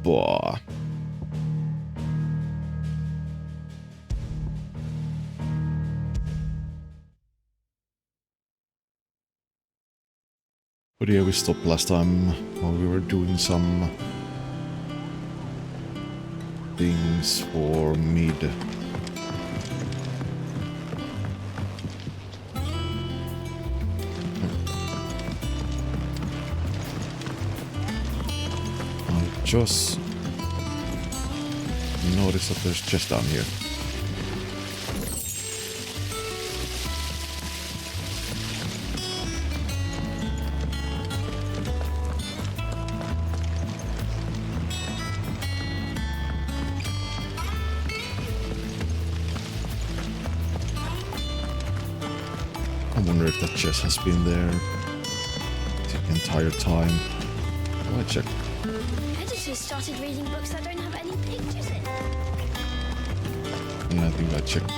bar. But yeah, we stopped last time while we were doing some things for mid. I just noticed that there's chest down here. I wonder if that chest has been there the entire time. Oh, I check. Editors started reading books that don't have any pictures in. And I think I checked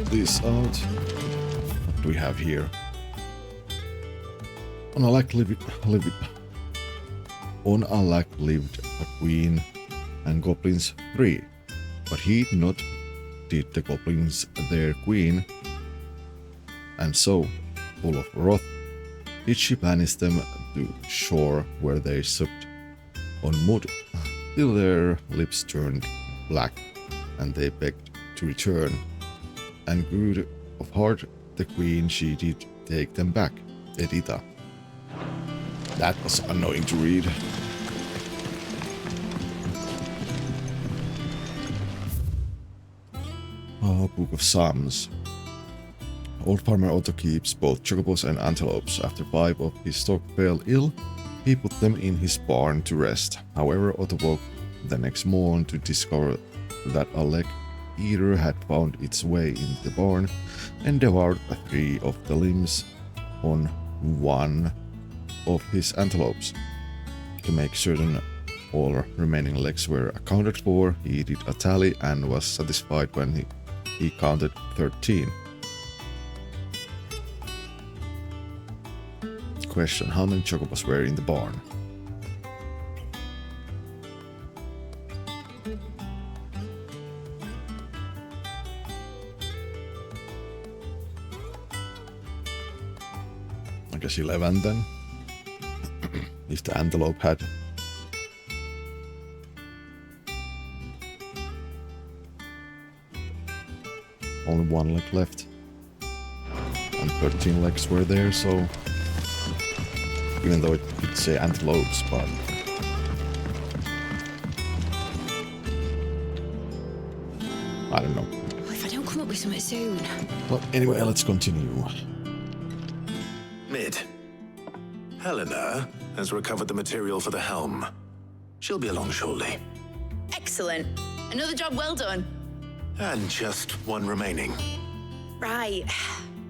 this out. What do we have here? On a lack lived a queen and goblins 3, but he not did the goblins their queen, and so, full of wrath, did she banish them to shore where they supped on mud till their lips turned black, and they begged to return. And good of heart, the queen she did take them back, Edita. That was annoying to read. Book of Psalms. Old farmer Otto keeps both chocobos and antelopes. After 5 of his stock fell ill, he put them in his barn to rest. However, Otto woke the next morn to discover that a leg eater had found its way into the barn and devoured 3 of the limbs on one of his antelopes. To make certain all remaining legs were accounted for, he did a tally and was satisfied when he counted 13. Question: how many chocobos were in the barn? I guess 11 then. If the antelope had only 1 leg left, and 13 legs were there, so even though it could say antelopes, but I don't know. If I don't come up with something soon. Well, anyway, let's continue. Mid. Helena has recovered the material for the helm. She'll be along shortly. Excellent. Another job well done. And just 1 remaining. Right.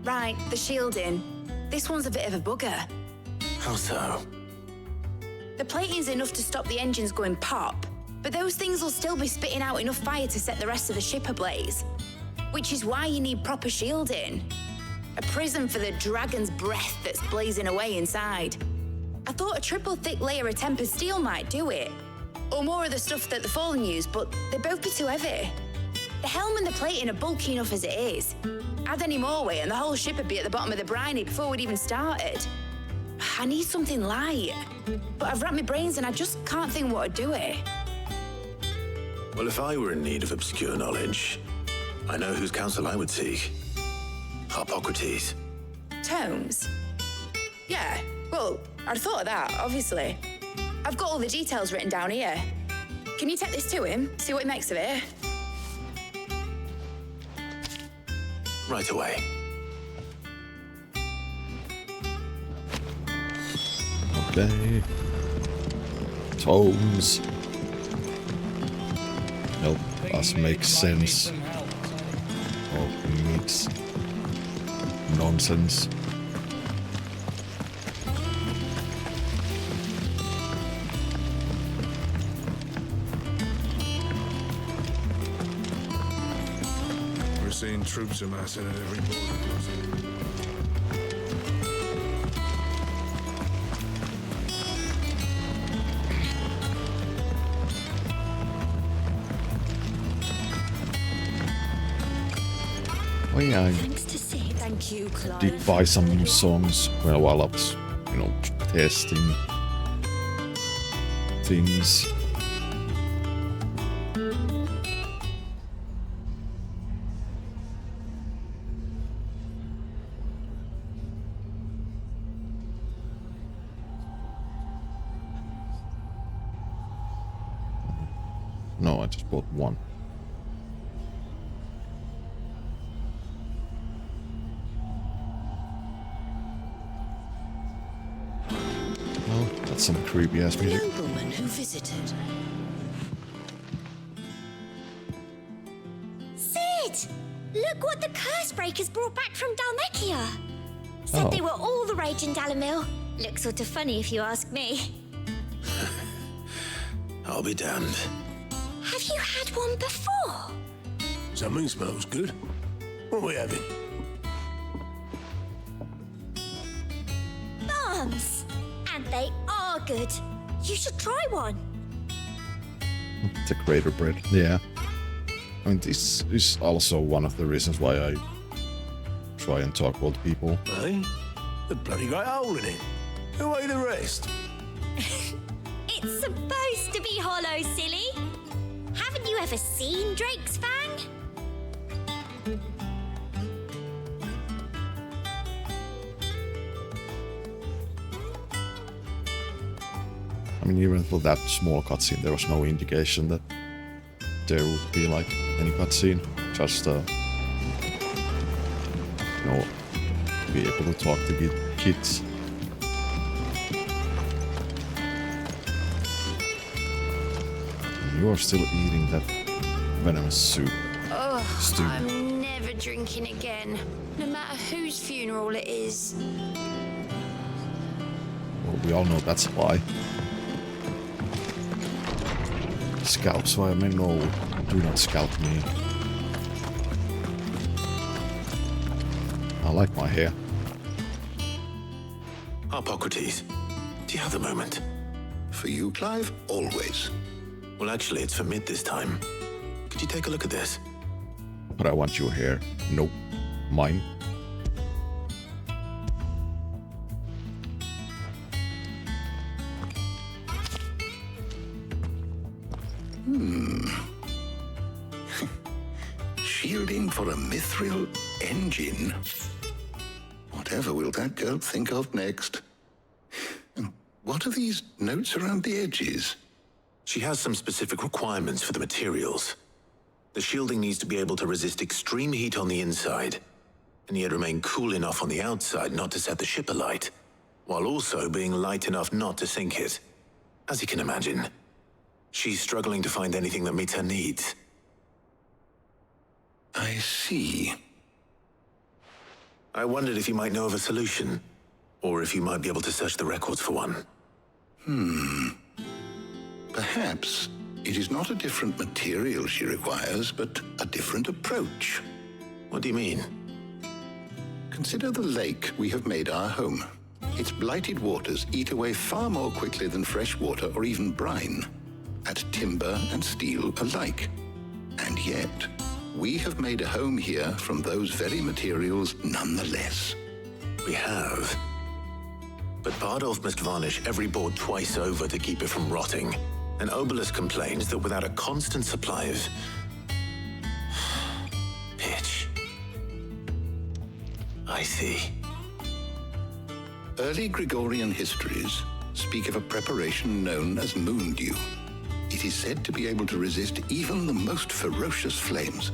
The shielding. This one's a bit of a bugger. How so? The plating's enough to stop the engines going pop, but those things will still be spitting out enough fire to set the rest of the ship ablaze. Which is why you need proper shielding. A prison for the dragon's breath that's blazing away inside. I thought a triple thick layer of tempered steel might do it. Or more of the stuff that the Fallen use, but they'd both be too heavy. The helm and the plating are bulky enough as it is. Add any more weight and the whole ship would be at the bottom of the briny before we'd even started. I need something light, but I've racked my brains and I just can't think what would do it. Well, if I were in need of obscure knowledge, I know whose counsel I would seek. Harpocrates. Tomes? Yeah, well, I'd thought of that, obviously. I've got all the details written down here. Can you take this to him, see what he makes of it? Right away. Okay. Tomes. Help us make sense of Mid's nonsense. We're seeing troops amassing at every border crossing. me. I Thanks to Sid. Thank you, Clive. did buy some new songs while I was, testing things. No, I just bought one. Oh, that's some creepy ass The music. nobleman who visited. Sid! Look what the curse breakers brought back from Dalmekia. Said Oh. they were all the rage in Dalamil. Looks sort of funny if you ask me. I'll be damned. Have you had one before? Something smells good. What are we having? Bombs! And they are good. You should try one. The crater bread. Yeah. I mean, this is also one of the reasons why I try and talk old people. Eh? The bloody great hole in it. Who ate the rest? It's supposed to be hollow, silly. Haven't you ever seen Drake's Fang? I mean, even for that small cutscene, there was no indication that there would be like any cutscene. Just, be able to talk to kids. You are still eating that venomous soup. Oh, Stew. I'm never drinking again. No matter whose funeral it is. Well, we all know that's why. Scalps, why? I mean, no, do not scalp me. I like my hair. Hippocrates, do you have the moment? For you, Clive, always. Well, actually, it's for mid this time. Could you take a look at this? But I want your hair. Nope. Mine. Shielding for a mithril engine. Whatever will that girl think of next? And what are these notes around the edges? She has some specific requirements for the materials. The shielding needs to be able to resist extreme heat on the inside, and yet remain cool enough on the outside not to set the ship alight, while also being light enough not to sink it. As you can imagine, she's struggling to find anything that meets her needs. I see. I wondered if you might know of a solution, or if you might be able to search the records for one. Perhaps it is not a different material she requires, but a different approach. What do you mean? Consider the lake we have made our home. Its blighted waters eat away far more quickly than fresh water or even brine, at timber and steel alike. And yet, we have made a home here from those very materials nonetheless. We have. But Bardolph must varnish every board twice over to keep it from rotting. And Obelisk complains that without a constant supply of pitch. I see. Early Gregorian histories speak of a preparation known as moon dew. It is said to be able to resist even the most ferocious flames.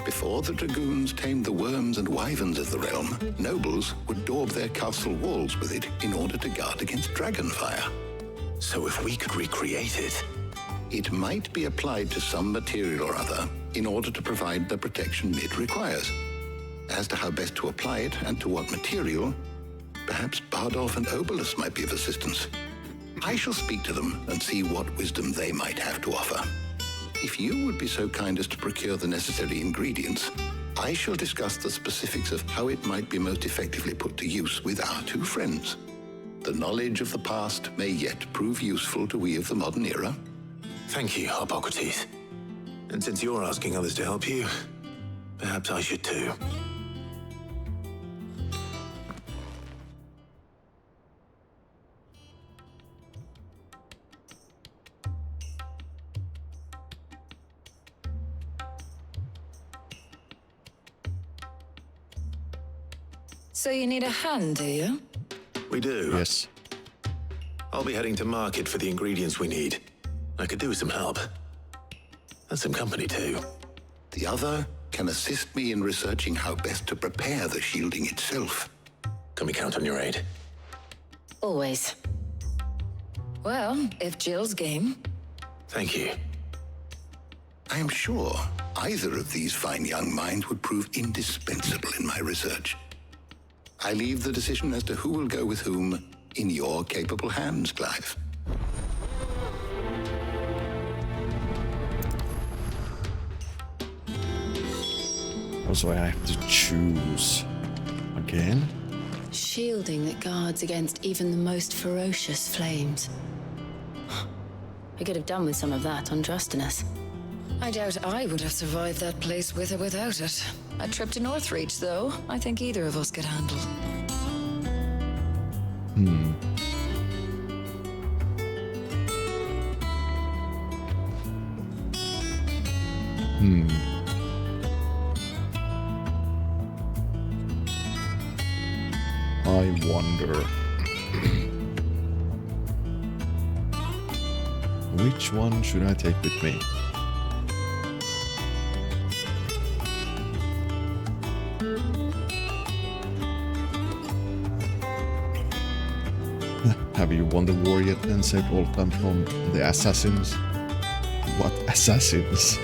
Before the dragoons tamed the worms and wyverns of the realm, nobles would daub their castle walls with it in order to guard against dragonfire. So if we could recreate it, It might be applied to some material or other in order to provide the protection it requires. As to how best to apply it and to what material, perhaps Bardolph and Obelisk might be of assistance. I shall speak to them and see what wisdom they might have to offer. If you would be so kind as to procure the necessary ingredients, I shall discuss the specifics of how it might be most effectively put to use with our two friends. The knowledge of the past may yet prove useful to we of the modern era. thank you, Hippocrates. And since you're asking others to help you, perhaps I should too. So you need a hand, do you? We do. Yes. I'll be heading to market for the ingredients we need. I could do with some help. And some company, too. The other can assist me in researching how best to prepare the shielding itself. Can we count on your aid? Always. Well, if Jill's game. Thank you. I am sure either of these fine young minds would prove indispensable in my research. I leave the decision as to who will go with whom in your capable hands, Clive. Also, I have to choose again. Shielding that guards against even the most ferocious flames. I could have done with some of that on Trustinus. I doubt I would have survived that place with or without it. A trip to Northreach, though, I think either of us could handle. I wonder which one should I take with me? Have you won the war yet and saved all time from the assassins? What assassins?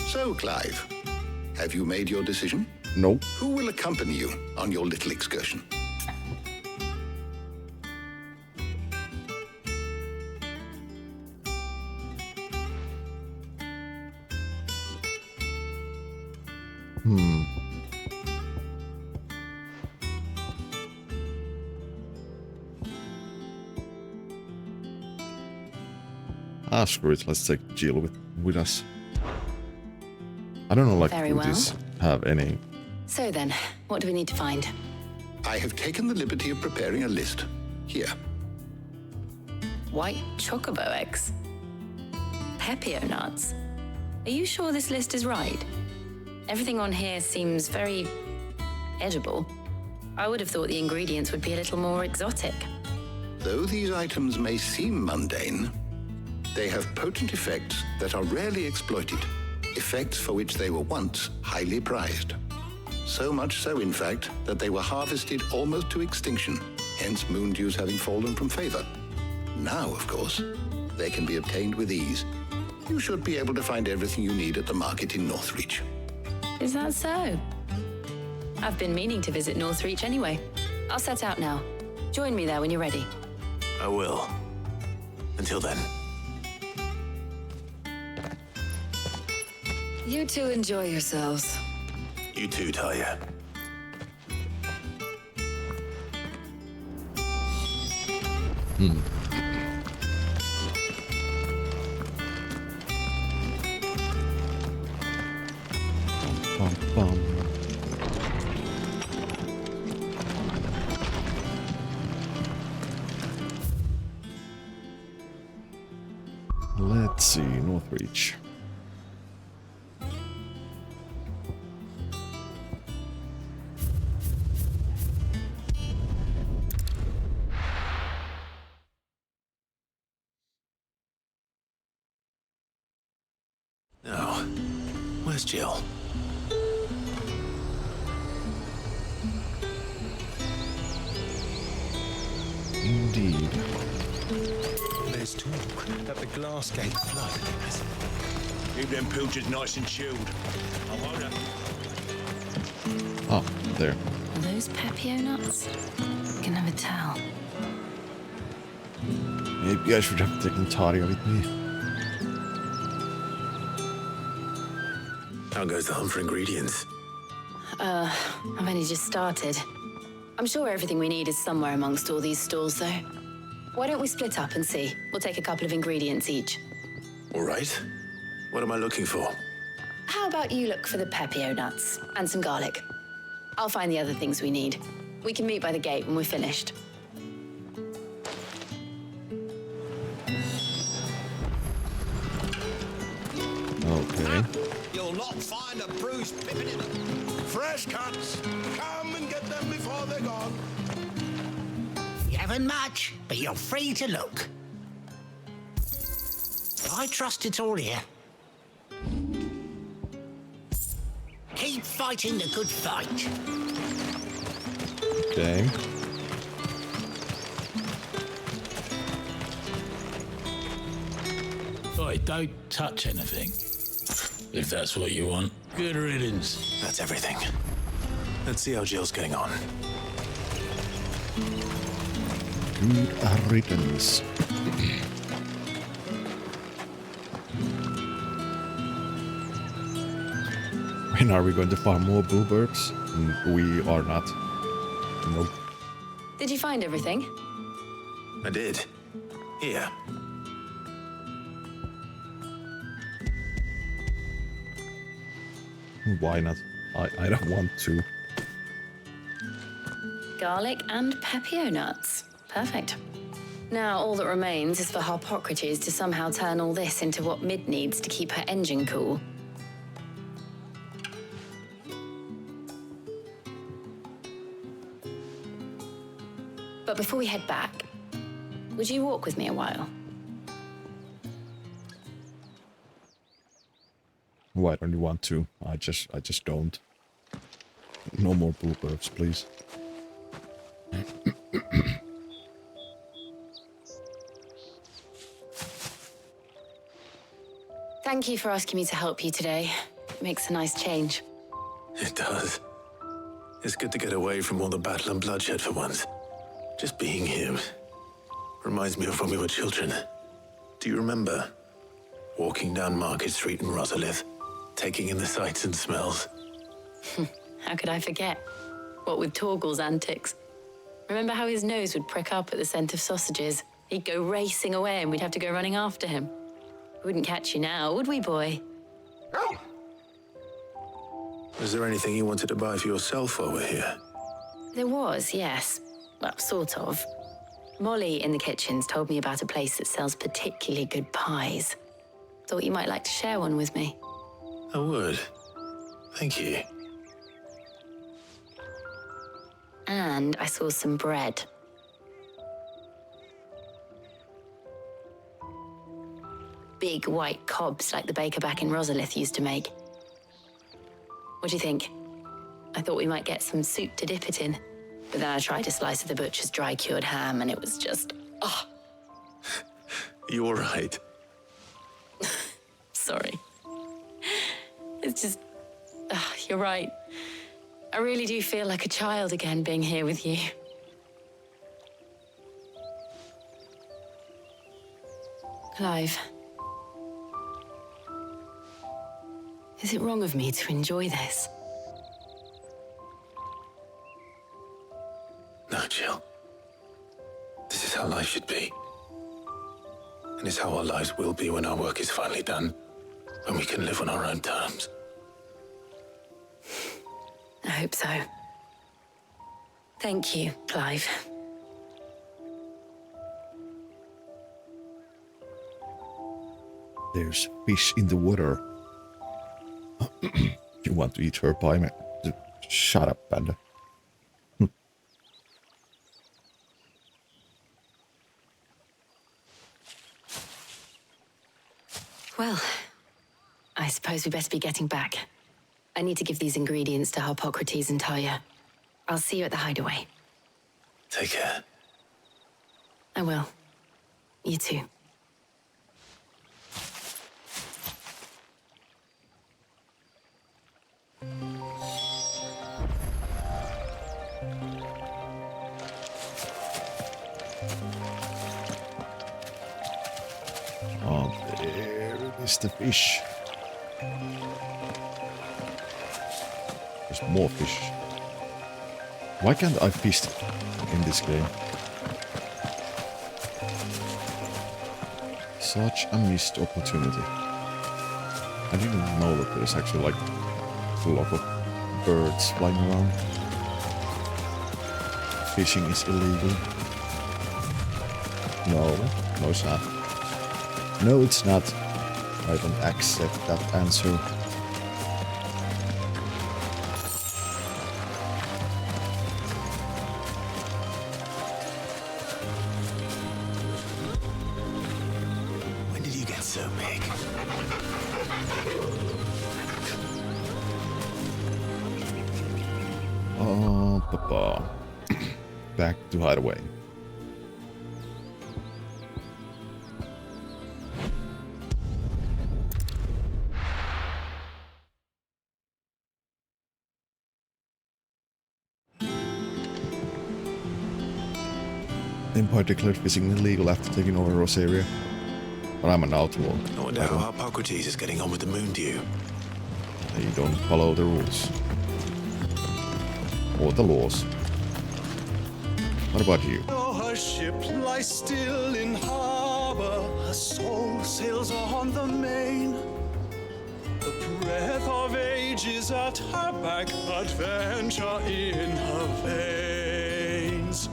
So, Clive, have you made your decision? Nope. Who will accompany you on your little excursion? Ah, screw it. Let's take Jill with us. I don't know, like, Very who well. these have any. So then, what do we need to find? I have taken the liberty of preparing a list. Here. White chocobo eggs. Pepio nuts. Are you sure this list is right? Everything on here seems very edible. I would have thought the ingredients would be a little more exotic. Though these items may seem mundane, they have potent effects that are rarely exploited, effects for which they were once highly prized. So much so, in fact, that they were harvested almost to extinction, hence moon dews having fallen from favor. Now, of course, they can be obtained with ease. You should be able to find everything you need at the market in Northreach. Is that so? I've been meaning to visit Northreach anyway. I'll set out now. Join me there when you're ready. I will. Until then. You two enjoy yourselves. You too, Talia. Bum, bum. Let's see, Northreach. Now, where's Jill? Indeed. There's talk that the glass gate flooded. Keep them pilchers nice and chilled. I won't have... Ah, there. Are those Pepio nuts? Can never tell. Maybe I should have taken Talia with me. How goes the hunt for ingredients? I've only just started. I'm sure everything we need is somewhere amongst all these stalls, though. Why don't we split up and see? We'll take a couple of ingredients each. All right. What am I looking for? How about you look for the Pepio nuts and some garlic? I'll find the other things we need. We can meet by the gate when we're finished. Okay. You'll not find a bruised pippin in them. Fresh cuts. Come and get them before they're gone. You haven't much, but you're free to look. I trust it's all here. Keep fighting the good fight. Okay. Oi, don't touch anything. If that's what you want. Good riddance. That's everything. Let's see how Jill's getting on. Good riddance. When are we going to farm more bluebirds? We are not. Nope. Did you find everything? I did. Here. Why not? I don't want to. Garlic and pepio nuts. Perfect. Now all that remains is for Harpocrates to somehow turn all this into what Mid needs to keep her engine cool. But before we head back, would you walk with me a while? Why don't you want to? I just don't. No more bluebirds, please. Thank you for asking me to help you today. It makes a nice change. It does. It's good to get away from all the battle and bloodshed for once. Just being here reminds me of when we were children. Do you remember? Walking down Market Street in Rosalith, taking in the sights and smells. How could I forget? What with Torgal's antics. Remember how his nose would prick up at the scent of sausages? He'd go racing away and we'd have to go running after him. We wouldn't catch you now, would we, boy? Was there anything you wanted to buy for yourself while we're here? There was, yes. Well, sort of. Molly in the kitchens told me about a place that sells particularly good pies. Thought you might like to share one with me. I would. Thank you. And I saw some bread. Big white cobs like the baker back in Rosalith used to make. What do you think? I thought we might get some soup to dip it in. But then I tried a slice of the butcher's dry-cured ham and it was just... oh. You all right? Sorry. It's just... you're right. I really do feel like a child again being here with you. Clive. Is it wrong of me to enjoy this? No, Jill. This is how life should be. And it's how our lives will be when our work is finally done. When we can live on our own terms. I hope so. Thank you, Clive. There's fish in the water. You want to eat her pie, man? Shut up, Panda. Well, I suppose we best be getting back. I need to give these ingredients to Harpocrates and Talia. I'll see you at the hideaway. Take care. I will. You too. Oh, there is the fish. There's more fish. Why can't I fish in this game? Such a missed opportunity. I didn't know that there's actually like a lot of birds flying around. Fishing is illegal. No, it's not. No, it's not. I don't accept that answer. Back to hideaway. Empire declared fishing illegal after taking over Rosaria. But I'm an outlaw. I wonder how Hippocrates is getting on with the moon dew. They don't follow the rules. Or the laws. What about you? Oh, her ship lies still in harbor. Her soul sails on the main. The breath of age is at her back, adventure in her veins.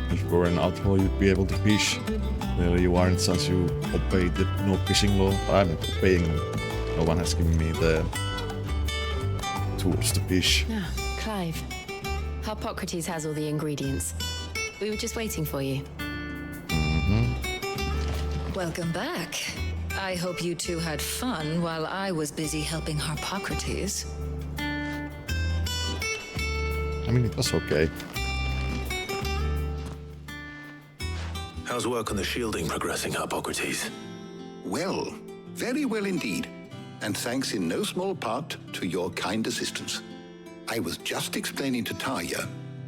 If you were an outlaw, you'd be able to fish. Well, you aren't since you obeyed the no fishing law. I'm not obeying them. No one has given me the tools to fish. Ah, Clive. Hippocrates has all the ingredients. We were just waiting for you. Welcome back. I hope you two had fun while I was busy helping Hippocrates. I mean, it was okay. How's work on the shielding progressing, Hippocrates? Well, very well indeed. And thanks in no small part to your kind assistance. I was just explaining to Tarja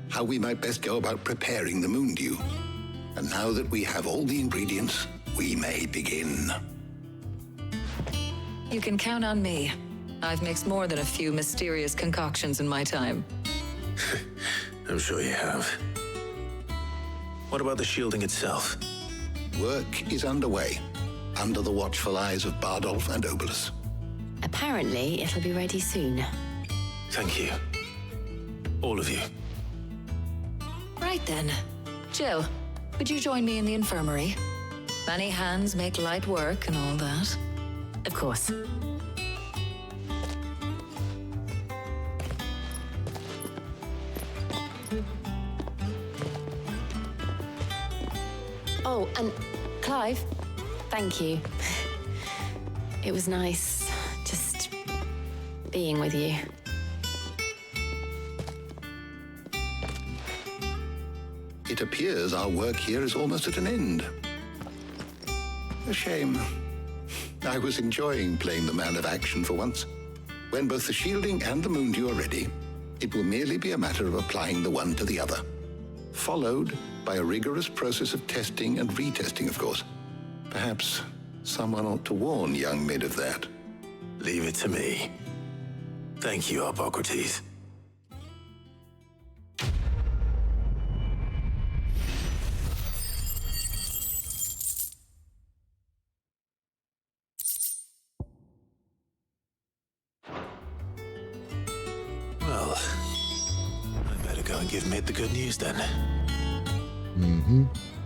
how we might best go about preparing the moon dew. And now that we have all the ingredients, we may begin. You can count on me. I've mixed more than a few mysterious concoctions in my time. I'm sure you have. What about the shielding itself? Work is underway, under the watchful eyes of Bardolph and Obolus. Apparently, it'll be ready soon. Thank you. All of you. Right then. Jill, would you join me in the infirmary? Many hands make light work and all that. Of course. Oh, and Clive, thank you. It was nice just being with you. It appears our work here is almost at an end. A shame. I was enjoying playing the man of action for once. When both the shielding and the moon dew are ready, it will merely be a matter of applying the one to the other. Followed by a rigorous process of testing and retesting, of course. Perhaps someone ought to warn young Mid of that. Leave it to me. Thank you, Hippocrates. Well, I better go and give Mid the good news then.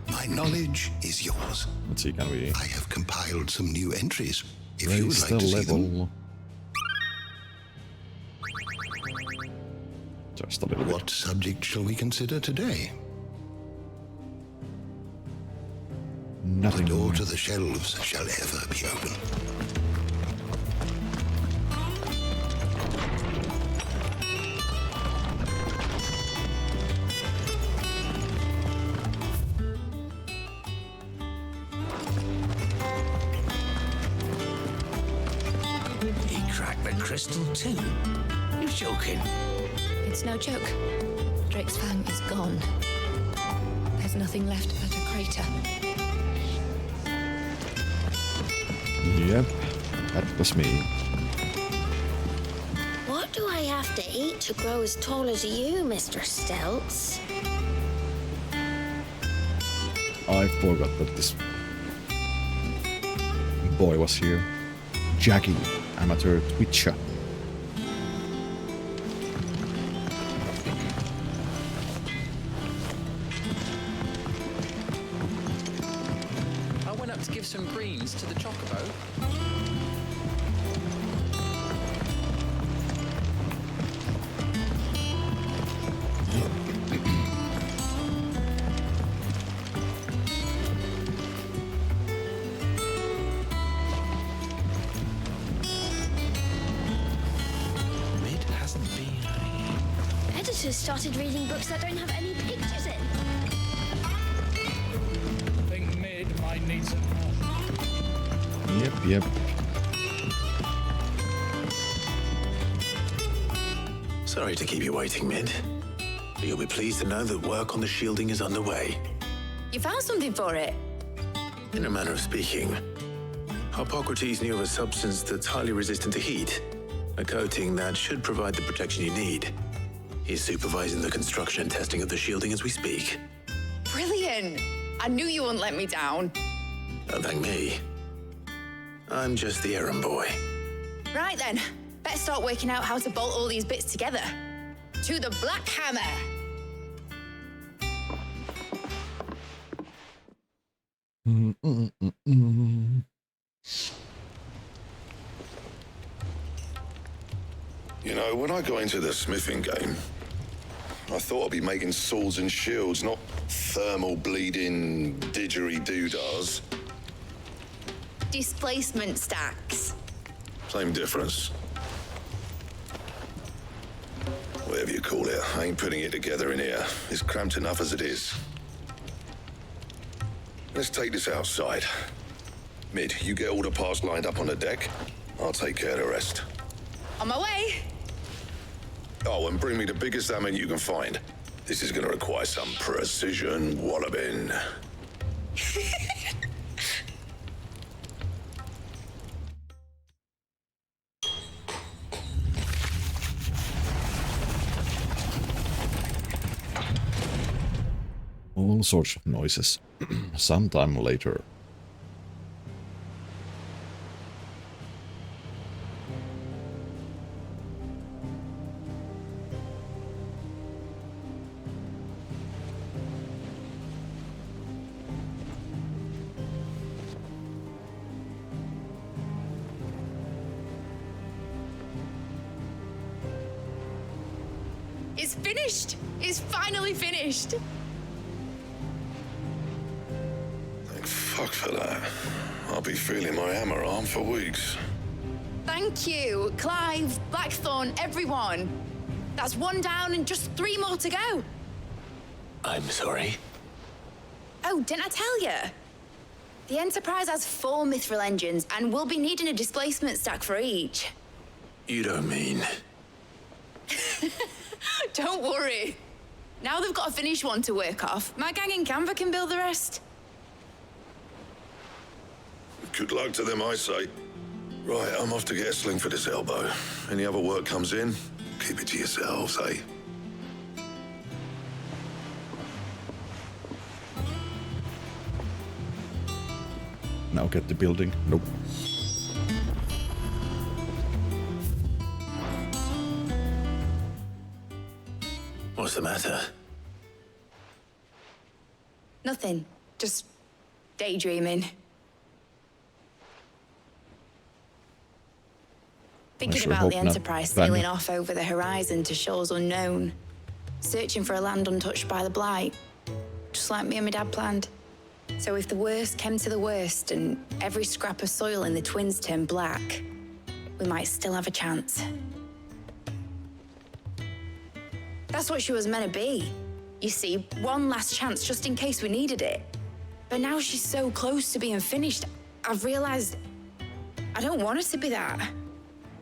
My knowledge is yours. Let's see, can we I have compiled some new entries, if you would raise like the to see them. level? Just a little bit. What subject shall we consider today? Nothing. The door to the shelves shall ever be open. He cracked the crystal too. You're joking. It's no joke. Drake's fang is gone. There's nothing left but a crater. Yep, that was me. What do I have to eat to grow as tall as you, Mr. Stelz? I forgot that this boy was here. Jackie, amateur Twitcher. I went up to give some greens to the chocobo. should have started reading books that don't have any pictures in. I think Mid might need some help. Yep. Sorry to keep you waiting, Mid. But you'll be pleased to know that work on the shielding is underway. You found something for it? In a manner of speaking, Hippocrates knew of a substance that's highly resistant to heat, a coating that should provide the protection you need. He's supervising the construction and testing of the shielding as we speak. Brilliant! I knew you wouldn't let me down. Don't thank me. I'm just the errand boy. Right then, better start working out how to bolt all these bits together. To the Black Hammer! You know, when I got into the smithing game, I thought I'd be making swords and shields, not thermal bleeding didgeridoo-dahs. Displacement stacks. Same difference. Whatever you call it, I ain't putting it together in here. It's cramped enough as it is. Let's take this outside. Mid, you get all the parts lined up on the deck. I'll take care of the rest. On my way! Oh, and bring me the biggest salmon you can find. This is gonna require some precision walloping. All sorts of noises. Sometime later. It's finished! It's finally finished! Thank fuck for that. I'll be feeling my hammer arm for weeks. Thank you, Clive, Blackthorn, everyone. That's one down and just 3 more to go. I'm sorry. Oh, didn't I tell you? The Enterprise has 4 mithril engines and we'll be needing a displacement stack for each. You don't mean... Don't worry. Now they've got a finished one to work off. My gang in Canva can build the rest. Good luck to them, I say. Right, I'm off to get a sling for this elbow. Any other work comes in, keep it to yourselves, eh? Now get the building. Nope. What's the matter? Nothing. Just daydreaming. Thinking sure about the hope not. Enterprise Vanya. sailing off over the horizon to shores unknown, searching for a land untouched by the Blight, just like me and my dad planned. So if the worst came to the worst and every scrap of soil in the Twins turned black, we might still have a chance. That's what she was meant to be. You see, one last chance just in case we needed it. But now she's so close to being finished, I've realized I don't want her to be that.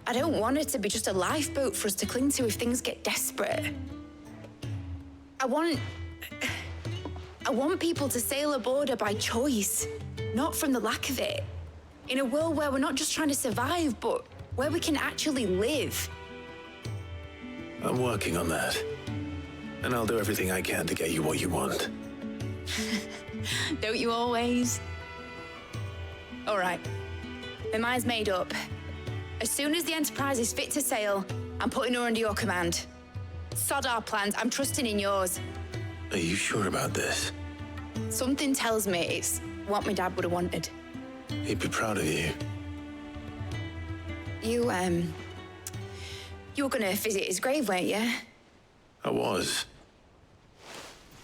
I don't want her to be just a lifeboat for us to cling to if things get desperate. I want people to sail aboard her by choice, not from the lack of it. In a world where we're not just trying to survive, but where we can actually live. I'm working on that. And I'll do everything I can to get you what you want. Don't you always? All right. My mind's made up. As soon as the Enterprise is fit to sail, I'm putting her under your command. Sod our plans, I'm trusting in yours. Are you sure about this? Something tells me it's what my dad would have wanted. He'd be proud of you. You were gonna visit his grave, weren't you? I was.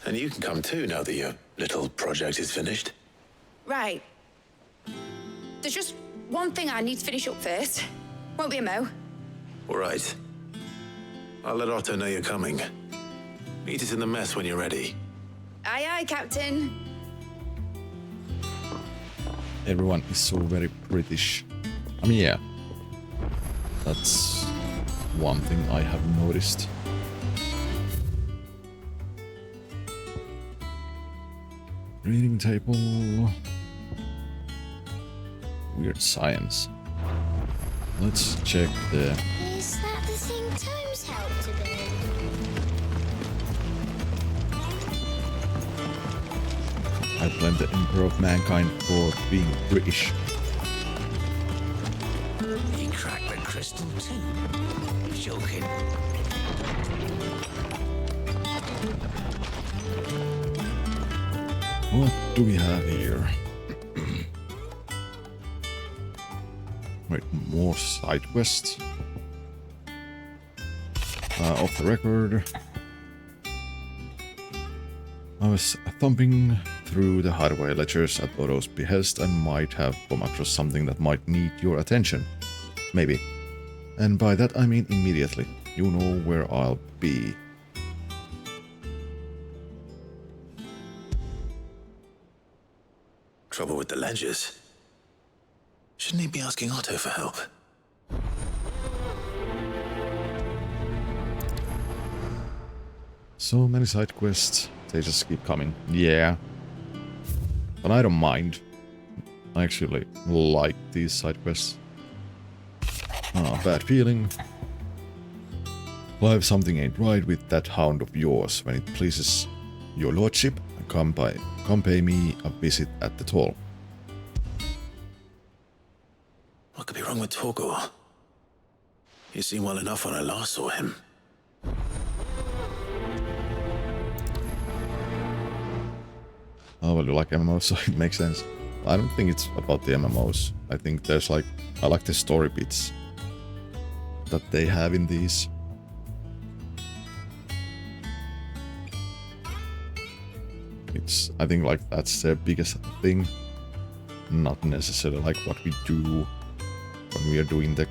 And you can come too now that your little project is finished. Right. There's just one thing I need to finish up first. Won't be a mo. All right. I'll let Otto know you're coming. Meet us in the mess when you're ready. Aye, aye, Captain. Everyone is so very British. I mean, yeah. That's one thing I have noticed. Reading table. Weird science. Let's check the... Is that the thing Tomes helped to build? I blame the Emperor of Mankind for being British. You cracked the crystal too? You're joking. What do we have here? Wait, more side quests. Off the record. I was thumping through the hardware ledgers at Otto's behest and might have come across something that might need your attention. Maybe. And by that I mean immediately. You know where I'll be. Trouble with the ledgers? Shouldn't he be asking Otto for help? So many side quests, they just keep coming. Yeah. But I don't mind. I actually like these side quests. Ah, bad feeling. Well, if something ain't right with that hound of yours, when it pleases your lordship, come pay me a visit at the toll. What could be wrong with Torgor? He seemed well enough when I last saw him. Oh, well, you like MMOs, so it makes sense. I don't think it's about the MMOs. I think there's like... I like the story bits that they have in these. I think like that's the biggest thing. Not necessarily like what we do when we are doing the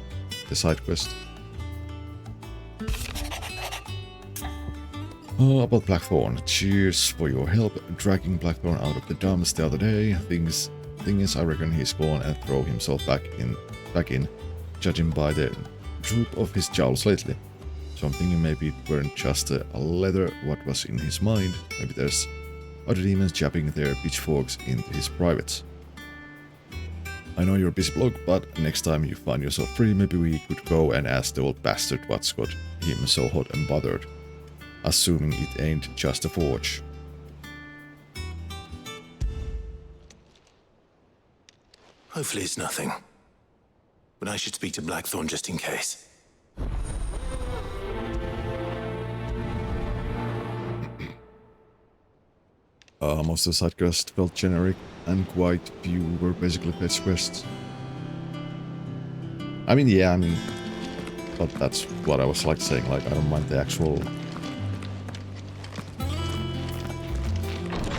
side quest. Oh, about Blackthorn. Cheers for your help dragging Blackthorn out of the dumps the other day. Thing is, I reckon he's gone and throw himself back in, judging by the droop of his jowls lately. So I'm thinking maybe it weren't just a leather what was in his mind. Maybe there's other demons jabbing their pitchforks into his privates. I know you're a busy bloke, but next time you find yourself free, maybe we could go and ask the old bastard what's got him so hot and bothered. Assuming it ain't just a forge. Hopefully it's nothing. But I should speak to Blackthorn just in case. Most of the side quests felt generic, and quite few were basically fetch quests. I mean, yeah, but that's what I was like saying, like, I don't mind the actual...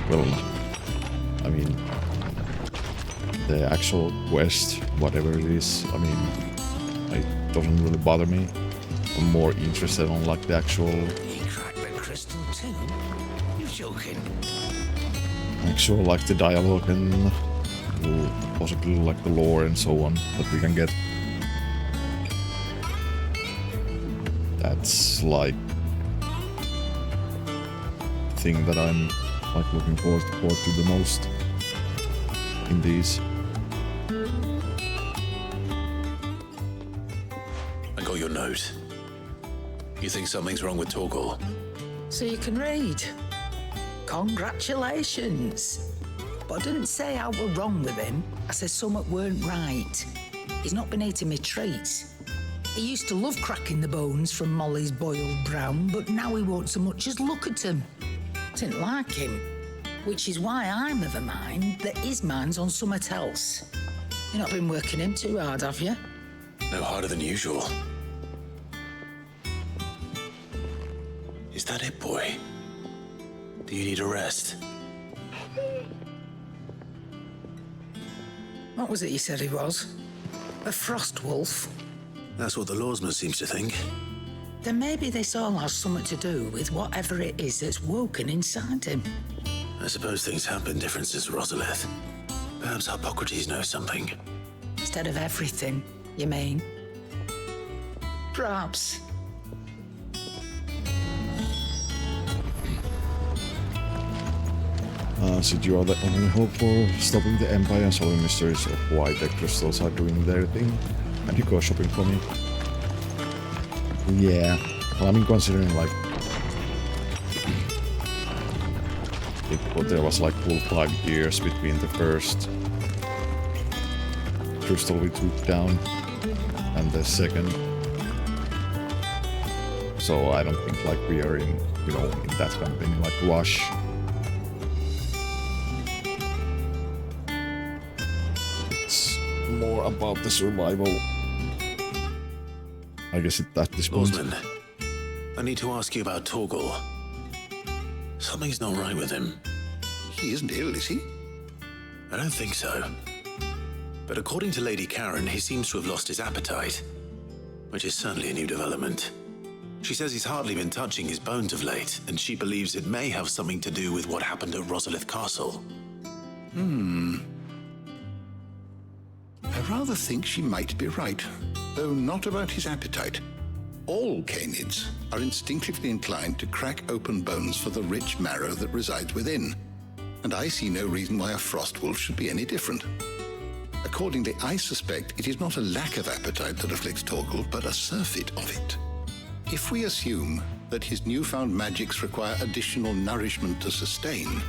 Well, I mean, the actual quest, whatever it is, I mean, it doesn't really bother me. I'm more interested on, like, the actual... You cracked the crystal too? You're joking. Actual, like, the dialogue and possibly, like, the lore and so on that we can get. That's, like, the thing that I'm, like, looking forward to the most in these. I got your note. You think something's wrong with Torgor? So you can read. Congratulations. But I didn't say I were wrong with him. I said something weren't right. He's not been eating me treats. He used to love cracking the bones from Molly's boiled brown, but now he won't so much as look at them. Didn't like him. Which is why I'm of a mind that his mind's on something else. You've not been working him too hard, have you? No harder than usual. Is that it, boy? Do you need a rest? What was it you said he was? A frost wolf? That's what the lawsman seems to think. Then maybe this all has something to do with whatever it is that's woken inside him. I suppose things have been different since Rosalith. Perhaps Hippocrates knows something. Instead of everything, you mean? Perhaps. Sid, you are the only hope for stopping the Empire and solving mysteries of why the crystals are doing their thing. And you go shopping for me. Yeah. Well, I mean, considering like there was like full 5 years between the first crystal we took down and the second. So I don't think like we are in, you know, in that kind of thing, like rush. It's more about the survival. I guess at this point. Osman, I need to ask you about Torgal. Something's not right with him. He isn't ill, is he? I don't think so. But according to Lady Karen, he seems to have lost his appetite, which is certainly a new development. She says he's hardly been touching his bones of late, and she believes it may have something to do with what happened at Rosalith Castle. I rather think she might be right, though not about his appetite. All canids are instinctively inclined to crack open bones for the rich marrow that resides within, and I see no reason why a frost wolf should be any different. Accordingly, I suspect it is not a lack of appetite that afflicts Torgal, but a surfeit of it. If we assume that his newfound magics require additional nourishment to sustain,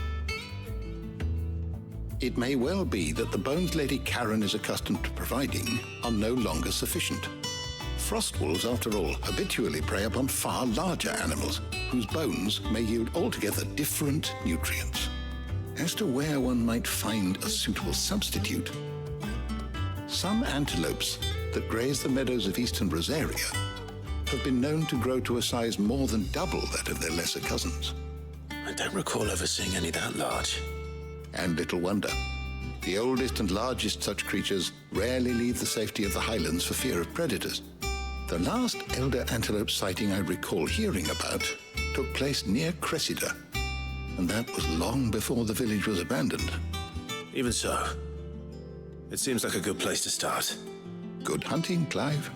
it may well be that the bones Lady Karen is accustomed to providing are no longer sufficient. Frost wolves, after all, habitually prey upon far larger animals, whose bones may yield altogether different nutrients. As to where one might find a suitable substitute, some antelopes that graze the meadows of eastern Rosaria have been known to grow to a size more than double that of their lesser cousins. I don't recall ever seeing any that large. And little wonder. The oldest and largest such creatures rarely leave the safety of the highlands for fear of predators. The last elder antelope sighting I recall hearing about took place near Cressida, and that was long before the village was abandoned. Even so, it seems like a good place to start. Good hunting, Clive.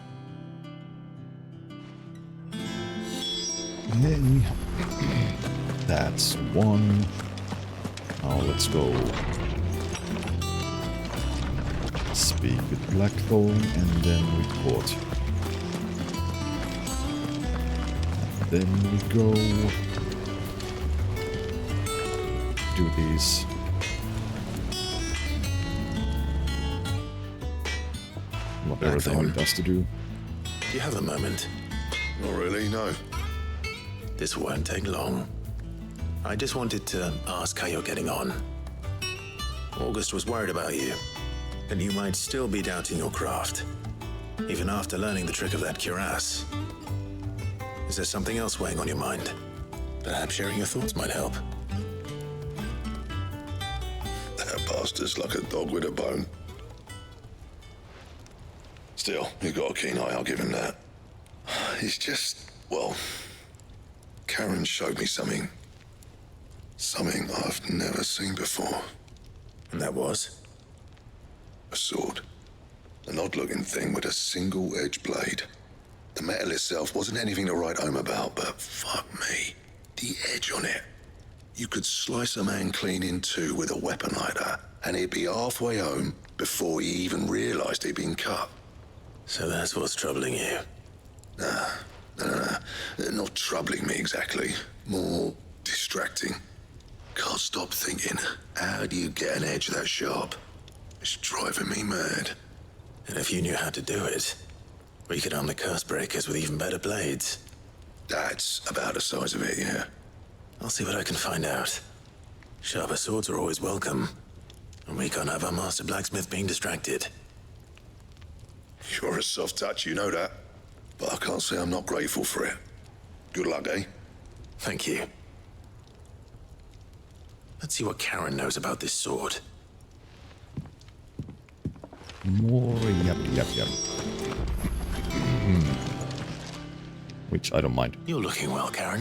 Hey. That's one. Now let's go speak with Blackthorn and then with Court. Then we go do these. Whatever they need us to do. Do you have a moment? Not really, no. This won't take long. I just wanted to ask how you're getting on. August was worried about you, and you might still be doubting your craft, even after learning the trick of that cuirass. Is there something else weighing on your mind? Perhaps sharing your thoughts might help. That bastard's like a dog with a bone. Still, you've got a keen eye, I'll give him that. It's just, well, Karen showed me something. Something I've never seen before. And that was? A sword. An odd-looking thing with a single-edged blade. The metal itself wasn't anything to write home about, but fuck me. The edge on it. You could slice a man clean in two with a weapon like that, and he'd be halfway home before he even realized he'd been cut. So that's what's troubling you? Nah. Not troubling me exactly. More distracting. Can't stop thinking, how do you get an edge that sharp? It's driving me mad. And if you knew how to do it, we could arm the curse breakers with even better blades. That's about the size of it, yeah. I'll see what I can find out. Sharper swords are always welcome, and we can't have our master blacksmith being distracted. You're a soft touch, you know that. But I can't say I'm not grateful for it. Good luck, eh? Thank you. Let's see what Karen knows about this sword. More, yep. which I don't mind. You're looking well, Karen.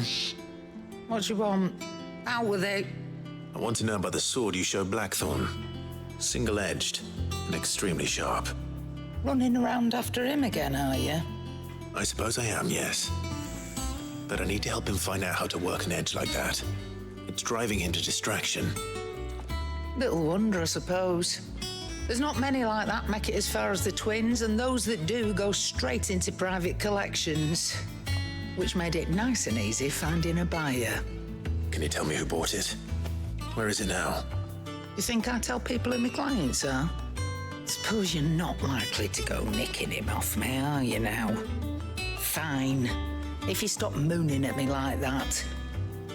What do you want? Out with it. I want to know about the sword you showed Blackthorn. Single-edged and extremely sharp. Running around after him again, are you? I suppose I am, yes. But I need to help him find out how to work an edge like that. It's driving him to distraction. Little wonder, I suppose. There's not many like that make it as far as the twins, and those that do go straight into private collections, which made it nice and easy finding a buyer. Can you tell me who bought it? Where is it now? You think I tell people who my clients are? Suppose you're not likely to go nicking him off me, are you now? Fine. If you stop mooning at me like that.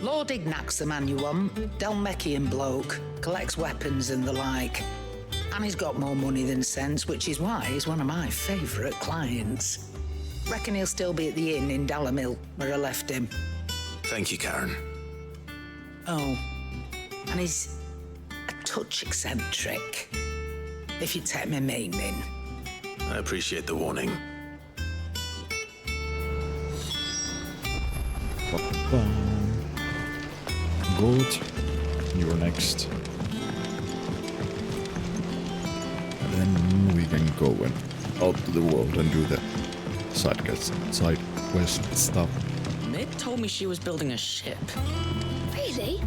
Lord Ignac's the man you want. Dalmecian bloke. Collects weapons and the like. And he's got more money than sense, which is why he's one of my favourite clients. Reckon he'll still be at the inn in Dalamil, where I left him. Thank you, Karen. Oh, and he's a touch eccentric, if you take my meaning. I appreciate the warning. Good. You're next. And then we can go and out to the world and do the side quest stuff. Mid told me she was building a ship. Really?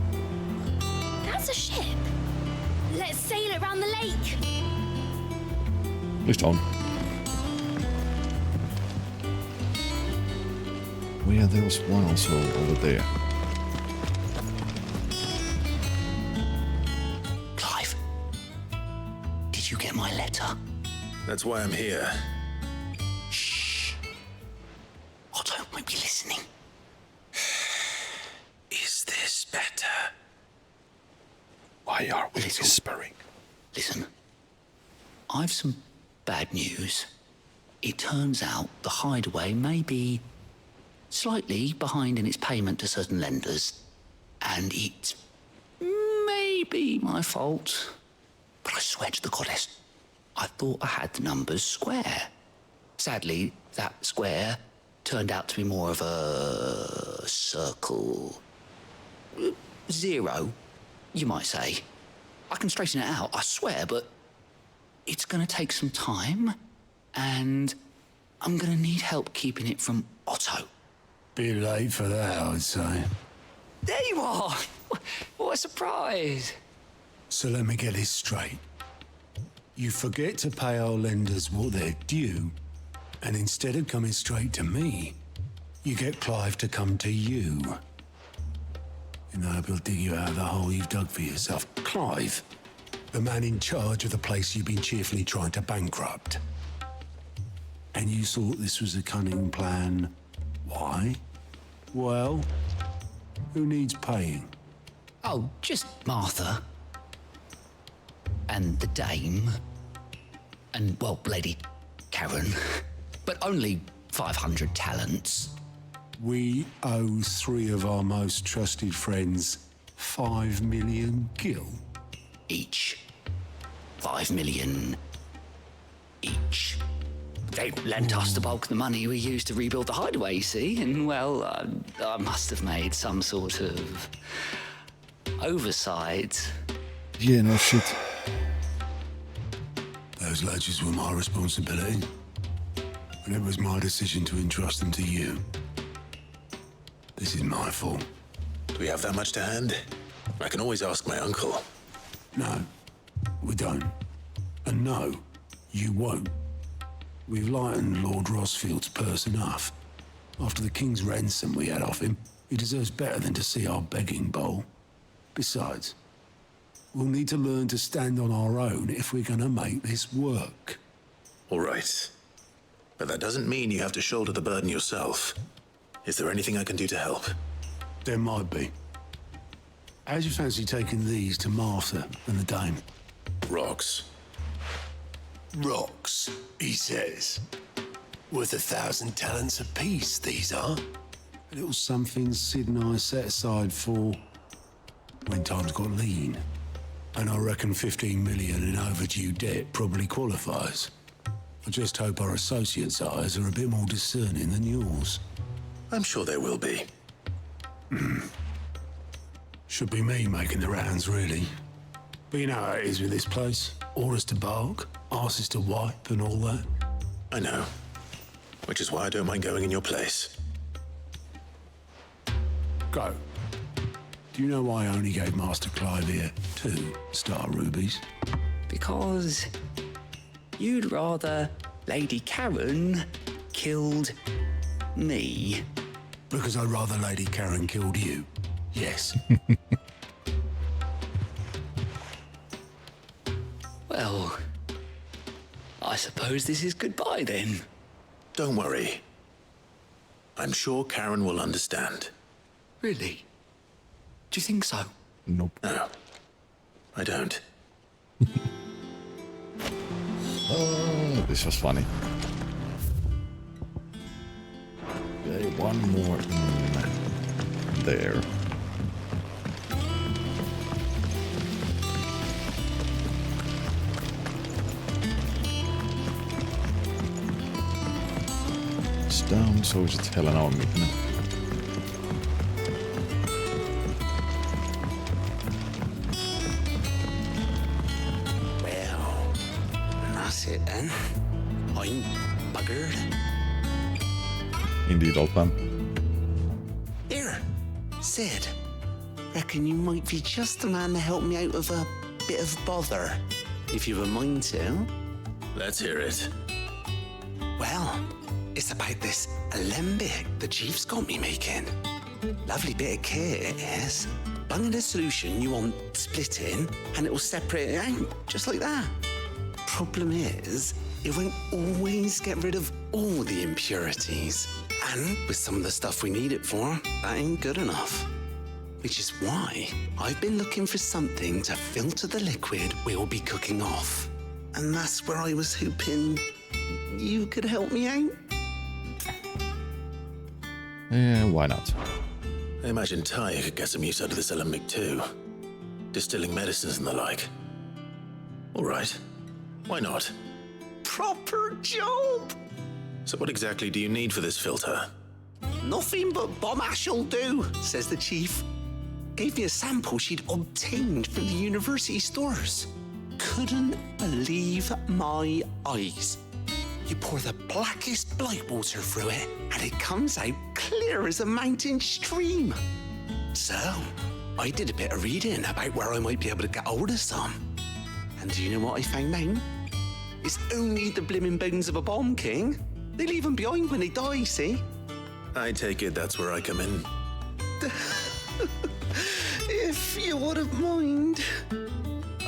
That's a ship. Let's sail it around the lake. Please don't. Oh yeah, there was one also over there. Clive, did you get my letter? That's why I'm here. Shh. Otto might be listening. Is this better? Why are we whispering? Listen, I've some bad news. It turns out the Hideaway may be slightly behind in its payment to certain lenders, and it may be my fault. But I swear to the goddess, I thought I had the numbers square. Sadly, that square turned out to be more of a circle. 0, you might say. I can straighten it out, I swear, but it's gonna take some time, and I'm gonna need help keeping it from Otto. Bit late for that, I would say. There you are! What a surprise! So let me get this straight. You forget to pay our lenders what they're due, and instead of coming straight to me, you get Clive to come to you. And I hope he'll dig you out of the hole you've dug for yourself. Clive, the man in charge of the place you've been cheerfully trying to bankrupt. And you thought this was a cunning plan. Why? Well, who needs paying? Oh, just Martha. And the dame. And, well, Lady Karen. But only 500 talents. We owe 3 of our most trusted friends 5 million gil. Each. 5 million each. They lent us the bulk of the money we used to rebuild the Hideaway, you see, and, well, I must have made some sort of oversight. Yeah, no shit. Those ledgers were my responsibility, and it was my decision to entrust them to you. This is my fault. Do we have that much to hand? I can always ask my uncle. No, we don't. And no, you won't. We've lightened Lord Rosfield's purse enough. After the king's ransom we had off him, he deserves better than to see our begging bowl. Besides, we'll need to learn to stand on our own if we're gonna make this work. All right. But that doesn't mean you have to shoulder the burden yourself. Is there anything I can do to help? There might be. How'd you fancy taking these to Martha and the dame? Rocks. Rocks, he says. Worth 1,000 talents apiece, these are. A little something Sid and I set aside for when times got lean. And I reckon 15 million in overdue debt probably qualifies. I just hope our associates' eyes are a bit more discerning than yours. I'm sure there will be. Should be me making the rounds, really. But you know how it is with this place. Orders to bark, arses to wipe and all that. I know. Which is why I don't mind going in your place. Go. Do you know why I only gave Master Clive here 2 star rubies? Because you'd rather Lady Karen killed me. Because I'd rather Lady Karen killed you. Yes. Well, I suppose this is goodbye then. Don't worry. I'm sure Karen will understand. Really? Do you think so? Nope. No, I don't. Oh, this was funny. Okay, one more in there. It's down, så is het Helena och Midna. Well, that's it then. I'm buggered. Indeed, old man. Here, Sid. Reckon you might be just the man to help me out of a bit of bother, if you've a mind to. Let's hear it. Well, it's about this alembic the chief's got me making. Lovely bit of kit it is. Bung in a solution you want splitting, and it will separate it out, just like that. Problem is, it won't always get rid of all the impurities. And with some of the stuff we need it for, that ain't good enough. Which is why I've been looking for something to filter the liquid we'll be cooking off. And that's where I was hoping you could help me out. Yeah, why not? I imagine Ty could get some use out of this alembic too. Distilling medicines and the like. All right. Why not? Proper job! So what exactly do you need for this filter? Nothing but bomb ash'll do, says the chief. Gave me a sample she'd obtained from the university stores. Couldn't believe my eyes. You pour the blackest blight water through it, and it comes out clear as a mountain stream. So, I did a bit of reading about where I might be able to get hold of some. And do you know what I found out? It's only the blimmin' bones of a bomb king. They leave them behind when they die, see? I take it that's where I come in. If you wouldn't mind.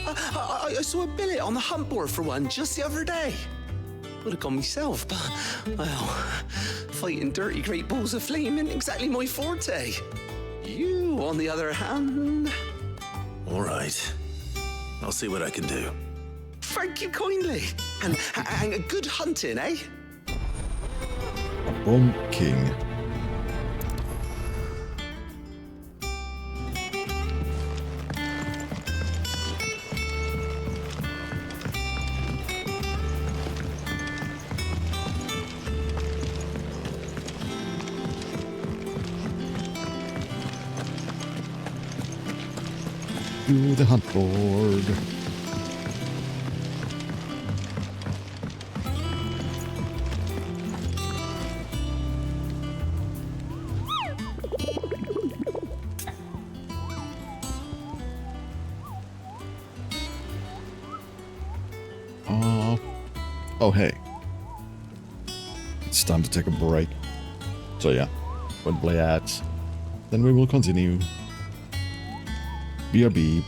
I saw a billet on the hunt board for one just the other day. Would have gone myself, but, well, fighting dirty great balls of flame isn't exactly my forte. You, on the other hand... All right. I'll see what I can do. Thank you kindly. And a good hunting, eh? A bomb king. To the hunt board. Oh hey. It's time to take a break. So yeah, we'll play ads. Then we will continue. BRB.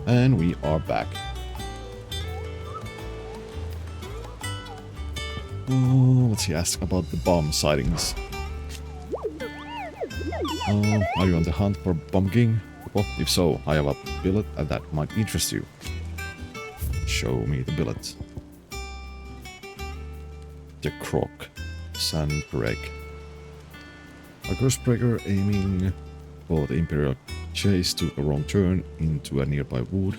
And we are back. Oh, let's see, ask about the bomb sightings. Are you on the hunt for bomb king? Well, if so, I have a billet that might interest you. Show me the billet. The Croc, San Greg. A Ghostbreaker aiming for the Imperial chase took a wrong turn into a nearby wood,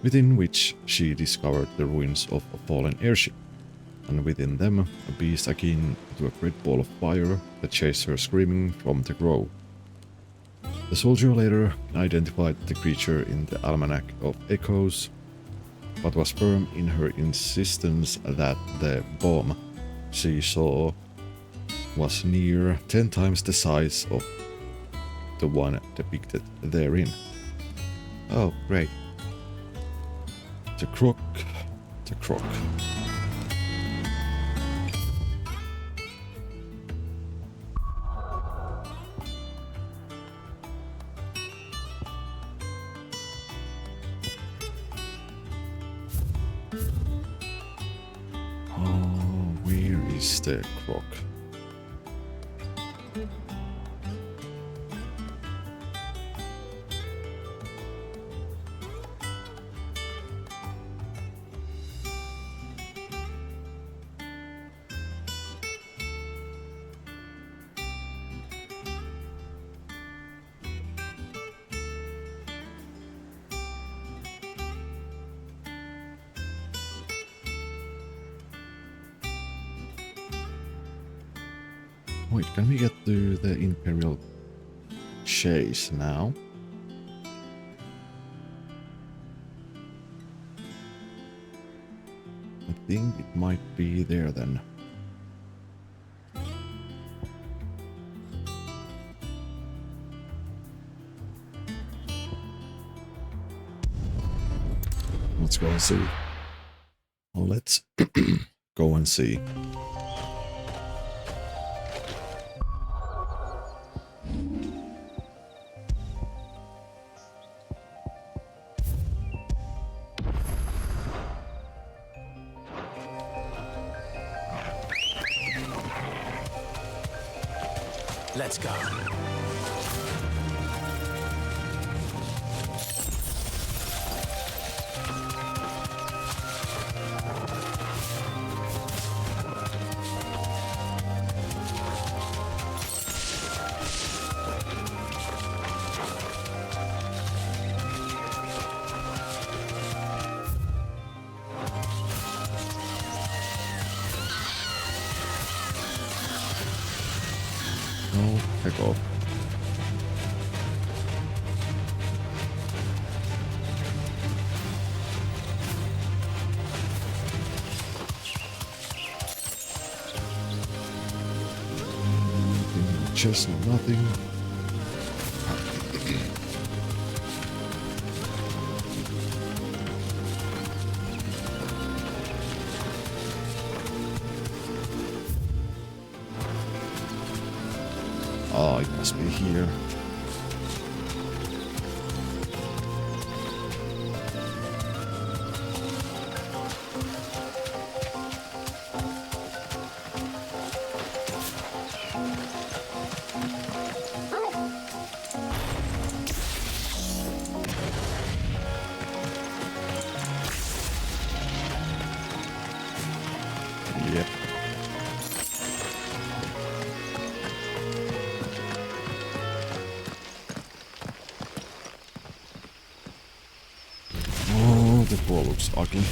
within which she discovered the ruins of a fallen airship, and within them a beast akin to a great ball of fire that chased her screaming from the grove. The soldier later identified the creature in the Almanac of Echoes, but was firm in her insistence that the bomb she saw was near 10 times the size of the one depicted therein. Oh, great. The Croc. The Croc. Oh, where is the Croc? Wait, can we get to the Imperial chase now? I think it might be there then. Let's go and see. Well, let's go and see. Let's go. Oh, heck off. Just nothing. Must be here. Yep. Oh, the ball looks ugly.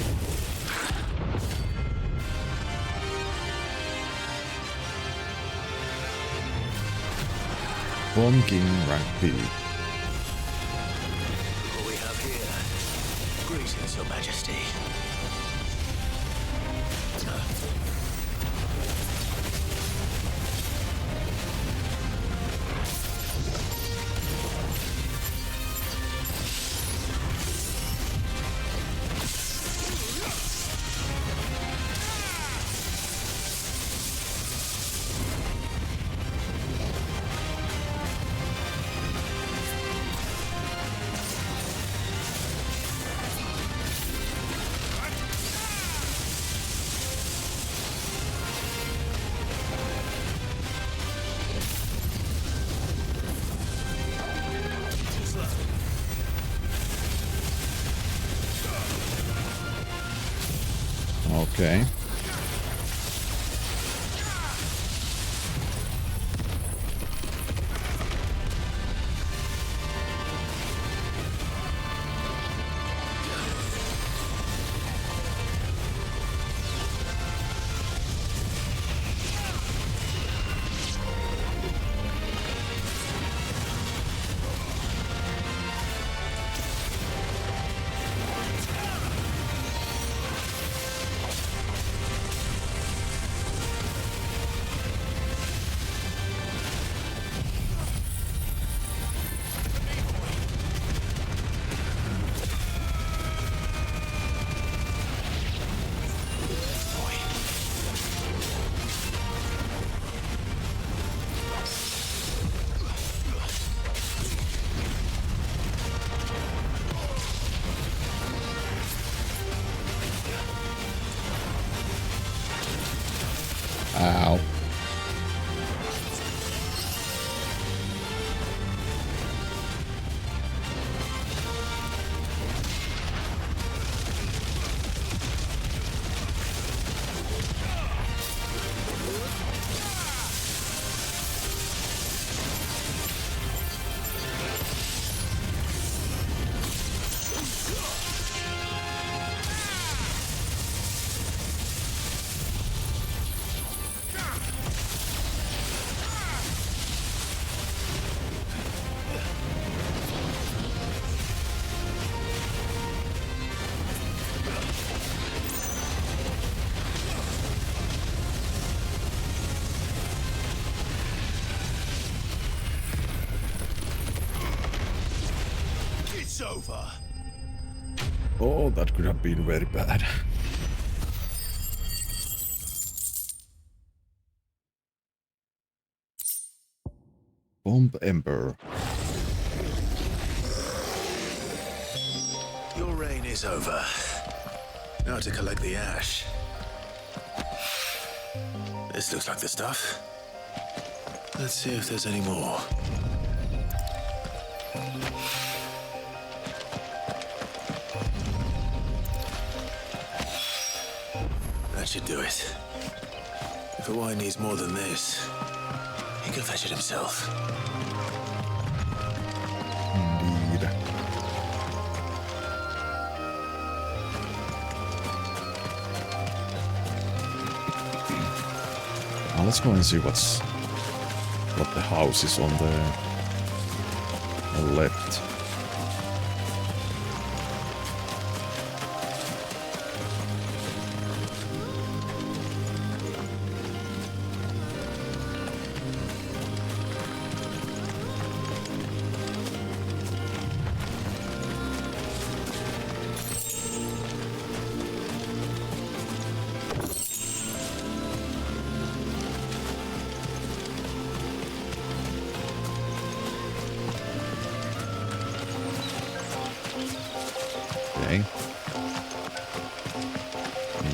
Bomb King rank B. What we have here? Greetings, Your Majesty. Okay. Ow. It's over. Oh, that could have been very bad. Bomb Emperor. Your reign is over. Now to collect the ash. This looks like the stuff. Let's see if there's any more. That should do it. If Hawaii needs more than this, he can fetch it himself. Indeed. Now let's go and see what the house is on the left.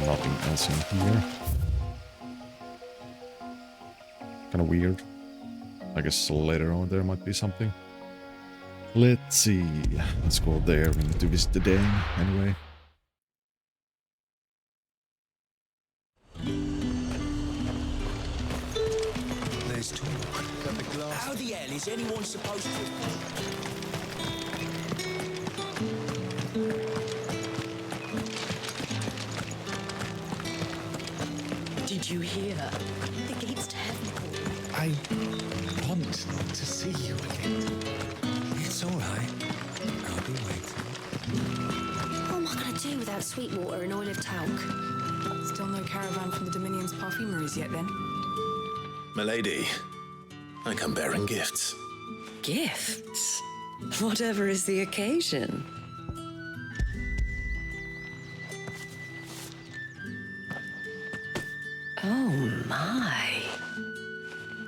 nothing else in here. Kind of weird. I guess later on there might be something. Let's see. Let's go there. We need to visit the den anyway. There's talk that the glass... How the hell is anyone supposed to... Did you hear? The gates to heaven call. I want to see you again. It's all right. I'll be waiting. What am I going to do without Sweetwater and Olive Talc? Still no caravan from the Dominion's perfumeries yet, then? Milady, I come bearing gifts. Gifts? Whatever is the occasion. Oh my.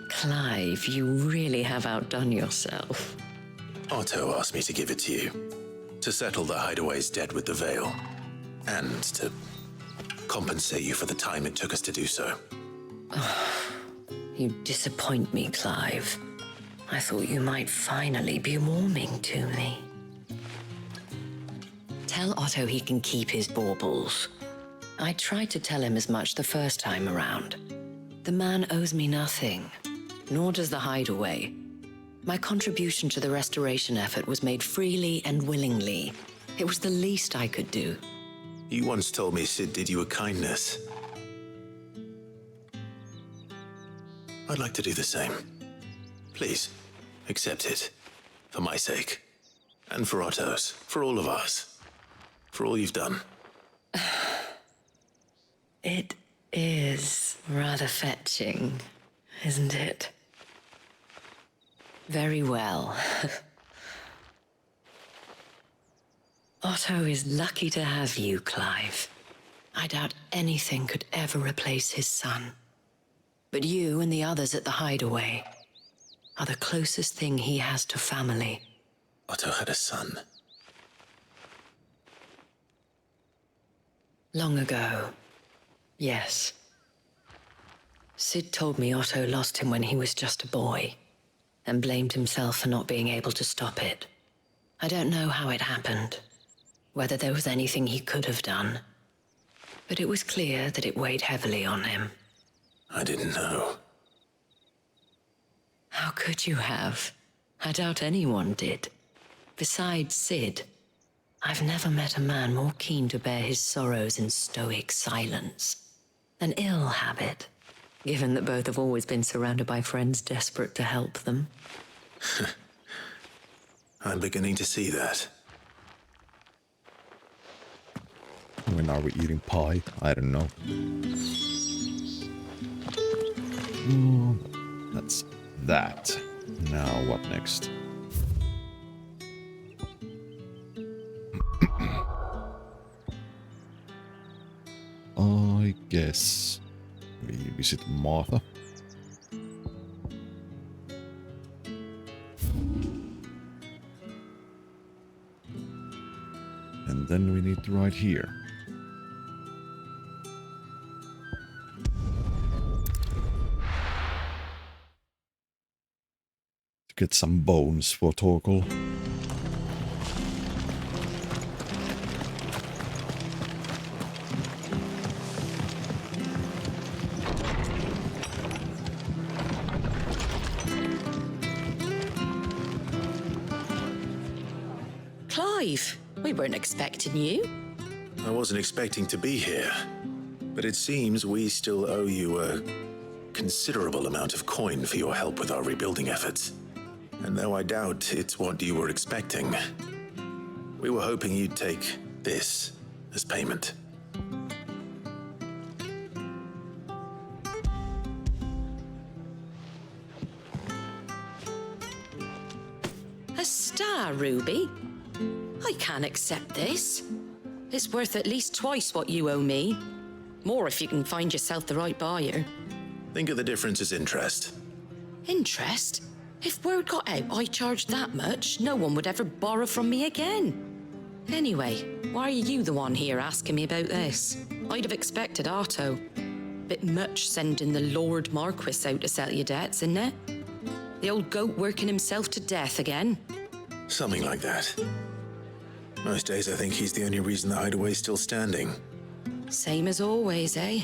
Clive, you really have outdone yourself. Otto asked me to give it to you. To settle the Hideaway's debt with the Veil. And to compensate you for the time it took us to do so. You disappoint me, Clive. I thought you might finally be warming to me. Tell Otto he can keep his baubles. I tried to tell him as much the first time around. The man owes me nothing, nor does the Hideaway. My contribution to the restoration effort was made freely and willingly. It was the least I could do. You once told me Sid did you a kindness. I'd like to do the same. Please, accept it. For my sake. And for Otto's. For all of us. For all you've done. It is rather fetching, isn't it? Very well. Otto is lucky to have you, Clive. I doubt anything could ever replace his son. But you and the others at the Hideaway are the closest thing he has to family. Otto had a son. Long ago, yes. Sid told me Otto lost him when he was just a boy, and blamed himself for not being able to stop it. I don't know how it happened, whether there was anything he could have done, but it was clear that it weighed heavily on him. I didn't know. How could you have? I doubt anyone did. Besides Sid, I've never met a man more keen to bear his sorrows in stoic silence. An ill habit, given that both have always been surrounded by friends desperate to help them. I'm beginning to see that. When are we eating pie? I don't know. That's that. Now what next? I guess we visit Martha. And then we need to ride here. To get some bones for Torkel. Clive, we weren't expecting you. I wasn't expecting to be here, but it seems we still owe you a considerable amount of coin for your help with our rebuilding efforts. And though I doubt it's what you were expecting, we were hoping you'd take this as payment. A star ruby? I can't accept this. It's worth at least twice what you owe me. More if you can find yourself the right buyer. Think of the difference as interest. Interest? If word got out I charged that much, no one would ever borrow from me again. Anyway, why are you the one here asking me about this? I'd have expected Otto. Bit much sending the Lord Marquis out to settle your debts, isn't it? The old goat working himself to death again. Something like that. Most days I think he's the only reason the hideaway's still standing. Same as always, eh?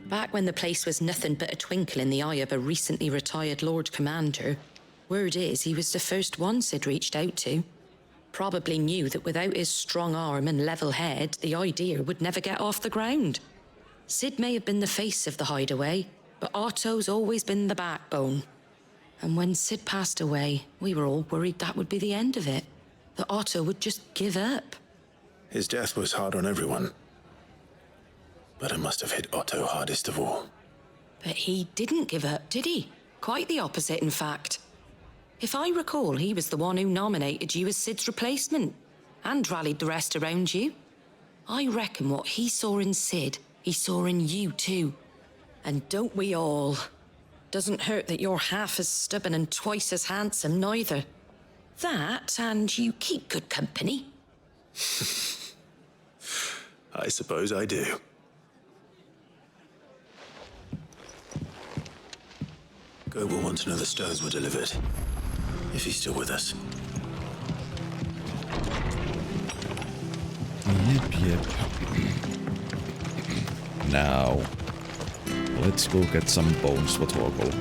Back when the place was nothing but a twinkle in the eye of a recently retired Lord Commander, word is he was the first one Sid reached out to. Probably knew that without his strong arm and level head, the idea would never get off the ground. Sid may have been the face of the hideaway, but Otto's always been the backbone. And when Sid passed away, we were all worried that would be the end of it. That Otto would just give up. His death was hard on everyone. But it must have hit Otto hardest of all. But he didn't give up, did he? Quite the opposite, in fact. If I recall, he was the one who nominated you as Sid's replacement, and rallied the rest around you. I reckon what he saw in Sid, he saw in you too. And don't we all? Doesn't hurt that you're half as stubborn and twice as handsome, neither. That, and you keep good company. I suppose I do. Goat will want to know the stones were delivered. If he's still with us. Yep. Now, let's go get some bones for Torgal.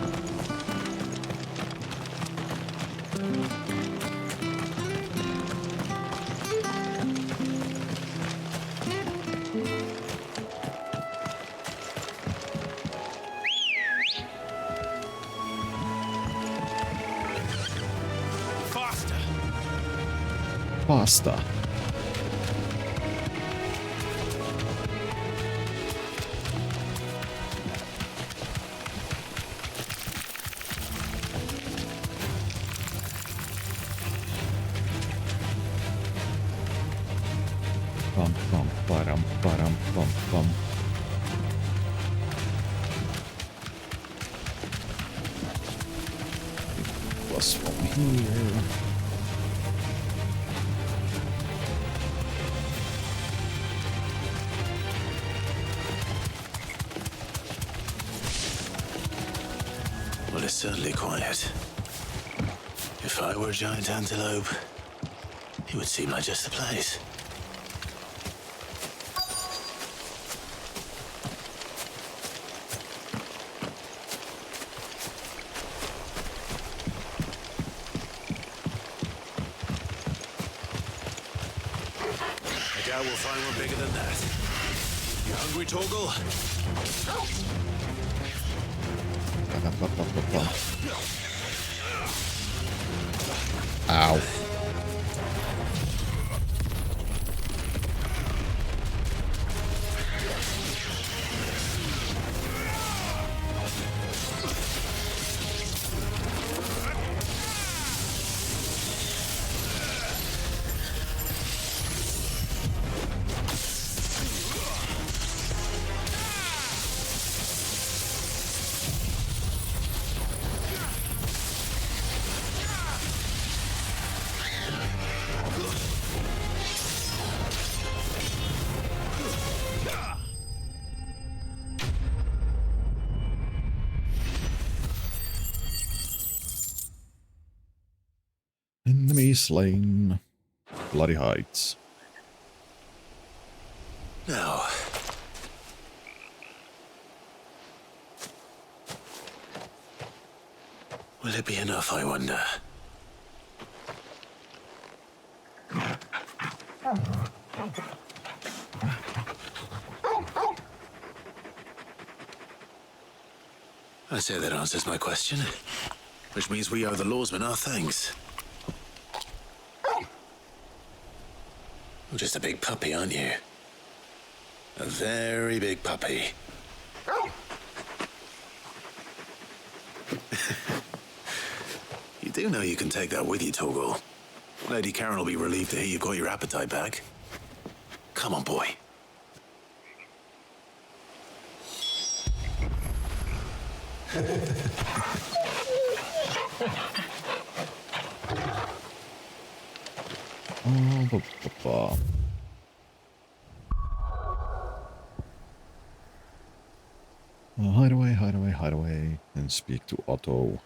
Pasta. Pam pam param param pam pam. Plus from here. Well, it's certainly quiet. If I were a giant antelope, it would seem like just the place. I doubt we'll find one bigger than that. You hungry, Torgal? Ow. Enemy slain. Bloody Heights. Now. Will it be enough, I wonder? I say that answers my question. Which means we owe the lawsmen our thanks. You're just a big puppy, aren't you? A very big puppy. You do know you can take that with you, Torgal. Lady Karen will be relieved to hear you've got your appetite back. Come on, boy. Hide away, hide away, hide away, and speak to Otto.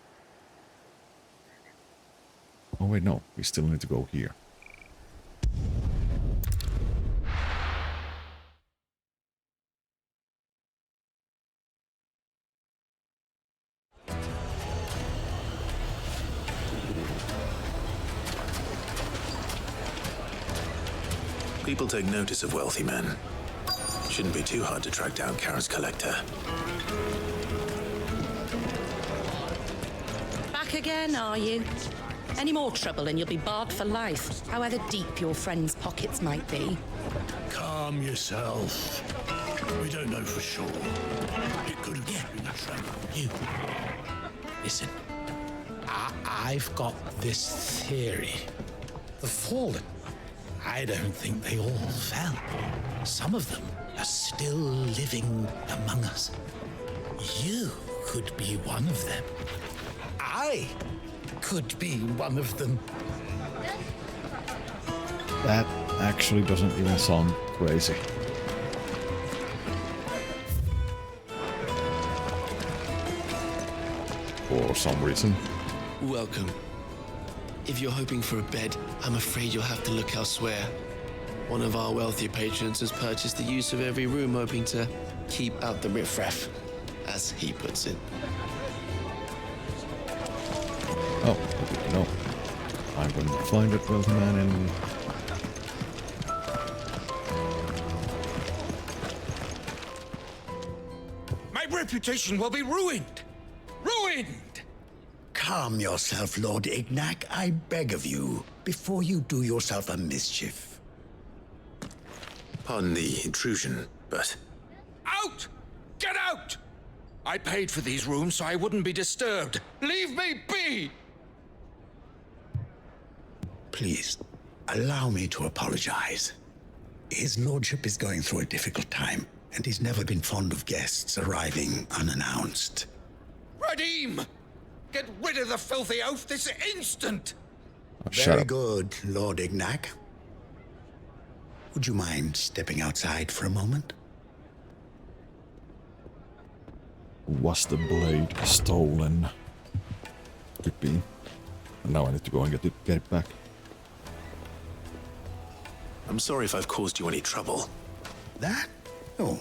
Oh wait, no, we still need to go here. People take notice of wealthy men. Shouldn't be too hard to track down Kara's collector. Back again, are you? Any more trouble and you'll be barred for life, however deep your friends' pockets might be. Calm yourself. We don't know for sure. It could have just been a trap. You. Listen. I've got this theory. The Fallen. I don't think they all fell. Some of them are still living among us. You could be one of them. I could be one of them. That actually doesn't even sound crazy. For some reason. Welcome. If you're hoping for a bed, I'm afraid you'll have to look elsewhere. One of our wealthier patrons has purchased the use of every room, hoping to keep out the riffraff, as he puts it. Oh, good to know. I'm going to find that wealthy man and... My reputation will be ruined! Ruined! Calm yourself, Lord Ignac, I beg of you, before you do yourself a mischief. Pardon the intrusion, but... Out! Get out! I paid for these rooms so I wouldn't be disturbed. Leave me be! Please, allow me to apologize. His lordship is going through a difficult time, and he's never been fond of guests arriving unannounced. Radim! Get rid of the filthy oaf this instant! Very good, Lord Ignac. Would you mind stepping outside for a moment? Was the blade stolen? Could be. And now I need to go and get it back. I'm sorry if I've caused you any trouble. That? No.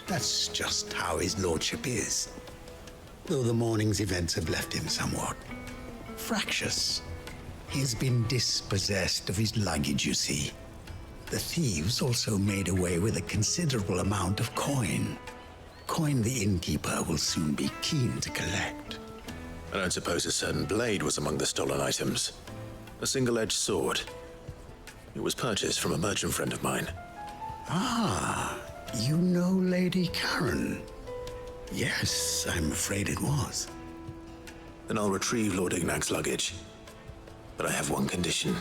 That's just how his lordship is. Though the morning's events have left him somewhat fractious. He's been dispossessed of his luggage, you see. The thieves also made away with a considerable amount of coin. Coin the innkeeper will soon be keen to collect. I don't suppose a certain blade was among the stolen items. A single-edged sword. It was purchased from a merchant friend of mine. Ah, you know Lady Karen. Yes, I'm afraid it was. Then I'll retrieve Lord Ignac's luggage. But I have one condition.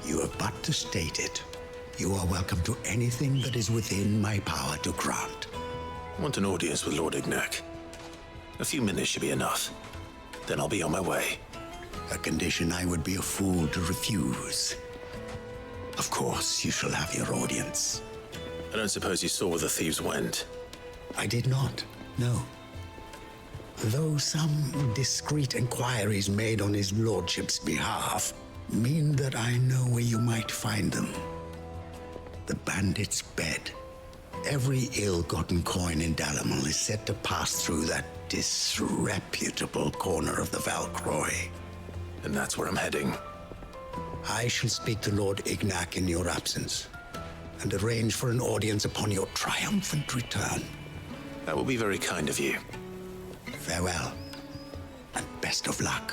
You have but to state it. You are welcome to anything that is within my power to grant. I want an audience with Lord Ignac. A few minutes should be enough. Then I'll be on my way. A condition I would be a fool to refuse. Of course, you shall have your audience. I don't suppose you saw where the thieves went? I did not, no. Though some discreet inquiries made on his lordship's behalf mean that I know where you might find them. The bandit's bed. Every ill-gotten coin in Dalamil is said to pass through that disreputable corner of the Valcroy. And that's where I'm heading. I shall speak to Lord Ignac in your absence, and arrange for an audience upon your triumphant return. That will be very kind of you. Farewell, and best of luck.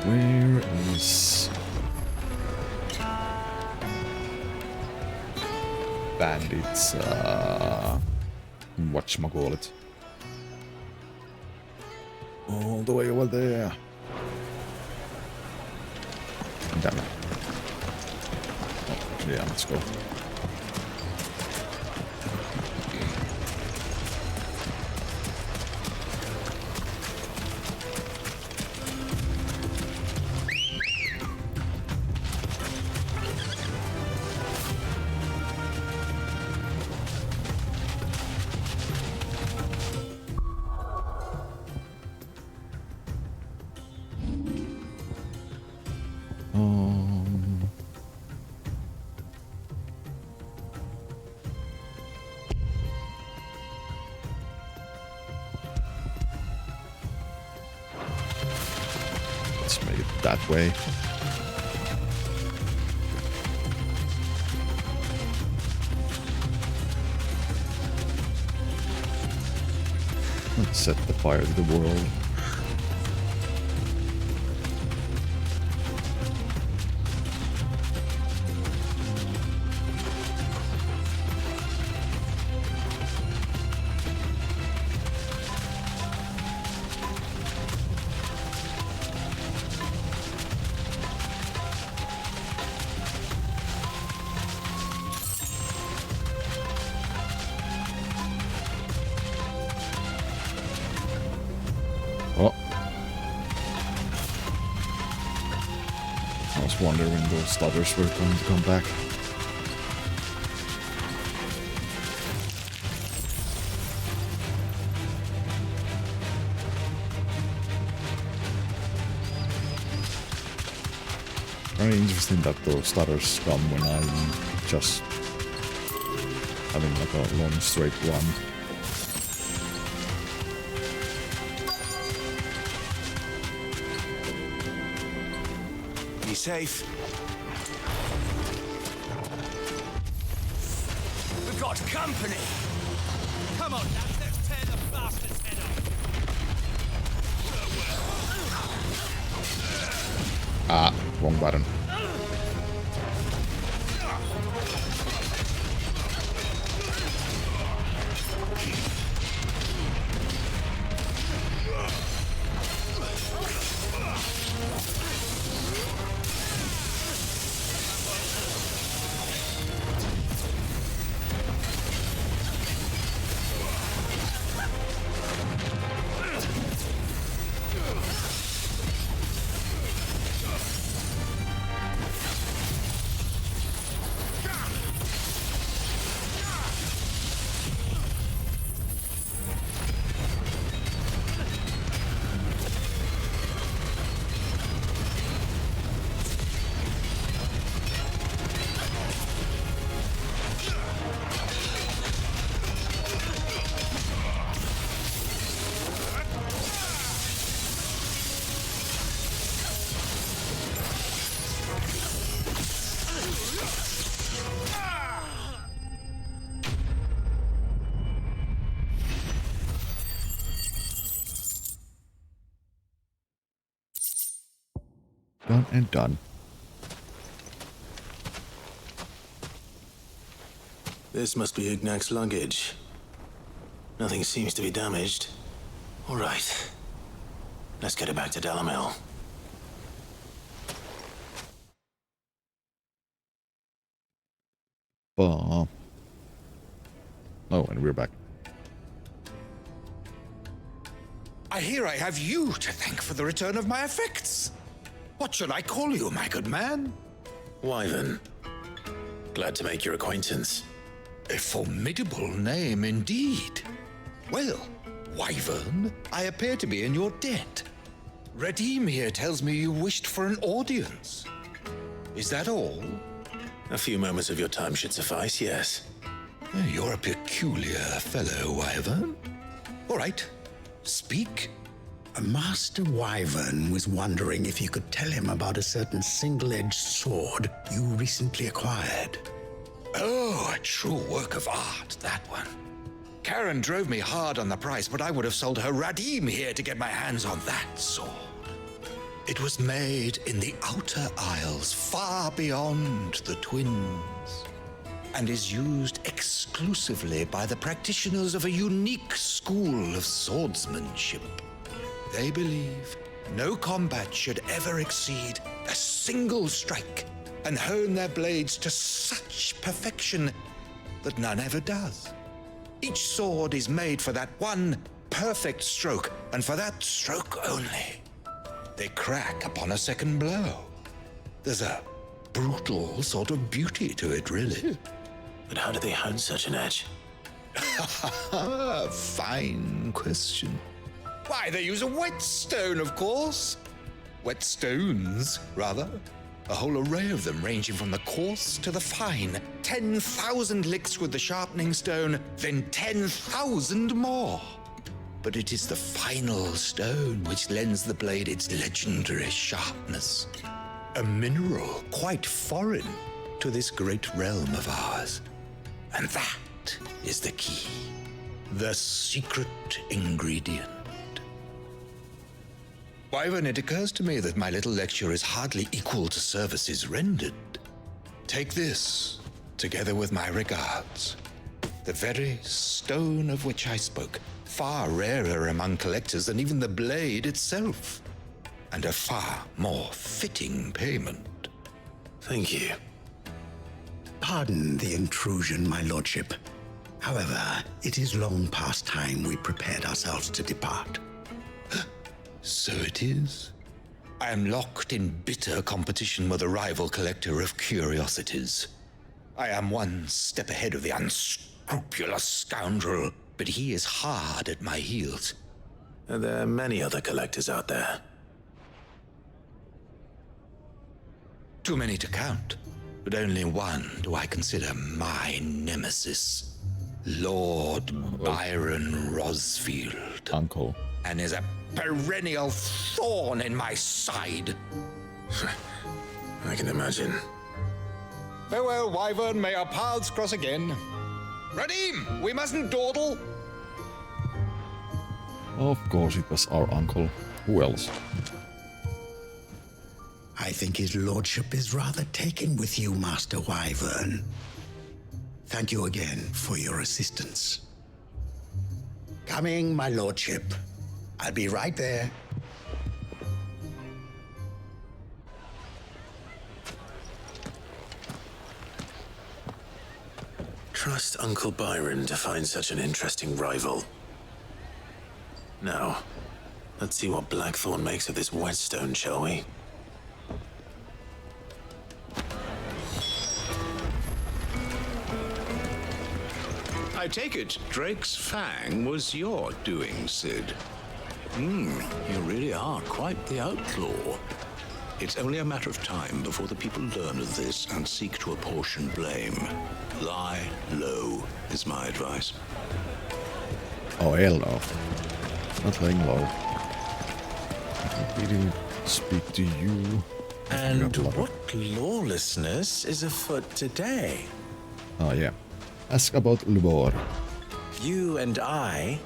Where is... bandits, whatchamacallit. All the way over there. Damn it. Oh, yeah, let's go. that way. Let's set the fire to the world. Oh. I was wondering when those stutters were going to come back. Very interesting that those stutters come when I'm just having like a long straight run. Be safe. We've got company. Come on, lads, let's tear the bastard's head off. Ah, wrong button. Done and done. This must be Ignac's luggage. Nothing seems to be damaged. All right. Let's get it back to Dalamel. Oh, and we're back. I hear I have you to thank for the return of my effects. What should I call you, my good man? Wyvern. Glad to make your acquaintance. A formidable name indeed. Well, Wyvern, I appear to be in your debt. Redeem here tells me you wished for an audience. Is that all? A few moments of your time should suffice, yes. You're a peculiar fellow, Wyvern. All right, speak. Master Wyvern was wondering if you could tell him about a certain single-edged sword you recently acquired. Oh, a true work of art, that one. Karen drove me hard on the price, but I would have sold her Radim here to get my hands on that sword. It was made in the Outer Isles, far beyond the Twins, and is used exclusively by the practitioners of a unique school of swordsmanship. They believe no combat should ever exceed a single strike and hone their blades to such perfection that none ever does. Each sword is made for that one perfect stroke, and for that stroke only. They crack upon a second blow. There's a brutal sort of beauty to it, really. But how do they hone such an edge? Fine question. Why, they use a whetstone, of course. Whetstones, rather. A whole array of them, ranging from the coarse to the fine. 10,000 licks with the sharpening stone, then 10,000 more. but it is the final stone which lends the blade its legendary sharpness. A mineral quite foreign to this great realm of ours. And that is the key. The secret ingredient. Wyvern, it occurs to me that my little lecture is hardly equal to services rendered. Take this, together with my regards. The very stone of which I spoke, far rarer among collectors than even the blade itself, and a far more fitting payment. Thank you. Pardon the intrusion, my lordship. However, it is long past time we prepared ourselves to depart. So it is. I am locked in bitter competition with a rival collector of curiosities. I am one step ahead of the unscrupulous scoundrel, but he is hard at my heels. Are there many other collectors out there? Too many to count, but only one do I consider my nemesis. Lord Byron Rosfield. Uncle. And is a perennial thorn in my side. I can imagine. Farewell, Wyvern. May our paths cross again. Radim, we mustn't dawdle. Of course it was our uncle. Who else? I think his lordship is rather taken with you, Master Wyvern. Thank you again for your assistance. Coming, my lordship. I'll be right there. Trust Uncle Byron to find such an interesting rival. Now, let's see what Blackthorn makes of this whetstone, shall we? I take it Drake's fang was your doing, Sid. You really are quite the outlaw. It's only a matter of time before the people learn of this and seek to apportion blame. Lie low is my advice. Oh, hell no. Not laying low. We didn't speak to you. And what lawlessness is afoot today? Oh, yeah. Ask about Lubor. You and I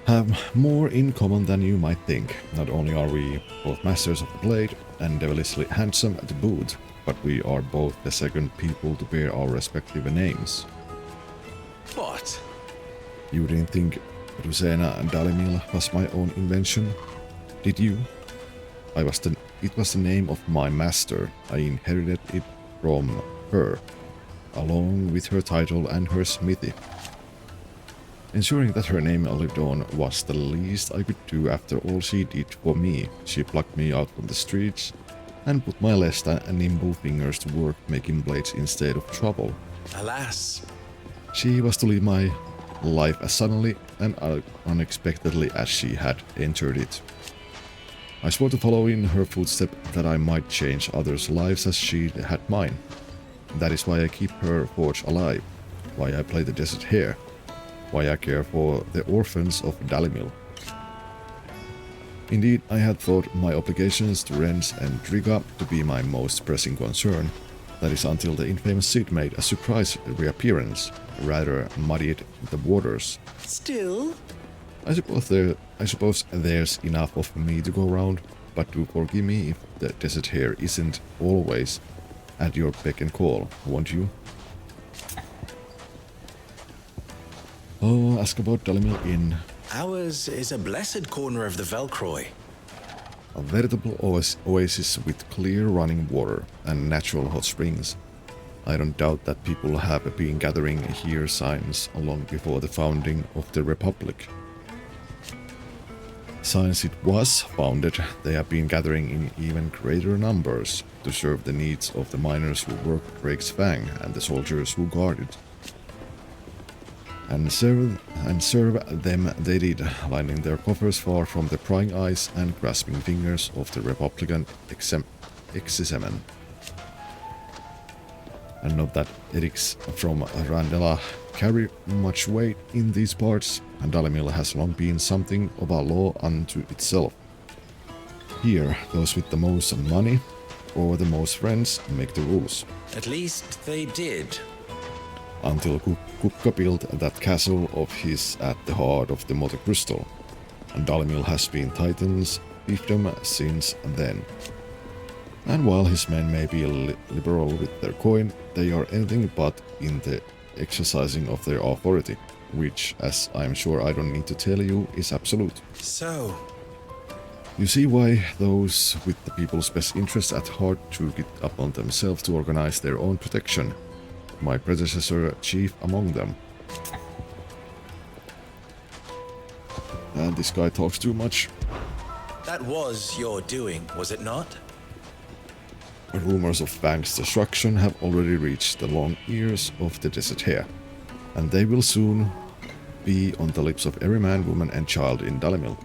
have more in common than you might think. Not only are we both masters of the blade and devilishly handsome to boot, but we are both the second people to bear our respective names. What? You didn't think Rusena and Dalimil was my own invention? Did you? It was the name of my master. I inherited it from her, along with her title and her smithy. Ensuring that her name lived on was the least I could do after all she did for me. She plucked me out from the streets and put my less than nimble fingers to work making blades instead of trouble. Alas. She was to leave my life as suddenly and unexpectedly as she had entered it. I swore to follow in her footsteps that I might change others' lives as she had mine. That is why I keep her forge alive, why I play the desert hare, why I care for the orphans of Dalimil. Indeed, I had thought my obligations to Renz and Driga to be my most pressing concern. That is until the infamous Sid made a surprise reappearance, rather muddied the waters. Still? I suppose there's enough of me to go around, but do forgive me if the desert hare isn't always at your beck and call, won't you? Oh, ask about Dalimil Inn. Ours is a blessed corner of the Velcroy. A veritable oasis with clear running water and natural hot springs. I don't doubt that people have been gathering here since long before the founding of the Republic. Since it was founded, they have been gathering in even greater numbers to serve the needs of the miners who worked Drake's Fang and the soldiers who guard it. And serve them they did, lining their coffers far from the prying eyes and grasping fingers of the Republican XXX. And not that edicts from Randella carry much weight in these parts, and Dalimil has long been something of a law unto itself. Here, those with the most money or the most friends make the rules. At least they did. Until Kukka built that castle of his at the heart of the Mother Crystal, and Dalimil has been Titan's fiefdom since then. And while his men may be liberal with their coin, they are anything but in the exercising of their authority, which, as I'm sure I don't need to tell you, is absolute. So, you see why those with the people's best interests at heart took it upon themselves to organize their own protection, my predecessor chief among them. And this guy talks too much. that was your doing, was it not? Rumors of Fang's destruction have already reached the long ears of the desert hare, and they will soon be on the lips of every man, woman and child in Dalimil.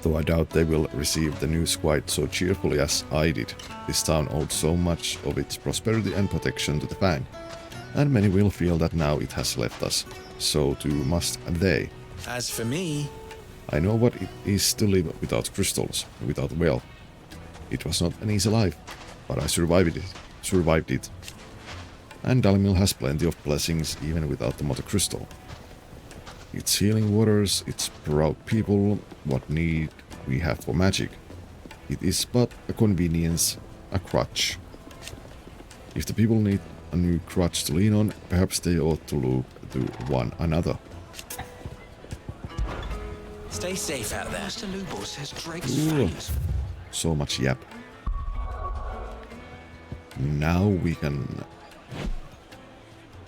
Though I doubt they will receive the news quite so cheerfully as I did. This town owed so much of its prosperity and protection to the Fang, and many will feel that now it has left us. So too must they. As for me, I know what it is to live without crystals, without wealth. It was not an easy life, but I survived it. And Dalimil has plenty of blessings even without the Mother Crystal. Its healing waters, its proud people, what need we have for magic. It is but a convenience, a crutch. If the people need a new crutch to lean on, perhaps they ought to look to one another. stay safe out there. Mr. Lubo says Drake's Ooh, fangs. so much yap. Now we can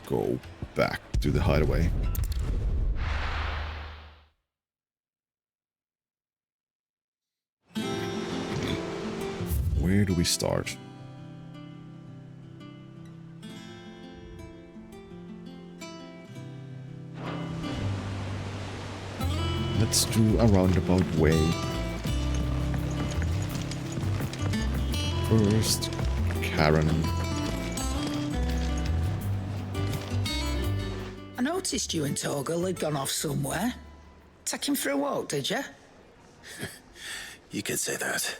go back to the hideaway. Where do we start? Let's do a roundabout way. First, Karen. I noticed you and Torgal had gone off somewhere. Take him for a walk, did you? You could say that.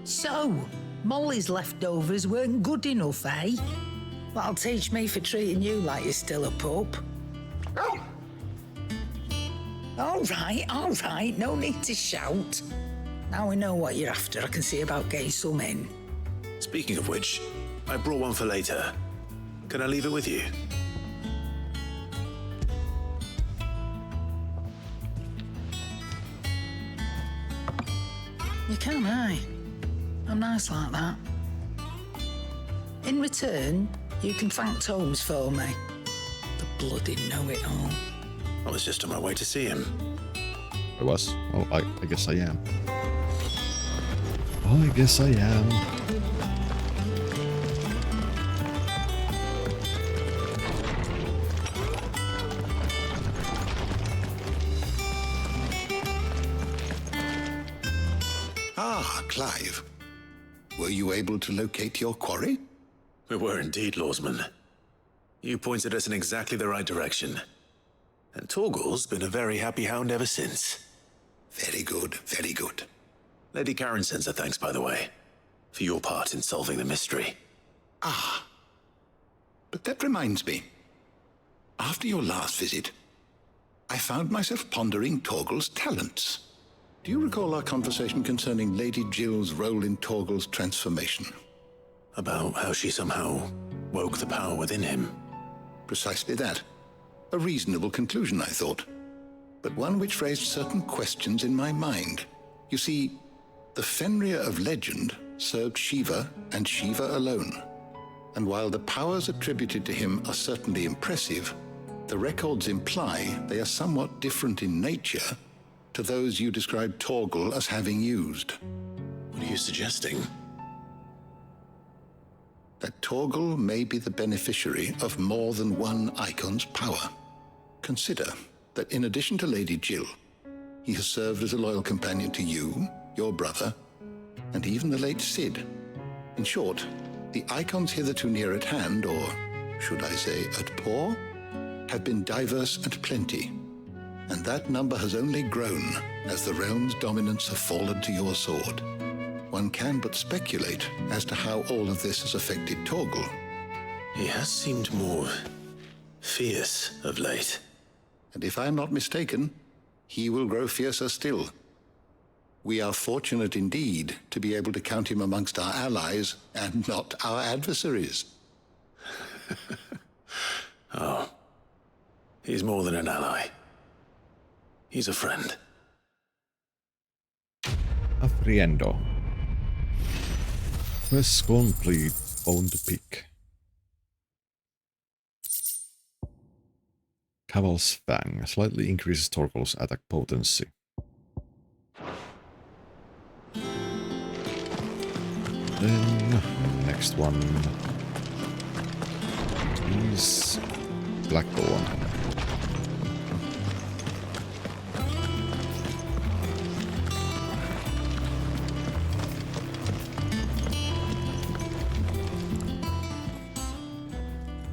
So, Molly's leftovers weren't good enough, eh? That'll teach me for treating you like you're still a pup. All right, no need to shout. Now we know what you're after, I can see about getting some in. Speaking of which, I brought one for later. Can I leave it with you? You can, aye. I'm nice like that. In return, you can thank Tomes for me. The bloody know-it-all. I was just on my way to see him. I was? Oh, I guess I am. Oh, I guess I am. Ah, Clive. Were you able to locate your quarry? We were indeed, Lawsman. You pointed us in exactly the right direction. And Torgal's been a very happy hound ever since. Very good, very good. Lady Karen sends her thanks, by the way, for your part in solving the mystery. Ah. But that reminds me. After your last visit, I found myself pondering Torgal's talents. Do you recall our conversation concerning Lady Jill's role in Torgal's transformation? About how she somehow woke the power within him. Precisely that. A reasonable conclusion, I thought. But one which raised certain questions in my mind. You see, the Fenrir of legend served Shiva and Shiva alone. And while the powers attributed to him are certainly impressive, the records imply they are somewhat different in nature to those you described Torgal as having used. What are you suggesting? that Torgal may be the beneficiary of more than one icon's power. Consider that in addition to Lady Jill, he has served as a loyal companion to you, your brother, and even the late Cid. In short, the icons hitherto near at hand, or should I say at paw, have been diverse and plenty, and that number has only grown as the realm's dominance have fallen to your sword. One can but speculate as to how all of this has affected Torgal. He has seemed more fierce of late. And if I am not mistaken, he will grow fiercer still. We are fortunate indeed to be able to count him amongst our allies and not our adversaries. Oh, he's more than an ally. He's a friend. A friendo. Press complete on the pick. Caval's Fang slightly increases Torgal's attack potency. Then next one is Blackthorn.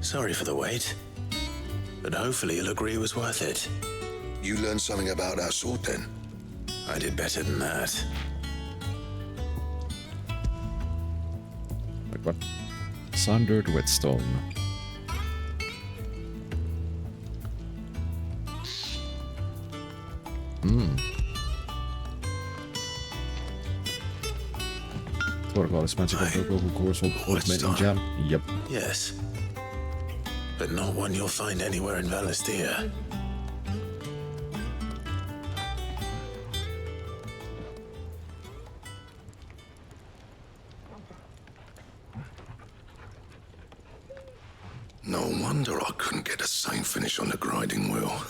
Sorry for the wait, but hopefully you'll agree it was worth it. You learned something about that sword then? I did better than that. Wait, what? Sundered Whetstone. Torgal is magical Torgal who cores ultimate in jam. Yep. Yes, but not one you'll find anywhere in Valistia. No wonder I couldn't get the same finish on the grinding wheel.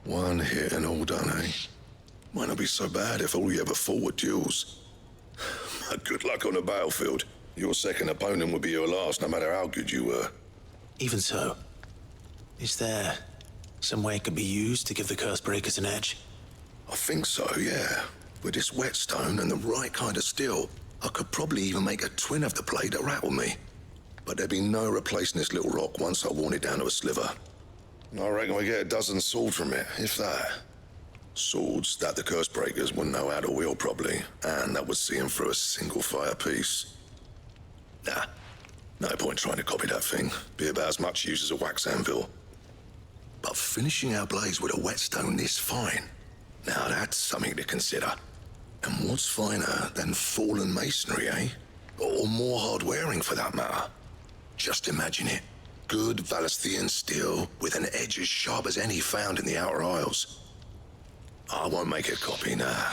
One hit and all done, eh? Might not be so bad if all you ever fought were duels. But good luck on the battlefield. Your second opponent would be your last, no matter how good you were. Even so, is there some way it could be used to give the curse breakers an edge? I think so, yeah. With this whetstone and the right kind of steel, I could probably even make a twin of the blade that rattled me. But there'd be no replacing this little rock once I worn it down to a sliver. I reckon we get a dozen swords from it, if that. Swords that the curse breakers wouldn't know how to wield properly, and that would see them through a single fire piece. Nah, no point trying to copy that thing. Be about as much use as a wax anvil. But finishing our blades with a whetstone this fine, now that's something to consider. And what's finer than fallen masonry, eh? Or more hard-wearing for that matter. Just imagine it. Good Valistian steel with an edge as sharp as any found in the Outer Isles. I won't make a copy, nah.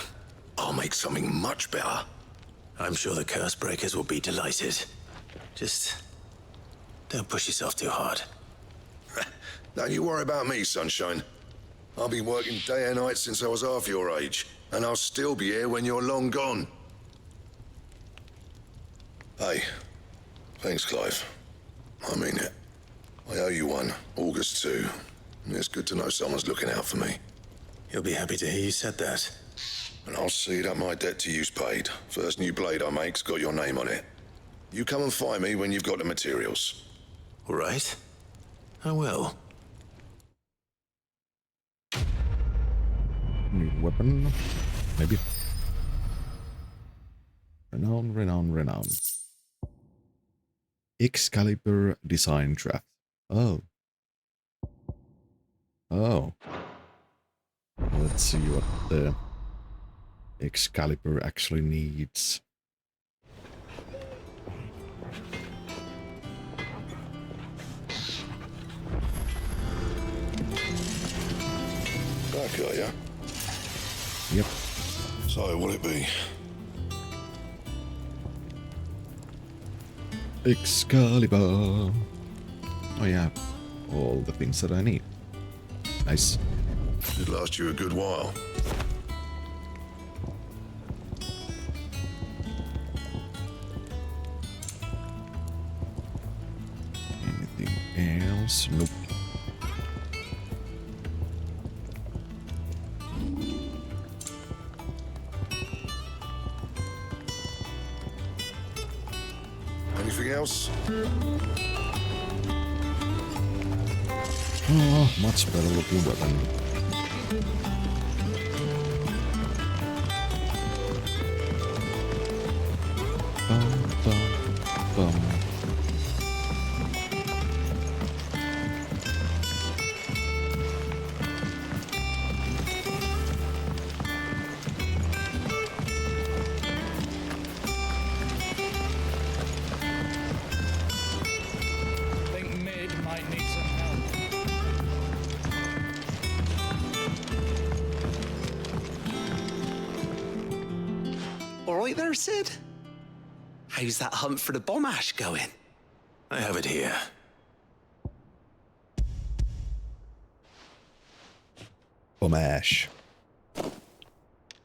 I'll make something much better. I'm sure the curse breakers will be delighted. Just don't push yourself too hard. Don't you worry about me, sunshine. I've been working day and night since I was half your age, and I'll still be here when you're long gone. Hey, thanks, Clive. I mean it. I owe you one, August too. It's good to know someone's looking out for me. He'll be happy to hear you said that. And I'll see that my debt to you's paid. First new blade I make's got your name on it. You come and find me when you've got the materials. All right. I will. New weapon. Maybe. Renown. Excalibur design draft. Oh. Let's see what the Excalibur actually needs. That got ya? Yep. So, what'll it be? Excalibur. Oh yeah, all the things that I need. Nice. Should last you a good while. else? Nope. Anything else? Oh, much better looking weapon. Bum, bum, bum. Think Mid might need some help. All right there, Sid? How's that hunt for the bomb ash going? I have it here. Bomash.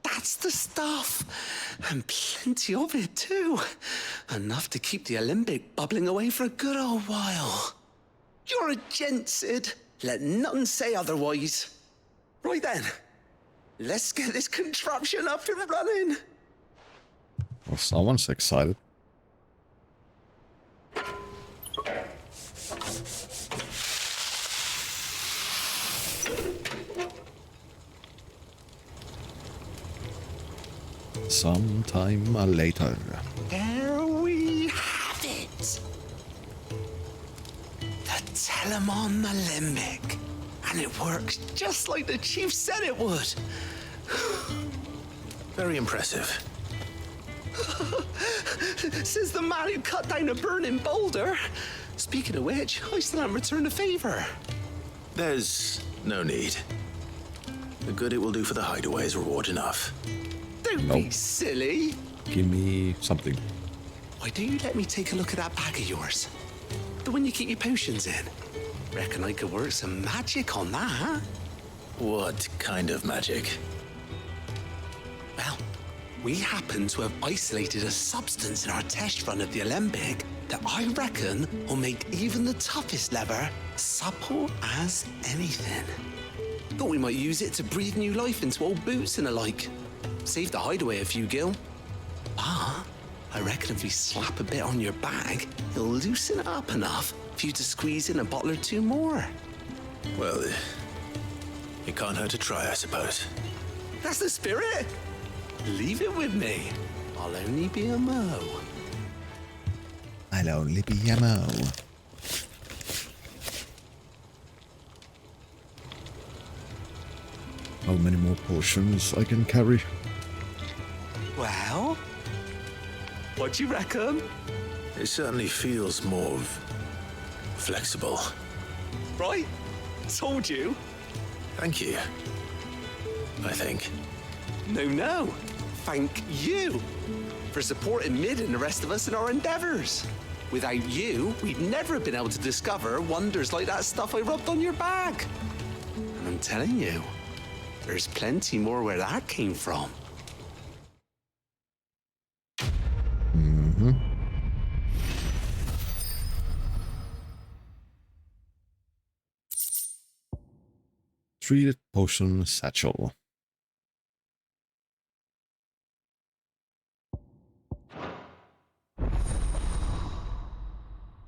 That's the stuff. And plenty of it, too. Enough to keep the Olympic bubbling away for a good old while. You're a gent, Sid. Let none say otherwise. Right then. Let's get this contraption up and running. Well, someone's excited. Sometime later. There we have it. The Telemon Alembic. And it works just like the chief said it would. Very impressive. Says the man who cut down a burning boulder. Speaking of which, I still haven't returned the favor. There's no need. The good it will do for the hideaway is reward enough. Don't be silly. Give me something. Why don't you let me take a look at that bag of yours? The one you keep your potions in. Reckon I could work some magic on that. What kind of magic? Well, we happen to have isolated a substance in our test run of the Alembic that I reckon will make even the toughest lever supple as anything. Thought we might use it to breathe new life into old boots and the like. Save the hideaway a few gil. Ah, I reckon if we slap a bit on your bag, it'll loosen it up enough for you to squeeze in a bottle or two more. Well, it can't hurt to try, I suppose. That's the spirit. Leave it with me. I'll only be a mo. I'll only be a mo. How many more potions I can carry? Well, what do you reckon? It certainly feels more flexible. Right? Told you. Thank you. I think. No. Thank you for supporting Mid and the rest of us in our endeavors. Without you, we'd never have been able to discover wonders like that stuff I rubbed on your bag. And I'm telling you, there's plenty more where that came from. Mm-hmm. Treated potion satchel.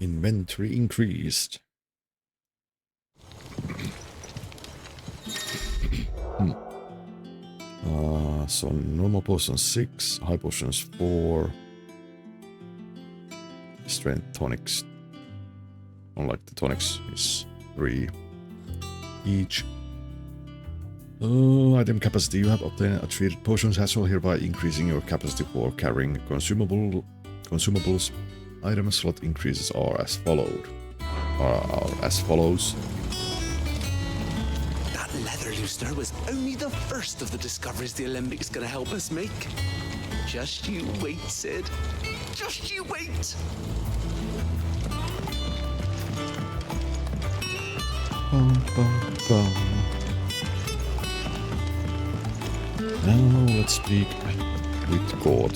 Inventory increased. So normal potions 6, high potions 4, strength tonics, unlike the tonics, is 3 each. Item capacity. You have obtained a treated potion satchel, hereby increasing your capacity for carrying consumables. Item slot increases are as follows. That leather loosener was only the first of the discoveries the Olympic's gonna help us make. Just you wait, Sid. Just you wait. Bum, bum, bum. Now let's speak with God.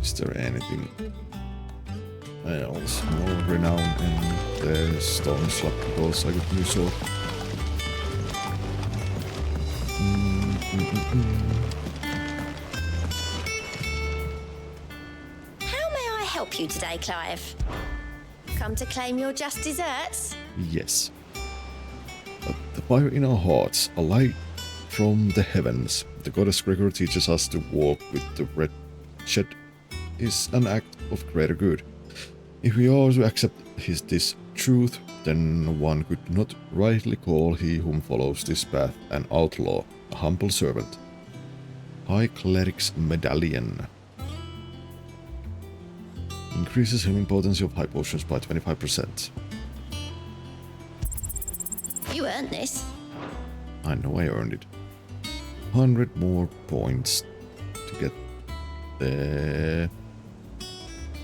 Is there anything else more renown in the stone slab because I got new sword. How may I help you today, Clive? Come to claim your just desserts? Yes. But the fire in our hearts, a light from the heavens. The goddess Gregor teaches us to walk with the wretched is an act of greater good. If we also accept this truth, then one could not rightly call he whom follows this path an outlaw, a humble servant. High Cleric's Medallion. Increases healing potency of high potions by 25%. You earned this. I know I earned it. 100 more points to get the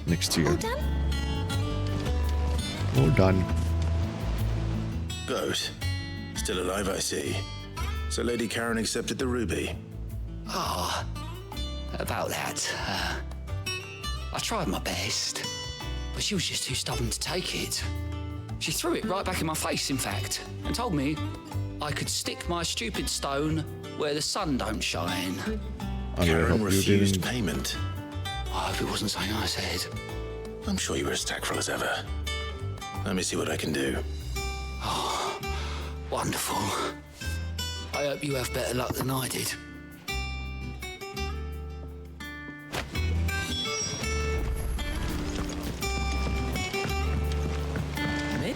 next tier. All done? All done. Goat. Still alive, I see. So Lady Karen accepted the ruby. Ah, about that. I tried my best, but she was just too stubborn to take it. She threw it right back in my face, in fact, and told me I could stick my stupid stone where the sun don't shine. Karen refused payment. I hope it wasn't something I said. I'm sure you were as tactful as ever. Let me see what I can do. Oh, wonderful. I hope you have better luck than I did.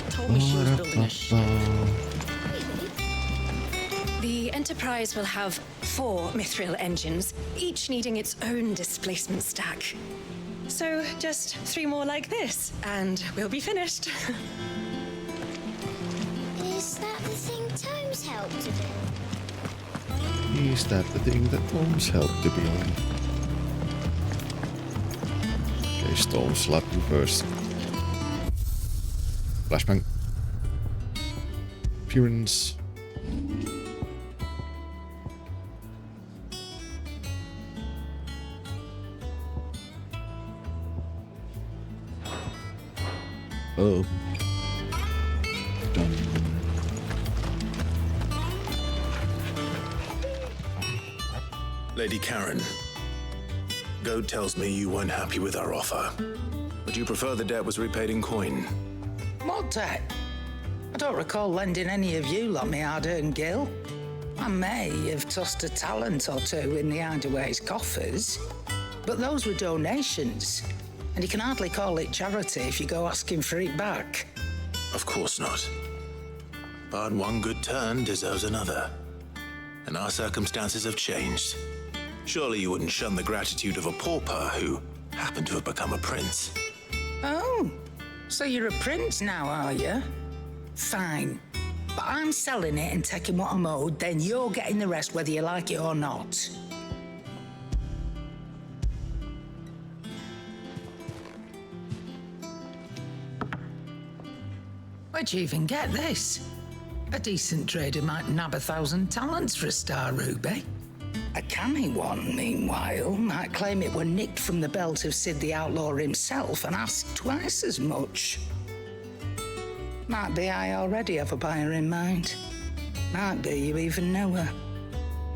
Told me she was building a ship. The Enterprise will have 4 mithril engines, each needing its own displacement stack. So just 3 more like this, and we'll be finished. Is that the thing Tomes helped to do? Is that the thing that Holmes helped to build? Okay, stone slap you first. Flashbang. Appearance. Oh. Done. Lady Karen, Goat tells me you weren't happy with our offer. Would you prefer the debt was repaid in coin? What debt? I don't recall lending any of you lot me hard-earned gil. I may have tossed a talent or two in the Hideaway's coffers, but those were donations, and you can hardly call it charity if you go asking for it back. Of course not. But one good turn deserves another. And our circumstances have changed. Surely you wouldn't shun the gratitude of a pauper who happened to have become a prince. Oh, so you're a prince now, are you? Fine. But I'm selling it and taking what I'm owed, then you're getting the rest whether you like it or not. Where'd you even get this? A decent trader might nab 1,000 talents for a star ruby. A canny one, meanwhile, might claim it were nicked from the belt of Sid the Outlaw himself and ask twice as much. Might be I already have a buyer in mind. Might be you even know her.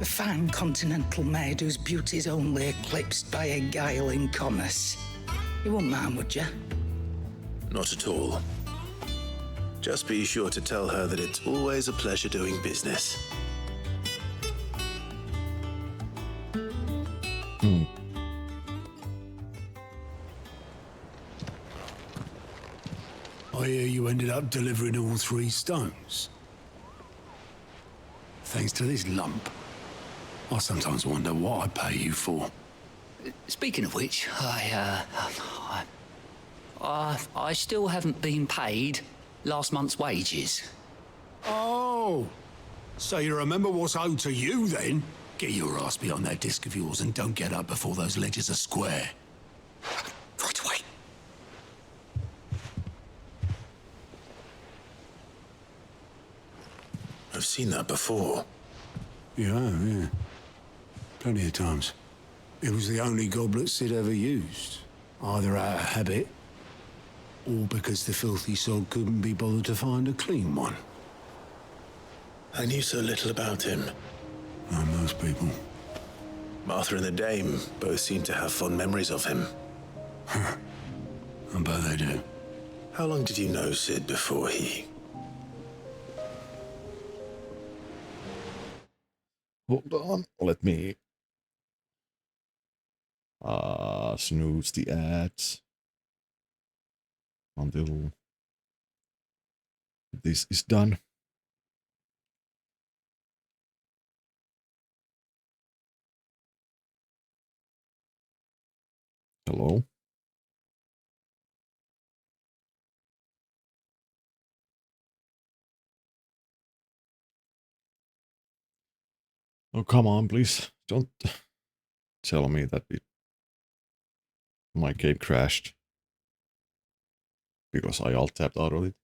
A fine continental maid whose beauty's only eclipsed by a guile in commerce. You wouldn't mind, would you? Not at all. Just be sure to tell her that it's always a pleasure doing business. I hear you ended up delivering all 3 stones. Thanks to this lump. I sometimes wonder what I pay you for. Speaking of which, I still haven't been paid last month's wages. Oh, so you remember what's owed to you then? Get your ass behind that disc of yours and don't get up before those ledgers are square. Right away. I've seen that before. Yeah. Plenty of times. It was the only goblet Sid ever used. Either out of habit, Or because the filthy sod couldn't be bothered to find a clean one? I knew so little about him. Like most people. Martha and the Dame both seem to have fond memories of him. I bet they do. How long did you know Sid before he... Hold on, let me snooze the ads until this is done. Hello? Oh, come on, please. Don't tell me that my game crashed because I alt-tapped out of it.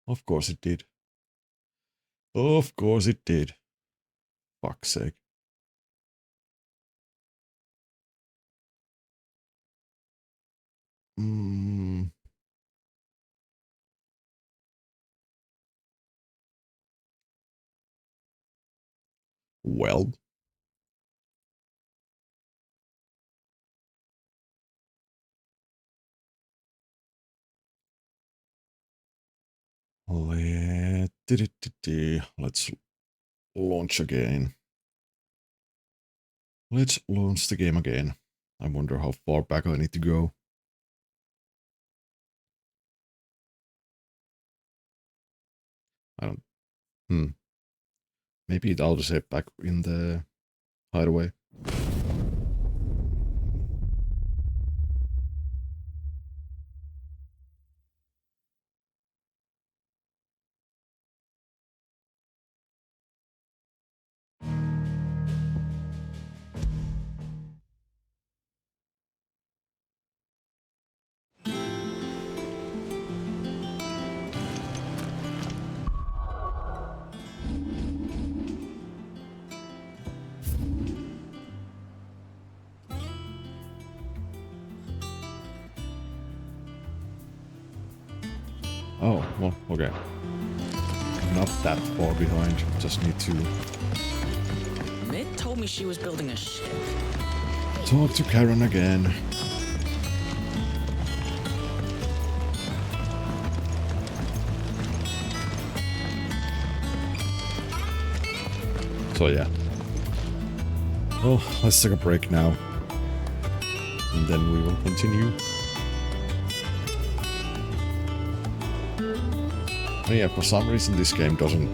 Of course it did. Of course it did. Fuck's sake. Well. Let's launch again. Let's launch the game again. I wonder how far back I need to go. I don't... Maybe I'll just save back in the hideaway. Oh, well, okay. Not that far behind, just need to Mitt told me she was building a ship. talk to Karen again. So yeah. Well, let's take a break now. And then we will continue. And yeah, for some reason this game doesn't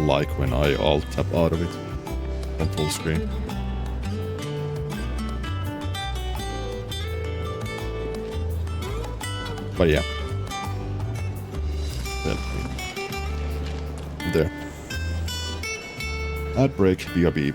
like when I alt-tap out of it on full screen. But yeah. There. Ad break, BRB.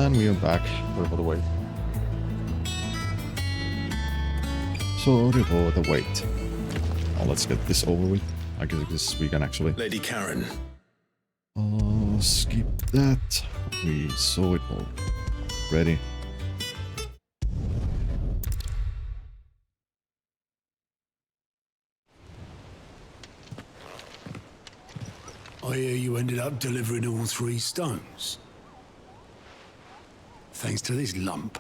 And we are back. Sorry for the wait. Sorry for the wait. Now let's get this over with. I guess we can actually. Lady Karen. Skip that. We saw it all. Ready. I hear you ended up delivering all 3 stones. Thanks to this lump.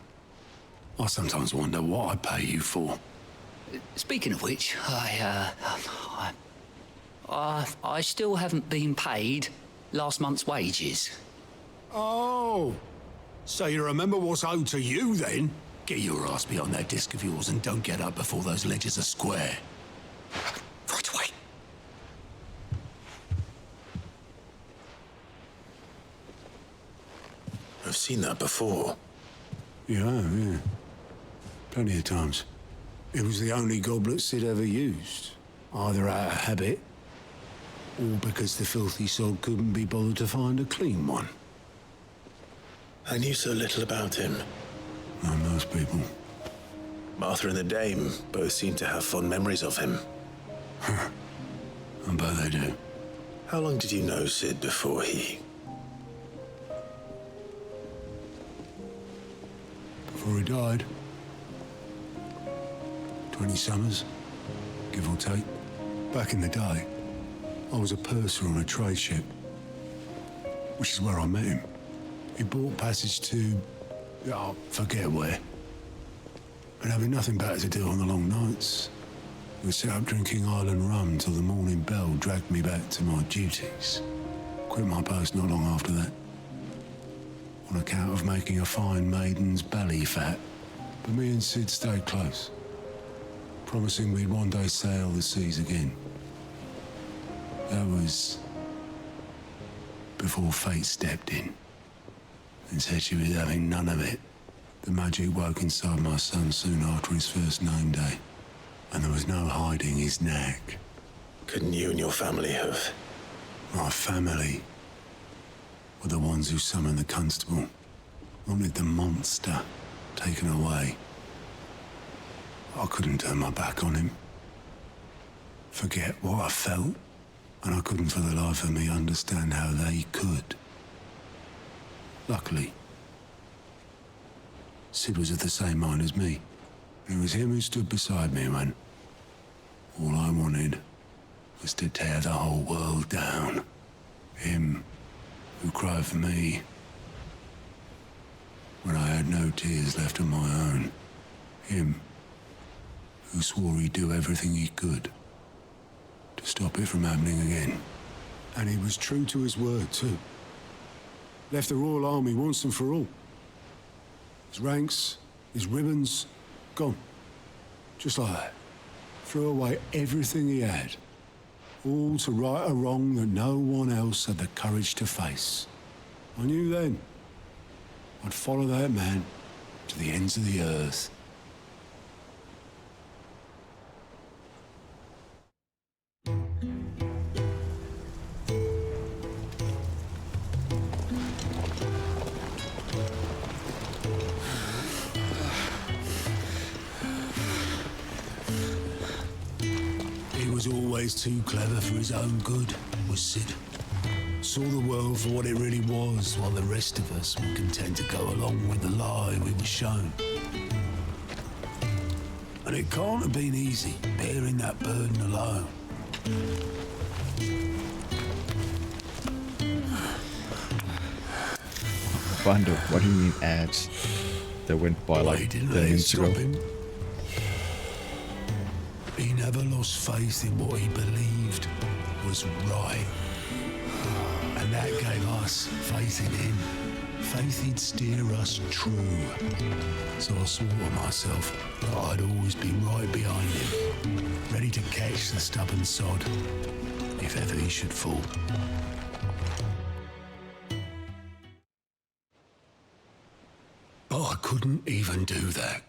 I sometimes wonder what I pay you for. Speaking of which, I still haven't been paid last month's wages. Oh, so you remember what's owed to you then? Get your ass behind that disc of yours and don't get up before those ledgers are square. Right away. I've seen that before. Yeah. Plenty of times. It was the only goblet Sid ever used. Either out of habit, or because the filthy sod couldn't be bothered to find a clean one. I knew so little about him. Like most people. Martha and the Dame both seem to have fond memories of him. I bet they do. How long did you know Sid before he... Before he died. 20 summers, give or take. Back in the day, I was a purser on a trade ship, which is where I met him. He bought passage to, forget where. And having nothing better to do on the long nights, we sat up drinking island rum till the morning bell dragged me back to my duties. Quit my post not long after that, on account of making a fine maiden's belly fat. But me and Sid stayed close, promising we'd one day sail the seas again. That was before fate stepped in and said she was having none of it. The magic woke inside my son soon after his first name day, and there was no hiding his knack. Couldn't you and your family have... My family were the ones who summoned the constable, wanted the monster taken away. I couldn't turn my back on him. Forget what I felt, and I couldn't for the life of me understand how they could. Luckily, Sid was of the same mind as me. It was him who stood beside me when all I wanted was to tear the whole world down. Him who cried for me when I had no tears left of my own. Him who swore he'd do everything he could to stop it from happening again. And he was true to his word, too. Left the Royal Army once and for all. His ranks, his ribbons, gone. Just like that. Threw away everything he had. All to right a wrong that no one else had the courage to face. I knew then I'd follow that man to the ends of the earth. He was always too clever for his own good, was Sid. Saw the world for what it really was, while the rest of us were content to go along with the lie we were shown. And it can't have been easy, bearing that burden alone. Bando, what do you mean ads? That went by like 10 minutes ago. He never lost faith in what he believed was right. And that gave us faith in him. Faith he'd steer us true. So I swore to myself that I'd always be right behind him, ready to catch the stubborn sod if ever he should fall. But I couldn't even do that.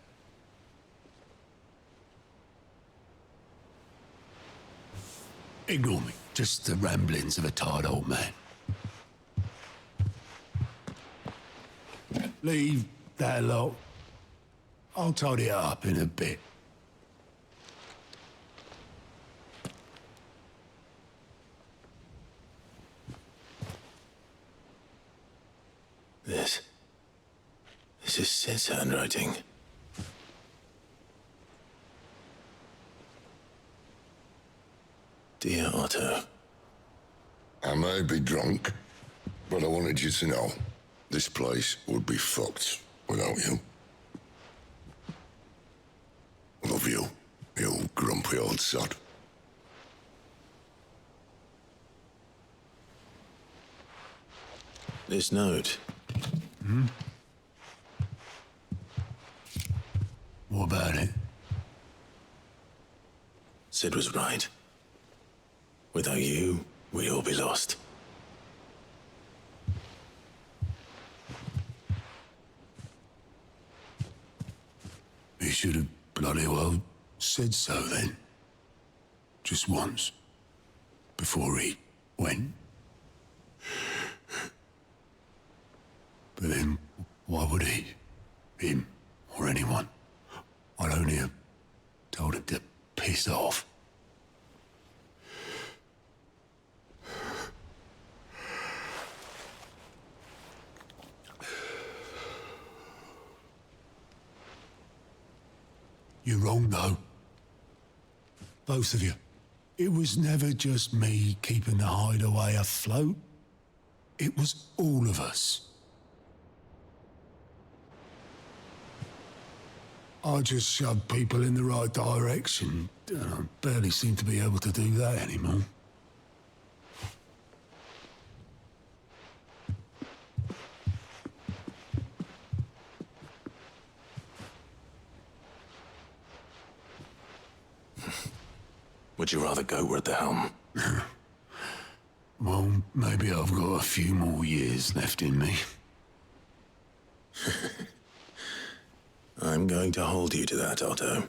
Ignore me. Just the ramblings of a tired old man. Leave that lot. I'll tidy it up in a bit. This is Sid's handwriting. Dear Otto. I may be drunk, but I wanted you to know this place would be fucked without you. Love you, you grumpy old sod. This note. Hmm? What about it? Sid was right. Without you, we'd all be lost. He should have bloody well said so then. Just once. Before he went. But then, why would he? Him, or anyone? I'd only have told him to piss off. You're wrong, though. Both of you. It was never just me keeping the hideaway afloat. It was all of us. I just shoved people in the right direction, and I barely seem to be able to do that anymore. Would you rather go at the helm? Well, maybe I've got a few more years left in me. I'm going to hold you to that, Otto.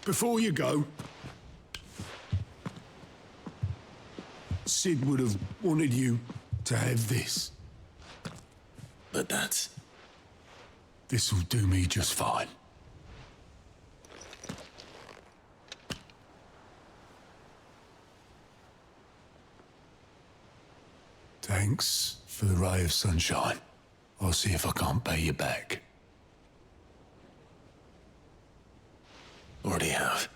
Before you go, Sid would have wanted you to have this. But that's... This'll do me just fine. Thanks for the ray of sunshine. I'll see if I can't pay you back. Already have.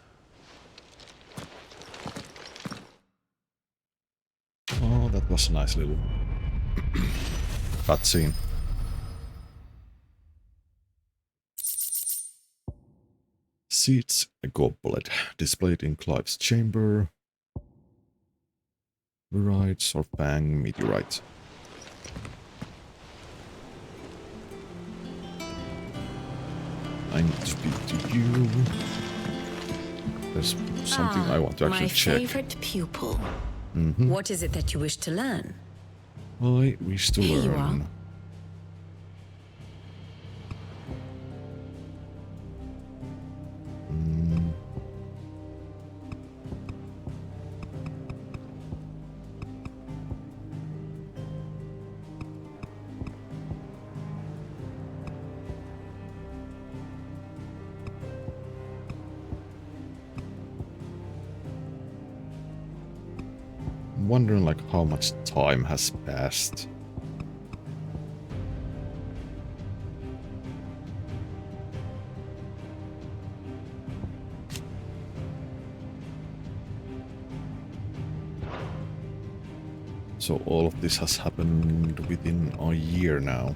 Oh, that was a nice little cutscene. Seeds, a goblet, displayed in Clive's chamber. Varites or Fang meteorite. I need to speak to you. There's something I want to actually check. My favorite pupil. Mm-hmm. What is it that you wish to learn? I wish to Here you are. learn. I'm wondering like how much time has passed. So all of this has happened within a year now.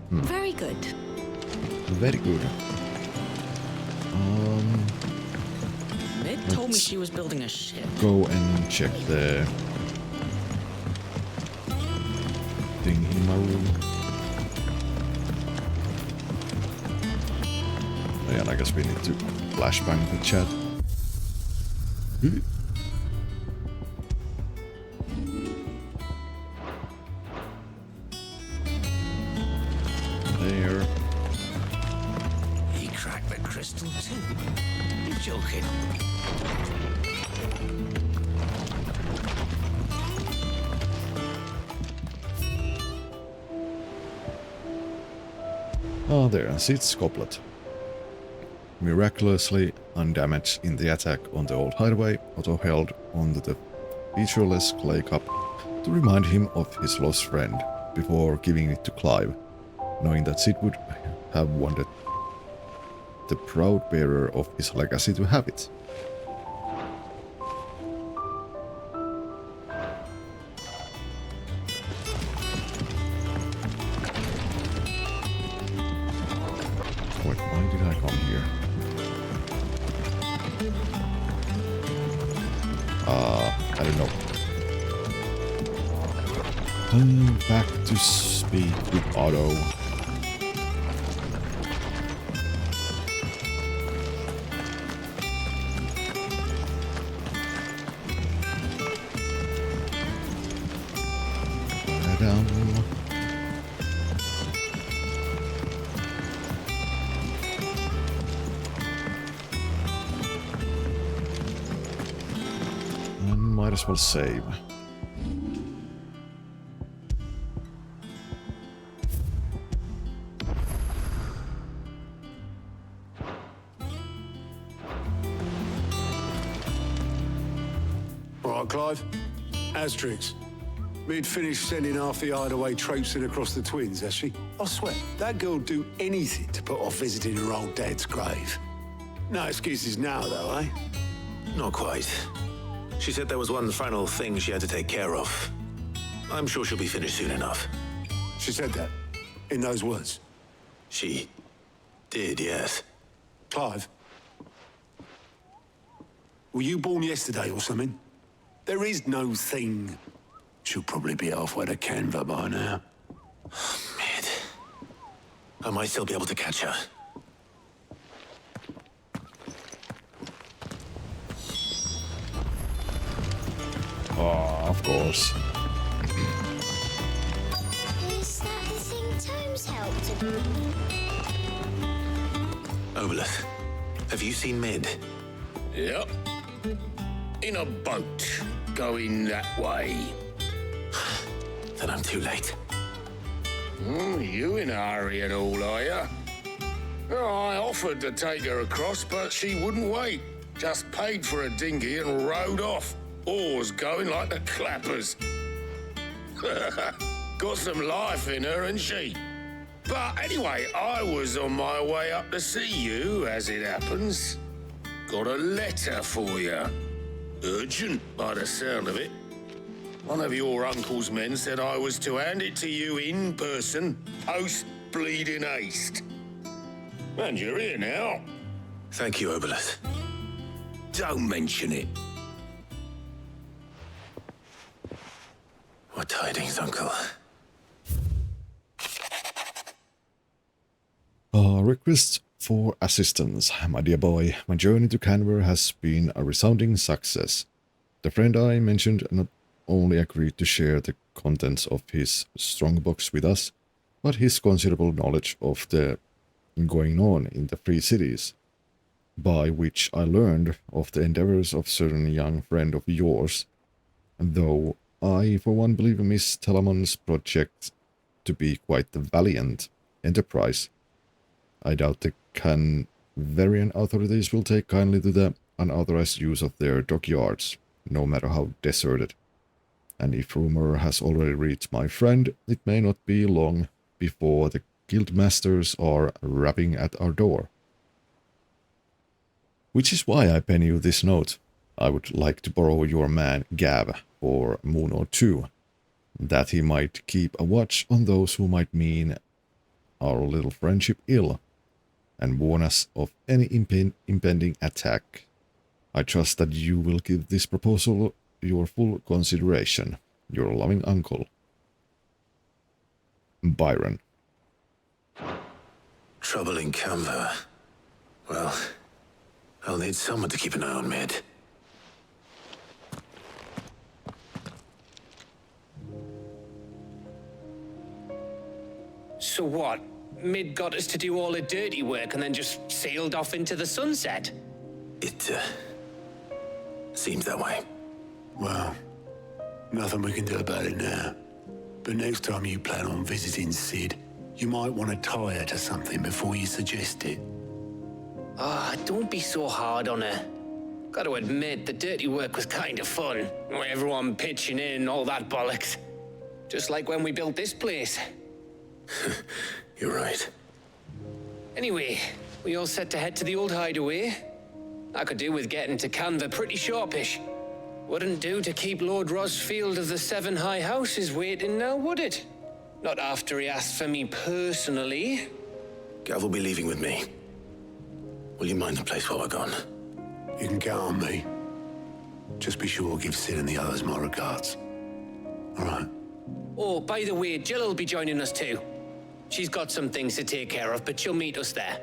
Very good. Very good. Mid told me she was building a ship. Go and check the thing in my room. Oh, yeah, and I guess we need to flashbang the chat. Ah, there, Sid's goblet. Miraculously undamaged in the attack on the old hideaway, Otto held onto the featureless clay cup to remind him of his lost friend, before giving it to Clive, knowing that Sid would have wanted the proud bearer of his legacy to have it. Wait, why did I come here? I don't know. Back to speak with Otto. Might as well save. All right, Clive. Asterix. Mid finished sending half the hideaway traipsing across the twins, has she? I swear, that girl'd do anything to put off visiting her old dad's grave. No excuses now, though, eh? Not quite. She said there was one final thing she had to take care of. I'm sure she'll be finished soon enough. She said that? In those words? She did, yes. Clive? Were you born yesterday or something? There is no thing. She'll probably be halfway to Canva by now. Mid. I might still be able to catch her. Oh, of course. Is that the thing Tomes helped him? Obolus, have you seen Mid? Yep. In a boat, going that way. Then I'm too late. You in a hurry at all, are you? I offered to take her across, but she wouldn't wait. Just paid for a dinghy and rowed off. Oars going like the clappers. Got some life in her, ain't she? But anyway, I was on my way up to see you, as it happens. Got a letter for you. Urgent, by the sound of it. One of your uncle's men said I was to hand it to you in person, post-bleeding haste. And you're here now. Thank you, Obolus. Don't mention it. What tidings, Uncle? Request for assistance. My dear boy, my journey to Canberra has been a resounding success. The friend I mentioned not only agreed to share the contents of his strongbox with us, but his considerable knowledge of the going on in the free cities, by which I learned of the endeavors of certain young friend of yours, though I for one believe Miss Telamon's project to be quite the valiant enterprise. I doubt the Canverian authorities will take kindly to the unauthorized use of their dockyards, no matter how deserted. And if rumor has already reached my friend, it may not be long before the guildmasters are rapping at our door. Which is why I pen you this note. I would like to borrow your man Gav for a moon or two, that he might keep a watch on those who might mean our little friendship ill, and warn us of any impending attack. I trust that you will give this proposal your full consideration. Your loving uncle, Byron. Trouble in Canva. Well, I'll need someone to keep an eye on Mid. So what? Mid got us to do all the dirty work and then just sailed off into the sunset? It, seems that way. Well, nothing we can do about it now. But next time you plan on visiting Sid, You might want to tie her to something before you suggest it. Ah, don't be so hard on her. Gotta admit, the dirty work was kind of fun. Everyone pitching in, all that bollocks. Just like when we built this place. You're right. Anyway, we all set to head to the old hideaway. I could do with getting to Canva pretty sharpish. Wouldn't do to keep Lord Rosfield of the Seven High Houses waiting now, would it? Not after he asked for me personally. Gav will be leaving with me. Will you mind the place while we're gone? You can count on me. Just be sure to give Sid and the others my regards. All right. Oh, by the way, Jill will be joining us too. She's got some things to take care of, but she'll meet us there.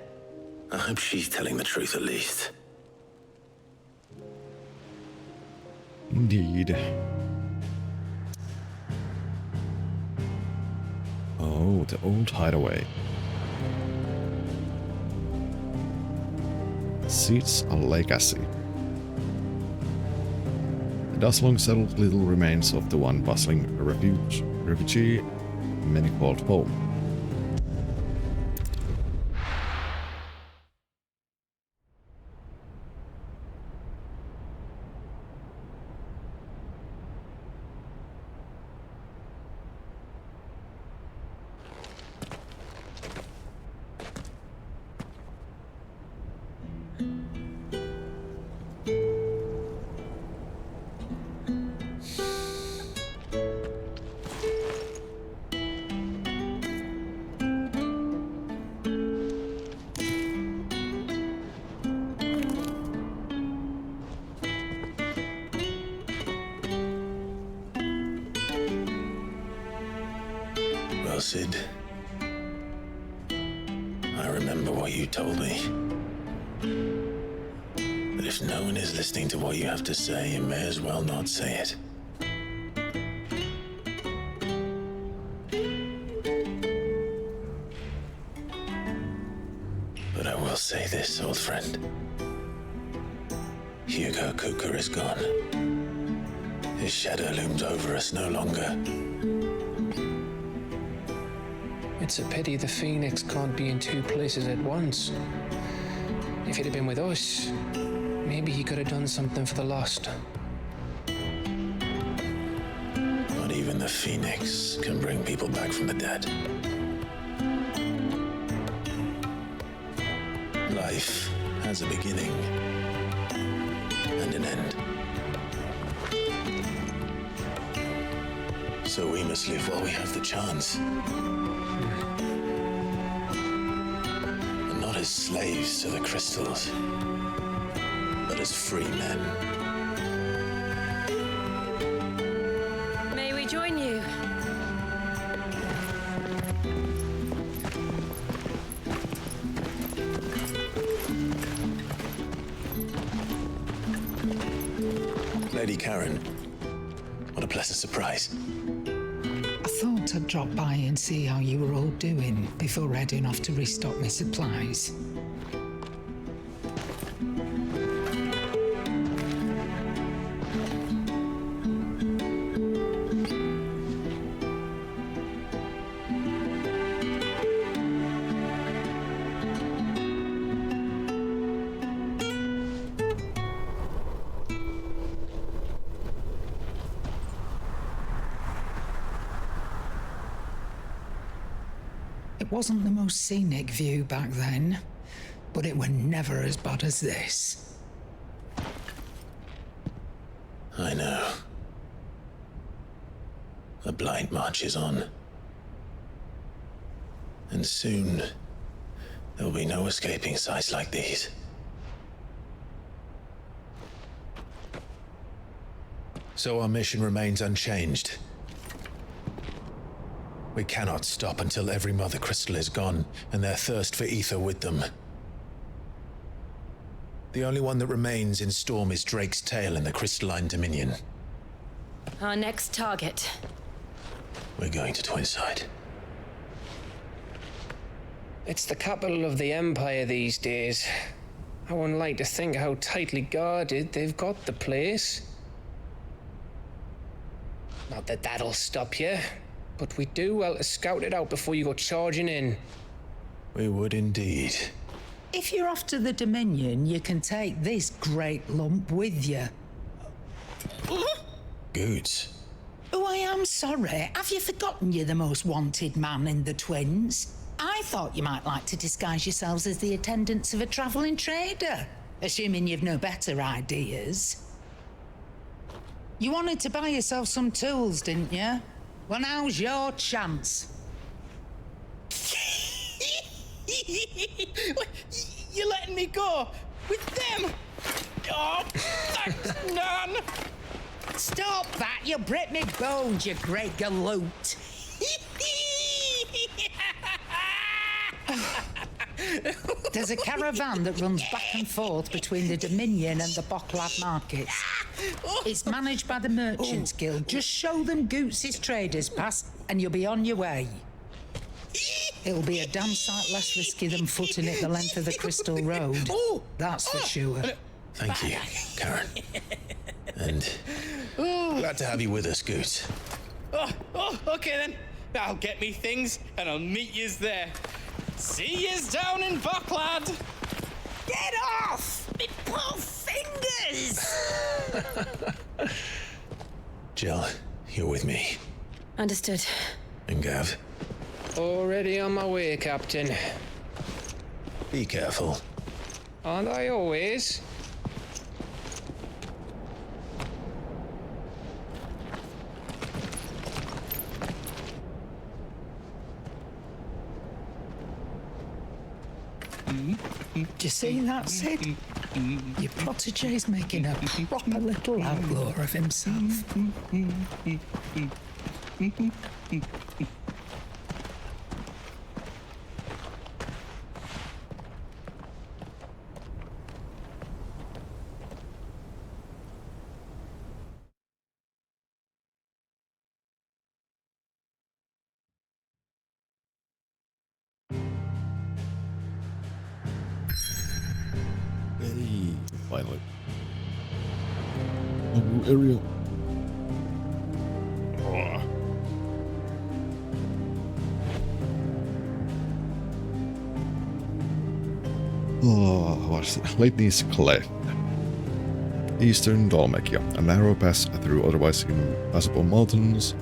I hope she's telling the truth at least. Indeed. Oh, the old hideaway. Sid's a legacy. The dust-long settled little remains of the one bustling refugee many called home. Well, Sid, I remember what you told me. But if no one is listening to what you have to say, you may as well not say it. But I will say this, old friend. Hugo Cooker is gone. His shadow looms over us no longer. It's a pity the Phoenix can't be in two places at once. If he'd have been with us, maybe he could have done something for the lost. Not even the Phoenix can bring people back from the dead. Life has a beginning and an end. So we must live while we have the chance. And not as slaves to the crystals, but as free men. May we join you? Lady Karen, what a pleasant surprise. I thought I'd drop by and see how you were all doing before heading off to restock my supplies. It wasn't the most scenic view back then, but it were never as bad as this. I know. The blight marches on. And soon, there will be no escaping sights like these. So our mission remains unchanged. We cannot stop until every Mother Crystal is gone, and their thirst for ether with them. The only one that remains in Storm is Drake's tail in the Crystalline Dominion. Our next target. We're going to Twinside. It's the capital of the Empire these days. I wouldn't like to think how tightly guarded they've got the place. Not that that'll stop you. But we do well to scout it out before you go charging in. We would indeed. If you're off to the Dominion, you can take this great lump with you. Goods. Oh, I am sorry. Have you forgotten you're the most wanted man in the Twins? I thought you might like to disguise yourselves as the attendants of a travelling trader, assuming you've no better ideas. You wanted to buy yourself some tools, didn't you? Well, now's your chance. You're letting me go with them? Oh, thanks, Nan. Stop that! You'll break me bones, you great galoot. There's a caravan that runs back and forth between the Dominion and the Bocklad markets. It's managed by the Merchants Guild. Just show them Goots' traders pass and you'll be on your way. It'll be a damn sight less risky than footing it the length of the Crystal Road. That's for sure. Thank you, Karen. And glad to have you with us, Goose. Okay then. I'll get me things and I'll meet yous there. See yous down in Bocklad. Get off! Me poor fingers! Jill, you're with me. Understood. And Gav. Already on my way, Captain. Be careful. Aren't I always? Do you see that, Sid? Your protege's making a proper little outlaw of himself. Hey, finally. A new area. What's it? Lateness Cleft. Eastern Dalmacia, a narrow pass through otherwise impassable mountains,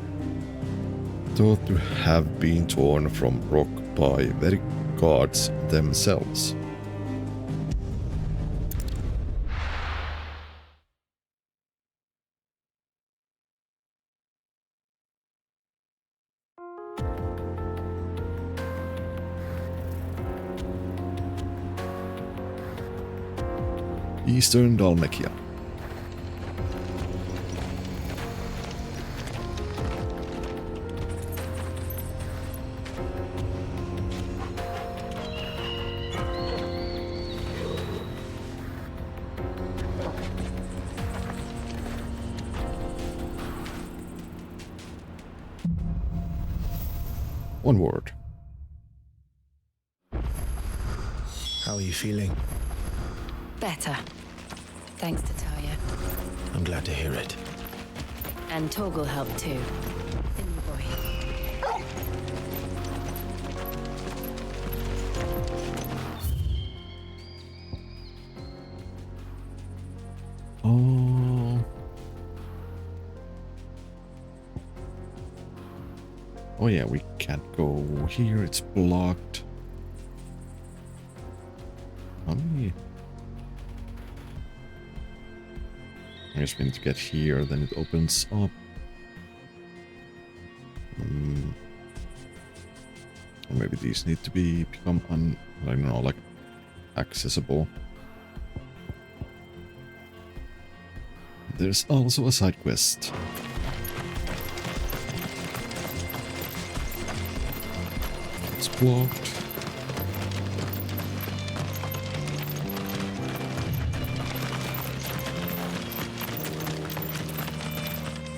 thought to have been torn from rock by very gods themselves. Eastern Dalmacia. One word. How are you feeling? Better. Thanks to Talia. I'm glad to hear it. And Torgal helped too. Didn't you, boy? Oh yeah, we can't go here, it's blocked. I guess we need to get here, then it opens up. Or maybe these need to become I don't know, like accessible. There's also a side quest. It's blocked.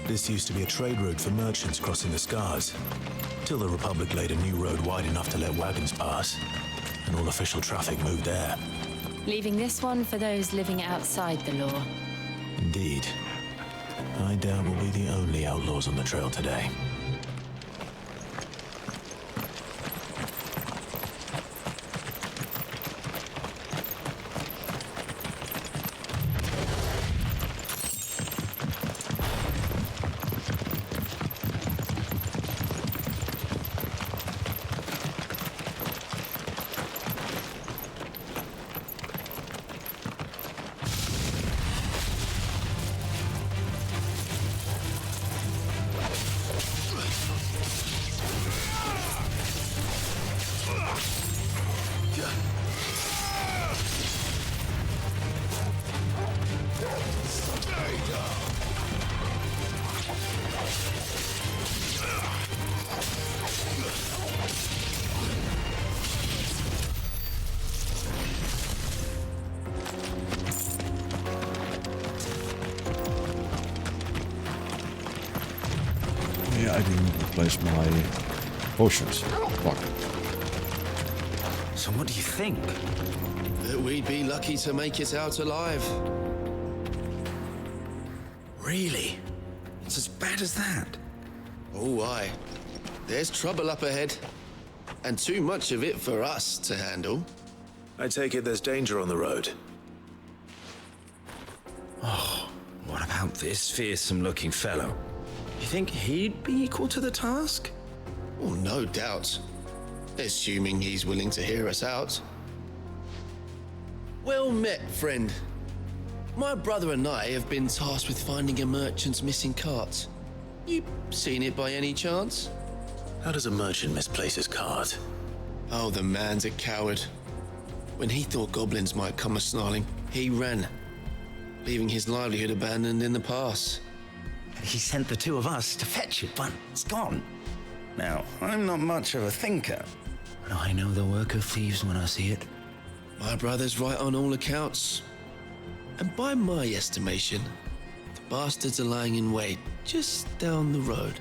This used to be a trade route for merchants crossing the Scars, till the Republic laid a new road wide enough to let wagons pass, and all official traffic moved there. Leaving this one for those living outside the law. Indeed. I doubt we'll be the only outlaws on the trail today. Yeah, I didn't replace my potions. Fuck. So what do you think? That we'd be lucky to make it out alive. Really? It's as bad as that? Oh, aye. There's trouble up ahead. And too much of it for us to handle. I take it there's danger on the road. Oh, what about this fearsome-looking fellow? You think he'd be equal to the task? Oh, no doubt. Assuming he's willing to hear us out. Well met, friend. My brother and I have been tasked with finding a merchant's missing cart. You seen it by any chance? How does a merchant misplace his cart? Oh, the man's a coward. When he thought goblins might come a-snarling, he ran, leaving his livelihood abandoned in the pass. He sent the two of us to fetch it, but it's gone. Now, I'm not much of a thinker, but I know the work of thieves when I see it. My brother's right on all accounts. And by my estimation, the bastards are lying in wait just down the road.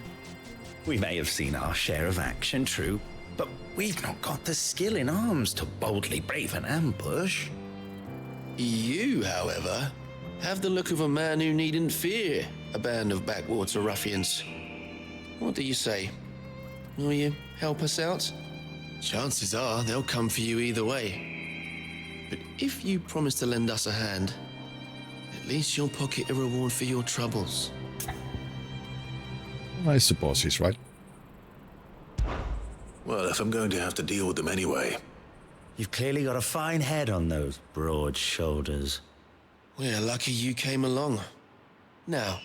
We may have seen our share of action, true, but we've not got the skill in arms to boldly brave an ambush. You, however, have the look of a man who needn't fear a band of backwater ruffians. What do you say? Will you help us out? Chances are they'll come for you either way. But if you promise to lend us a hand, at least you'll pocket a reward for your troubles. I suppose he's right. Well, if I'm going to have to deal with them anyway. You've clearly got a fine head on those broad shoulders. We're lucky you came along. Now,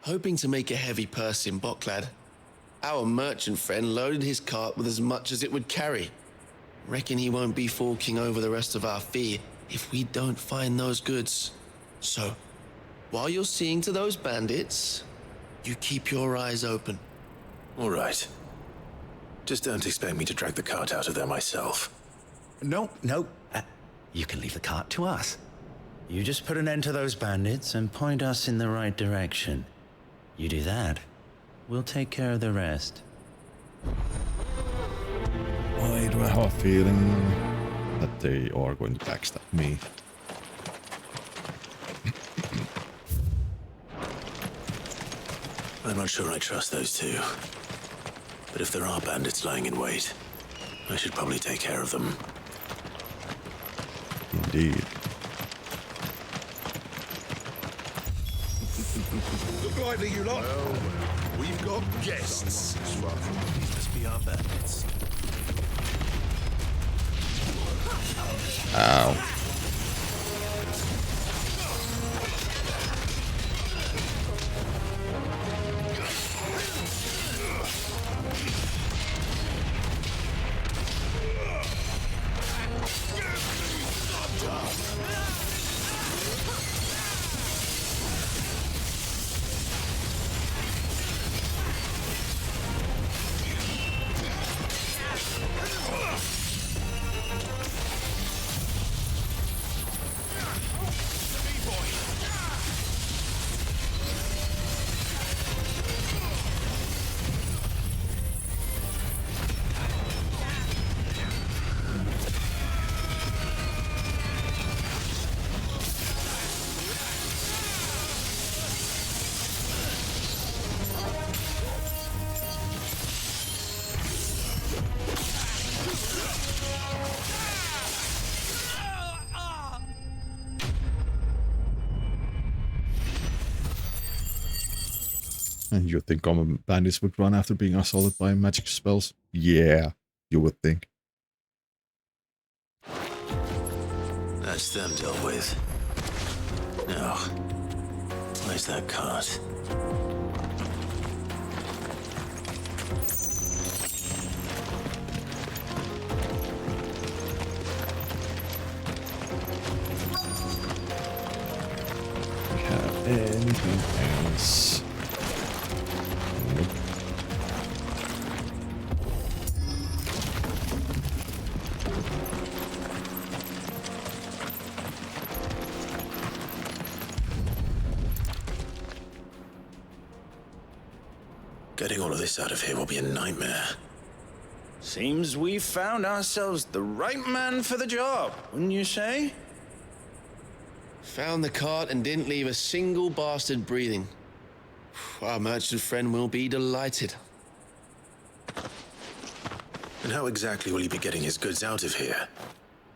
hoping to make a heavy purse in Boklad, our merchant friend loaded his cart with as much as it would carry. Reckon he won't be forking over the rest of our fee if we don't find those goods. So, while you're seeing to those bandits, you keep your eyes open. All right. Just don't expect me to drag the cart out of there myself. No. You can leave the cart to us. You just put an end to those bandits and point us in the right direction. You do that, we'll take care of the rest. Why do I have a feeling that they are going to backstab me? I'm not sure I trust those two. But if there are bandits lying in wait, I should probably take care of them. Indeed. Look lively, you lot. Well, we've got guests. These must be our bandits. Ow. And you think common bandits would run after being assaulted by magic spells? Yeah, you would think. That's them dealt with. Now, where's that cart? Do we have anything else? Nope. Getting all of this out of here will be a nightmare. Seems we've found ourselves the right man for the job, wouldn't you say? Found the cart and didn't leave a single bastard breathing. Our merchant friend will be delighted. And how exactly will he be getting his goods out of here?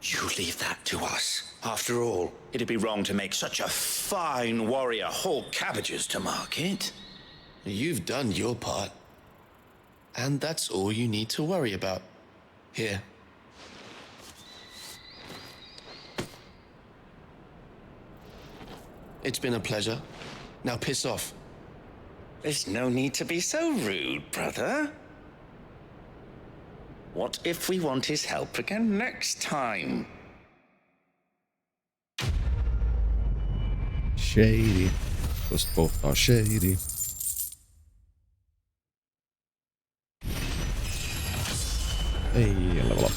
You leave that to us. After all, it'd be wrong to make such a fine warrior haul cabbages to market. You've done your part. And that's all you need to worry about. Here. It's been a pleasure. Now piss off. There's no need to be so rude, brother. What if we want his help again next time? Shady. Those both are shady. Hey, level up.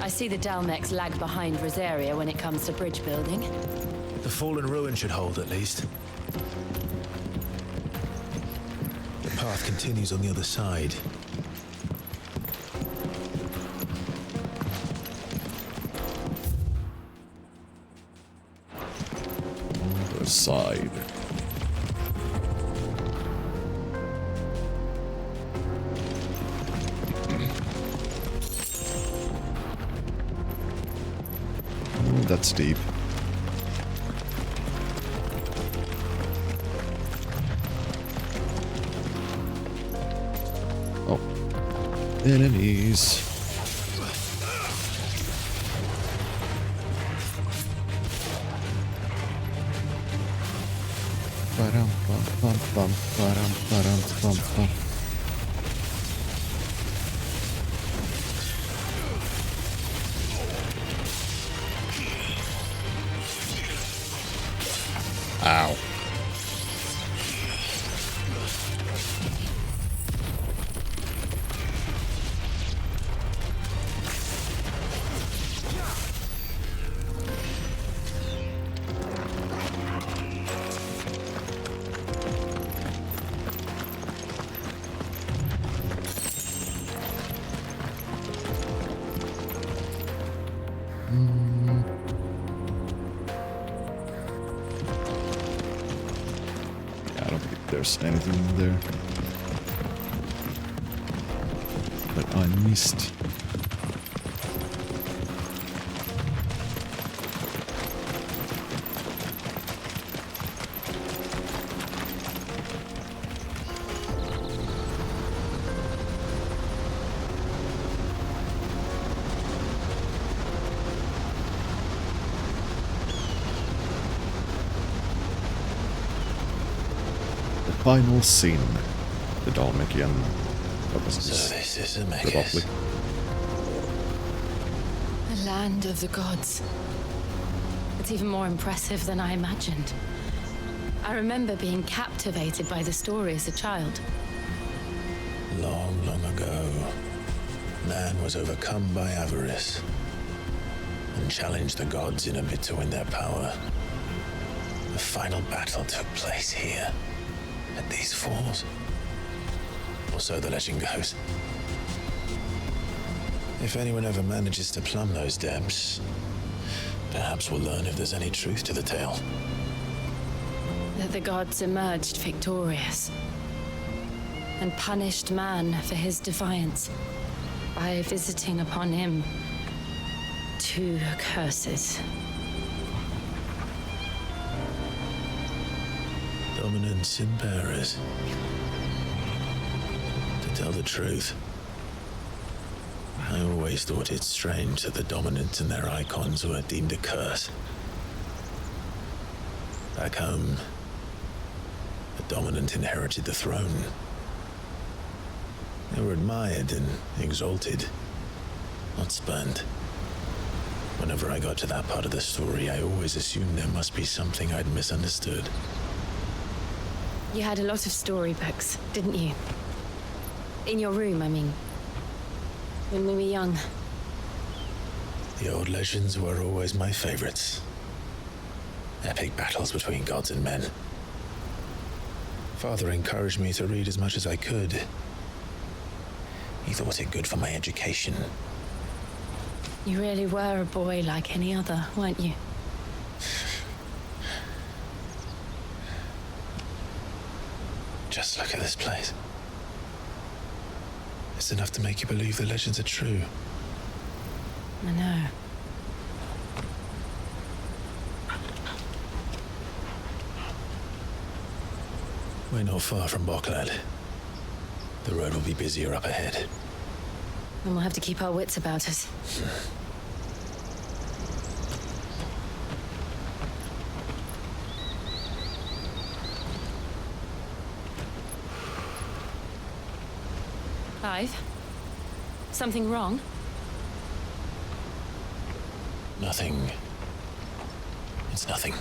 I see the Dalmex lag behind Rosaria when it comes to bridge building. The fallen ruin should hold, at least. The path continues on the other side. Other side. That's deep. Oh. Enemies. Ba-dum, bum, bum, bum, ba-dum, ba-dum, bum, bum. Ow. There's anything in there that I missed. Final sin. The Dalmekian. So this is a Probably. The land of the gods. It's even more impressive than I imagined. I remember being captivated by the story as a child. Long, long ago, man was overcome by avarice and challenged the gods in a bid to win their power. The final battle took place here. At these falls. Or so the legend goes. If anyone ever manages to plumb those depths, perhaps we'll learn if there's any truth to the tale. That the gods emerged victorious and punished man for his defiance by visiting upon him 2 curses. Dominant sin bearers. To tell the truth, I always thought it strange that the dominant and their icons were deemed a curse. Back home, the dominant inherited the throne. They were admired and exalted. not spurned. Whenever I got to that part of the story, I always assumed there must be something I'd misunderstood. You had a lot of storybooks, didn't you? In your room, I mean. When we were young. The old legends were always my favorites. Epic battles between gods and men. Father encouraged me to read as much as I could. He thought it good for my education. You really were a boy like any other, weren't you? Just look at this place. It's enough to make you believe the legends are true. I know. We're not far from Boklad. The road will be busier up ahead. And we'll have to keep our wits about us. Clive? Something wrong? Nothing. It's nothing.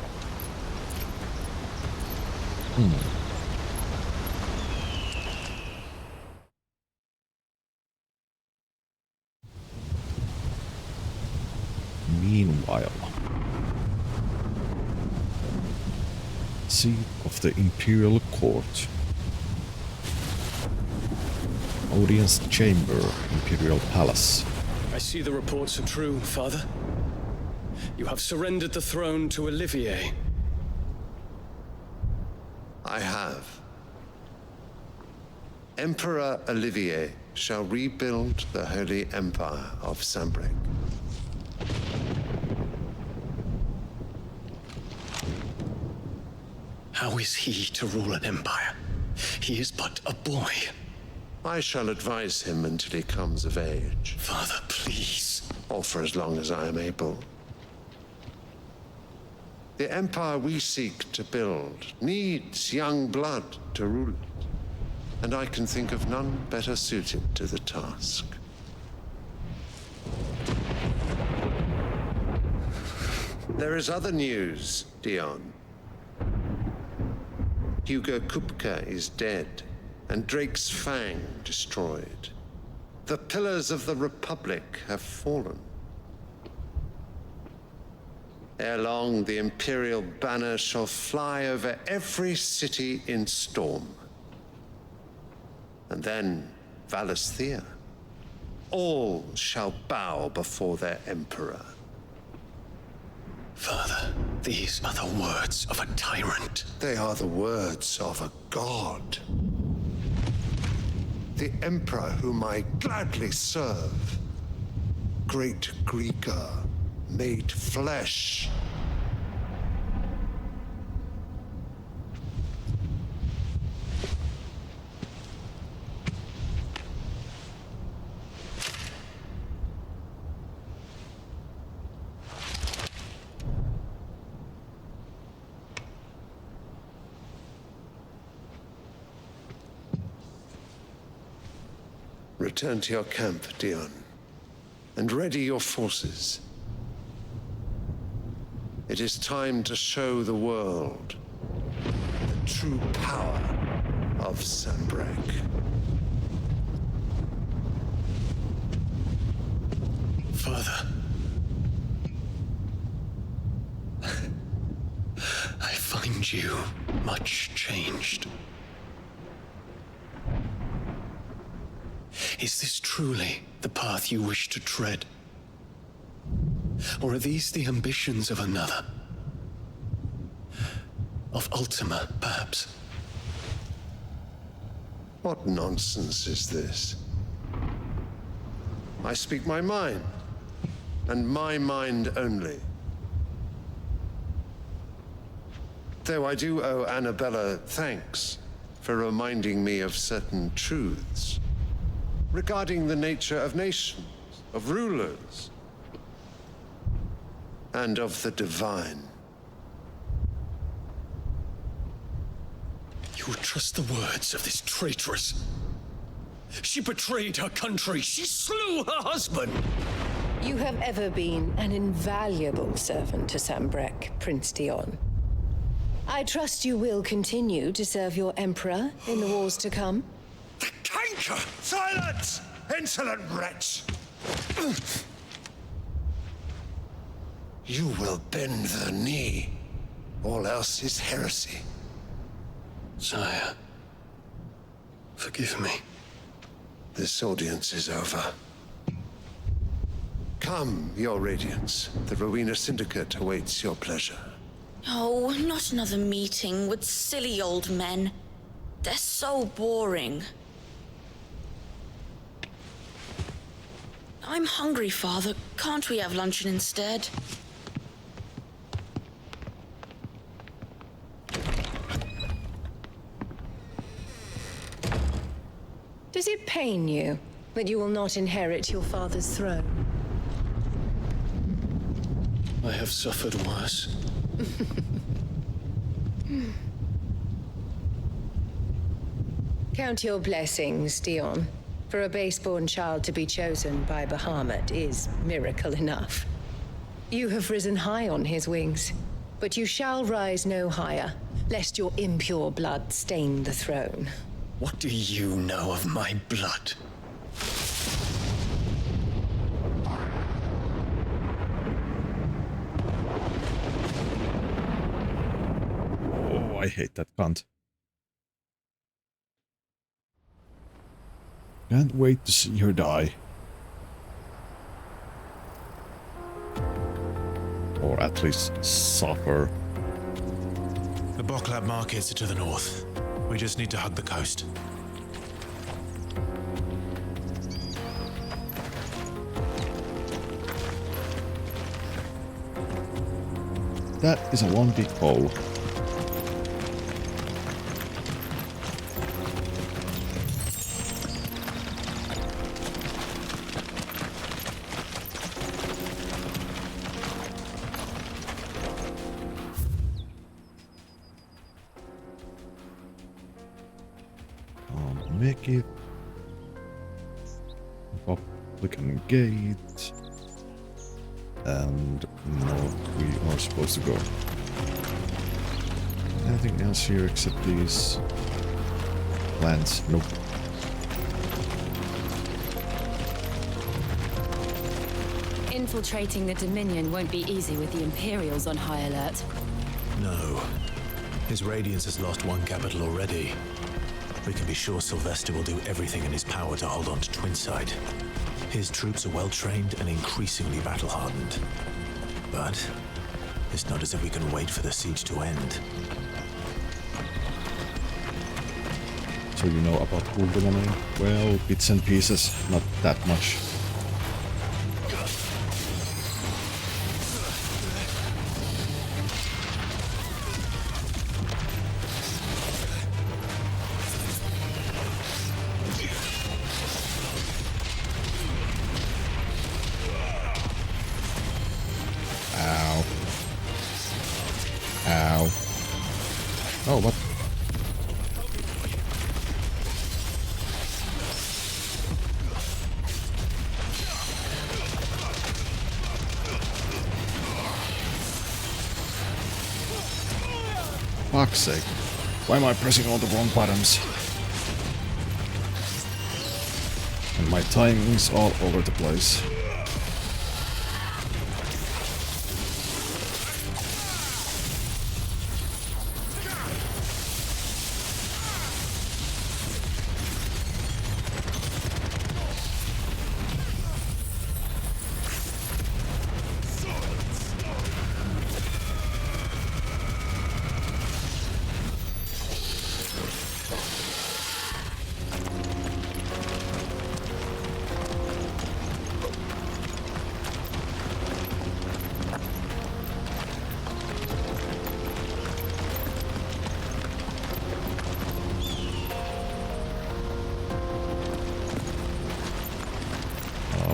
Meanwhile, seat of the Imperial Court. Audience chamber, Imperial Palace. I see the reports are true, Father. You have surrendered the throne to Olivier. I have. Emperor Olivier shall rebuild the Holy Empire of Sanbreque. How is he to rule an empire? He is but a boy. I shall advise him until he comes of age. Father, please. Or for as long as I am able. The empire we seek to build needs young blood to rule it, and I can think of none better suited to the task. There is other news, Dion. Hugo Kupka is dead, and Drake's Fang destroyed. The pillars of the Republic have fallen. Ere long, the Imperial banner shall fly over every city in Storm. And then, Valisthea. All shall bow before their Emperor. Father, these are the words of a tyrant. They are the words of a god. The Emperor whom I gladly serve. Great Greeker, made flesh. Return to your camp, Dion, and ready your forces. It is time to show the world the true power of Sanbreque. Father. I find you much changed. Is this truly the path you wish to tread? Or are these the ambitions of another? Of Ultima, perhaps? What nonsense is this? I speak my mind, and my mind only. Though I do owe Annabella thanks for reminding me of certain truths regarding the nature of nations, of rulers, and of the divine. You would trust the words of this traitress? She betrayed her country. She slew her husband. You have ever been an invaluable servant to Sambrek, Prince Dion. I trust you will continue to serve your Emperor in the wars to come. Canker! Silence! Insolent wretch! You will bend the knee. All else is heresy. Sire, forgive me. This audience is over. Come, Your Radiance. The Rowena Syndicate awaits your pleasure. Oh, not another meeting with silly old men. They're so boring. I'm hungry, Father. Can't we have luncheon instead? Does it pain you that you will not inherit your father's throne? I have suffered worse. Count your blessings, Dion. For a base-born child to be chosen by Bahamut is miracle enough. You have risen high on his wings, but you shall rise no higher, lest your impure blood stain the throne. What do you know of my blood? Oh, I hate that cunt. Can't wait to see her die. Or at least suffer. The Boklab markets are to the north. We just need to hug the coast. That is a one big hole. Make it Republican Gate, and now we are supposed to go. Anything else here except these plants? Nope. Infiltrating the Dominion won't be easy with the Imperials on high alert. No. His Radiance has lost one capital already. We can be sure Sylvester will do everything in his power to hold on to Twinside. His troops are well-trained and increasingly battle-hardened. But it's not as if we can wait for the siege to end. So you know about Ultramarine? Well, bits and pieces, not that much. Oh, what? Fuck's sake. Why am I pressing all the wrong buttons? And my timing's all over the place.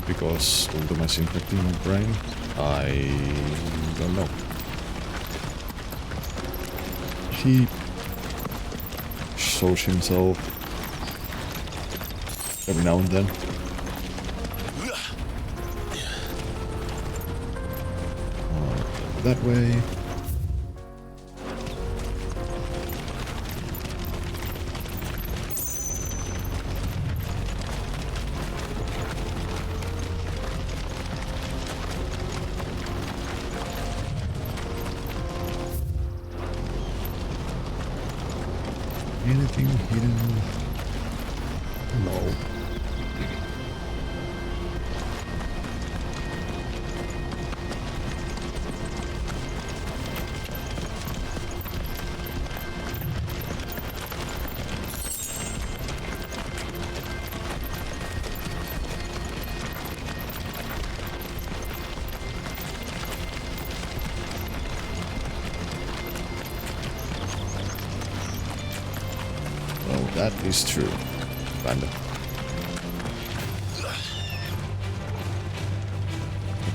Because Ultima's infecting my brain? I don't know. He shows himself every now and then. That way. Anything hidden? No. That is true. Kinda.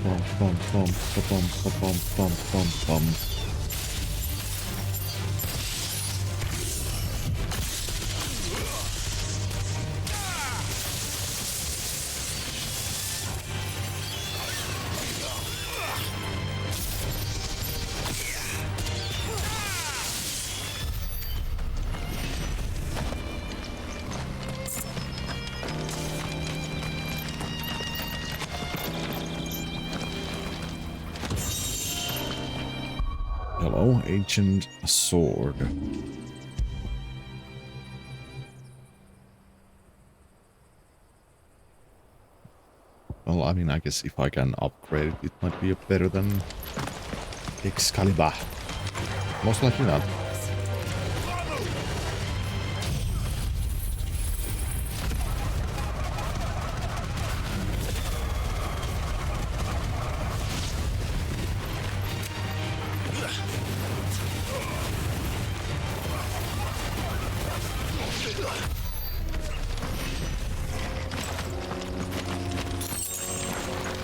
Bum bum bum bum bum bum bum bum. Hello, ancient sword. Well, I mean, I guess if I can upgrade it, it might be better than Excalibur. Most likely not.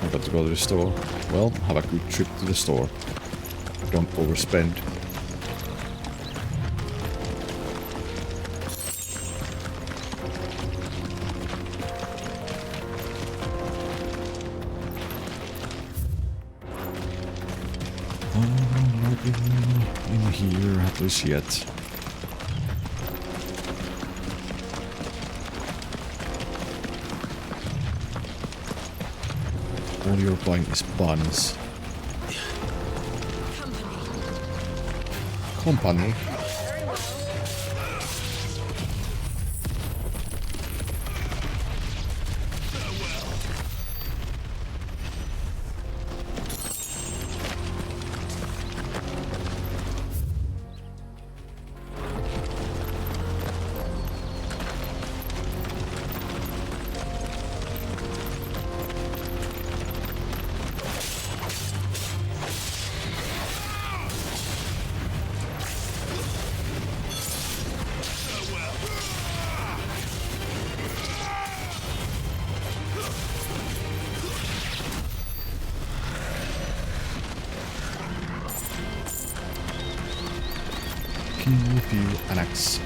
I've got to go to the store. Well, have a good trip to the store. Don't overspend. Oh, nothing in here, at least yet. All you're buying is buns. Company.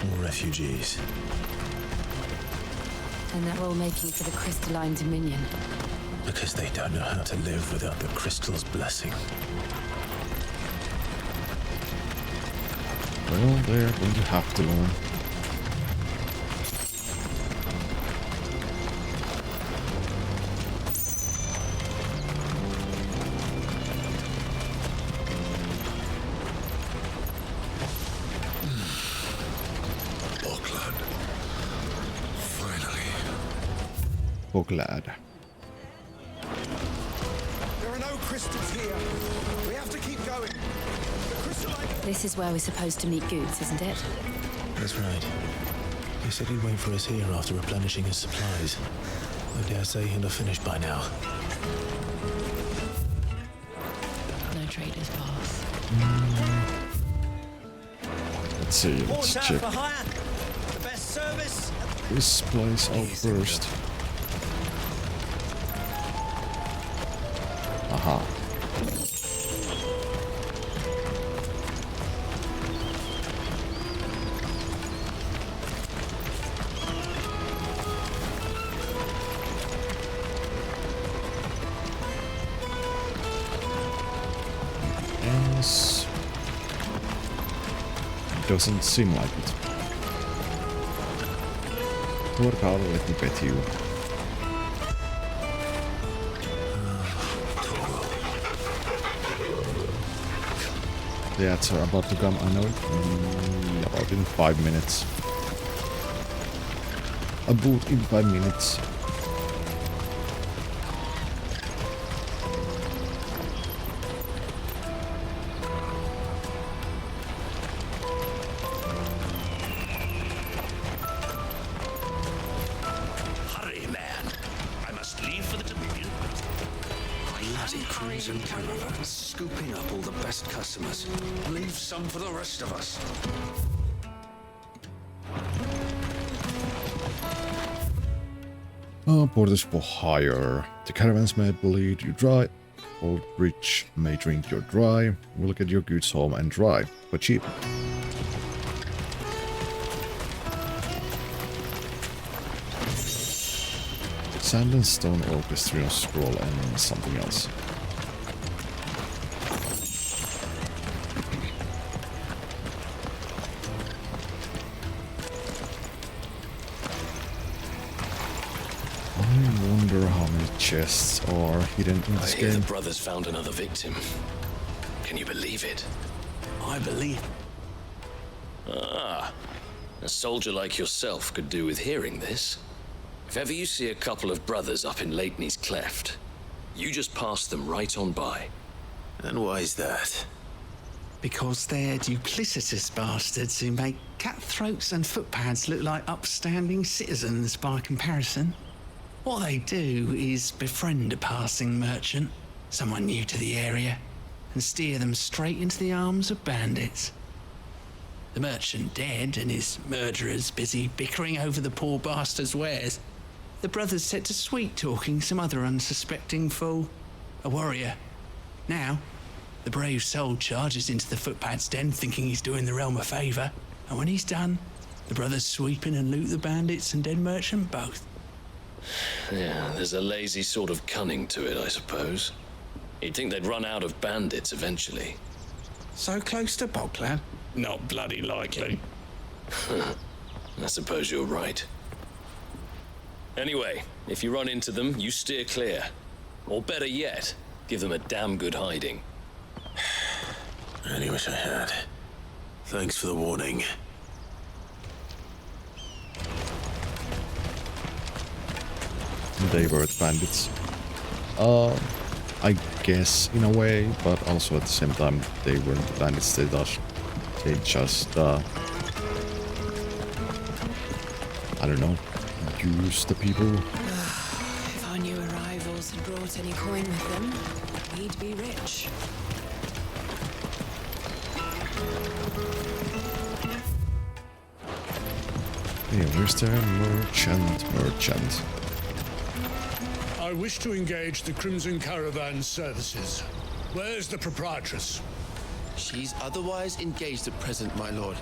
More refugees. And they're all making for the crystalline dominion. Because they don't know how to live without the crystal's blessing. Well, they're going to have to learn. Glad. There are no crystals here. We have to keep going. The crystalline... This is where we're supposed to meet Goots, isn't it? That's right. He said he'd wait for us here after replenishing his supplies. I dare say he'll have finished by now. No traders pass. Let's see, let's check The best service. this place out first. Aha. And Doesn't seem like it. Torgal, let me bet you. Yeah, it's about to come, I know it. About in 5 minutes. About in 5 minutes. Hurry, man. I must leave for the Dominion. Bloody crimson caravan, scooping up all the best customers. Leave some for the rest of us. Borders for hire. The caravans may bleed you dry. Old rich may drink your dry. We'll get your goods home and dry, for cheap. Sand and stone orchestra scroll and something else. I wonder how many chests are hidden in this I hear game. the brothers found another victim. Can you believe it? I believe. Ah, a soldier like yourself could do with hearing this. If ever you see a couple of brothers up in Leitney's Cleft, you just pass them right on by. And why is that? Because they're duplicitous bastards who make cutthroats and footpads look like upstanding citizens by comparison. What they do is befriend a passing merchant, someone new to the area, and steer them straight into the arms of bandits. The merchant dead and his murderers busy bickering over the poor bastard's wares. The brothers set to sweet-talking some other unsuspecting fool, a warrior. Now, the brave soul charges into the footpad's den thinking he's doing the realm a favour, and when he's done, the brothers sweep in and loot the bandits and dead merchant both. Yeah, there's a lazy sort of cunning to it, I suppose. You'd think they'd run out of bandits eventually. So close to Bogland? Not bloody likely. I suppose you're right. Anyway, if you run into them, you steer clear. Or better yet, give them a damn good hiding. I only wish I had. Thanks for the warning. They were bandits. I guess in a way, but also at the same time they weren't bandits. They just I don't know, use the people. If our new arrivals had brought any coin with them, we'd be rich. Yeah, where's the merchant? I wish to engage the Crimson Caravan services. Where's the proprietress? She's otherwise engaged at present, my lord.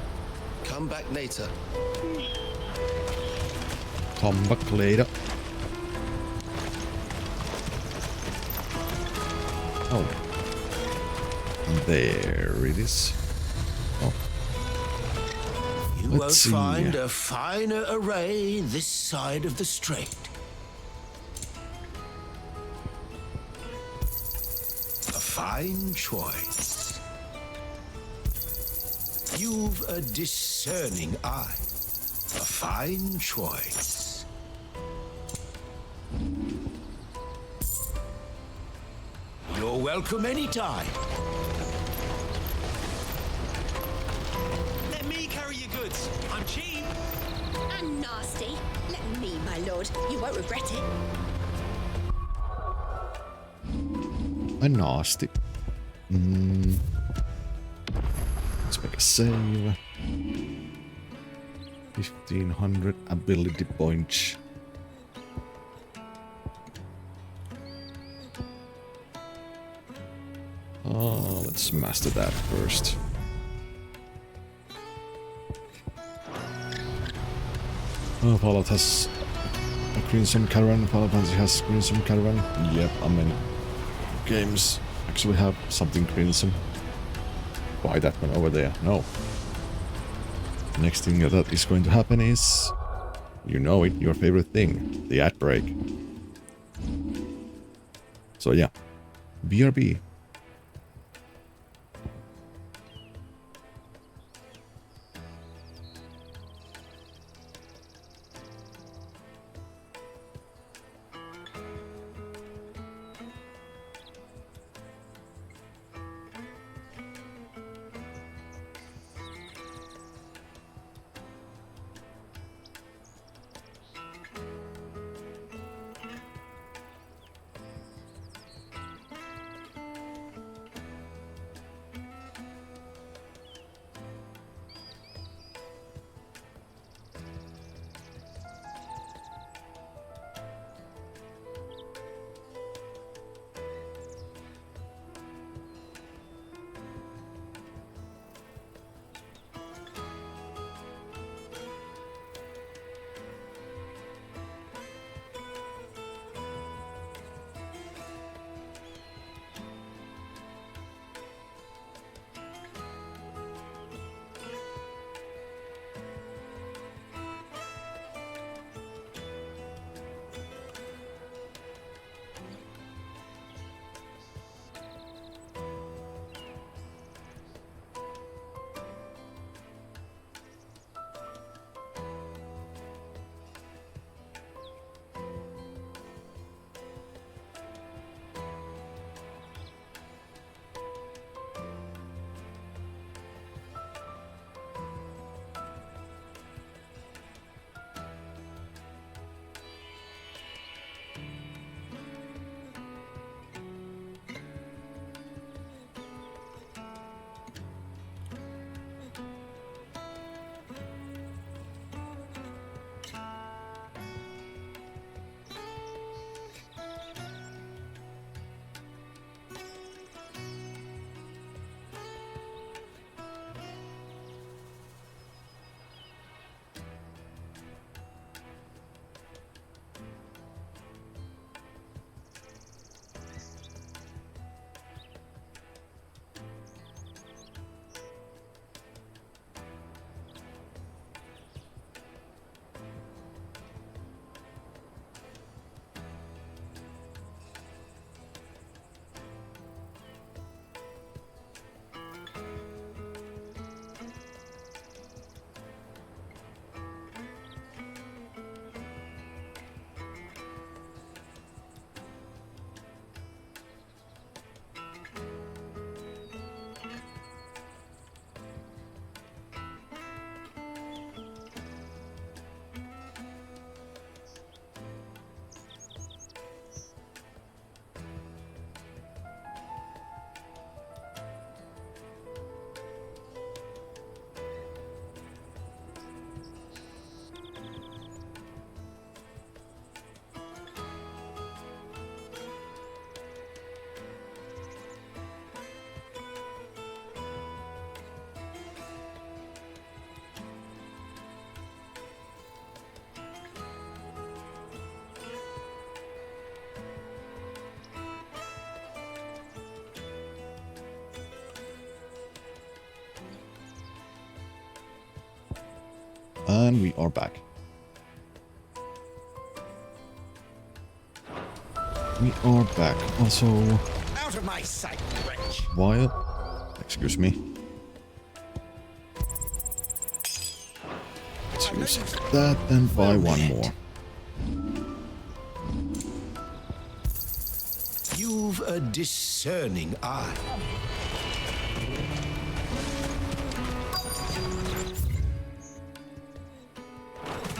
Come back later. Come back later. Oh. There it is. Oh. You Let's won't see. find a finer array this side of the strait. A fine choice. You've a discerning eye. A fine choice. You're welcome anytime. Let me carry your goods. I'm cheap. And nasty. Let me, my lord. You won't regret it. A nasty. Let's make a save. 1500 ability points. Let's master that first. Fallout has a Crimson Caravan. Final Fantasy has Crimson Caravan. Yep, I mean, games actually have something crimson. Why that one over there? No. Next thing that is going to happen is, you know it, your favorite thing, the ad break. So yeah, BRB. And we are back. We are back. Also, Out of my sight, wretch. while, excuse me. Let's use that and buy one more. You've a discerning eye.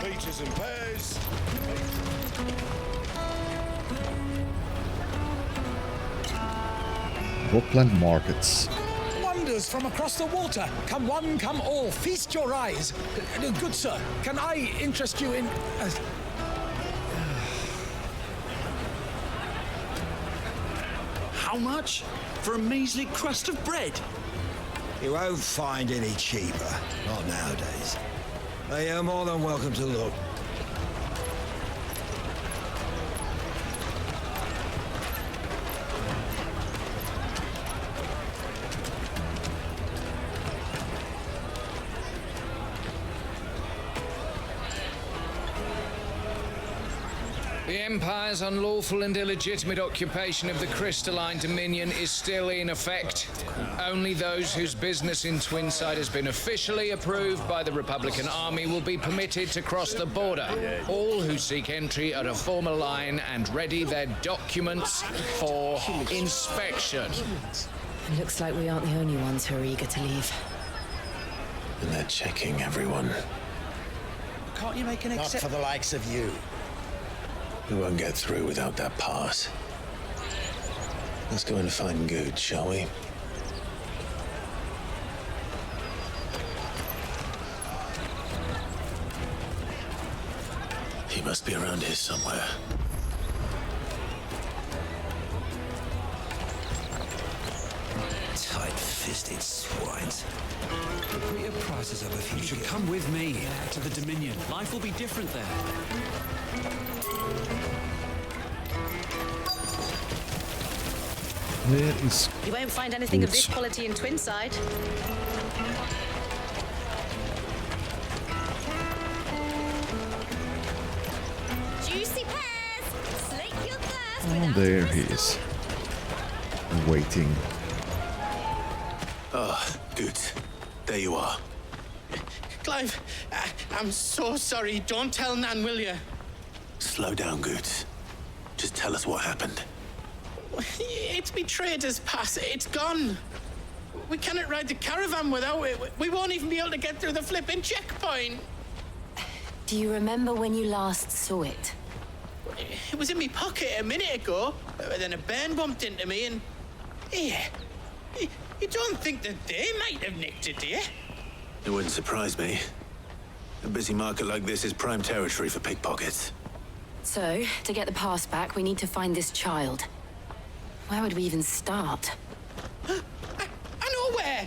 Peaches and pears. Rockland markets. Wonders from across the water. Come one, come all. Feast your eyes. Good sir, can I interest you in... How much? For a measly crust of bread? You won't find any cheaper. Not nowadays. But you're more than welcome to look. The Empire's unlawful and illegitimate occupation of the Crystalline Dominion is still in effect. Only those whose business in Twinside has been officially approved by the Republican Army will be permitted to cross the border. All who seek entry are to form a line and ready their documents for inspection. It looks like we aren't the only ones who are eager to leave. And they're checking everyone. Can't you make an Not exception? for the likes of you. We won't get through without that pass. Let's go and find Good, shall we? He must be around here somewhere. Tight-fisted swines. Put your prices up if you should come with me to the Dominion. Life will be different there. Where is... You won't find anything of this Oops. quality in Twinside. Juicy pears! Slake your thirst Oh, without there a he is. Waiting. Ah, Good. There you are. Clive, I'm so sorry. Don't tell Nan, will you? Slow down, Good. Just tell us what happened. It's me trader's pass. It's gone. We cannot ride the caravan without it. We won't even be able to get through the flipping checkpoint. Do you remember when you last saw it? It was in my pocket a minute ago. Then a bairn bumped into me and... Yeah. You don't think that they might have nicked it, do you? It wouldn't surprise me. A busy market like this is prime territory for pickpockets. So, to get the pass back, we need to find this child. Where would we even start? I know where.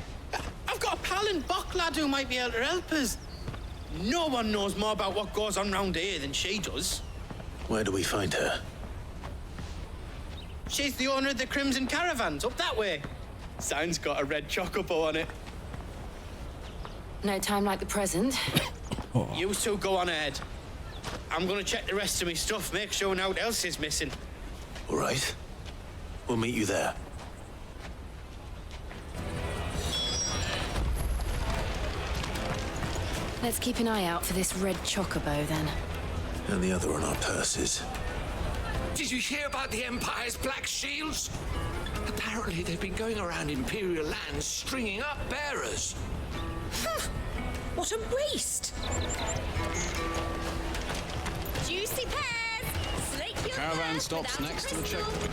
I've got a pal in Bock lad who might be able to help us. No one knows more about what goes on round here than she does. Where do we find her? She's the owner of the Crimson Caravans, up that way. Sign's got a red chocobo on it. No time like the present. You two go on ahead. I'm gonna check the rest of my stuff, make sure no one else is missing. All right. We'll meet you there. Let's keep an eye out for this red chocobo, then. And the other on our purses. Did you hear about the Empire's Black Shields? Apparently they've been going around Imperial lands stringing up bearers. What a waste! Juicy pears! Slake your Caravan thirst stops without a next to the crystal. checkpoint.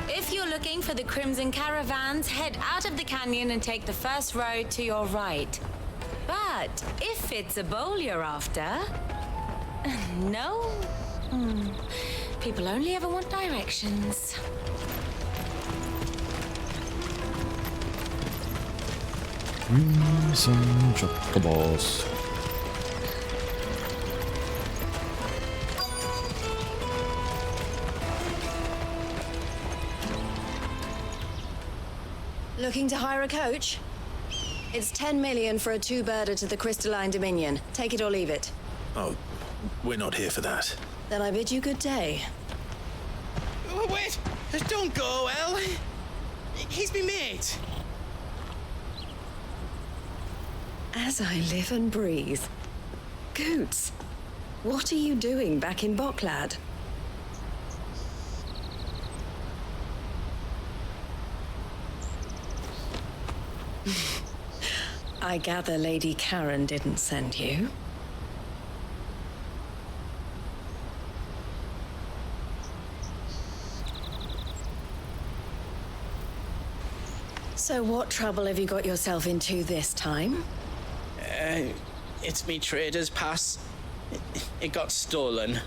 If you're looking for the Crimson Caravans, head out of the canyon and take the first road to your right. But if it's a bowl you're after... No? People only ever want directions. Some chocobos. Looking to hire a coach? It's 10 million for a two-birder to the Crystalline Dominion. Take it or leave it. Oh, we're not here for that. Then I bid you good day. Oh, wait! Don't go, El. He's me mate. As I live and breathe. Goots, what are you doing back in Bocklad? I gather Lady Karen didn't send you. So what trouble have you got yourself into this time? It's me trader's pass. It got stolen.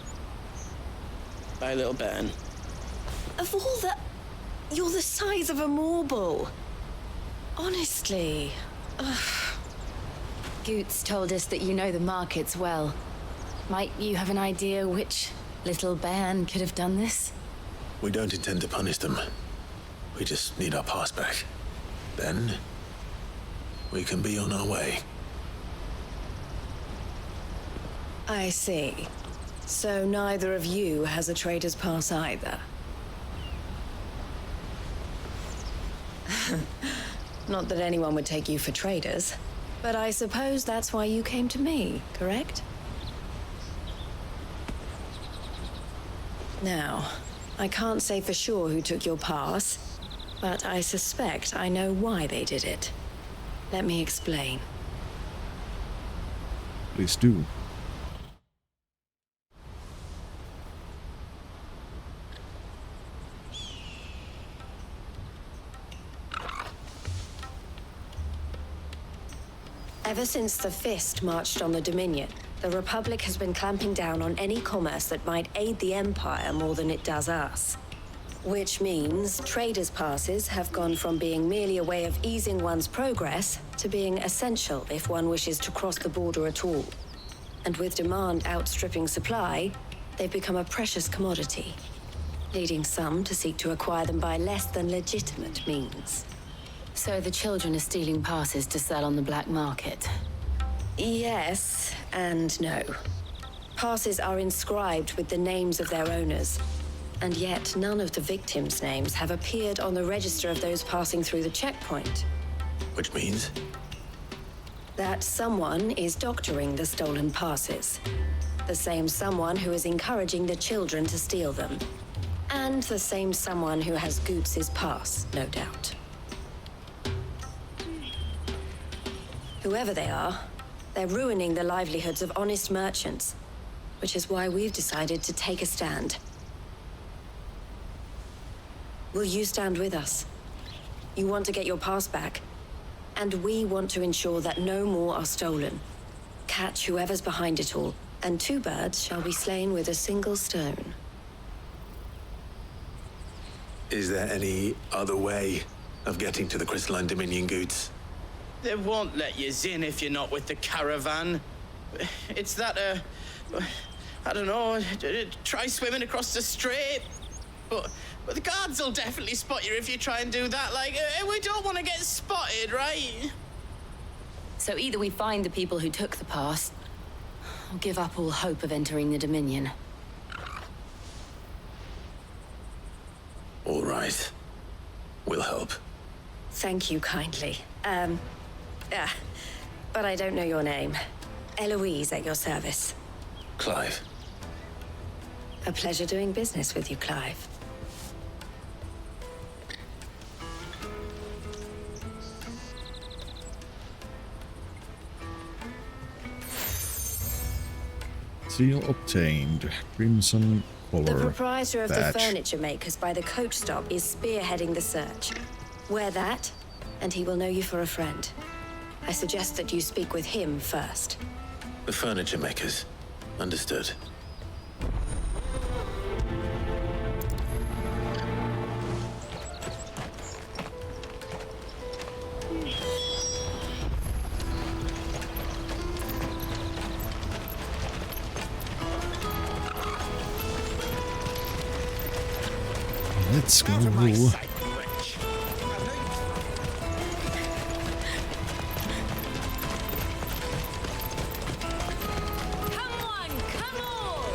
By a little bairn. Of all the... You're the size of a marble. Honestly. Ugh. Goots told us that you know the markets well. Might you have an idea which little bairn could have done this? We don't intend to punish them. We just need our pass back. Then, we can be on our way. I see. So neither of you has a trader's pass either. Not that anyone would take you for traders, but I suppose that's why you came to me, correct? Now, I can't say for sure who took your pass, but I suspect I know why they did it. Let me explain. Please do. Ever since the Fist marched on the Dominion, the Republic has been clamping down on any commerce that might aid the Empire more than it does us. Which means traders' passes have gone from being merely a way of easing one's progress to being essential if one wishes to cross the border at all. And with demand outstripping supply, they've become a precious commodity, leading some to seek to acquire them by less than legitimate means. So the children are stealing passes to sell on the black market? Yes and no. Passes are inscribed with the names of their owners, and yet none of the victims' names have appeared on the register of those passing through the checkpoint. Which means? That someone is doctoring the stolen passes. The same someone who is encouraging the children to steal them. And the same someone who has Goots' pass, no doubt. Whoever they are, they're ruining the livelihoods of honest merchants, which is why we've decided to take a stand. Will you stand with us? You want to get your pass back, and we want to ensure that no more are stolen. Catch whoever's behind it all, and 2 birds shall be slain with a single stone. Is there any other way of getting to the Crystalline Dominion, Goots? They won't let you in if you're not with the caravan. It's that, I don't know, try swimming across the strait. But the guards will definitely spot you if you try and do that. Like, we don't want to get spotted, right? So either we find the people who took the pass, or give up all hope of entering the Dominion. All right. We'll help. Thank you kindly. But I don't know your name. Eloise at your service. Clive. A pleasure doing business with you, Clive. Seal obtained. Crimson color The proprietor of badge. the furniture makers by the coach stop is spearheading the search. Wear that, and he will know you for a friend. I suggest that you speak with him first. The furniture makers. Understood. Let's go.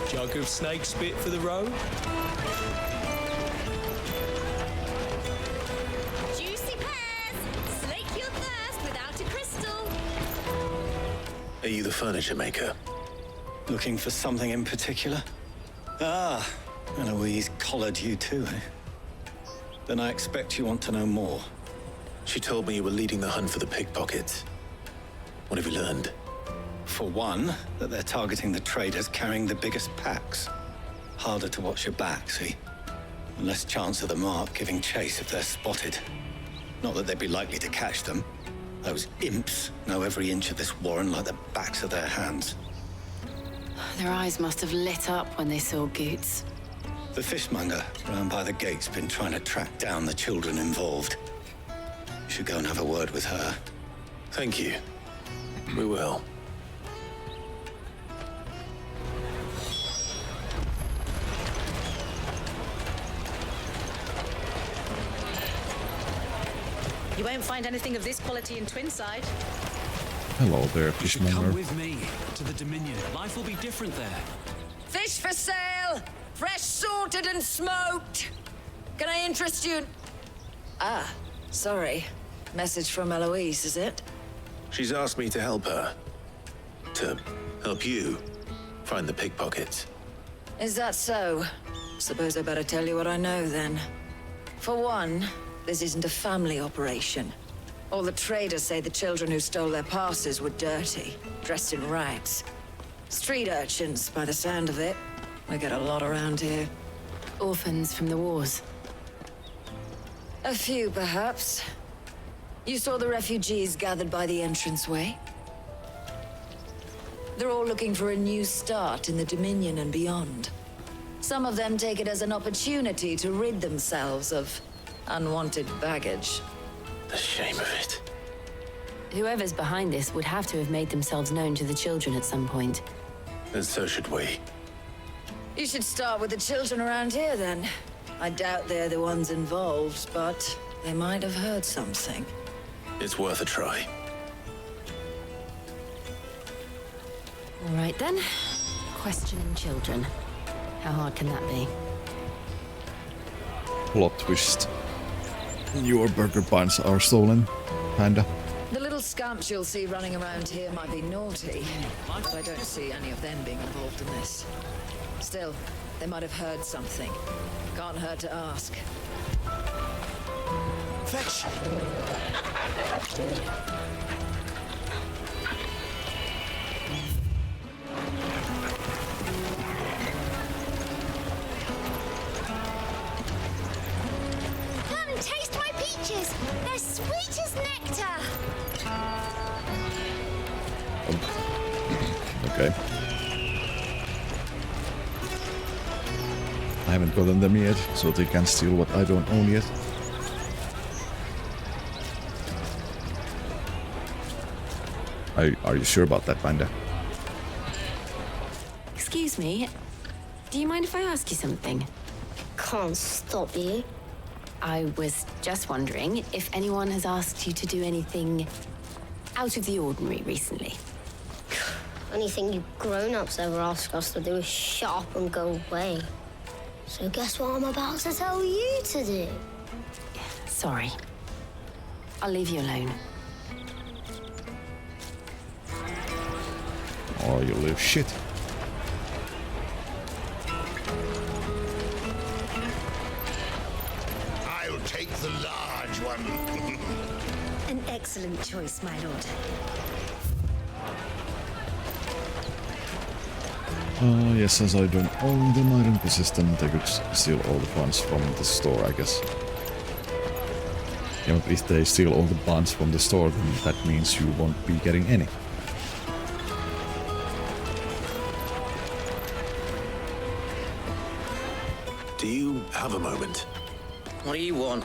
Jug of snake spit for the road? Juicy pears! Slake your thirst without a crystal. Are you the furniture maker? Looking for something in particular? Ah, Eloise collared you too, eh? Then I expect you want to know more. She told me you were leading the hunt for the pickpockets. What have you learned? For one, that they're targeting the traders carrying the biggest packs. Harder to watch your back, see? And less chance of the mark giving chase if they're spotted. Not that they'd be likely to catch them. Those imps know every inch of this warren like the backs of their hands. Their eyes must have lit up when they saw Goots. The fishmonger round by the gate's been trying to track down the children involved. You should go and have a word with her. Thank you. We will. You won't find anything of this quality in Twinside. Hello there, You should come fishmonger. with me to the Dominion. Life will be different there. Fish for sale! Fresh sorted and smoked! Can I interest you? Ah, sorry. Message from Eloise, is it? She's asked me to help her. To help you find the pickpockets. Is that so? Suppose I better tell you what I know then. For one, this isn't a family operation. All the traders say the children who stole their passes were dirty, dressed in rags. Street urchins, by the sound of it. We get a lot around here. Orphans from the wars. A few, perhaps. You saw the refugees gathered by the entranceway? They're all looking for a new start in the Dominion and beyond. Some of them take it as an opportunity to rid themselves of unwanted baggage. The shame of it. Whoever's behind this would have to have made themselves known to the children at some point. And so should we. You should start with the children around here, then. I doubt they're the ones involved, but they might have heard something. It's worth a try. All right, then. Questioning children. How hard can that be? Plot twist. Your burger buns are stolen, Panda. The little scamps you'll see running around here might be naughty, but I don't see any of them being involved in this. Still, they might have heard something. Can't hurt to ask. Fetch! Come and taste my peaches. They're sweet as nectar. Okay. I haven't gotten them yet, so they can steal what I don't own yet. Are you sure about that, Panda? Excuse me. Do you mind if I ask you something? Can't stop you. I was just wondering if anyone has asked you to do anything out of the ordinary recently. Anything you grown-ups ever ask us to do is shut up and go away. So guess what I'm about to tell you to do? Sorry. I'll leave you alone. Oh, you little shit. I'll take the large one. An excellent choice, my lord. Yes, as I don't own them, I don't possess them. They could steal all the funds from the store, I guess. Yeah, but if they steal all the funds from the store, then that means you won't be getting any. Do you have a moment? What do you want?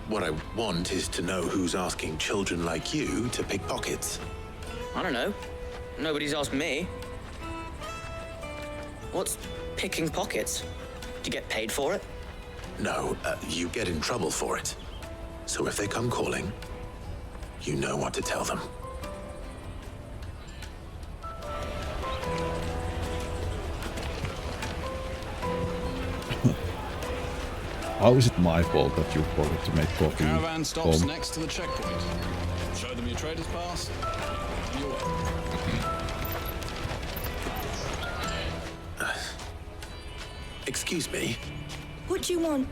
What I want is to know who's asking children like you to pick pockets. I don't know. Nobody's asked me. What's picking pockets? Do you get paid for it? No, you get in trouble for it. So if they come calling, you know what to tell them. How is it my fault that you forgot to make coffee? Caravan stops home? next to the checkpoint. Show them your trader's pass. You're welcome. Excuse me? What do you want?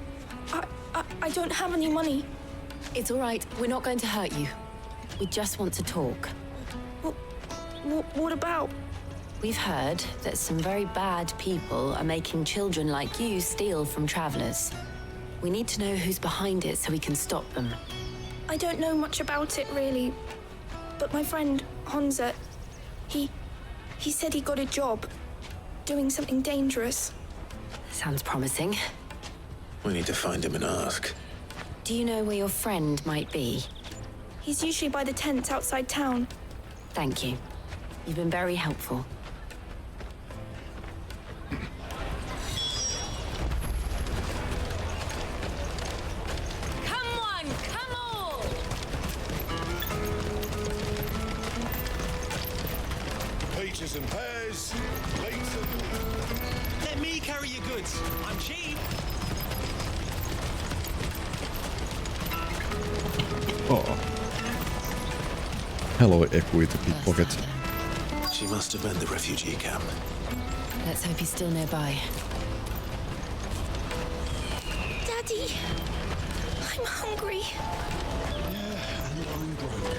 I don't have any money. It's all right. We're not going to hurt you. We just want to talk. What about? We've heard that some very bad people are making children like you steal from travelers. We need to know who's behind it so we can stop them. I don't know much about it, really. But my friend, Honza, he said he got a job doing something dangerous. Sounds promising. We need to find him and ask. Do you know where your friend might be? He's usually by the tents outside town. Thank you. You've been very helpful. Let me carry your goods. I'm cheap. Oh. Hello, Equity Pickpocket. She must have been the refugee camp. Let's hope he's still nearby. Daddy, I'm hungry. Yeah, and I'm broke.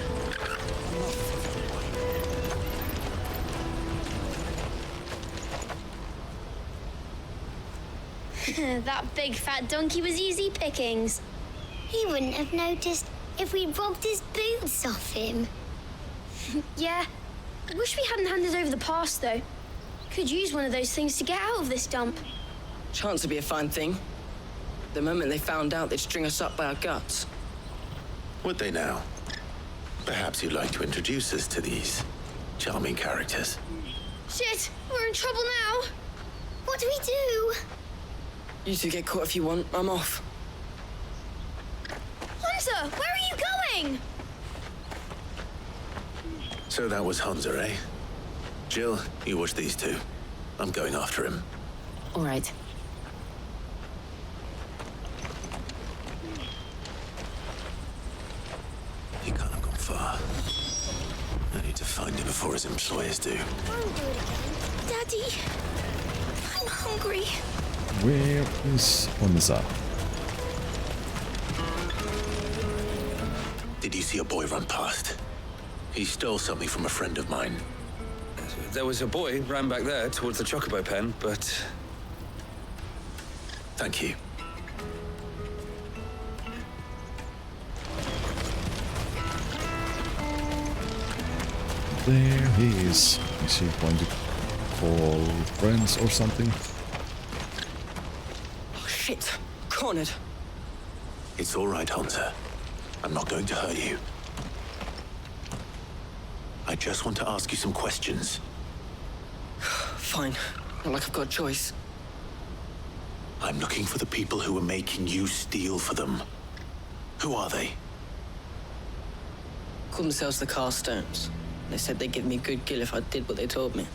That big fat donkey was easy pickings. He wouldn't have noticed if we robbed his boots off him. Yeah. I wish we hadn't handed over the pass, though. Could use one of those things to get out of this dump. Chance would be a fine thing. The moment they found out, they'd string us up by our guts. Would they now? Perhaps you'd like to introduce us to these charming characters. Shit, we're in trouble now. What do we do? You two get caught if you want. I'm off. Hunter, where are you going? So that was Hunter, eh? Jill, you watch these two. I'm going after him. All right. He can't have gone far. I need to find him before his employers do. Daddy, I'm hungry. Where is Hamza? Did you see a boy run past? He stole something from a friend of mine. There was a boy ran back there towards the Chocobo pen, but... Thank you. There he is. Is he going to call friends or something? Oh, shit. Cornered. It's all right, Hunter. I'm not going to hurt you. I just want to ask you some questions. Fine. Not like I've got a choice. I'm looking for the people who were making you steal for them. Who are they? Call themselves the Carstones. They said they'd give me good gill if I did what they told me.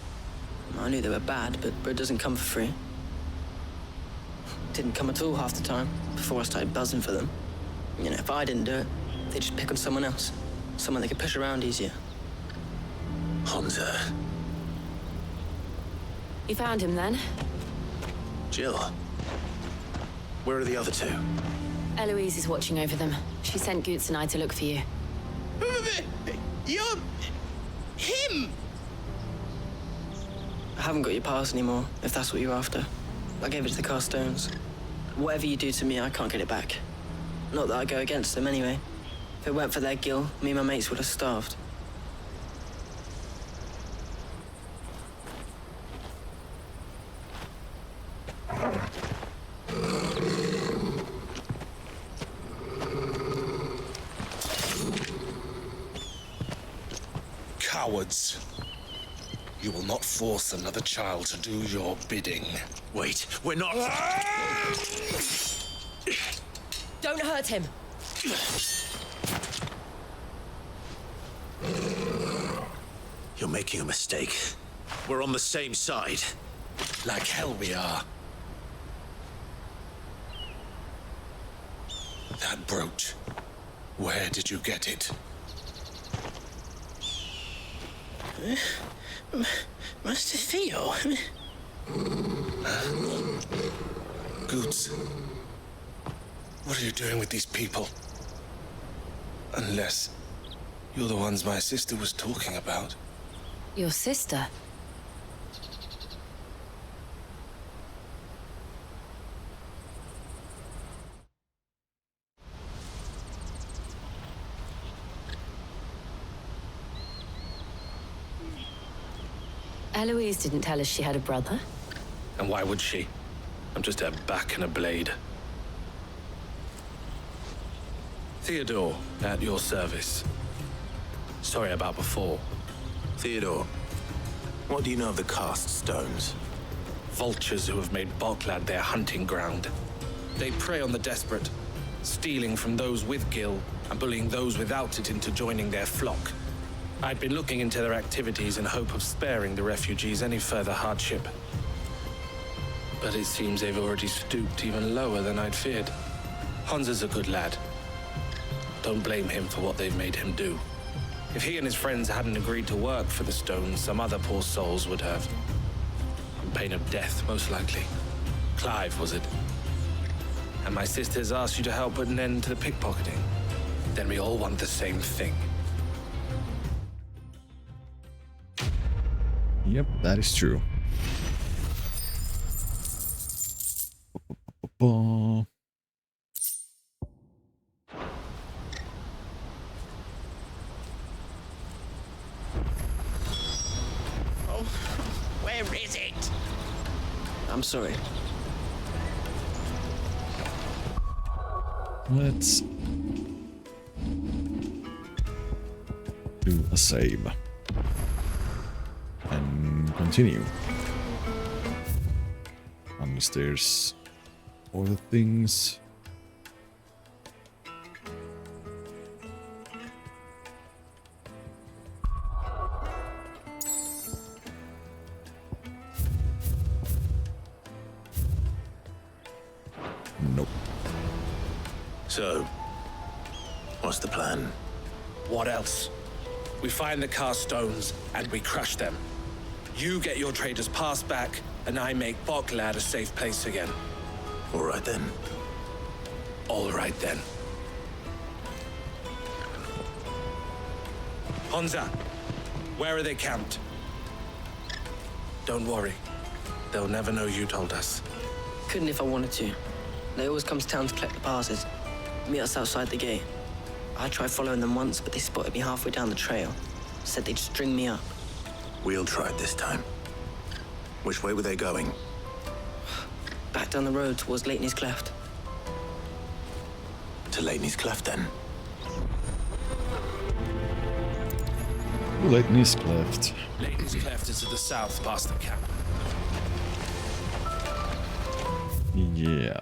I knew they were bad, but bread doesn't come for free. Didn't come at all half the time, before I started buzzing for them. You know, if I didn't do it, they'd just pick on someone else. Someone they could push around easier. Hunter. You found him then? Jill. Where are the other two? Eloise is watching over them. She sent Goots and I to look for you. You're... him! I haven't got your pass anymore, if that's what you're after. I gave it to the Carstones. Whatever you do to me, I can't get it back. Not that I go against them anyway. If it weren't for their gill, me and my mates would have starved. Cowards. You will not force another child to do your bidding. Wait, we're not... Don't hurt him. You're making a mistake. We're on the same side. Like hell we are. That brooch. Where did you get it? Master Theo? Goots. What are you doing with these people? Unless you're the ones my sister was talking about. Your sister? Eloise didn't tell us she had a brother. And why would she? I'm just her back and a blade. Theodore, at your service. Sorry about before. Theodore, what do you know of the Cast Stones? Vultures who have made Balklad their hunting ground. They prey on the desperate, stealing from those with gill and bullying those without it into joining their flock. I'd been looking into their activities in hope of sparing the refugees any further hardship. But it seems they've already stooped even lower than I'd feared. Hansa's a good lad. Don't blame him for what they've made him do. If he and his friends hadn't agreed to work for the stones, some other poor souls would have. On pain of death, most likely. Clive, was it? And my sisters asked you to help put an end to the pickpocketing. Then we all want the same thing. Yep, that is true. Oh, where is it? I'm sorry. let's do a save and continue. Unless there's other things. Nope. So, what's the plan? What else? We find the cast stones and we crush them. You get your trader's pass back, and I make Boklad a safe place again. All right then. All right then. Hansa, where are they camped? Don't worry. They'll never know you told us. Couldn't if I wanted to. They always come to town to collect the passes. Meet us outside the gate. I tried following them once, but they spotted me halfway down the trail. Said they'd string me up. We'll try it this time. Which way were they going? Back down the road towards Leitney's Cleft. To Leitney's Cleft, then? Leitney's Cleft. Leitney's Cleft is to the south, past the camp. Yeah.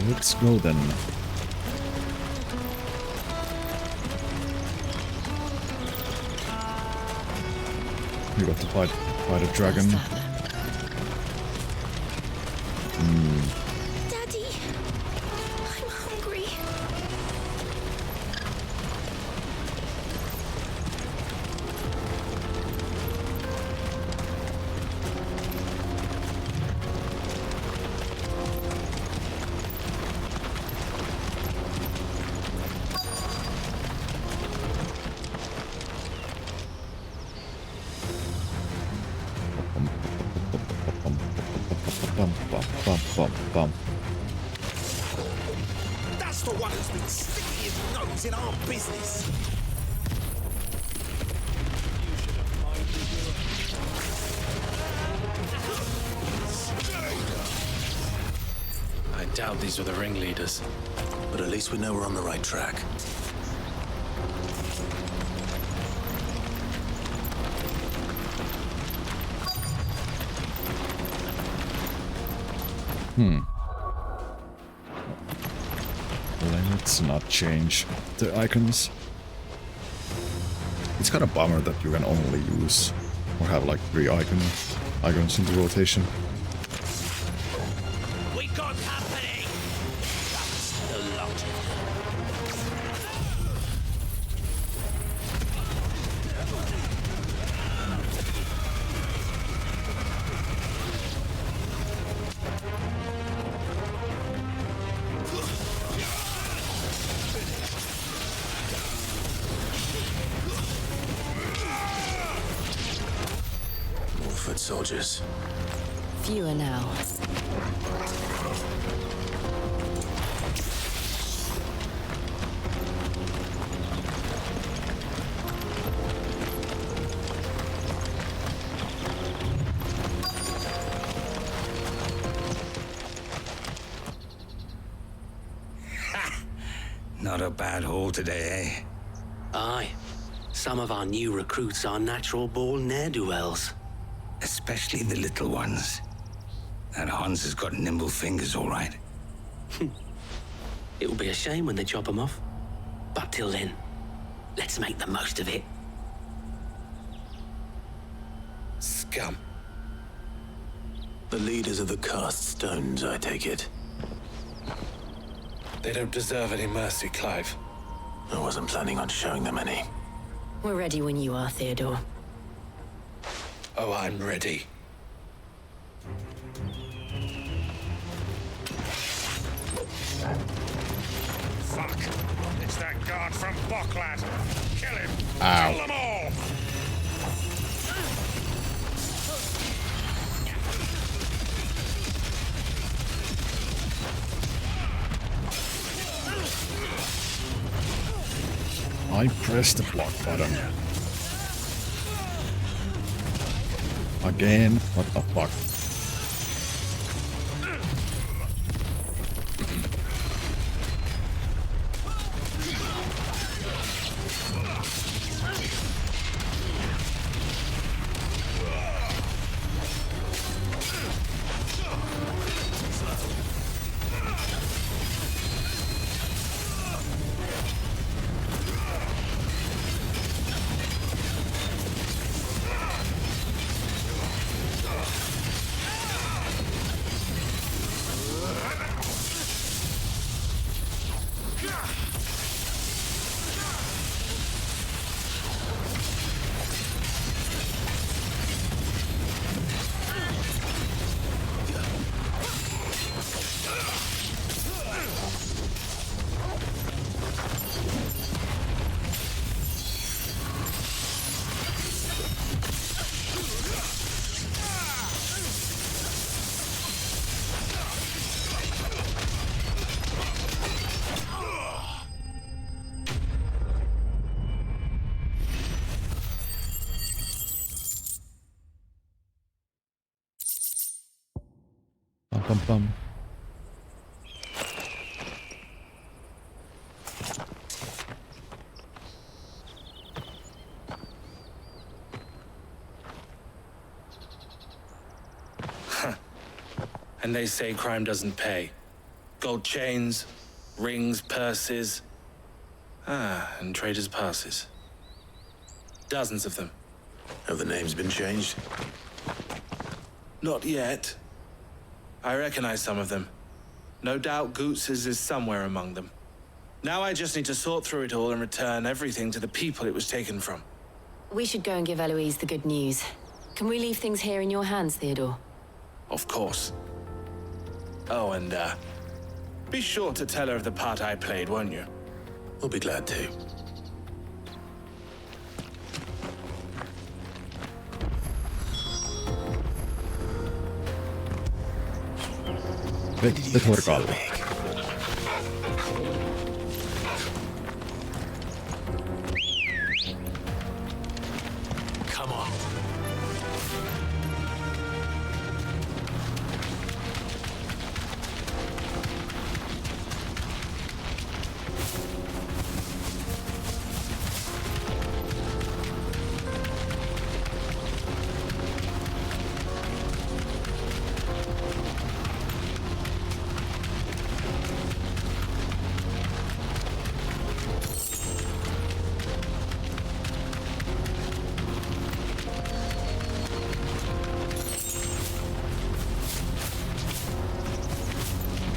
Let's go then. We got to fight a dragon. Daddy, I'm hungry. Bum, bum, bum, bum, bum. That's the one who's been sticking his nose in our business. I doubt these were the ringleaders. But at least we know we're on the right track. Let's not change the icons. It's kind of bummer that you can only use or have like 3 icons in the rotation. We got company. That's the lot. Foot soldiers. Fewer now. Not a bad haul today, eh? Aye. Some of our new recruits are natural-born ne'er-do-wells. Especially the little ones. That Hans has got nimble fingers, all right. It will be a shame when they chop them off. But till then, let's make the most of it. Scum. The leaders of the cast stones, I take it. They don't deserve any mercy, Clive. I wasn't planning on showing them any. We're ready when you are, Theodore. Oh, I'm ready. Fuck! It's that guard from Boklat. Kill him! Ow. Kill them all! I pressed the block button. Again, what the fuck? Bum bum. And they say crime doesn't pay. Gold chains, rings, purses. And traders' passes. Dozens of them. Have the names been changed? Not yet. I recognize some of them. No doubt Goots's is somewhere among them. Now I just need to sort through it all and return everything to the people it was taken from. We should go and give Eloise the good news. Can we leave things here in your hands, Theodore? Of course. Oh, and, be sure to tell her of the part I played, won't you? We'll be glad to. Vete Calvo.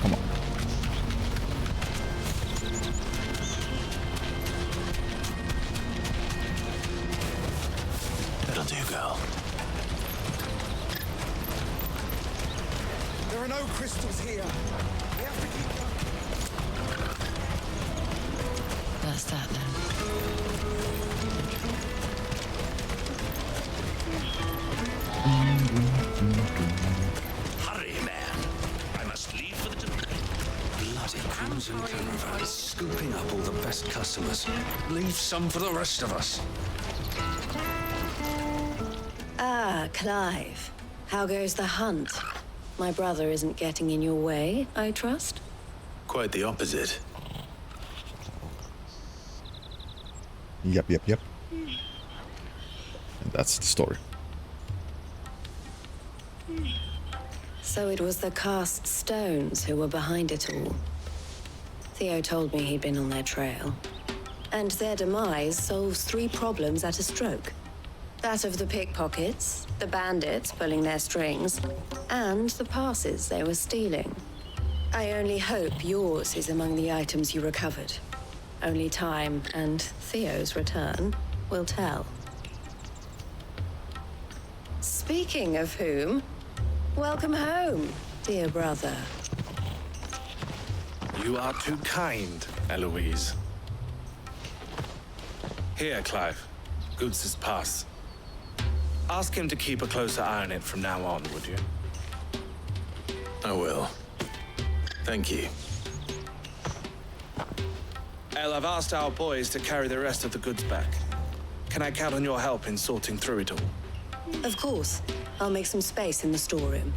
Come on. That'll do, girl. There are no crystals here. We have to keep going. That's that then. Hurry, man. I must leave for the... Bloody Crimson Caravan is scooping up all the best customers. Leave some for the rest of us. Ah, Clive. How goes the hunt? My brother isn't getting in your way, I trust? Quite the opposite. Yep. And that's the story. So it was the cast stones who were behind it all. Theo told me he'd been on their trail. And their demise solves 3 problems at a stroke. That of the pickpockets, the bandits pulling their strings, and the passes they were stealing. I only hope yours is among the items you recovered. Only time and Theo's return will tell. Speaking of whom, welcome home, dear brother. You are too kind, Eloise. Here, Clive. Goods' pass. Ask him to keep a closer eye on it from now on, would you? I will. Thank you. El, I've asked our boys to carry the rest of the goods back. Can I count on your help in sorting through it all? Of course. I'll make some space in the storeroom.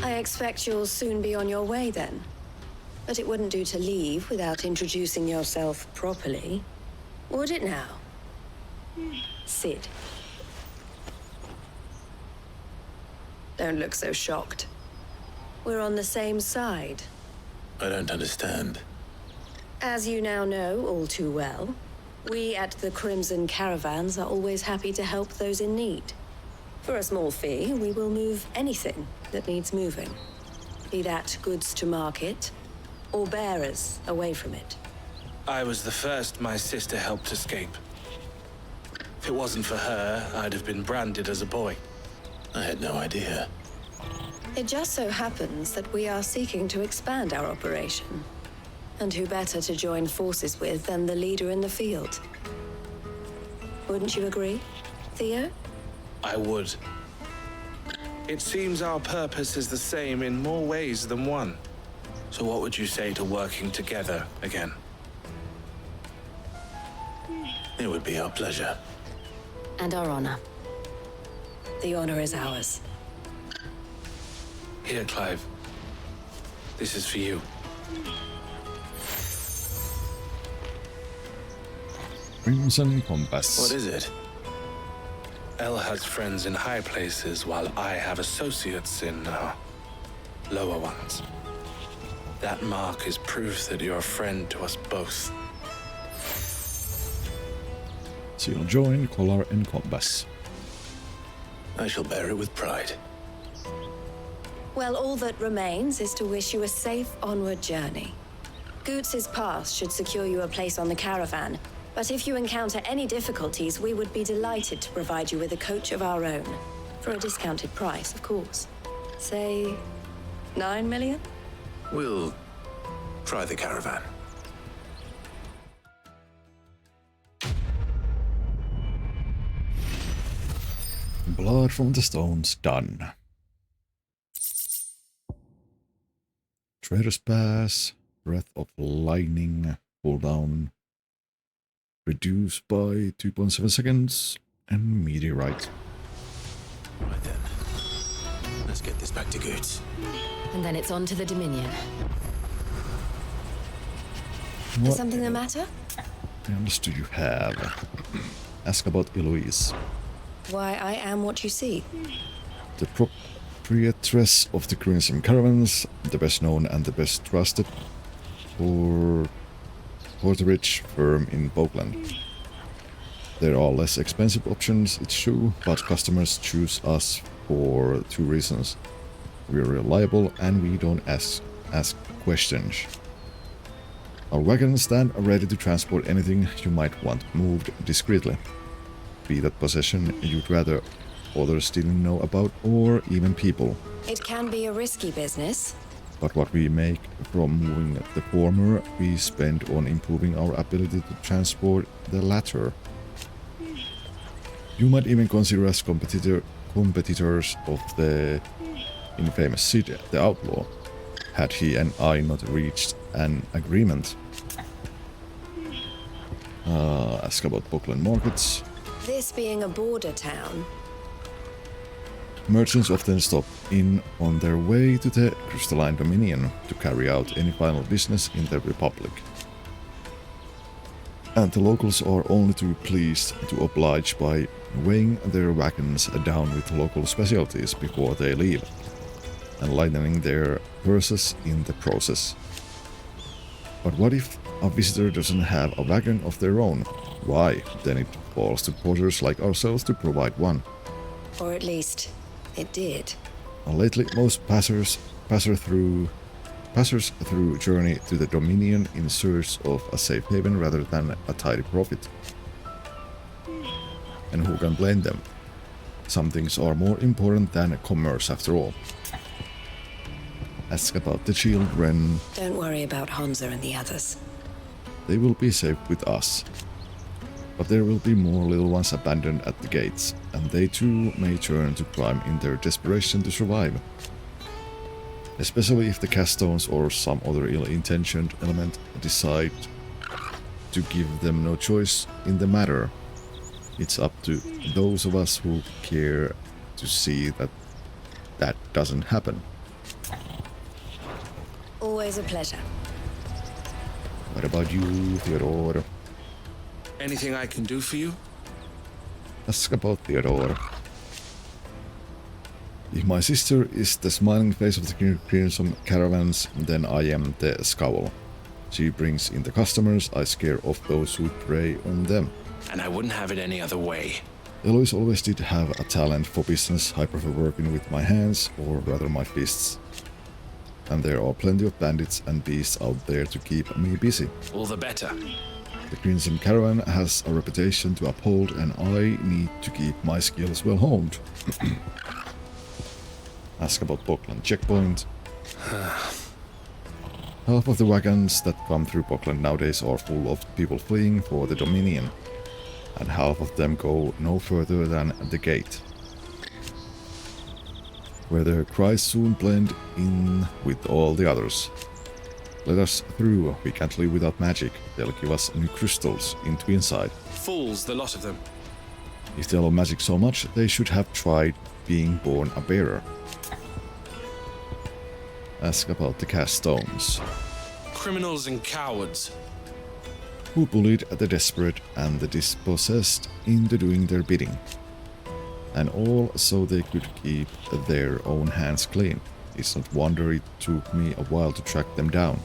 I expect you'll soon be on your way then. But it wouldn't do to leave without introducing yourself properly. Would it now? Sid. Don't look so shocked. We're on the same side. I don't understand. As you now know all too well, we at the Crimson Caravans are always happy to help those in need. For a small fee, we will move anything that needs moving. Be that goods to market, or bearers away from it. I was the first my sister helped escape. If it wasn't for her, I'd have been branded as a boy. I had no idea. It just so happens that we are seeking to expand our operation. And who better to join forces with than the leader in the field? Wouldn't you agree, Theo? I would. It seems our purpose is the same in more ways than one. So what would you say to working together again? It would be our pleasure. And our honor. The honor is ours. Here, Clive. This is for you. Crimson Compass. What is it? El has friends in high places, while I have associates in, lower ones. That mark is proof that you're a friend to us both. Seal join, collar and compass. I shall bear it with pride. Well, all that remains is to wish you a safe onward journey. Goots' pass should secure you a place on the caravan, but if you encounter any difficulties, we would be delighted to provide you with a coach of our own. For a discounted price, of course. Say, 9 million? We'll try the caravan. Blood from the stones done. Trader's Pass, Breath of Lightning, cooldown reduced by 2.7 seconds, and Meteorite. Right then. Let's get this back to Goots. And then it's on to the Dominion. Is something the matter? I understood you have. Ask about Eloise. Why, I am what you see. The proprietress of the Crimson Caravans, the best known and the best trusted porterage firm in Oakland. There are less expensive options, it's true, but customers choose us for 2 reasons. We're reliable and we don't ask questions. Our wagons stand ready to transport anything you might want moved discreetly. Be that possession you'd rather others didn't know about, or even people. It can be a risky business. But what we make from moving the former, we spend on improving our ability to transport the latter. You might even consider us competitors of the infamous Sid, the Outlaw, had he and I not reached an agreement. Ask about Oakland markets. This being a border town, Merchants often stop in on their way to the Crystalline Dominion to carry out any final business in the Republic. And the locals are only too pleased to oblige by weighing their wagons down with local specialties before they leave, and lightening their purses in the process. But what if a visitor doesn't have a wagon of their own. Why? Then it falls to porters like ourselves to provide one. Or at least, it did. Lately, most passers through journey to the Dominion in search of a safe haven rather than a tidy profit. And who can blame them? Some things are more important than commerce after all. Ask about the children. Don't worry about Hansa and the others. They will be safe with us. But there will be more little ones abandoned at the gates, and they too may turn to crime in their desperation to survive. Especially if the Castones or some other ill-intentioned element decide to give them no choice in the matter. It's up to those of us who care to see that that doesn't happen. Always a pleasure. What about you, Theodore? Anything I can do for you? Ask about Theodore. If my sister is the smiling face of the Crimson Caravans, then I am the scowl. She brings in the customers, I scare off those who prey on them. And I wouldn't have it any other way. Eloise always did have a talent for business. I prefer working with my hands, or rather my fists. And there are plenty of bandits and beasts out there to keep me busy. All the better. The Crimson Caravan has a reputation to uphold, and I need to keep my skills well honed. Ask about Bockland checkpoint. Half of the wagons that come through Bockland nowadays are full of people fleeing for the Dominion, and half of them go no further than the gate, where their cries soon blend in with all the others. Let us through, we can't live without magic. They'll give us new crystals into inside. Fools, the lot of them. If they love magic so much, they should have tried being born a bearer. Ask about the cast stones. Criminals and cowards. Who bullied the desperate and the dispossessed into doing their bidding. And all so they could keep their own hands clean. It's not wonder it took me a while to track them down.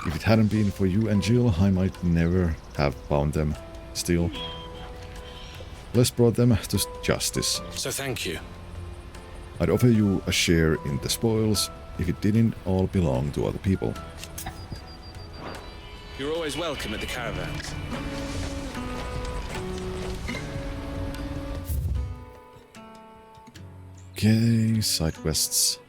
If it hadn't been for you and Jill, I might never have found them. Still, Les brought them to justice. So thank you. I'd offer you a share in the spoils if it didn't all belong to other people. You're always welcome at the caravans. Okay, side quests.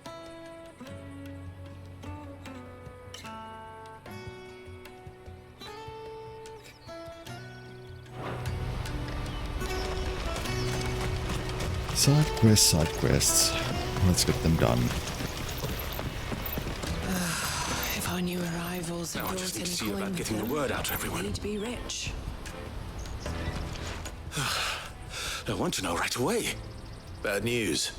Side quests. Let's get them done. If our new arrivals Now I brought just in need to see coin about with getting the them, word out to everyone. we'd be rich. I want to know right away. Bad news.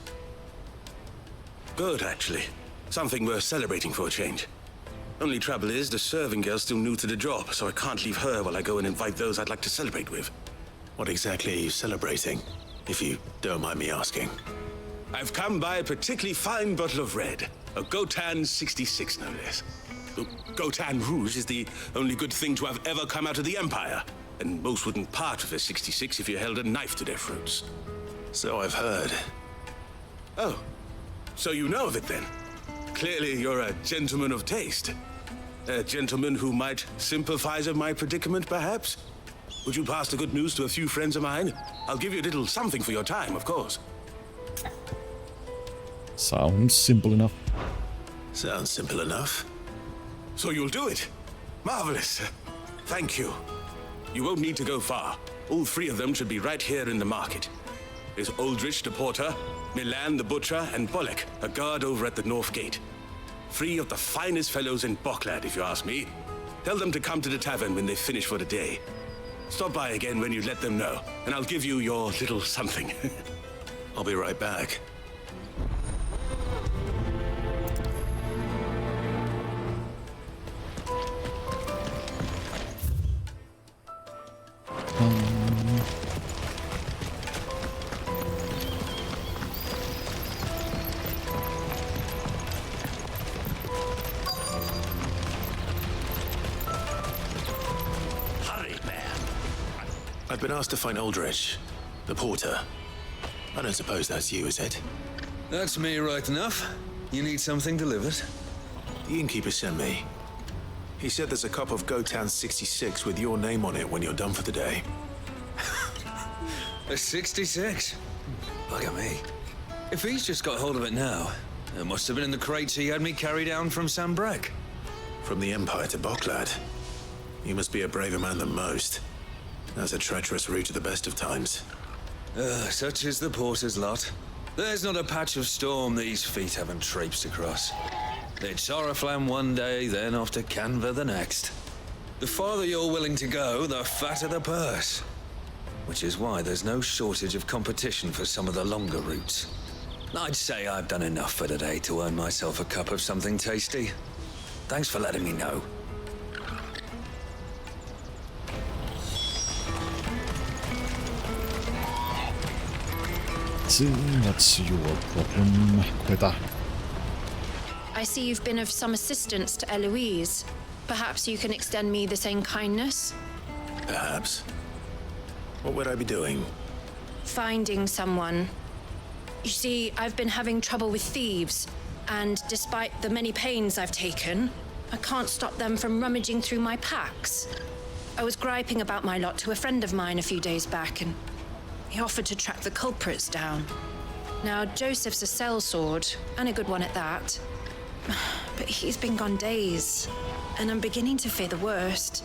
Good, actually. Something worth celebrating for a change. Only trouble is, the serving girl's still new to the job, so I can't leave her while I go and invite those I'd like to celebrate with. What exactly are you celebrating, if you don't mind me asking? I've come by a particularly fine bottle of red. A Gotan 66, no less. Gotan Rouge is the only good thing to have ever come out of the Empire. And most wouldn't part with a 66 if you held a knife to their throats. So I've heard. Oh, so you know of it then? Clearly you're a gentleman of taste. A gentleman who might sympathize with my predicament, perhaps? Would you pass the good news to a few friends of mine? I'll give you a little something for your time, of course. Sounds simple enough. Sounds simple enough. So you'll do it? Marvelous. Thank you. You won't need to go far. All three of them should be right here in the market. There's Aldrich the porter, Milan the butcher, and Bolek, a guard over at the north gate. Three of the finest fellows in Boklad, if you ask me. Tell them to come to the tavern when they finish for the day. Stop by again when you let them know, and I'll give you your little something. I'll be right back. I've been asked to find Aldrich, the porter. I don't suppose that's you, is it? That's me right enough. You need something delivered? The innkeeper sent me. He said there's a cup of Gotown 66 with your name on it when you're done for the day. A 66? Look at me. If he's just got hold of it now, it must have been in the crates he had me carry down from Sambrek. From the Empire to Boklad. You must be a braver man than most. That's a treacherous route at the best of times. Such is the porter's lot. There's not a patch of storm these feet haven't traipsed across. It's Oriflamme one day, then off to Canva the next. The farther you're willing to go, the fatter the purse. Which is why there's no shortage of competition for some of the longer routes. I'd say I've done enough for today to earn myself a cup of something tasty. Thanks for letting me know. See, that's your problem, Quetta. I see you've been of some assistance to Eloise. Perhaps you can extend me the same kindness? Perhaps. What would I be doing? Finding someone. You see, I've been having trouble with thieves, and despite the many pains I've taken, I can't stop them from rummaging through my packs. I was griping about my lot to a friend of mine a few days back, and he offered to track the culprits down. Now, Joseph's a sellsword, and a good one at that. But he's been gone days, and I'm beginning to fear the worst.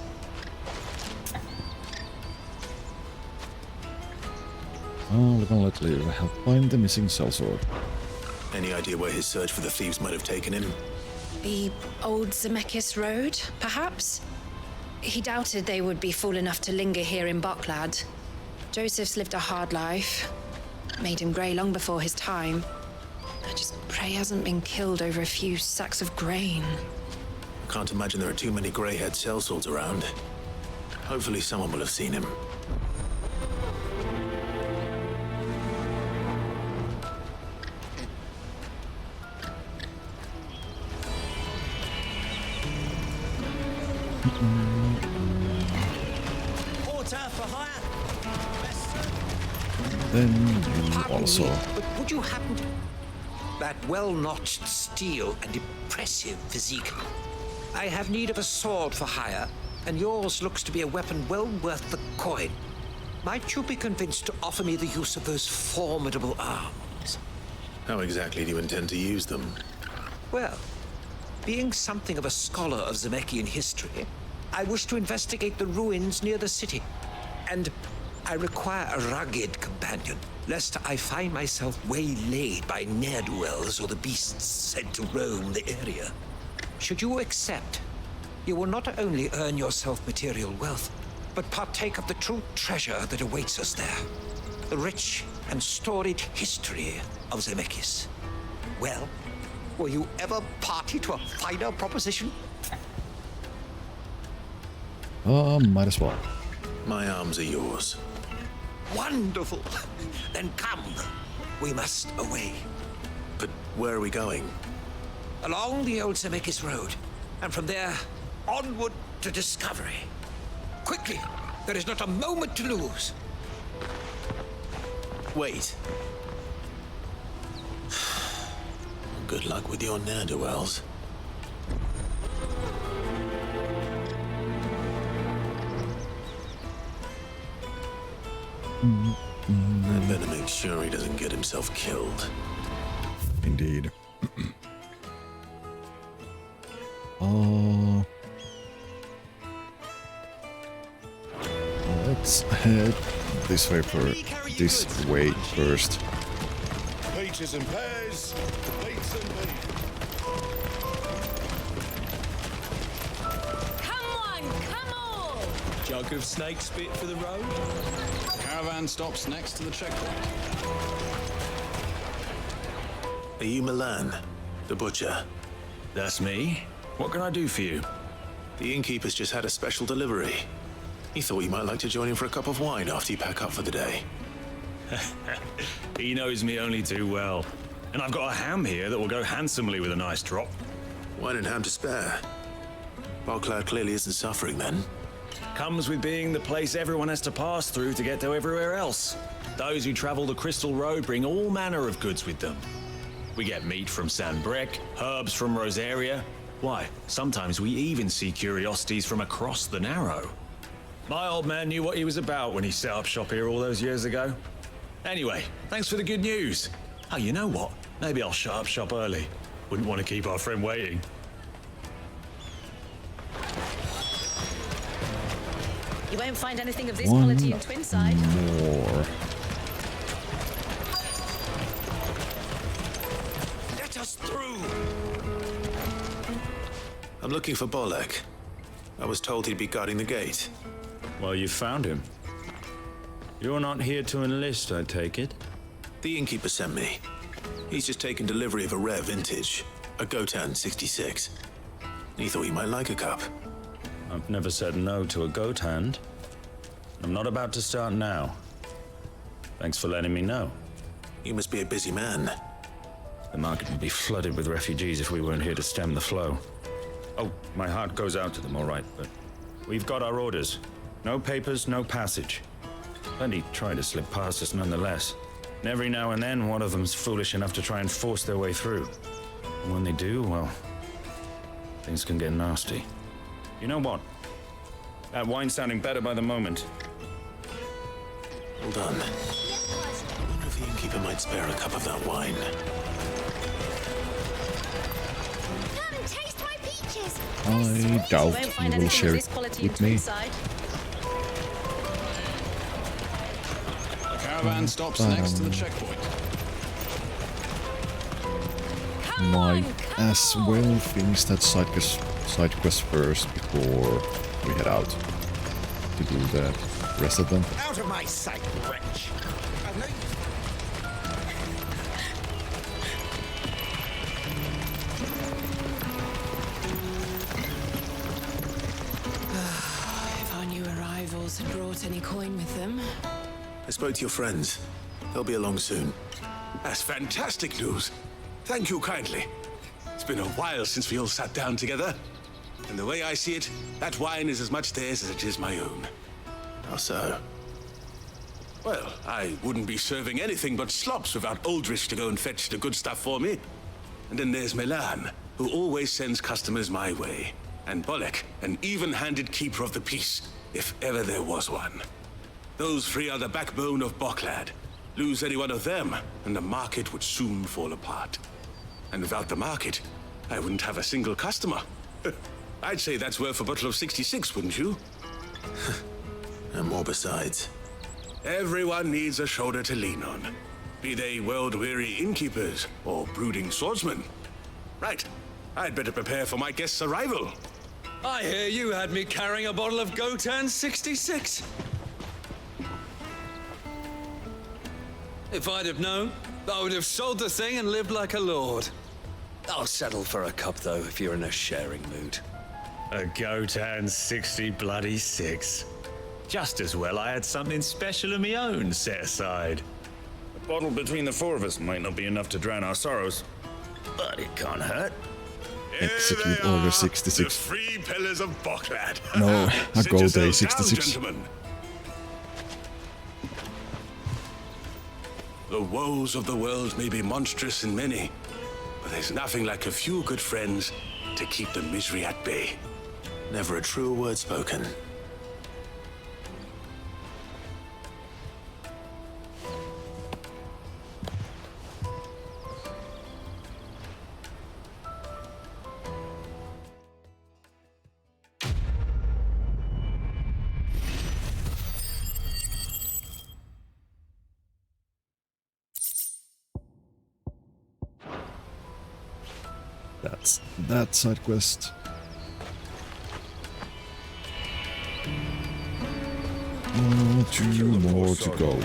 Oh, we're gonna let Lyra help find the missing sellsword. Any idea where his search for the thieves might have taken him? The old Zemeckis Road, perhaps? He doubted they would be fool enough to linger here in Boklad. Joseph's lived a hard life. Made him grey long before his time. I just pray he hasn't been killed over a few sacks of grain. I can't imagine there are too many grey-haired sellswords around. Hopefully someone will have seen him. Then you also... But would you happen to... That well-notched steel and impressive physique. I have need of a sword for hire, and yours looks to be a weapon well worth the coin. Might you be convinced to offer me the use of those formidable arms? How exactly do you intend to use them? Well, being something of a scholar of Zemekian history, I wish to investigate the ruins near the city. And I require a rugged companion, lest I find myself waylaid by ne'er-do-wells or the beasts sent to roam the area. Should you accept, you will not only earn yourself material wealth, but partake of the true treasure that awaits us there. The rich and storied history of Zemeckis. Well, were you ever party to a finer proposition? Might as well. My arms are yours. Wonderful! Then come. We must away. But where are we going? Along the old Zemeckis Road, and from there, onward to discovery. Quickly! There is not a moment to lose. Wait. Good luck with your ne'er-do-wells. I'd better make sure he doesn't get himself killed. Indeed. Let's head this way first. Peaches and pears, beets and beef. Come on, come on! Jug of snake spit for the road. Caravan stops next to the checkpoint. Are you Milan, the butcher? That's me. What can I do for you? The innkeeper's just had a special delivery. He thought you might like to join him for a cup of wine after you pack up for the day. He knows me only too well. And I've got a ham here that will go handsomely with a nice drop. Wine and ham to spare. Boklad clearly isn't suffering then. Comes with being the place everyone has to pass through to get to everywhere else. Those who travel the Crystal Road bring all manner of goods with them. We get meat from San Brec, herbs from Rosaria. Why, sometimes we even see curiosities from across the Narrow. My old man knew what he was about when he set up shop here all those years ago. Anyway, thanks for the good news. Oh, you know what? Maybe I'll shut up shop early. Wouldn't want to keep our friend waiting. You won't find anything of this quality in Twinside. More. Let us through! I'm looking for Bolek. I was told he'd be guarding the gate. Well, you found him. You're not here to enlist, I take it? The innkeeper sent me. He's just taken delivery of a rare vintage, a Gotan 66. He thought you might like a cup. I've never said no to a goat hand. I'm not about to start now. Thanks for letting me know. You must be a busy man. The market would be flooded with refugees if we weren't here to stem the flow. Oh, my heart goes out to them, all right, but we've got our orders. No papers, no passage. Plenty try to slip past us nonetheless. And every now and then, one of them's foolish enough to try and force their way through. And when they do, well, things can get nasty. You know what? That wine's sounding better by the moment. Hold on. I wonder if the innkeeper might spare a cup of that wine. Come taste my peaches. I doubt you will share it with me. The caravan stops next to the checkpoint. Might as well finish that side quest first before we head out to do the rest of them. Out of my sight, wretch! If our new arrivals had brought any coin with them. I spoke to your friends. They'll be along soon. That's fantastic news. Thank you kindly. It's been a while since we all sat down together. And the way I see it, that wine is as much theirs as it is my own. How so? Well, I wouldn't be serving anything but slops without Aldrich to go and fetch the good stuff for me. And then there's Milan, who always sends customers my way. And Bolek, an even-handed keeper of the peace, if ever there was one. Those three are the backbone of Boklad. Lose any one of them, and the market would soon fall apart. And without the market, I wouldn't have a single customer. I'd say that's worth a bottle of 66, wouldn't you? And more besides. Everyone needs a shoulder to lean on. Be they world-weary innkeepers or brooding swordsmen. Right. I'd better prepare for my guest's arrival. I hear you had me carrying a bottle of Gotan 66. If I'd have known, I would have sold the thing and lived like a lord. I'll settle for a cup, though, if you're in a sharing mood. A Gotan 66. Just as well I had something special of my own set aside. A bottle between the four of us might not be enough to drown our sorrows, but it can't hurt. Execute Order 66. The three pillars of Boklad. No, a Sit Gold Day yourselves down, 66. gentlemen. The woes of the world may be monstrous and many, but there's nothing like a few good friends to keep the misery at bay. Never a truer word spoken. That's that side quest. Two more to go.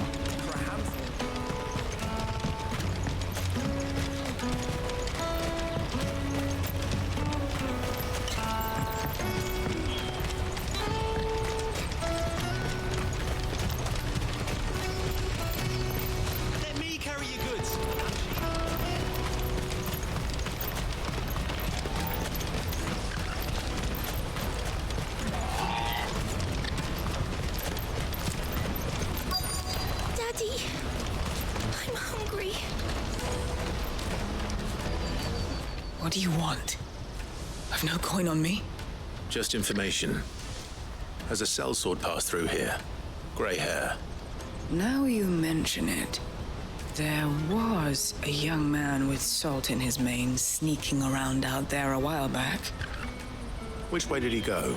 Let me carry your goods. do you want? I've no coin on me. Just information. Has a sellsword passed through here? Grey hair. Now you mention it, there was a young man with salt in his mane sneaking around out there a while back. Which way did he go?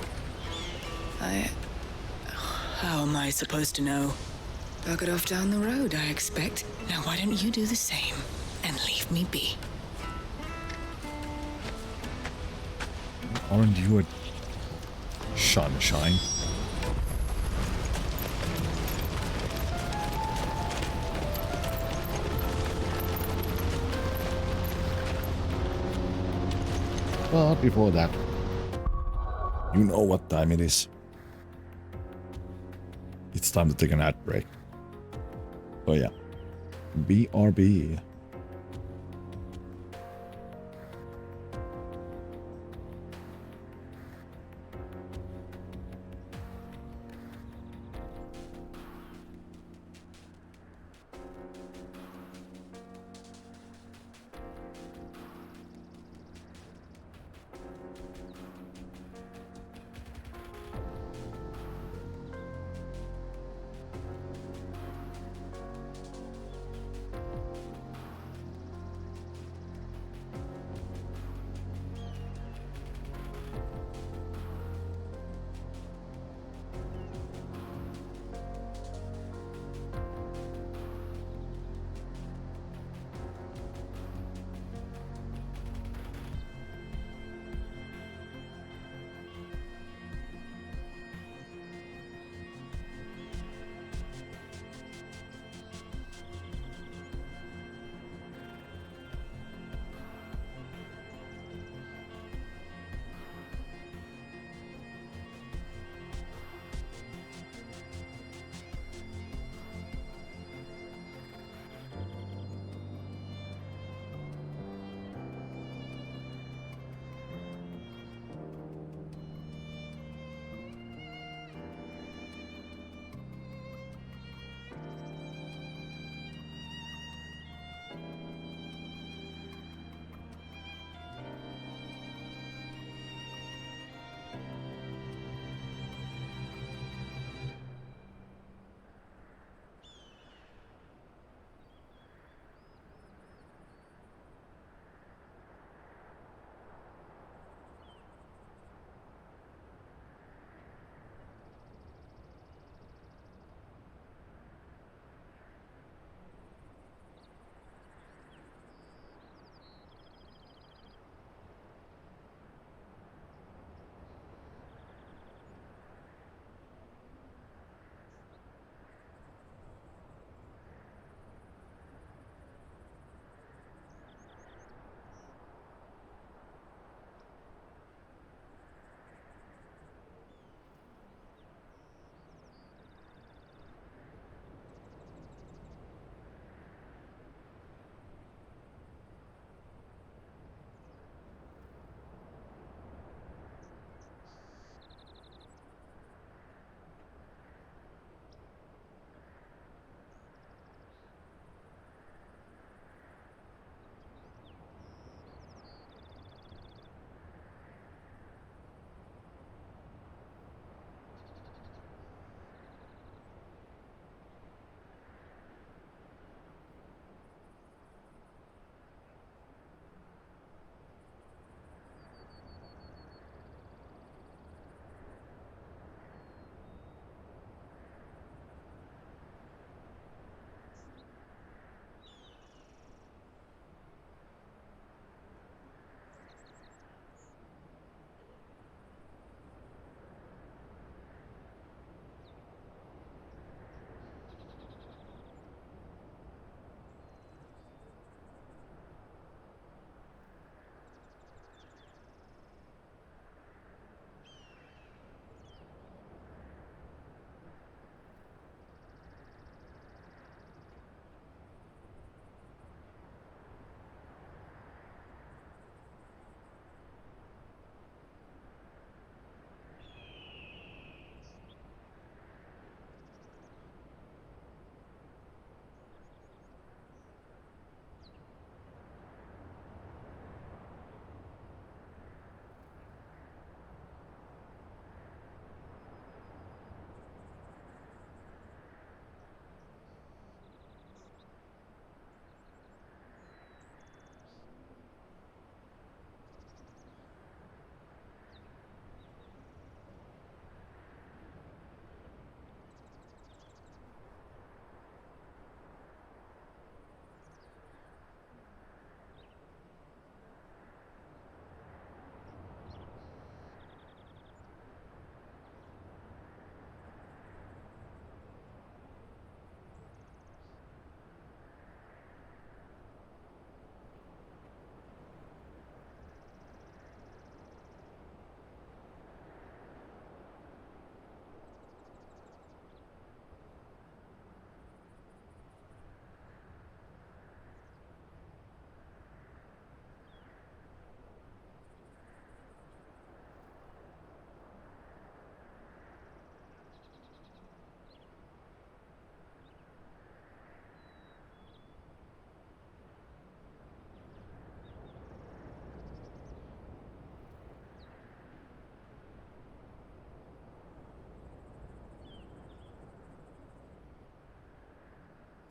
How am I supposed to know? Buggered off down the road, I expect. Now why don't you do the same and leave me be? Aren't you a sunshine? But before that, you know what time it is. It's time to take an ad break. So yeah, BRB.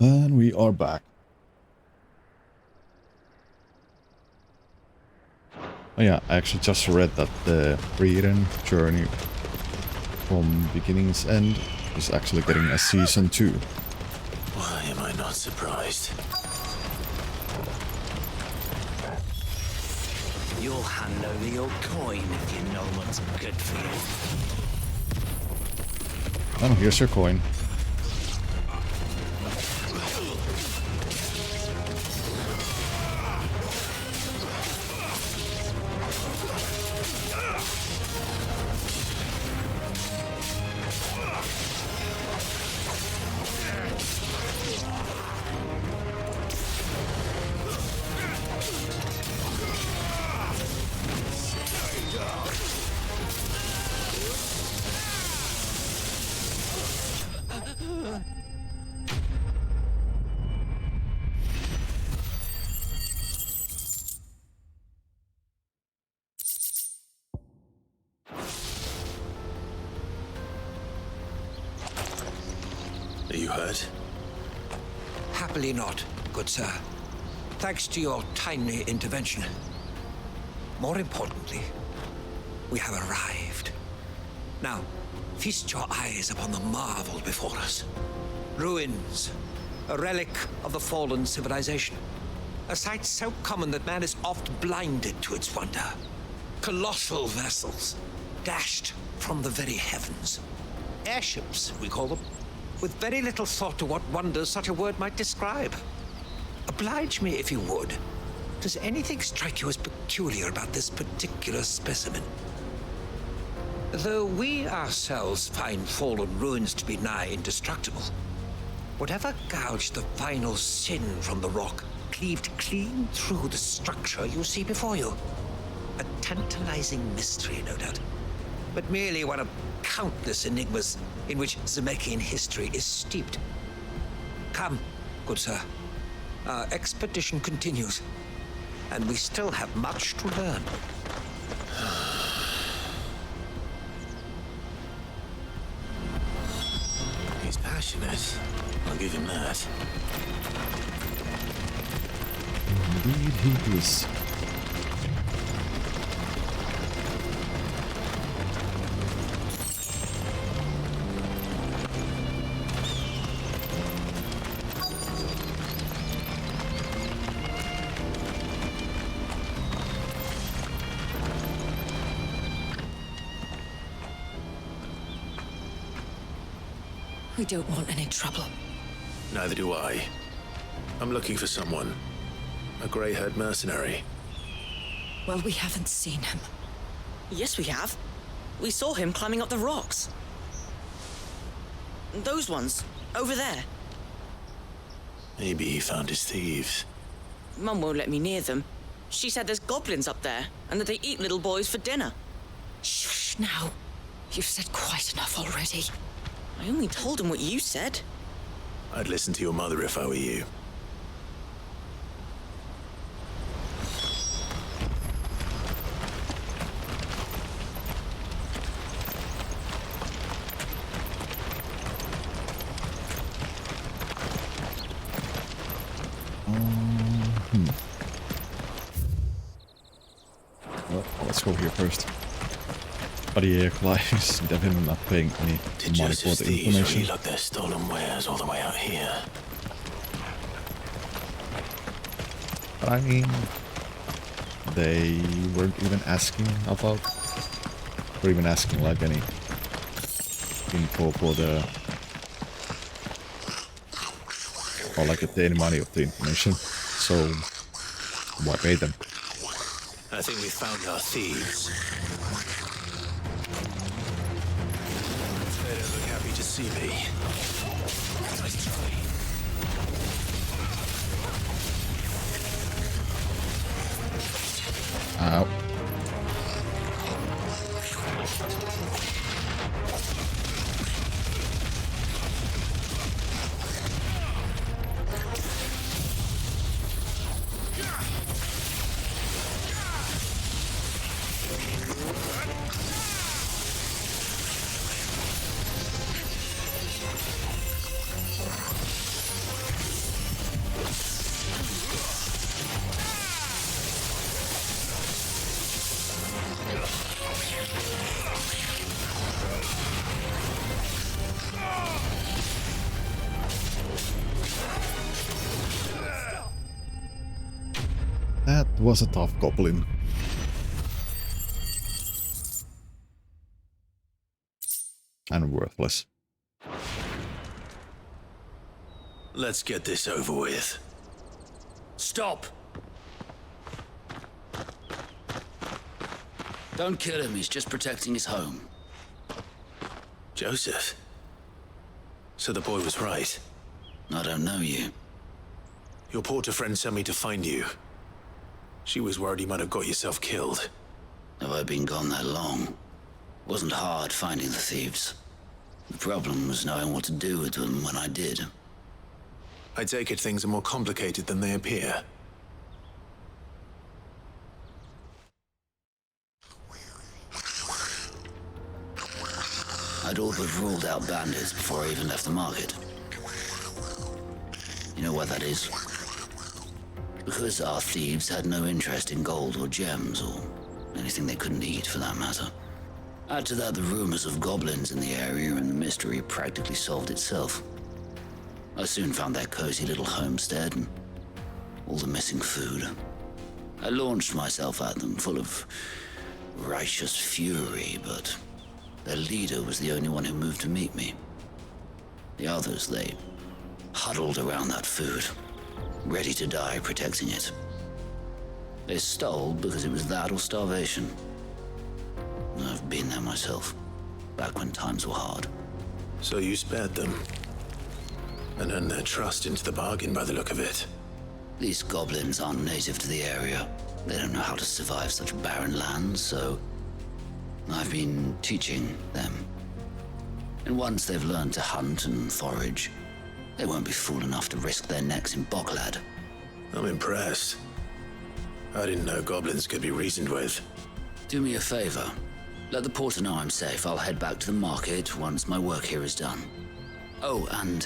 And we are back. Oh yeah, I actually just read that the Freedom Journey from Beginning's End is actually getting a season 2. Why am I not surprised? You'll hand over your coin if you know what's good for you. Oh, here's your coin. Are you hurt? Happily not, good sir. Thanks to your timely intervention. More importantly, we have arrived. Now, feast your eyes upon the marvel before us. Ruins, a relic of the fallen civilization. A sight so common that man is oft blinded to its wonder. Colossal vessels, dashed from the very heavens. Airships, we call them, with very little thought to what wonders such a word might describe. Oblige me if you would. Does anything strike you as peculiar about this particular specimen? Though we ourselves find fallen ruins to be nigh indestructible, whatever gouged the final sin from the rock cleaved clean through the structure you see before you. A tantalizing mystery, no doubt, but merely one of countless enigmas in which Zemeckis history is steeped. Come, good sir. Our expedition continues, and we still have much to learn. He's passionate. I'll give him that. Indeed he is. We don't want any trouble. Neither do I. I'm looking for someone. A grey-haired mercenary. Well, we haven't seen him. Yes, we have. We saw him climbing up the rocks. Those ones, over there. Maybe he found his thieves. Mum won't let me near them. She said there's goblins up there, and that they eat little boys for dinner. Shush now. You've said quite enough already. I only told him what you said. I'd listen to your mother if I were you. Well, let's go here first. But yeah, Clive is definitely not paying any Did money for Joseph's the thieves information. really lug their stolen wares all the way out here? But I mean, they weren't even asking about, or even asking like any info for the, or like get any money of the information. So why pay them? I think we found our thieves. They don't look happy to see me. Nice try. Ow. That was a tough goblin. And worthless. Let's get this over with. Stop! Don't kill him, he's just protecting his home. Joseph? So the boy was right. I don't know you. Your porter friend sent me to find you. She was worried you might have got yourself killed. Have I been gone that long? Wasn't hard finding the thieves. The problem was knowing what to do with them when I did. I take it things are more complicated than they appear. I'd all but ruled out bandits before I even left the market. You know why that is? Because our thieves had no interest in gold or gems or anything they couldn't eat for that matter. Add to that the rumors of goblins in the area and the mystery practically solved itself. I soon found their cozy little homestead and all the missing food. I launched myself at them full of righteous fury, but their leader was the only one who moved to meet me. The others, they huddled around that food, ready to die protecting it. They stole because it was that or starvation. I've been there myself, back when times were hard. So you spared them? And earned their trust into the bargain by the look of it. These goblins aren't native to the area. They don't know how to survive such barren lands, so I've been teaching them. And once they've learned to hunt and forage, they won't be fool enough to risk their necks in Bocklad. I'm impressed. I didn't know goblins could be reasoned with. Do me a favor. Let the porter know I'm safe. I'll head back to the market once my work here is done. Oh, and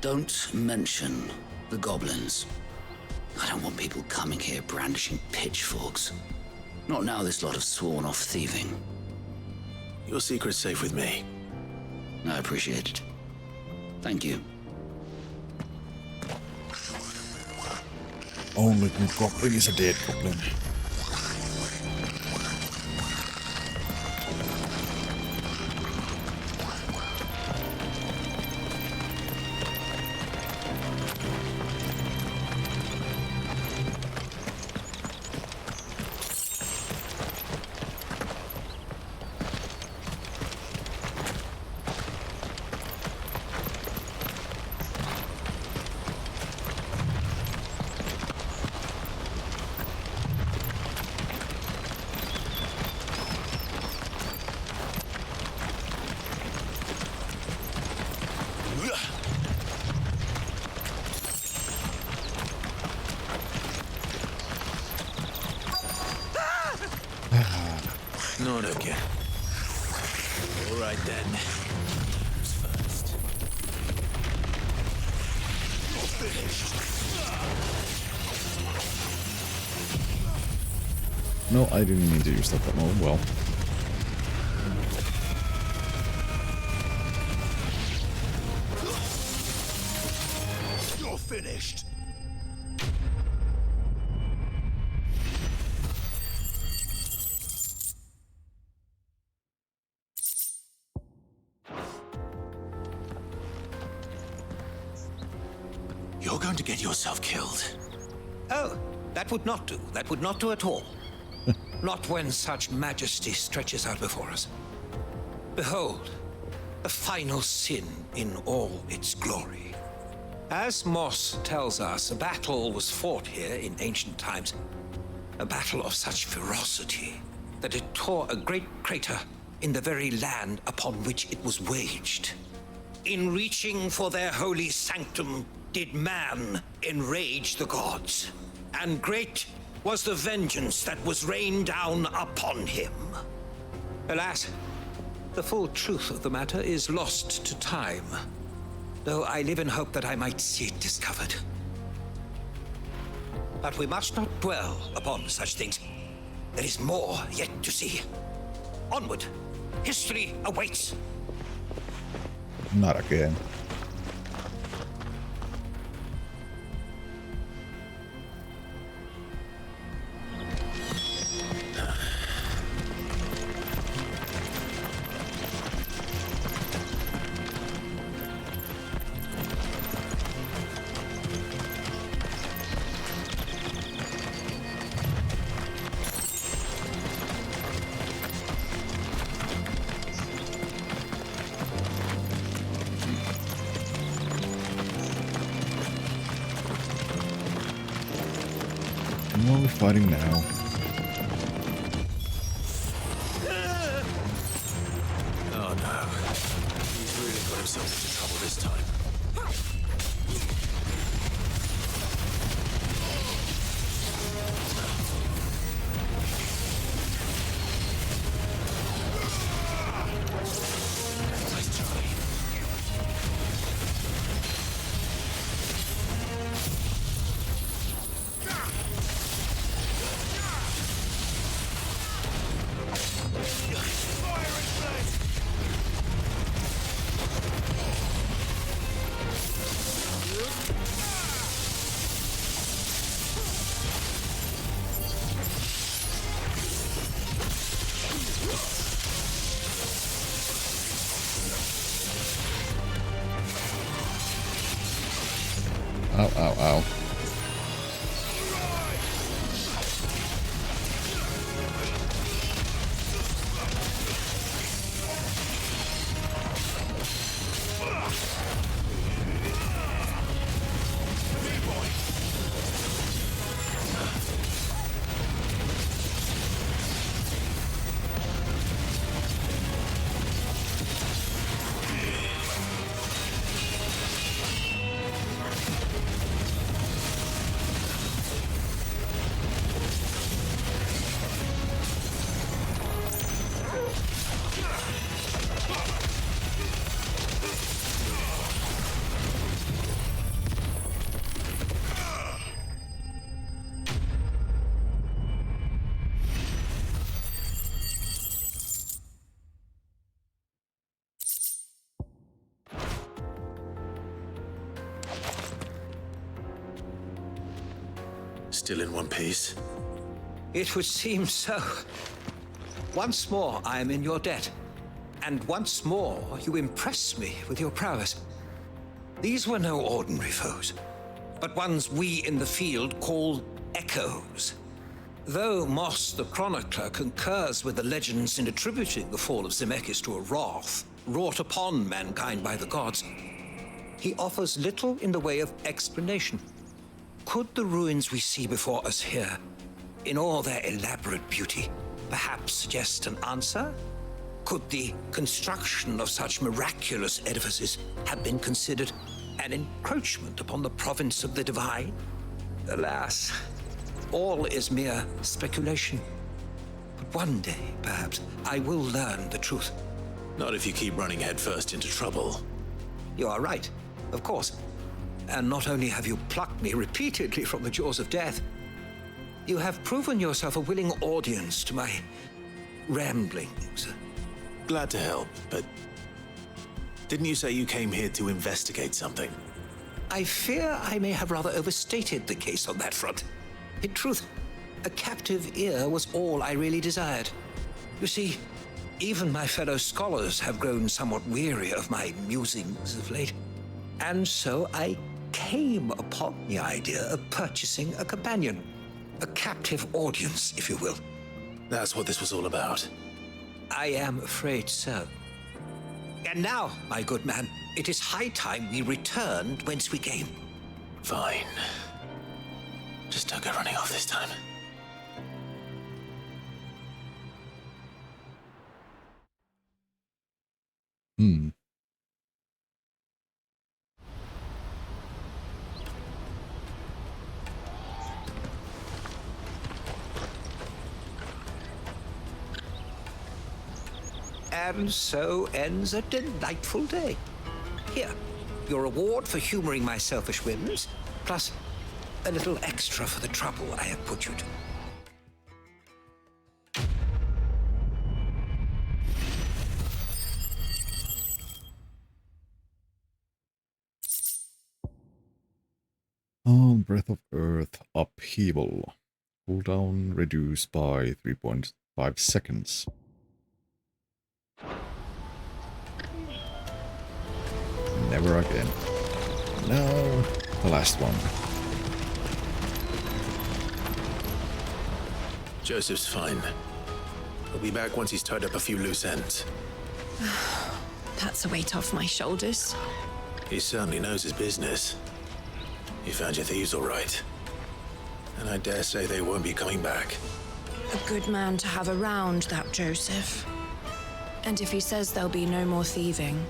don't mention the goblins. I don't want people coming here brandishing pitchforks. Not now this lot have sworn off thieving. Your secret's safe with me. I appreciate it. Thank you. Only good goblin is a dead goblin. Not again. All right then. Who's first? You're finished. No, I didn't mean to use that. Oh well. You're finished. You're going to get yourself killed. Oh, that would not do. That would not do at all. Not when such majesty stretches out before us. Behold, the final sin in all its glory. As Moss tells us, a battle was fought here in ancient times. A battle of such ferocity that it tore a great crater in the very land upon which it was waged. In reaching for their holy sanctum, did man enrage the gods, and great was the vengeance that was rained down upon him. Alas, the full truth of the matter is lost to time, though I live in hope that I might see it discovered. But we must not dwell upon such things. There is more yet to see. Onward, history awaits. Not again. Who are we fighting now? Oh no. He's really got himself into trouble this time. Ow, ow, ow. Still in one piece? It would seem so. Once more, I am in your debt. And once more, you impress me with your prowess. These were no ordinary foes, but ones we in the field call echoes. Though Moss the Chronicler concurs with the legends in attributing the fall of Zemeckis to a wrath wrought upon mankind by the gods, he offers little in the way of explanation. Could the ruins we see before us here, in all their elaborate beauty, perhaps suggest an answer? Could the construction of such miraculous edifices have been considered an encroachment upon the province of the divine? Alas, all is mere speculation. But one day, perhaps, I will learn the truth. Not if you keep running headfirst into trouble. You are right, of course. And not only have you plucked me repeatedly from the jaws of death, you have proven yourself a willing audience to my ramblings. Glad to help, but didn't you say you came here to investigate something? I fear I may have rather overstated the case on that front. In truth, a captive ear was all I really desired. You see, even my fellow scholars have grown somewhat weary of my musings of late. And so I came upon the idea of purchasing a companion. A captive audience, if you will. That's what this was all about. I am afraid so. And now, my good man, it is high time we returned whence we came. Fine. Just don't go running off this time. And so ends a delightful day. Here, your reward for humoring my selfish whims, plus a little extra for the trouble I have put you to. Oh, Breath of Earth Upheaval. Cooldown reduced by 3.5 seconds. Never again. Now, the last one. Joseph's fine. He'll be back once he's tied up a few loose ends. That's a weight off my shoulders. He certainly knows his business. You found your thieves all right. And I dare say they won't be coming back. A good man to have around, that Joseph. And if he says there'll be no more thieving,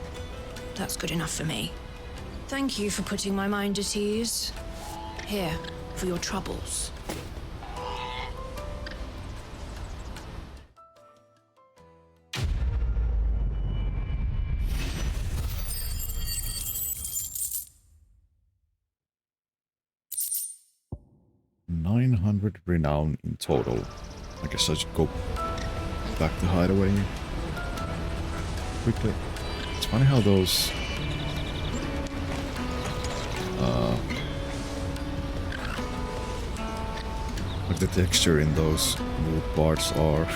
that's good enough for me. Thank you for putting my mind at ease. Here, for your troubles. $900 renown in total. I guess I should go back to Hideaway quickly. It's funny how those like the texture in those wood parts are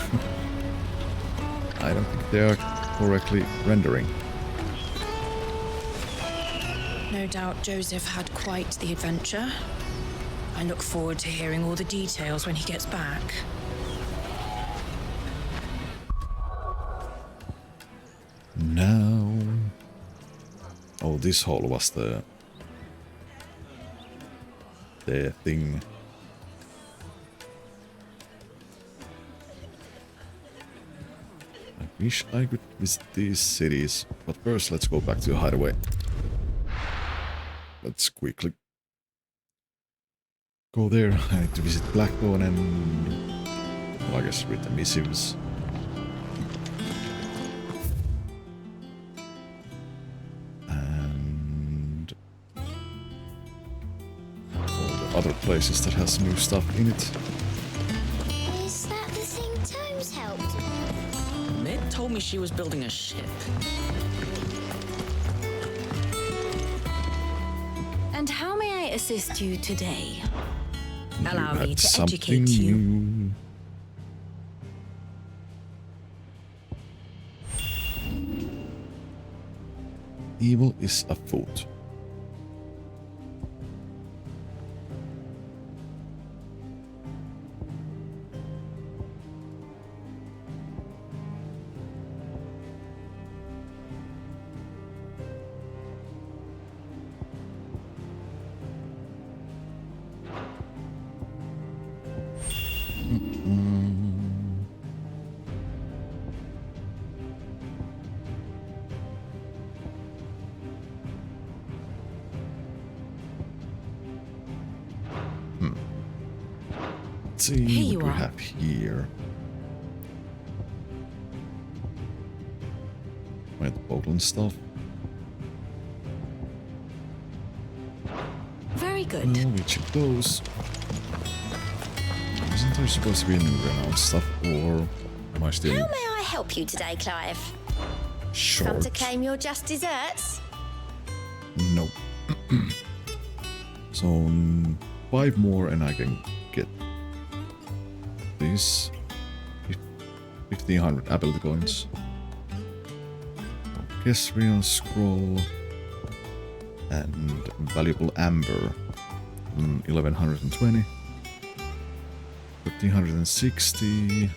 I don't think they are correctly rendering. No doubt Joseph had quite the adventure. I look forward to hearing all the details when he gets back. Now... Oh, this hole was the thing. I wish I could visit these cities, but first let's go back to Hideaway. Let's quickly go there. I need to visit Blackbone and, well, I guess read the missives. And all the other places that has new stuff in it. Is that the thing Tomes helped? Mid told me she was building a ship. And how may I assist you today? Allow You me had to educate something you. new. Evil is afoot. Let's see Here you what we are. have here. Wait, the Poland stuff. Very good. Well, we check those. Isn't there supposed to be any renowned stuff, or am I still How may I help you today, Clive? Come short? to claim your just desserts? Nope. So 5 more and I can get this 1500 ability coins. Kesrian scroll and valuable amber. 1120. 1360.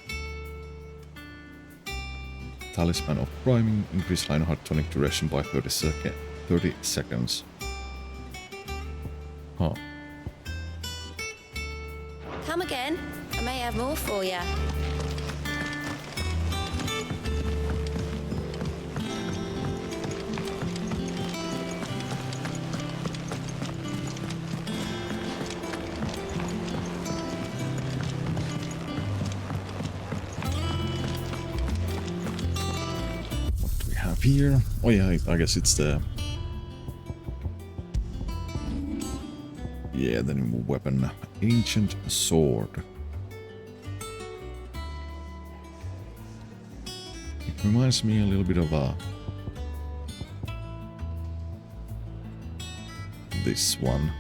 Talisman of priming, increase Lionheart tonic duration by 30 seconds. Huh. Come again. I may have more for you. What do we have here? Oh yeah, I guess it's the... Yeah, the new weapon. Ancient Sword. It reminds me a little bit of this one.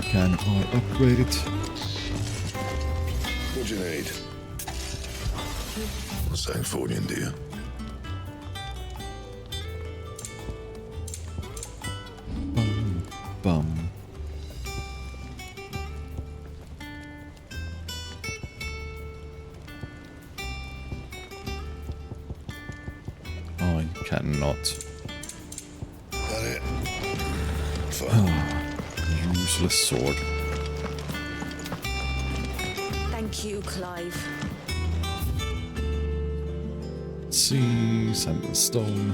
Can I upgrade it? What do you need? What's that for you, dear? Bum, bum. not. Got it. Useless sword. Thank you, Clive. Let's see, sand and stone.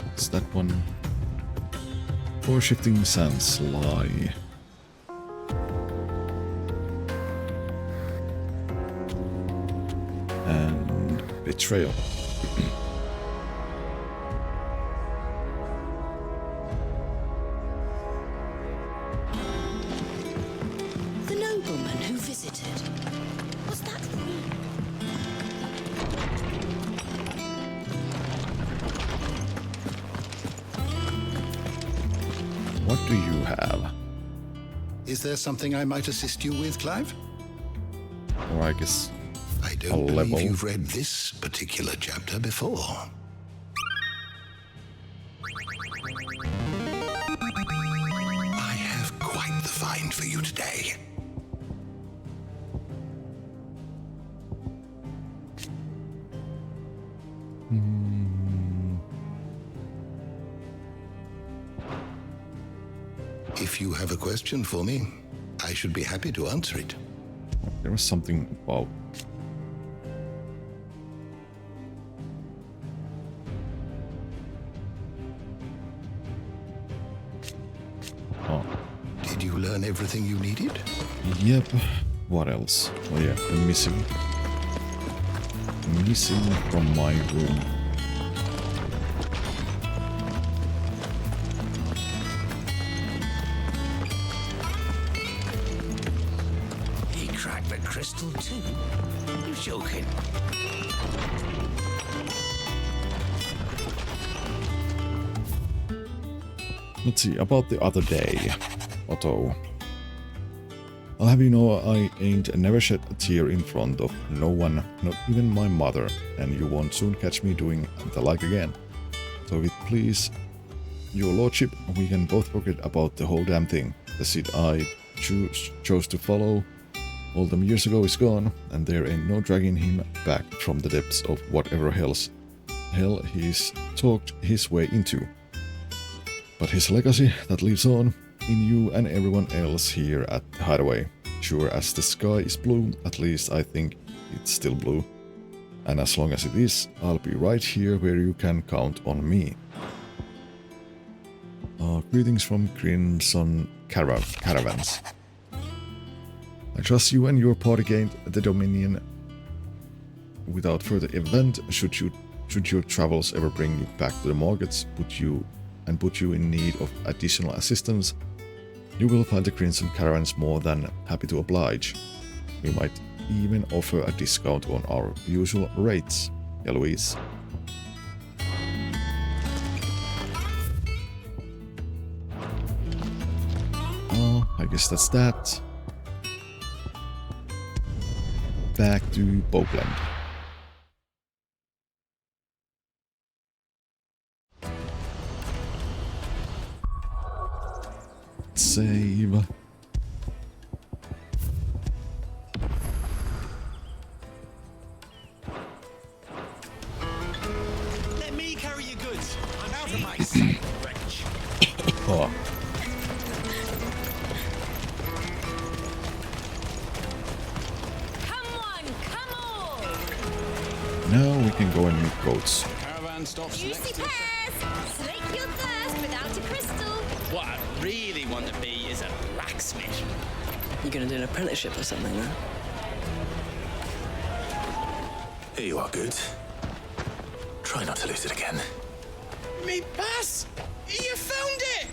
What's that one? Or shifting sand sly. And betrayal. The nobleman who visited. Was that real? What do you have? Is there something I might assist you with, Clive? Or I guess I a don't level. believe you've read this particular chapter before. I have quite the find for you today. If you have a question for me, I should be happy to answer it. There was something about. Oh. Did you learn everything you needed? Yep. What else? Oh yeah, the missing. Missing from my room. He cracked the crystal too? You're joking. Let's see, about the other day, Otto. I'll have you know I ain't never shed a tear in front of no one, not even my mother, and you won't soon catch me doing the like again. So if it please your lordship, we can both forget about the whole damn thing. The seed I chose to follow all them years ago is gone, and there ain't no dragging him back from the depths of whatever hell he's talked his way into. But his legacy that lives on in you and everyone else here at the Hideaway. Sure as the sky is blue, at least I think it's still blue. And as long as it is, I'll be right here where you can count on me. Greetings from Crimson Caravans. I trust you and your party gained the Dominion without further event. Should your travels ever bring you back to the markets, put you in need of additional assistance, you will find the Crimson Caravans more than happy to oblige. We might even offer a discount on our usual rates. Yeah, Louise. Oh, I guess that's that. Back to Boakland. Save. Let me carry your goods. I'm out of my sight, wretch. Oh. Now we can go and meet goats. Caravan stops next Juicy to... pears! Slake your thirst without a crystal. What I really want to be is a blacksmith. You gonna do an apprenticeship or something, then? Here you are, Goods. Try not to lose it again. Me pass! You found it!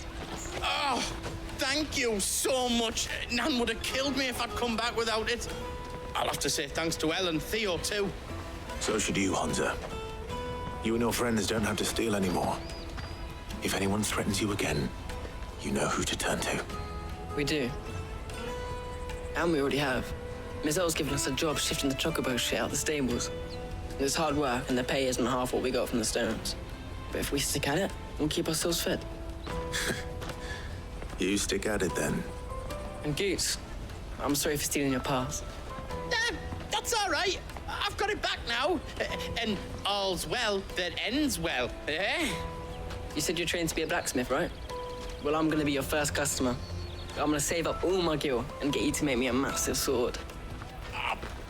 Oh, thank you so much. Nan would have killed me if I'd come back without it. I'll have to say thanks to Elle and Theo, too. So should you, Honza. You and your friends don't have to steal anymore. If anyone threatens you again, you know who to turn to. We do. And we already have. Miss Elle's given us a job shifting the chocobo shit out the stables. It's hard work, and the pay isn't half what we got from the stones. But if we stick at it, we'll keep ourselves fed. You stick at it, then. And Goots, I'm sorry for stealing your pass. That's all right. I've got it back now. And all's well that ends well, eh? You said you're trained to be a blacksmith, right? Well, I'm gonna be your first customer. I'm gonna save up all my gil and get you to make me a massive sword.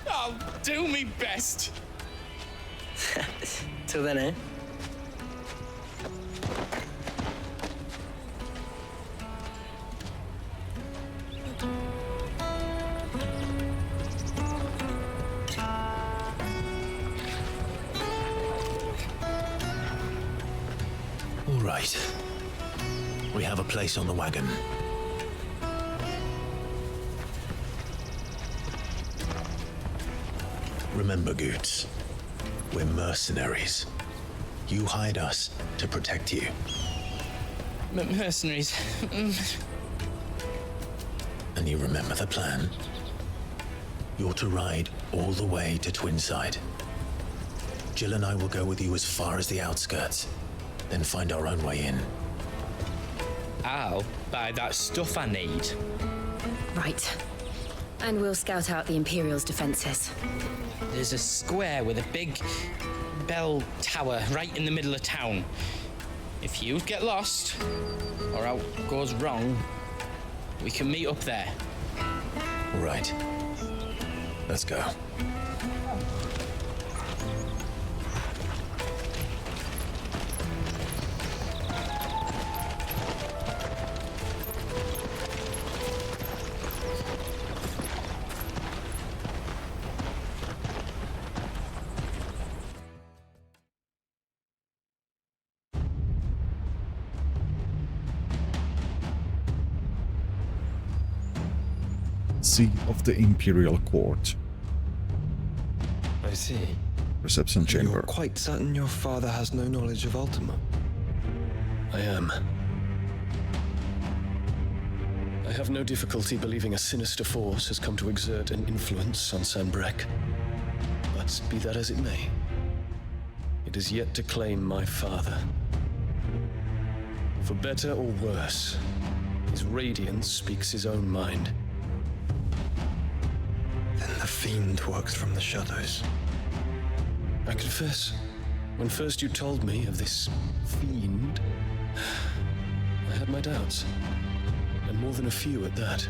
I'll do me best. Till then, eh? All right. We have a place on the wagon. Remember, Goots, we're mercenaries. You hide us to protect you. Mercenaries. And you remember the plan? You're to ride all the way to Twinside. Jill and I will go with you as far as the outskirts, then find our own way in. I'll buy that stuff I need. Right. And we'll scout out the Imperial's defenses. There's a square with a big bell tower right in the middle of town. If you get lost, or out goes wrong, we can meet up there. All right. Let's go. Seat of the Imperial Court. I see. Reception chamber. You're quite certain your father has no knowledge of Ultima? I am. I have no difficulty believing a sinister force has come to exert an influence on Sanbreque. But be that as it may, it is yet to claim my father. For better or worse, his radiance speaks his own mind. Then the fiend works from the shadows. I confess, when first you told me of this fiend, I had my doubts, and more than a few at that.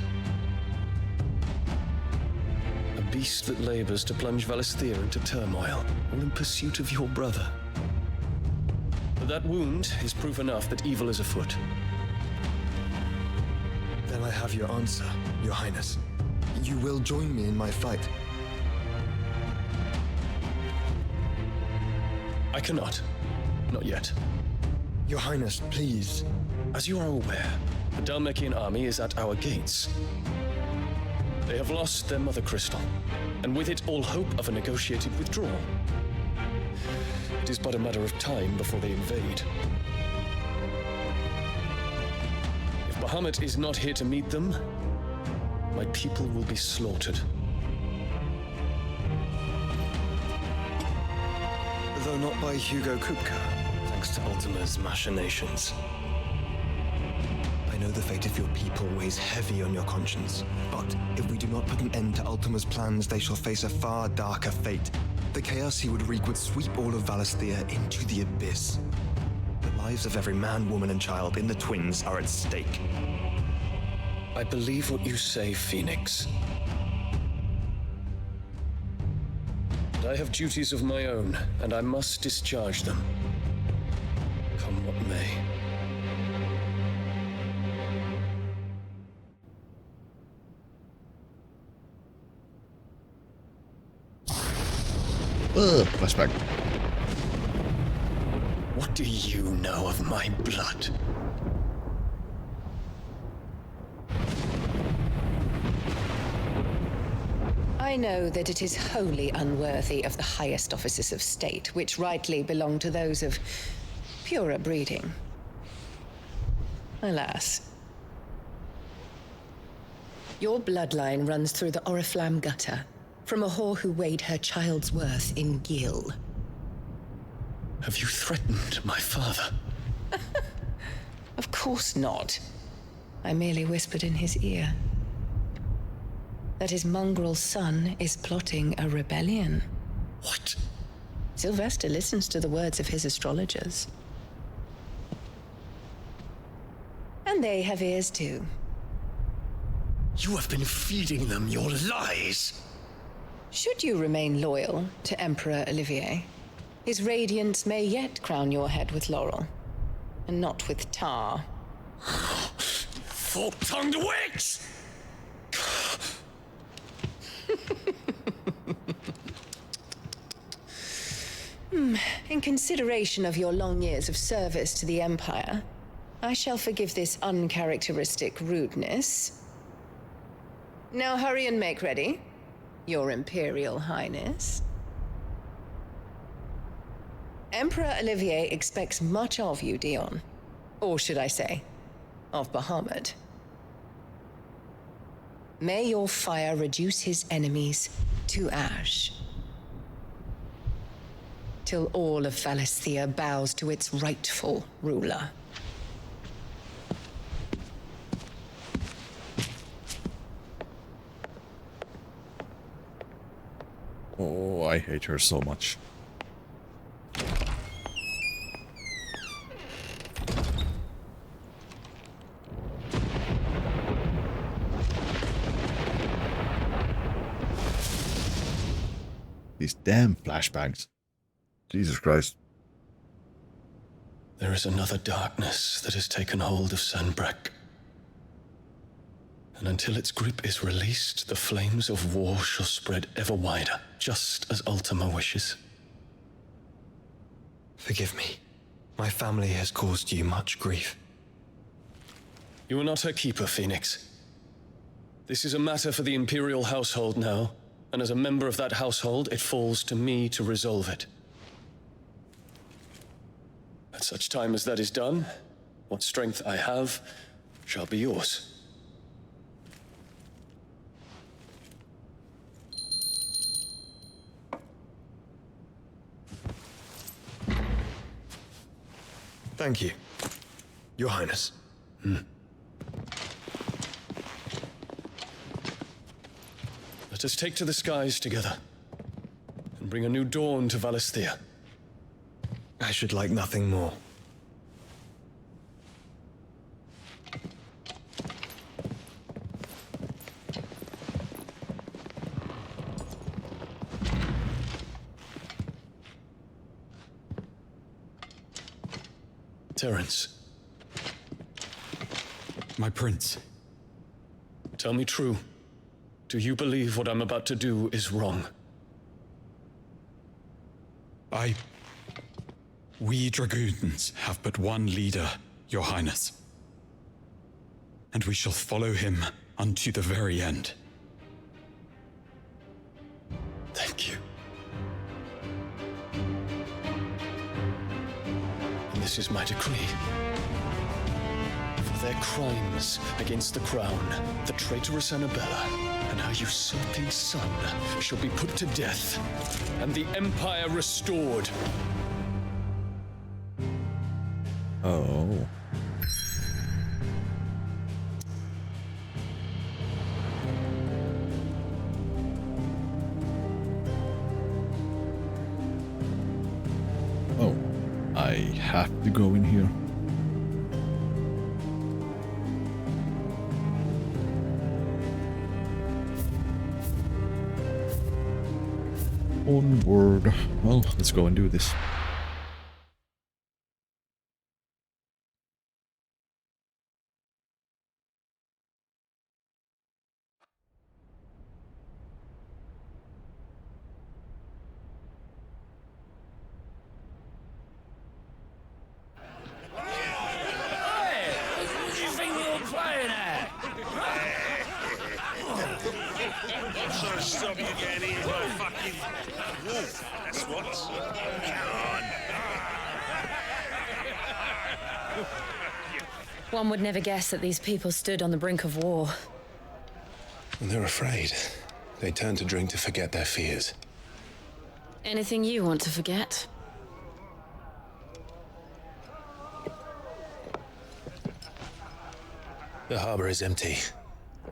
A beast that labors to plunge Valisthea into turmoil, all in pursuit of your brother. But that wound is proof enough that evil is afoot. Then I have your answer, Your Highness. You will join me in my fight. I cannot. Not yet. Your Highness, please. As you are aware, the Dhalmekian army is at our gates. They have lost their mother crystal, and with it all hope of a negotiated withdrawal. It is but a matter of time before they invade. If Bahamut is not here to meet them, my people will be slaughtered. Though not by Hugo Kupka, thanks to Ultima's machinations. I know the fate of your people weighs heavy on your conscience, but if we do not put an end to Ultima's plans, they shall face a far darker fate. The chaos he would wreak would sweep all of Valisthea into the abyss. The lives of every man, woman, and child in the Twins are at stake. I believe what you say, Phoenix. But I have duties of my own, and I must discharge them. Come what may. Flashback. What do you know of my blood? I know that it is wholly unworthy of the highest offices of state, which rightly belong to those of purer breeding. Alas. Your bloodline runs through the Oriflamme gutter, from a whore who weighed her child's worth in gil. Have you threatened my father? Of course not. I merely whispered in his ear that his mongrel son is plotting a rebellion. What? Sylvester listens to the words of his astrologers. And they have ears too. You have been feeding them your lies. Should you remain loyal to Emperor Olivier, his radiance may yet crown your head with laurel, and not with tar. Fork-tongued witch! In consideration of your long years of service to the Empire, I shall forgive this uncharacteristic rudeness. Now hurry and make ready, Your Imperial Highness. Emperor Olivier expects much of you, Dion. Or should I say, of Bahamut. May your fire reduce his enemies to ash, till all of Valisthea bows to its rightful ruler. Oh, I hate her so much. These damn flashbangs. Jesus Christ. There is another darkness that has taken hold of Sanbreque. And until its grip is released, the flames of war shall spread ever wider, just as Ultima wishes. Forgive me. My family has caused you much grief. You are not her keeper, Phoenix. This is a matter for the Imperial household now, and as a member of that household, it falls to me to resolve it. At such time as that is done, what strength I have shall be yours. Thank you, Your Highness. Let us take to the skies together, and bring a new dawn to Valisthea. I should like nothing more. Terence. My prince. Tell me true. Do you believe what I'm about to do is wrong? We dragoons have but one leader, Your Highness. And we shall follow him unto the very end. Thank you. And this is my decree. For their crimes against the crown, the traitorous Annabella and her usurping son shall be put to death, and the Empire restored. Oh. Oh, I have to go in here. Onward. Well, let's go and do this. What do you think you're playing at? I'm trying to stop you getting eaten by a fucking wolf. That's what. Come on. One would never guess that these people stood on the brink of war. And they're afraid. They turn to drink to forget their fears. Anything you want to forget? The harbor is empty,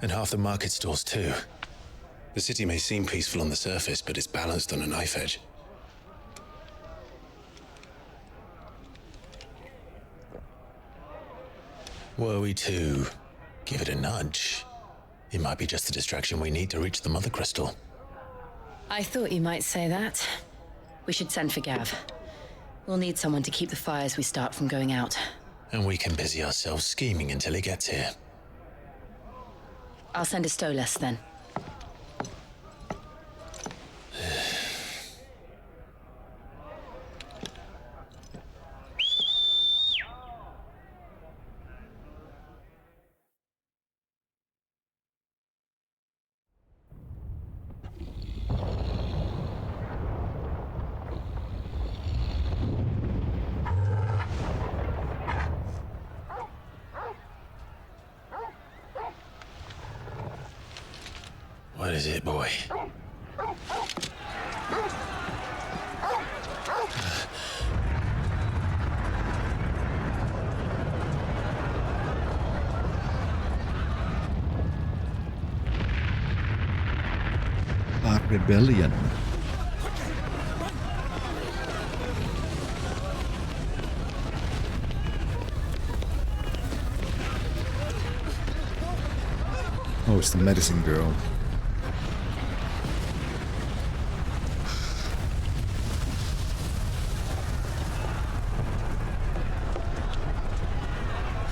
and half the market stalls too. The city may seem peaceful on the surface, but it's balanced on a knife edge. Were we to give it a nudge, it might be just the distraction we need to reach the Mother Crystal. I thought you might say that. We should send for Gav. We'll need someone to keep the fires we start from going out. And we can busy ourselves scheming until he gets here. I'll send a Stolas then. What is it, boy? A rebellion. Oh, it's the medicine girl.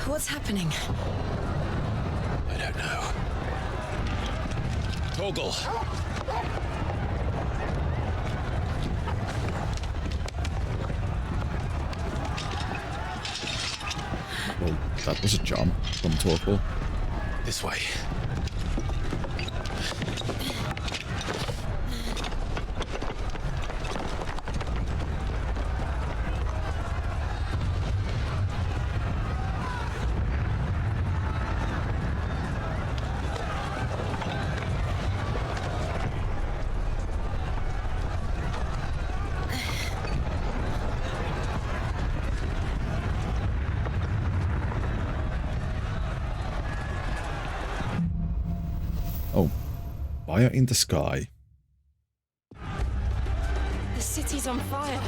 What's happening? I don't know. Torgal! Well, that was a jump from Torgal. This way. Oh, fire in the sky. The city's on fire.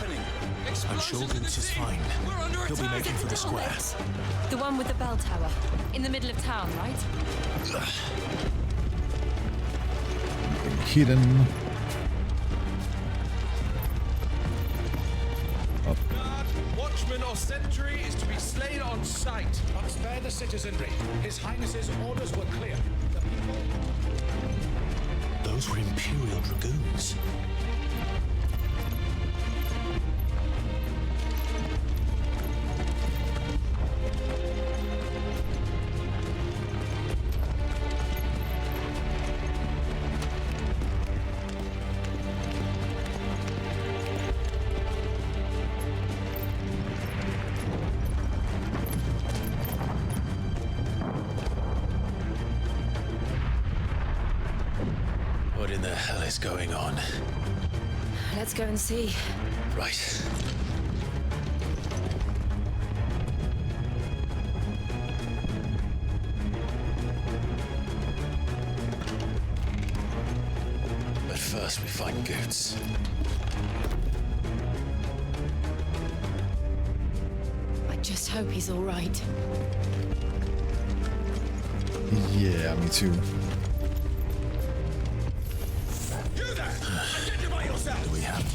I'm sure Vince is fine. He'll be making for the square. The one with the bell tower. In the middle of town, right? Hidden. Up. Watchman or sentry is to be slain on sight. But spare the citizenry. His Highness's orders were clear. The people... Those were Imperial Dragoons. What in the hell is going on? Let's go and see. Right. But first we find Goots. I just hope he's all right. Yeah, me too. Do we have to?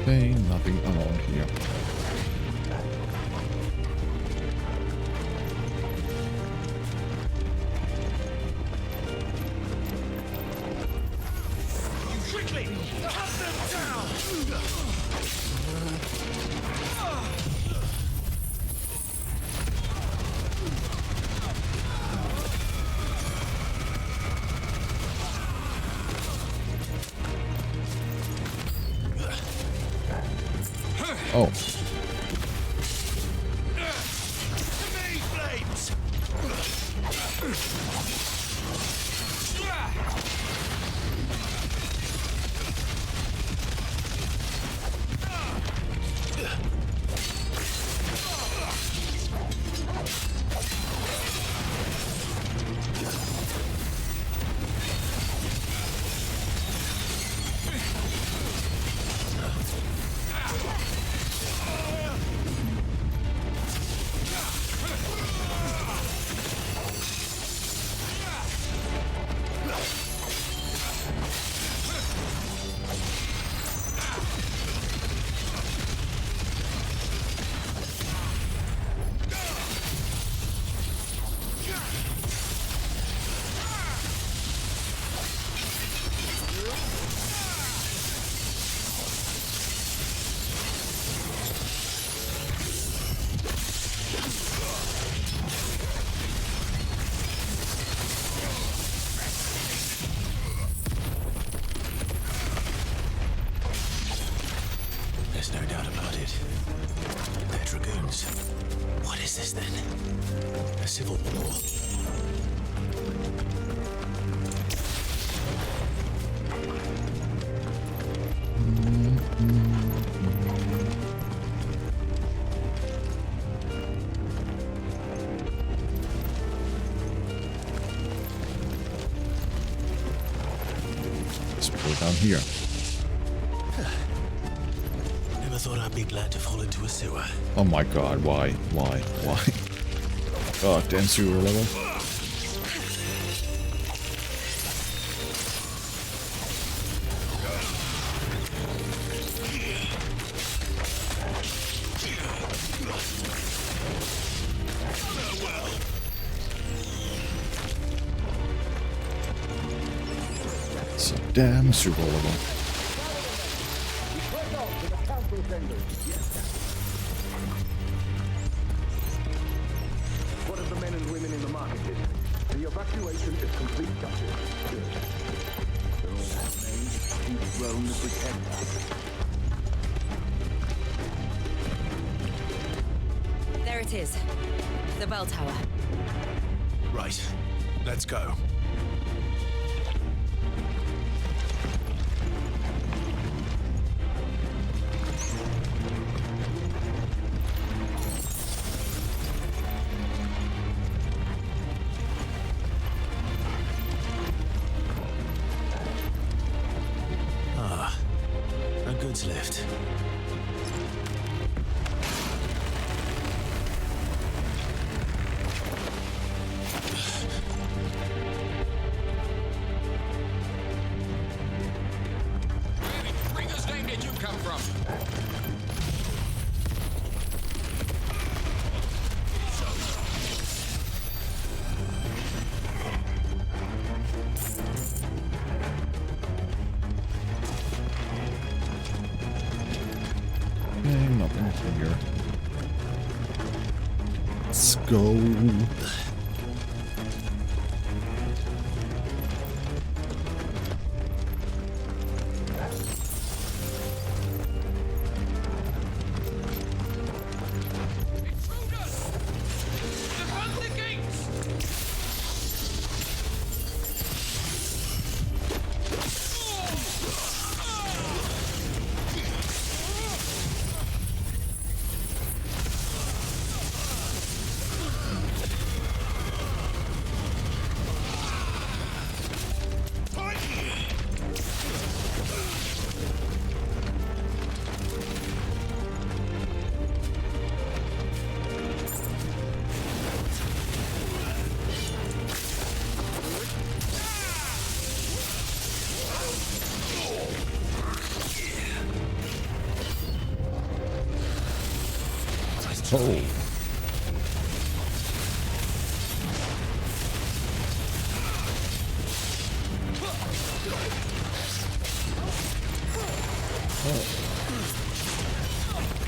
Okay, nothing around here. Quickly! Hunt them down! Oh. Flames! There's no doubt about it. They're dragoons. What is this then? A civil war? Let's go down here. Never thought I'd be glad to fall into a sewer. Oh my god, why? Why? God damn sewer level. It's a damn sewer level. What of the men and women in the market district? The evacuation is complete, Captain. Good. Those names keep Rome to protect us. There it is. The bell tower. Right. Let's go. A goods lift. Where this name did you come from? Nothing here. Let's go. Oh.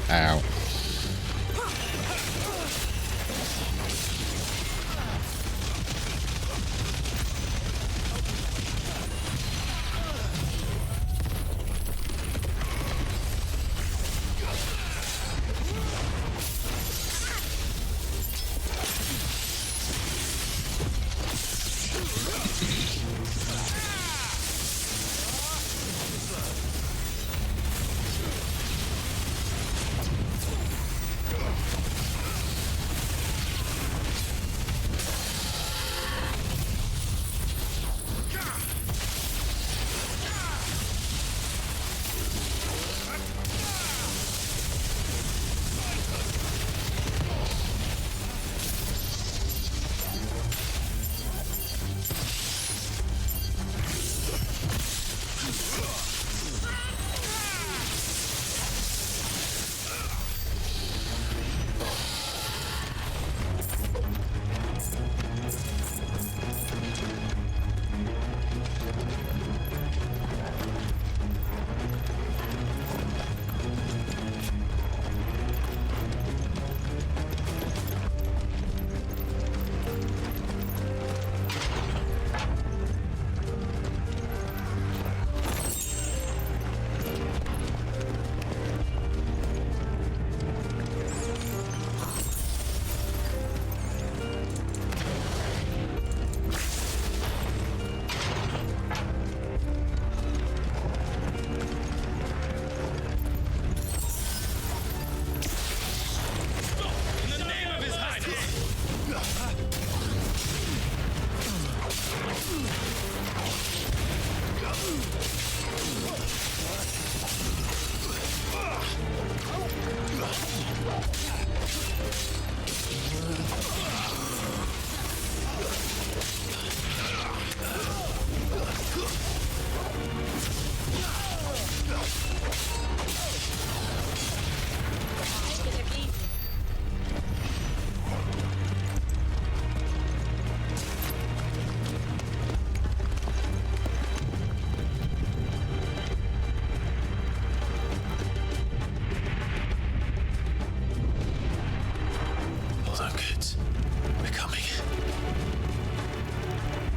Ow.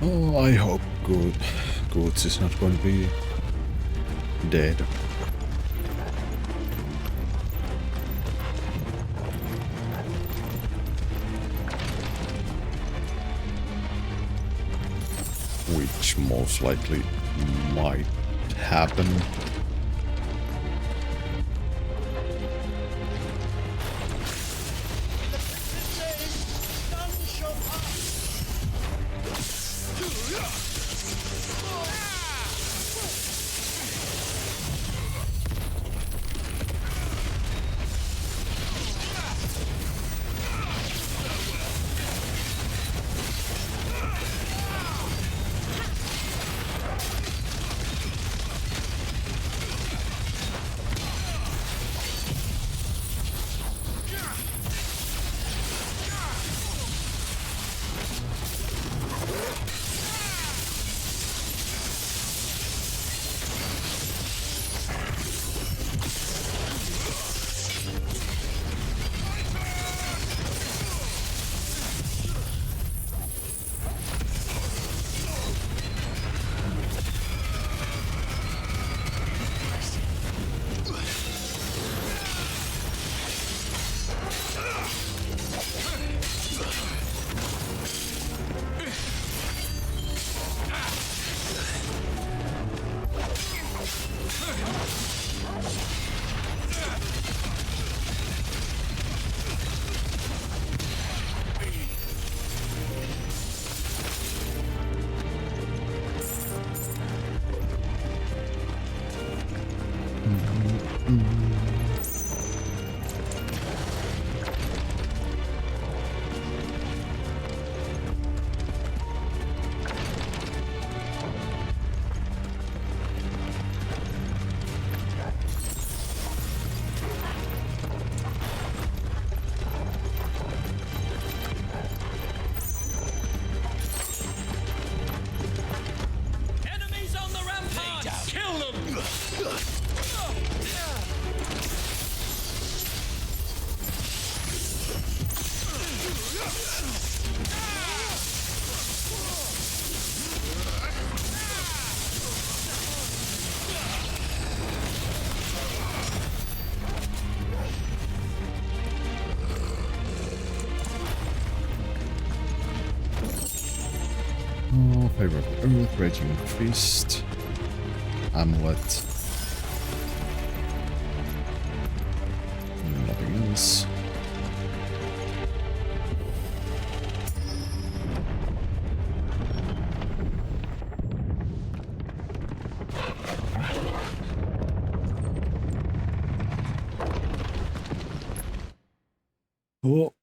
Oh, I hope Goods is not going to be dead. Which most likely might happen. Enemies on the rampart! Kill them! Oh, favorite Earth, Raging Fist, Amulet. Nothing else. Oh,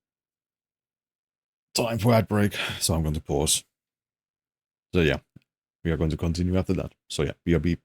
time for ad break, so I'm going to pause. So yeah, we are going to continue after that. So yeah, BRB.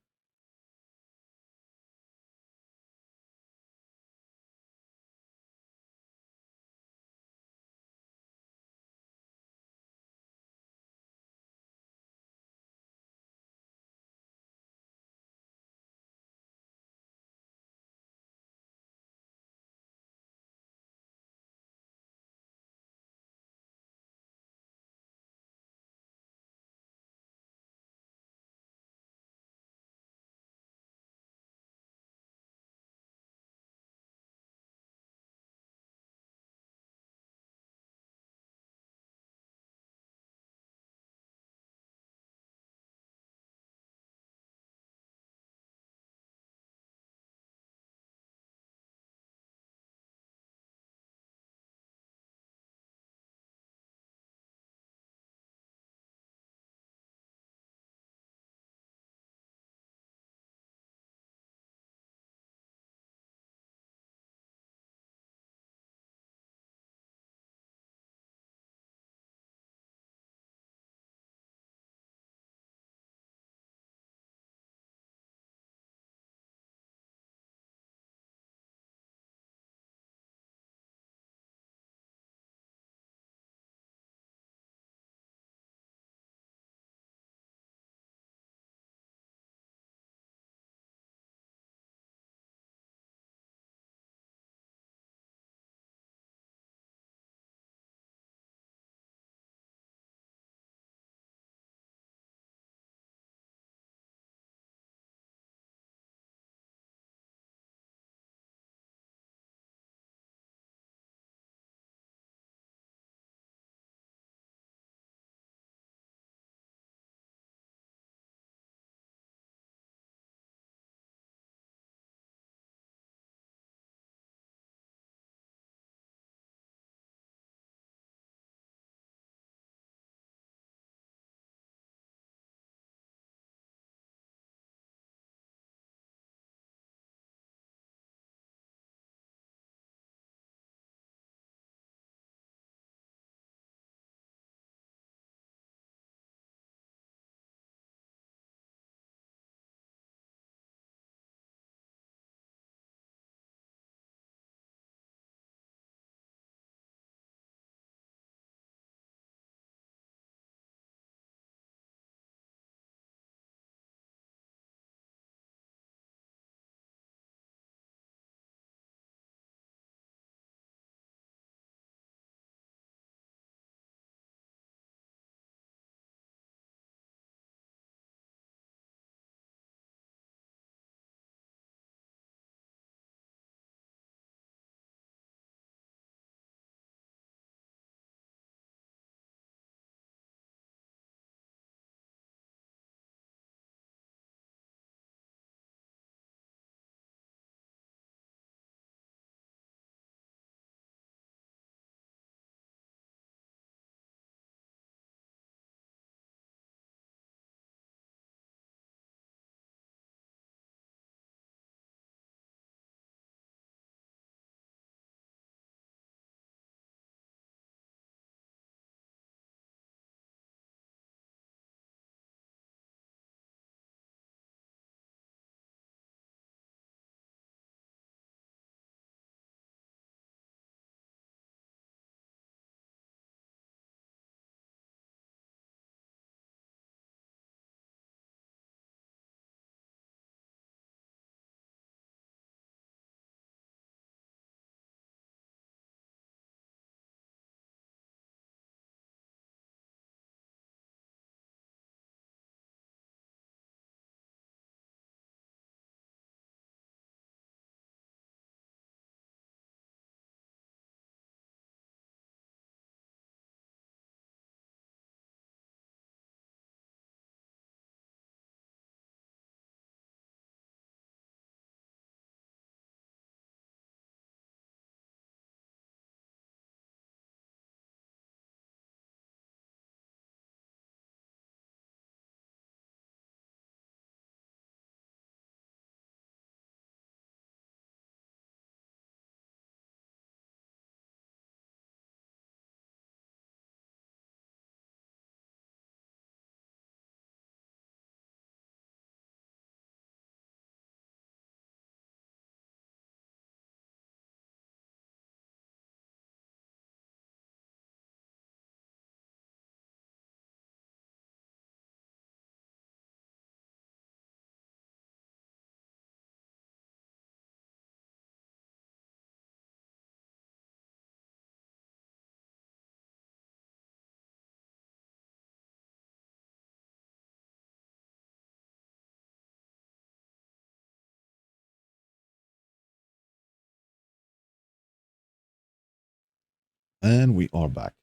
And we are back.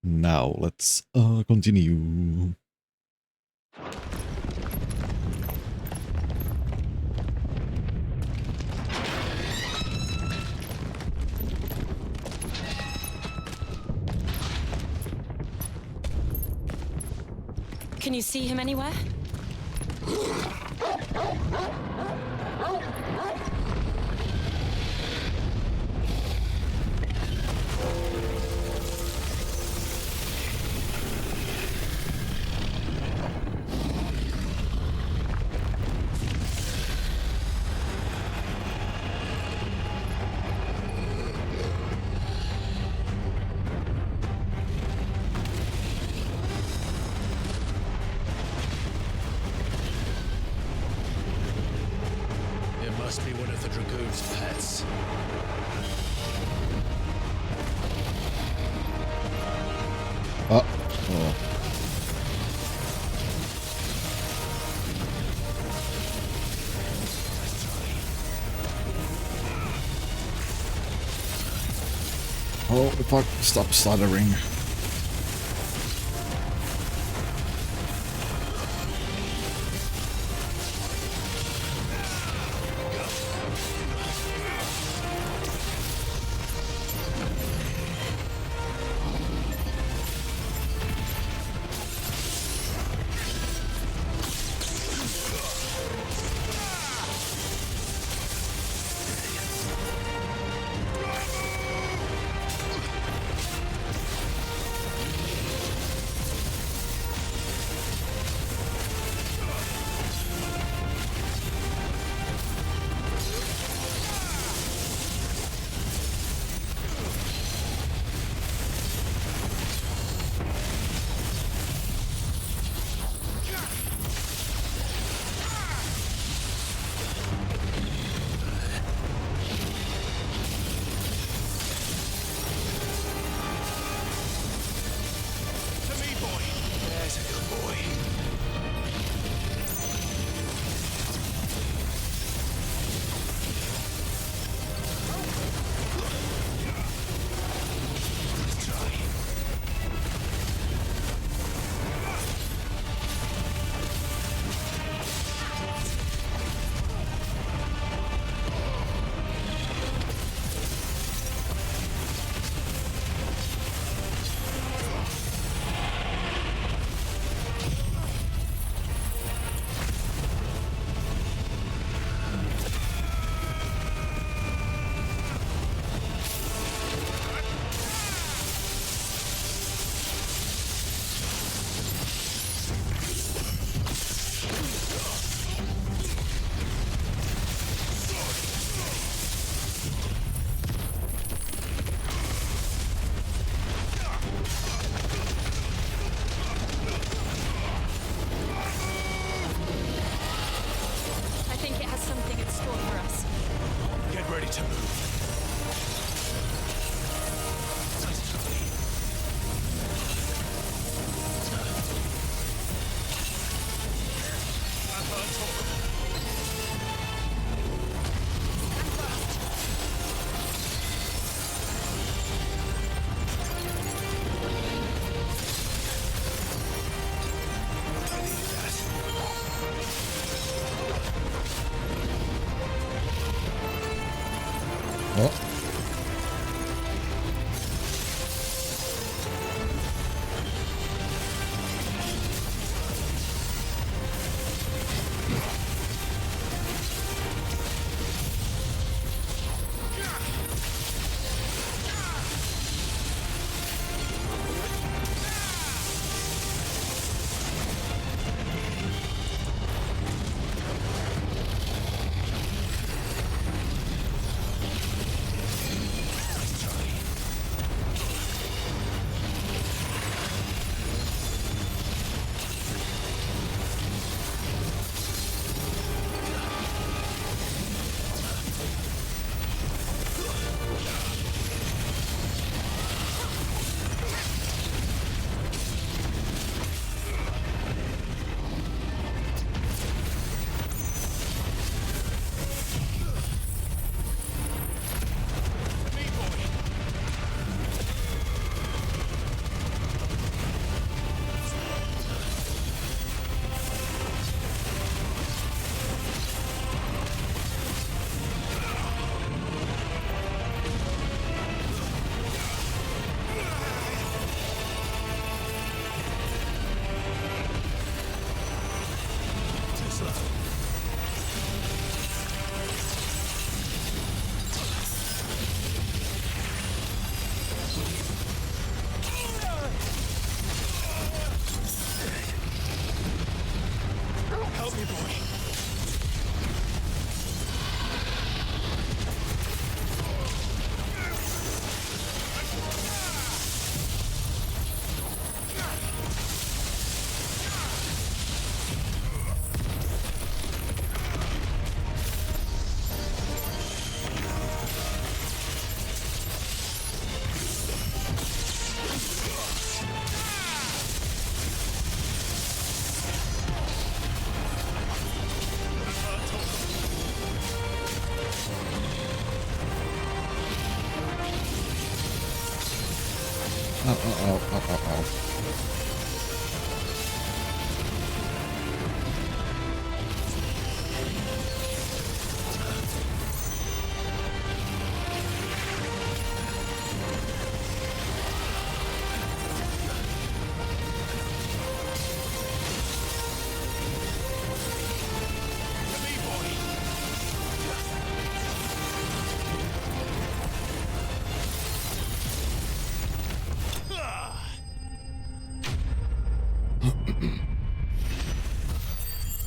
Now let's continue. Can you see him anywhere? Must be one of the Dragoon's pets. Oh. Oh, fuck, stop stuttering. ready to move.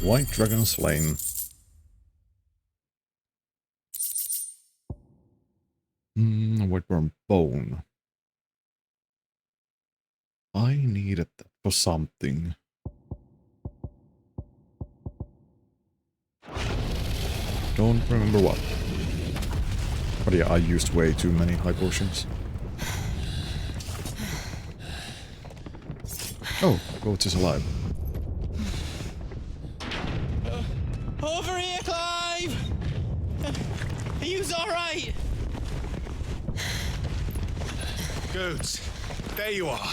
White dragon slain. Whiteburn bone. I needed that for something. Don't remember what. But yeah, I used way too many high potions. Oh, goat is alive. Over here, Clive! Are you alright? Goats, there you are.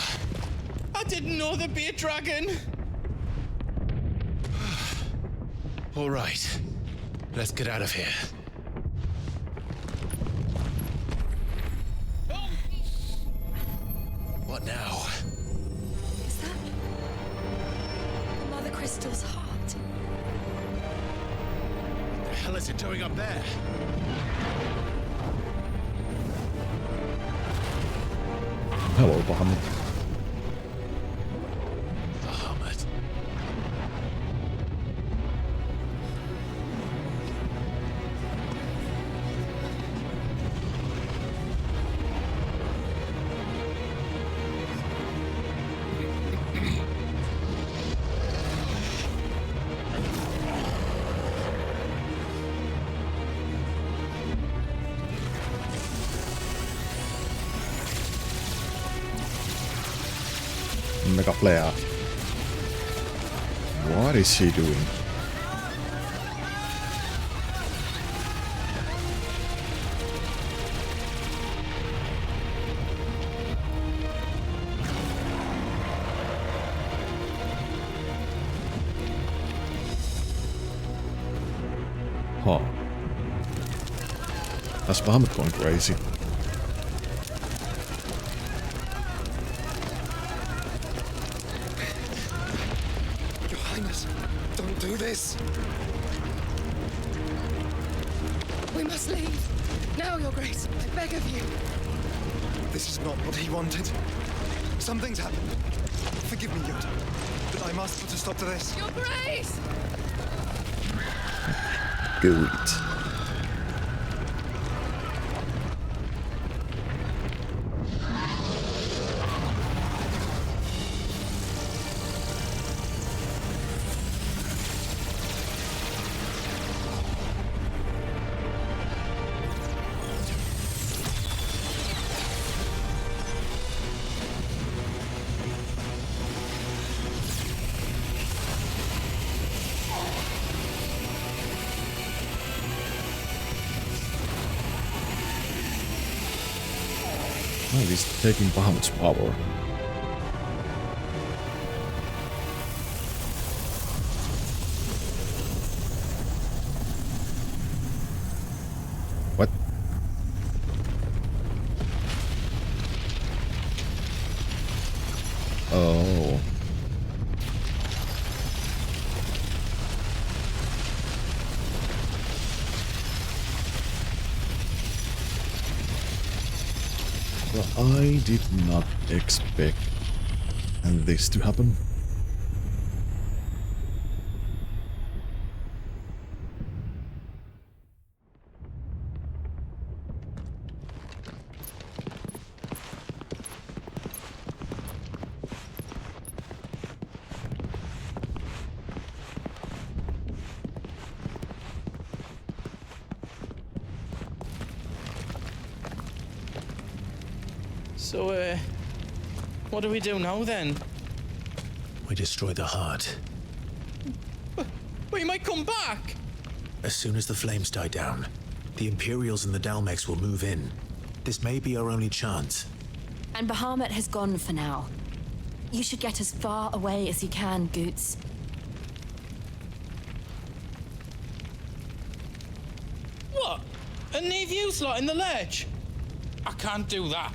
I didn't know there'd be a dragon. All right, let's get out of here. What now? Is that Mother Crystal's heart? What the hell is it doing up there? Hello, Bahamut. Bahamut. Mega player. What is he doing? Huh. That's Bahamut going crazy. Don't do this! We must leave. Now, Your Grace. I beg of you. This is not what he wanted. Something's happened. Forgive me, Yoda, but I must put a stop to this. Your Grace! Good. Oh, he's taking Bahamut's power. What? Oh. Well, I did not expect this to happen. So, what do we do now then? We destroy the heart. But he might come back! As soon as the flames die down, the Imperials and the Dalmex will move in. This may be our only chance. And Bahamut has gone for now. You should get as far away as you can, Goots. What? And leave you lot in the lurch? I can't do that.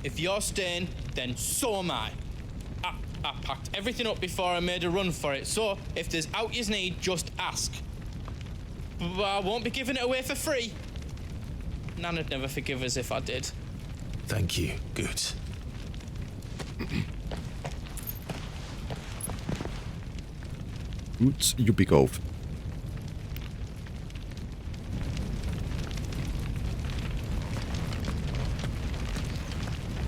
If you're staying, then so am I. I packed everything up before I made a run for it, so if there's out you need, just ask. But I won't be giving it away for free. Nan'd never forgive us if I did. Thank you, Goots. Goots, you big oaf.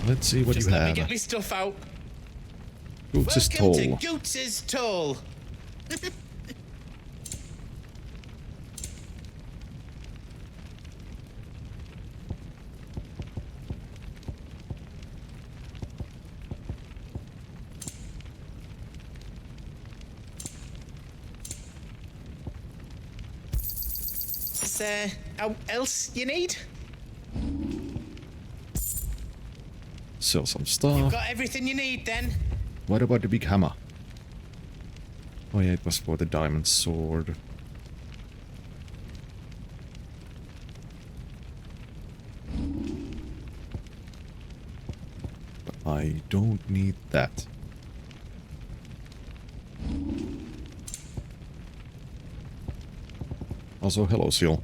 Let's see what Just you let have. me get me stuff out. Goots' Welcome toll. to Goots' toll. Is there else you need? Sell some You've stuff. got everything you need then? What about the big hammer? Oh yeah, it was for the diamond sword. But I don't need that. Also, hello, Seal.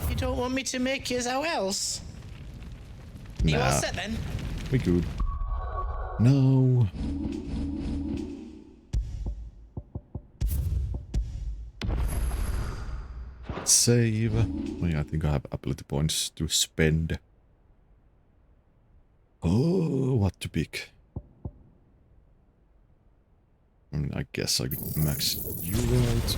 You don't want me to make you how else? You all set then? We good. No. Let's save. Oh yeah, I think I have ability points to spend. Oh, what to pick? I mean, I guess I could max you out.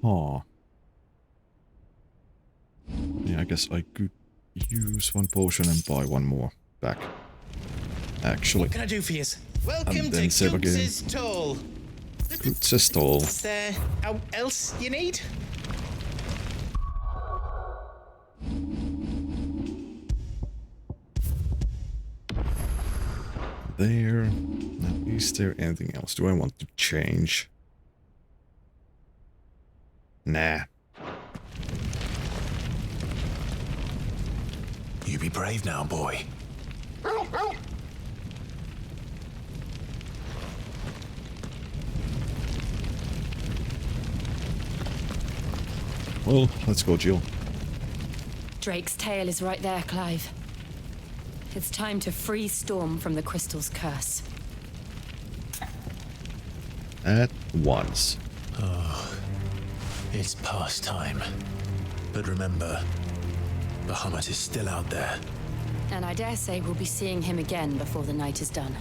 Oh. Yeah, I guess I could use one potion and buy one more back. Actually. What can I do for you? Welcome And then to save again. Goots' toll. Goots' toll. Is there else you need? There. Now, is there anything else? Do I want to change? Nah. You be brave now, boy. Well, let's go, Jill. Drake's tail is right there, Clive. It's time to free Storm from the crystal's curse. At once. Oh, it's past time. But remember, Bahamut is still out there. And I dare say we'll be seeing him again before the night is done.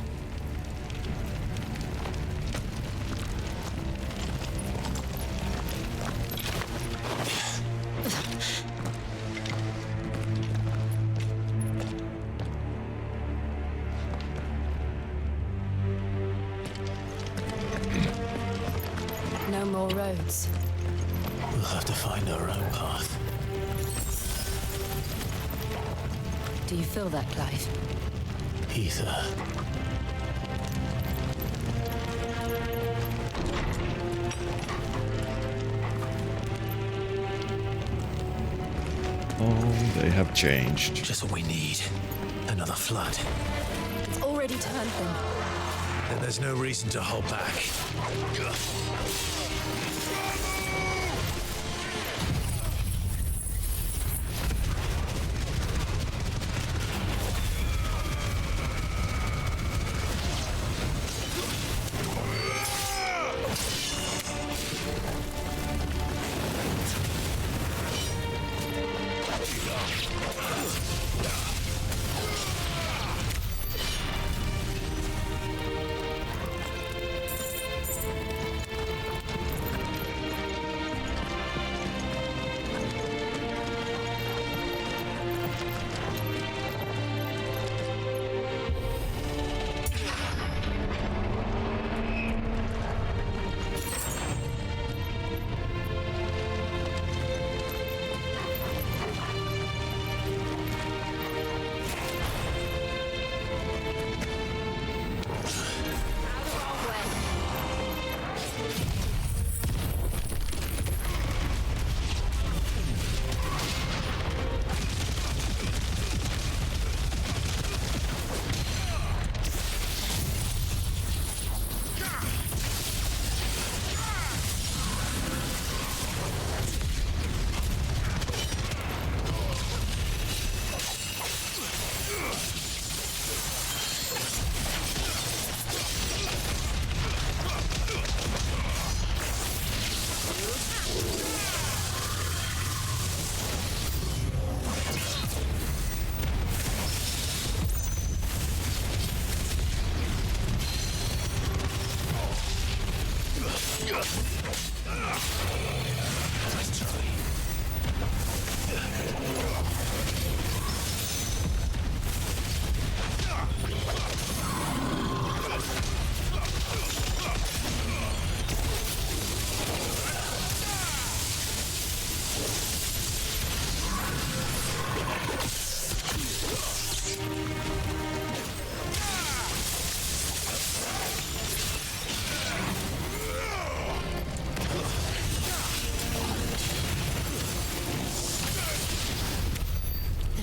No more roads. We'll have to find our own path. Do you feel that, Clive? Ether. Oh, they have changed. Just what we need. Another flood. It's already turned them. Then there's no reason to hold back.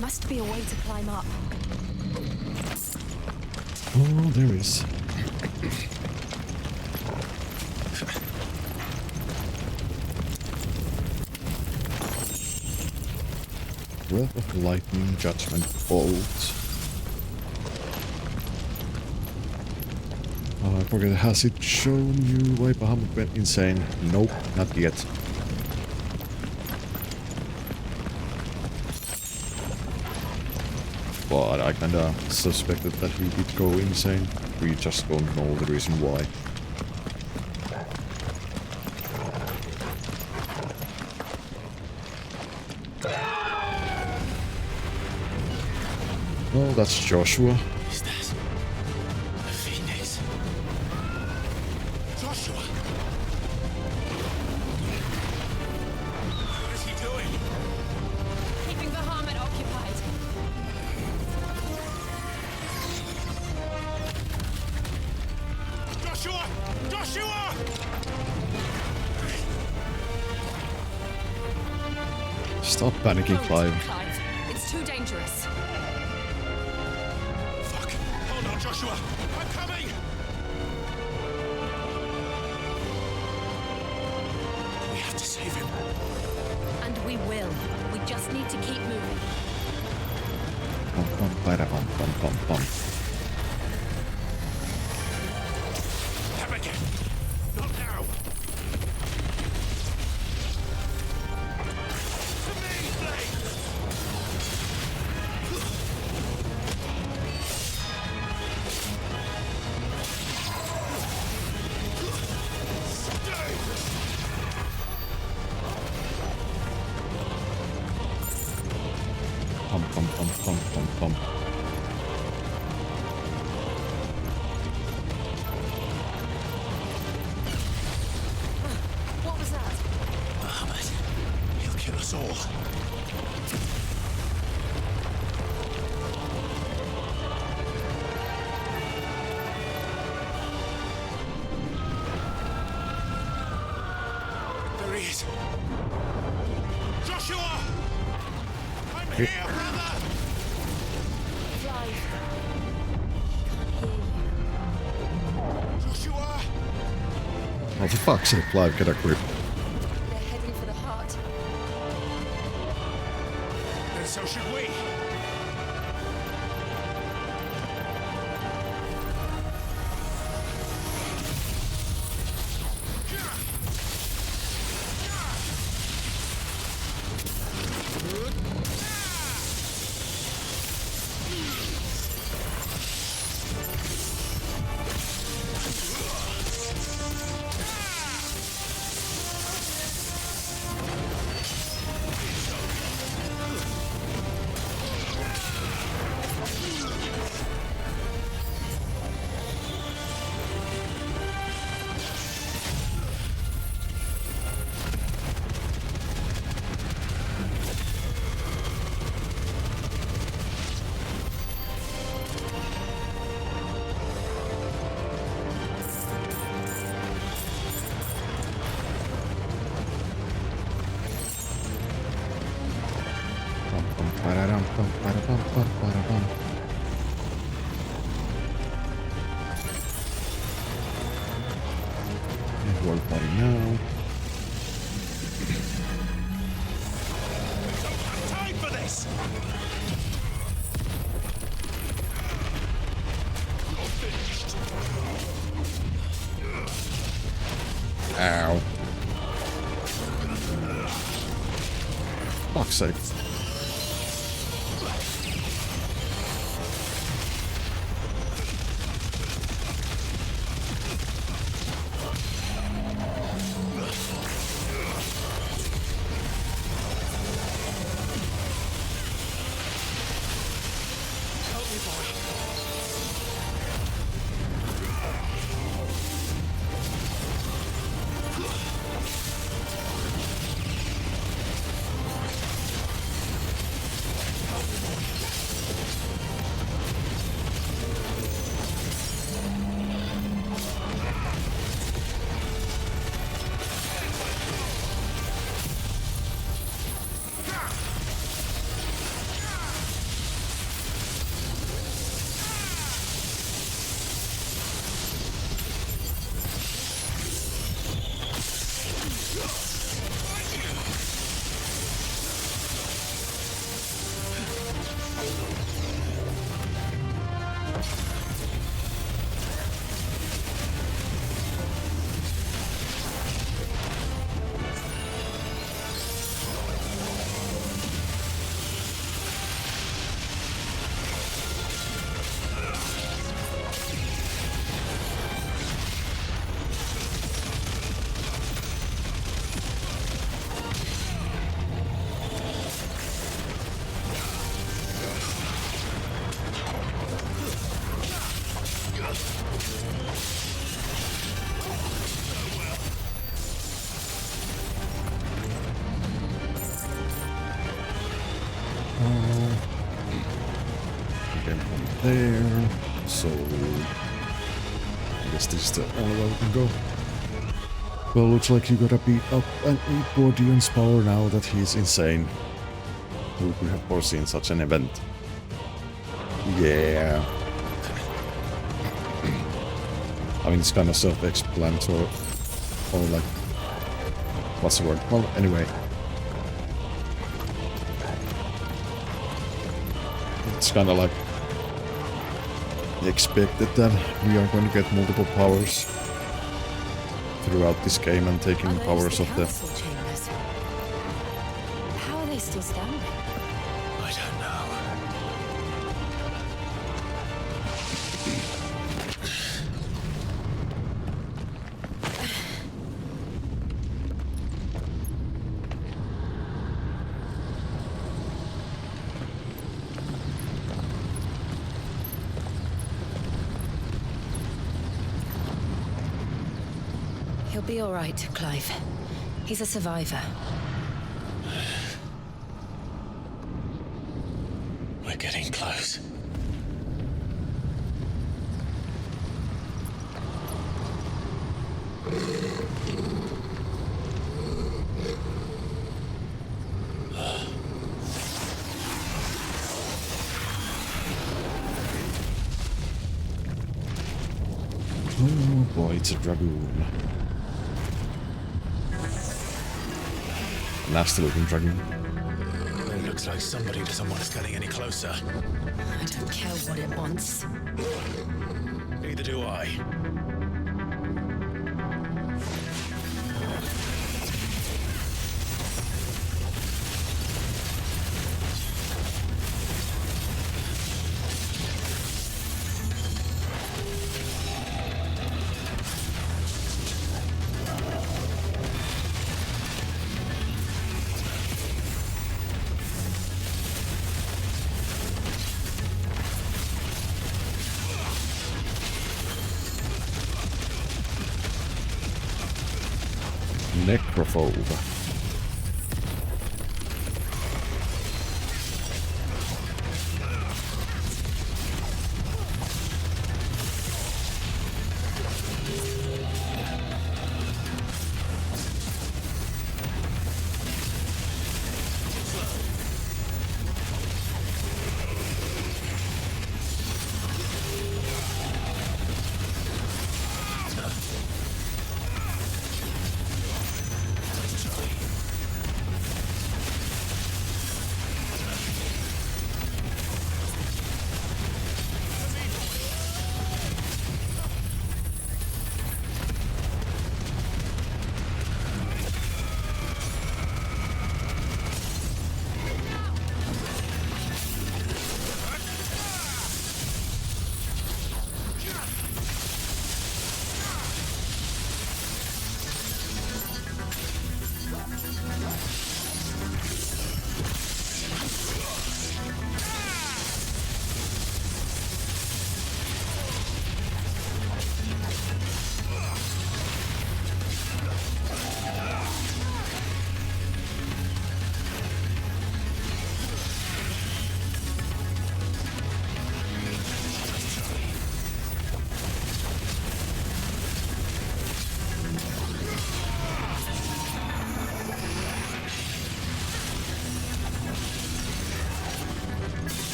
Must be a way to climb up. Oh, there is. Breath of Lightning, Judgment Bolt. I forget, has it shown you why Bahamut went insane? Nope, not yet. But I kinda suspected that he did go insane. We just don't know the reason why. Oh, that's Joshua. Is that a phoenix? Joshua! What is he doing? Keeping the Bahamut occupied. Joshua! Joshua! Stop panicking, Clive. Clive, it's too dangerous. Fuck! Hold on, Joshua! I'm coming! We have to save him. And we will. We just need to keep moving. Pum, pum, bada, pum, pum, pum, pum. Have again! Not now! To me, Blade! Pum, pum, pum, pum, pum, pum. What was that? Bahamut. He'll kill us all. There he is! Joshua! I'm Here. here, brother! Fly. Oh, for fuck's sake, Clive, get a grip. They're heading for the heart. And so should we. World party now. Time for this! Ow. Fuck's sake. Again from there. So I guess this is the only way we can go. Well, looks like you gotta beat up an 8 Guardian's power now that he's insane. Who could have foreseen such an event? Yeah. I mean, it's kind of self-explanatory. Or like, what's the word? Well, anyway. It's kind of like expected that we are going to get multiple powers throughout this game and taking powers of the... How are they still standing? I don't know. He'll be all right, Clive. He's a survivor. We're getting close. Oh boy, it's a dragoon. Nasty looking dragon. It looks like somebody doesn't want us getting any closer. I don't care what it wants. Neither do I. Necrophobe.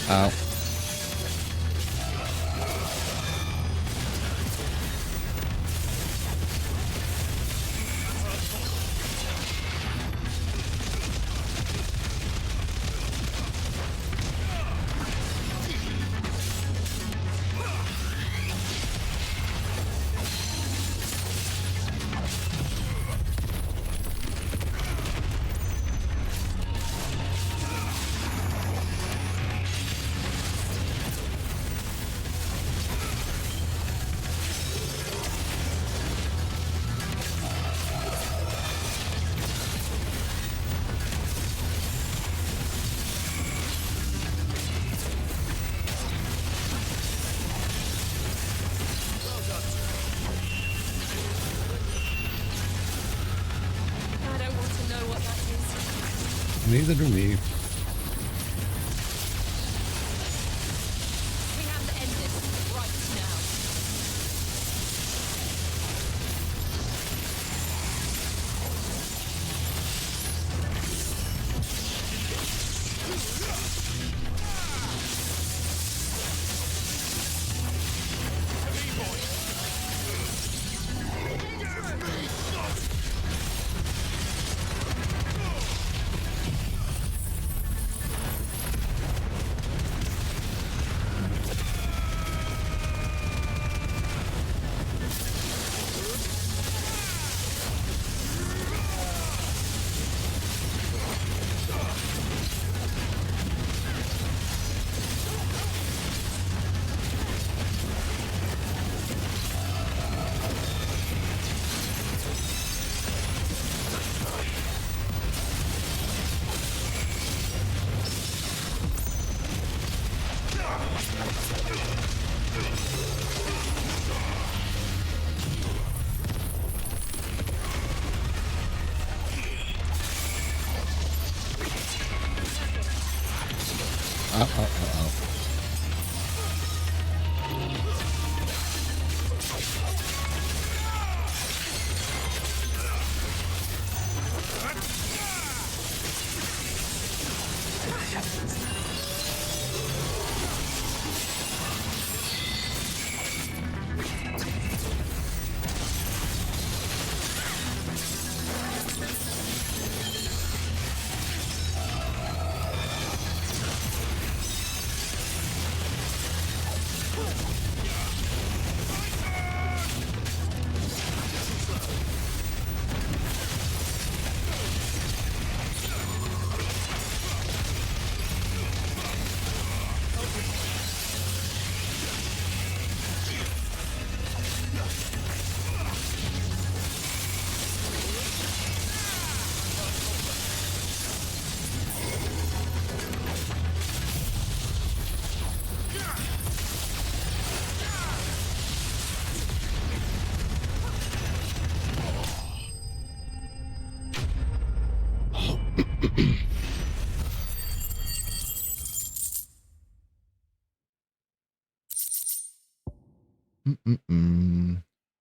Ow. I don't want to know what that is. Neither do me. We have to end this right now.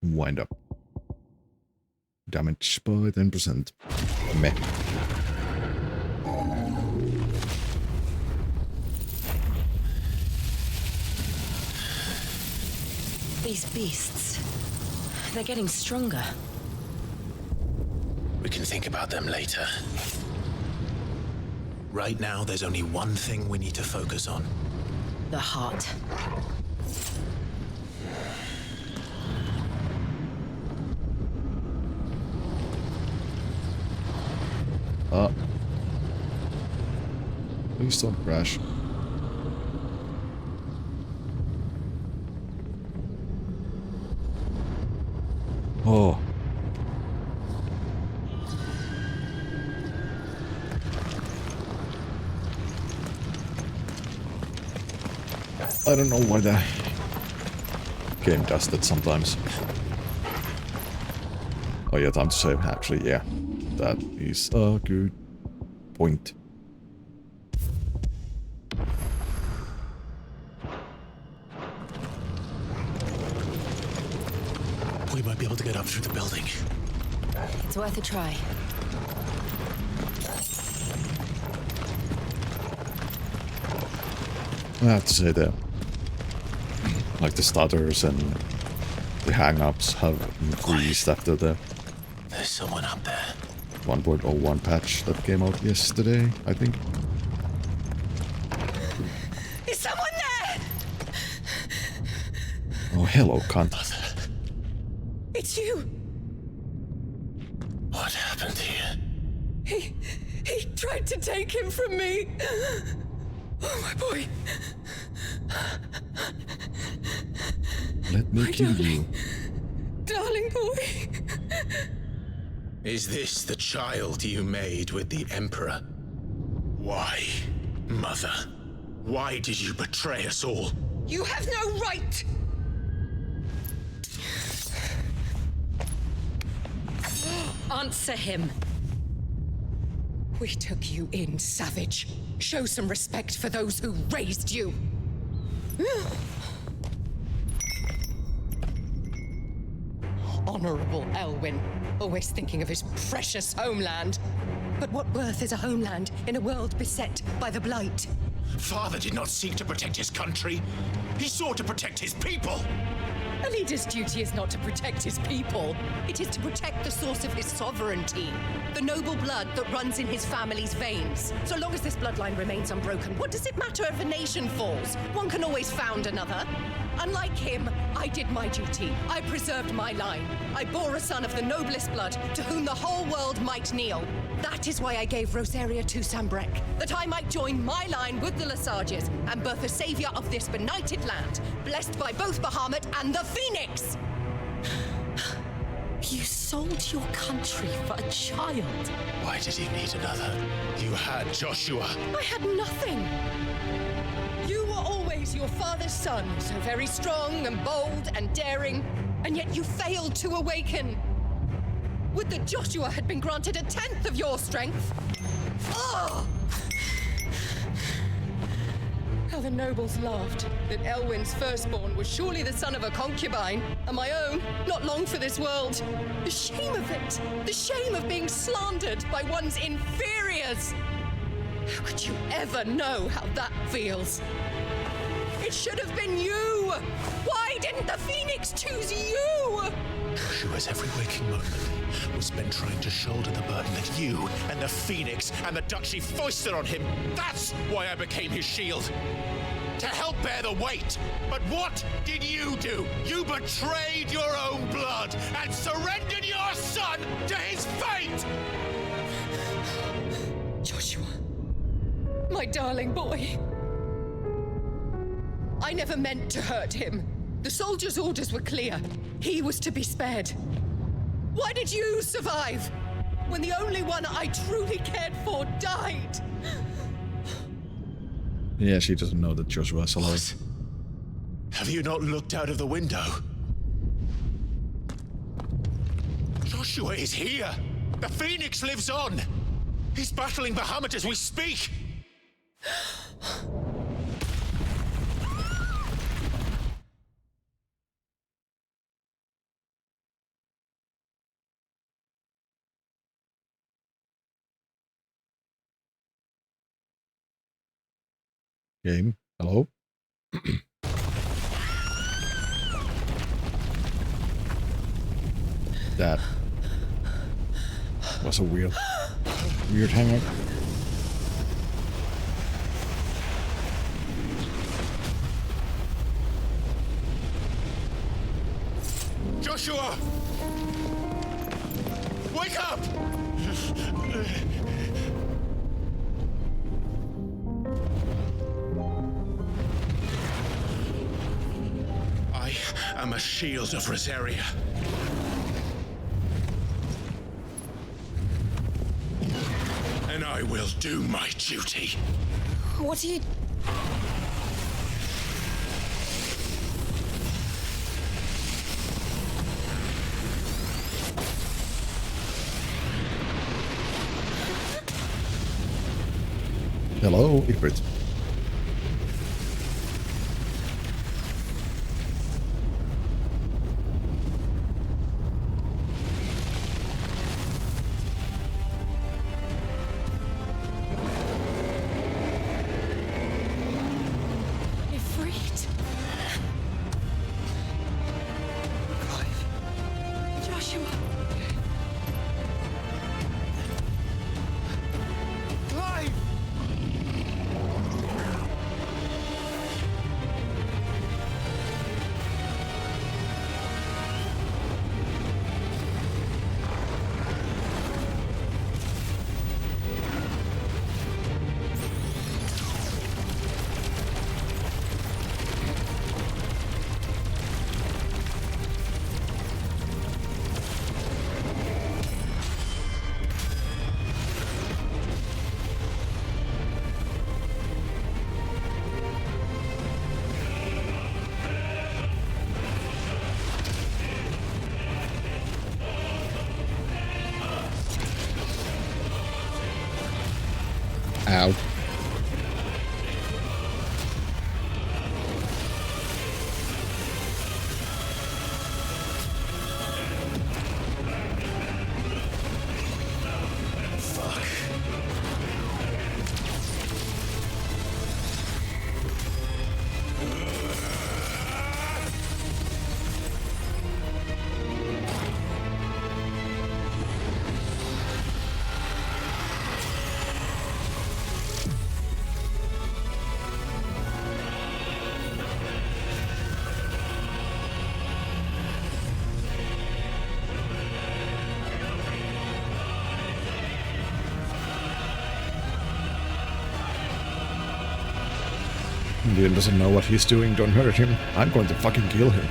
Wind up. Damage by 10%. Meh. These beasts, they're getting stronger. We can think about them later. Right now, there's only one thing we need to focus on. The heart. Please don't crash. Oh. I don't know why the game does that sometimes. Oh yeah, time to save. Actually, yeah. That is a good point. We might be able to get up through the building. It's worth a try. I have to say that, like, the stutters and the hang-ups have increased after the There's someone up there. 1.01 patch that came out yesterday, I think. Is someone there? Oh, hello, cunt. It's you. What happened here? He tried to take him from me. Oh, my boy. Let me kill you. Darling boy. Is this the child you made with the Emperor? Why, Mother? Why did you betray us all? You have no right. Answer him. We took you in, savage. Show some respect for those who raised you. Honorable Elwyn, always thinking of his precious homeland. But what worth is a homeland in a world beset by the Blight? Father did not seek to protect his country. He sought to protect his people. A leader's duty is not to protect his people. It is to protect the source of his sovereignty. The noble blood that runs in his family's veins. So long as this bloodline remains unbroken, what does it matter if a nation falls? One can always found another. Unlike him, I did my duty. I preserved my line. I bore a son of the noblest blood, to whom the whole world might kneel. That is why I gave Rosaria to Sambrek, that I might join my line with the Lesages and birth a savior of this benighted land, blessed by both Bahamut and the Phoenix! You sold your country for a child. Why did he need another? You had Joshua. I had nothing. You were always your father's son, so very strong and bold and daring, and yet you failed to awaken. Would that Joshua had been granted 1/10 of your strength? Oh! How the nobles laughed that Elwyn's firstborn was surely the son of a concubine, and my own, not long for this world. The shame of it! The shame of being slandered by one's inferiors! How could you ever know how that feels? It should have been you! Why didn't the Phoenix choose you? Joshua's every waking moment was spent trying to shoulder the burden that you and the Phoenix and the Duchy foisted on him. That's why I became his shield. To help bear the weight. But what did you do? You betrayed your own blood and surrendered your son to his fate! Joshua, my darling boy. I never meant to hurt him. The soldiers' orders were clear. He was to be spared. Why did you survive when the only one I truly cared for died? Yeah, she doesn't know that Joshua's alive. Have you not looked out of the window? Joshua is here! The Phoenix lives on! He's battling Bahamut as we speak! Game, hello? That was a weird hang-up. Joshua! Wake up! I am a shield of Rosaria. And I will do my duty. What are you... Hello, Ifrit. Ifrit? Clive. Joshua. Clive! Ow. Leon doesn't know what he's doing, don't hurt him. I'm going to fucking kill him.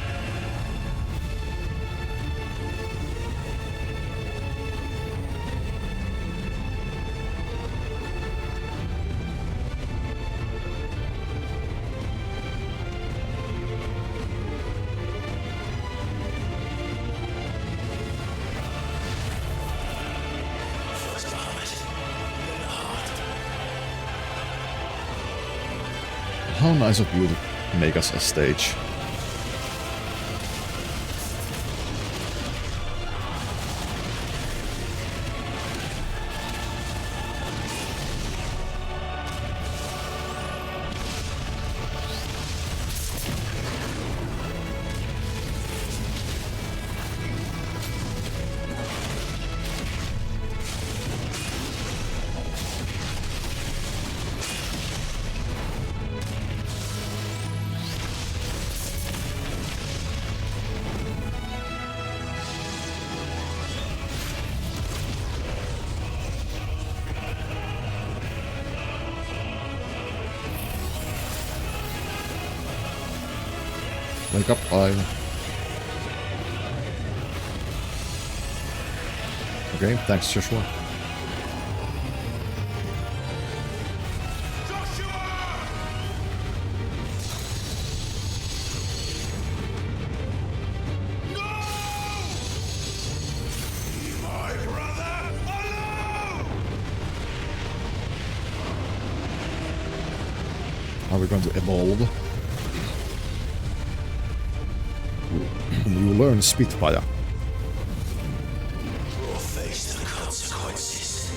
How nice of you to make us a stage. Wake up, Clive. Okay, thanks, Joshua. Are we going to evolve? You learn Spitfire. We'll face the consequences.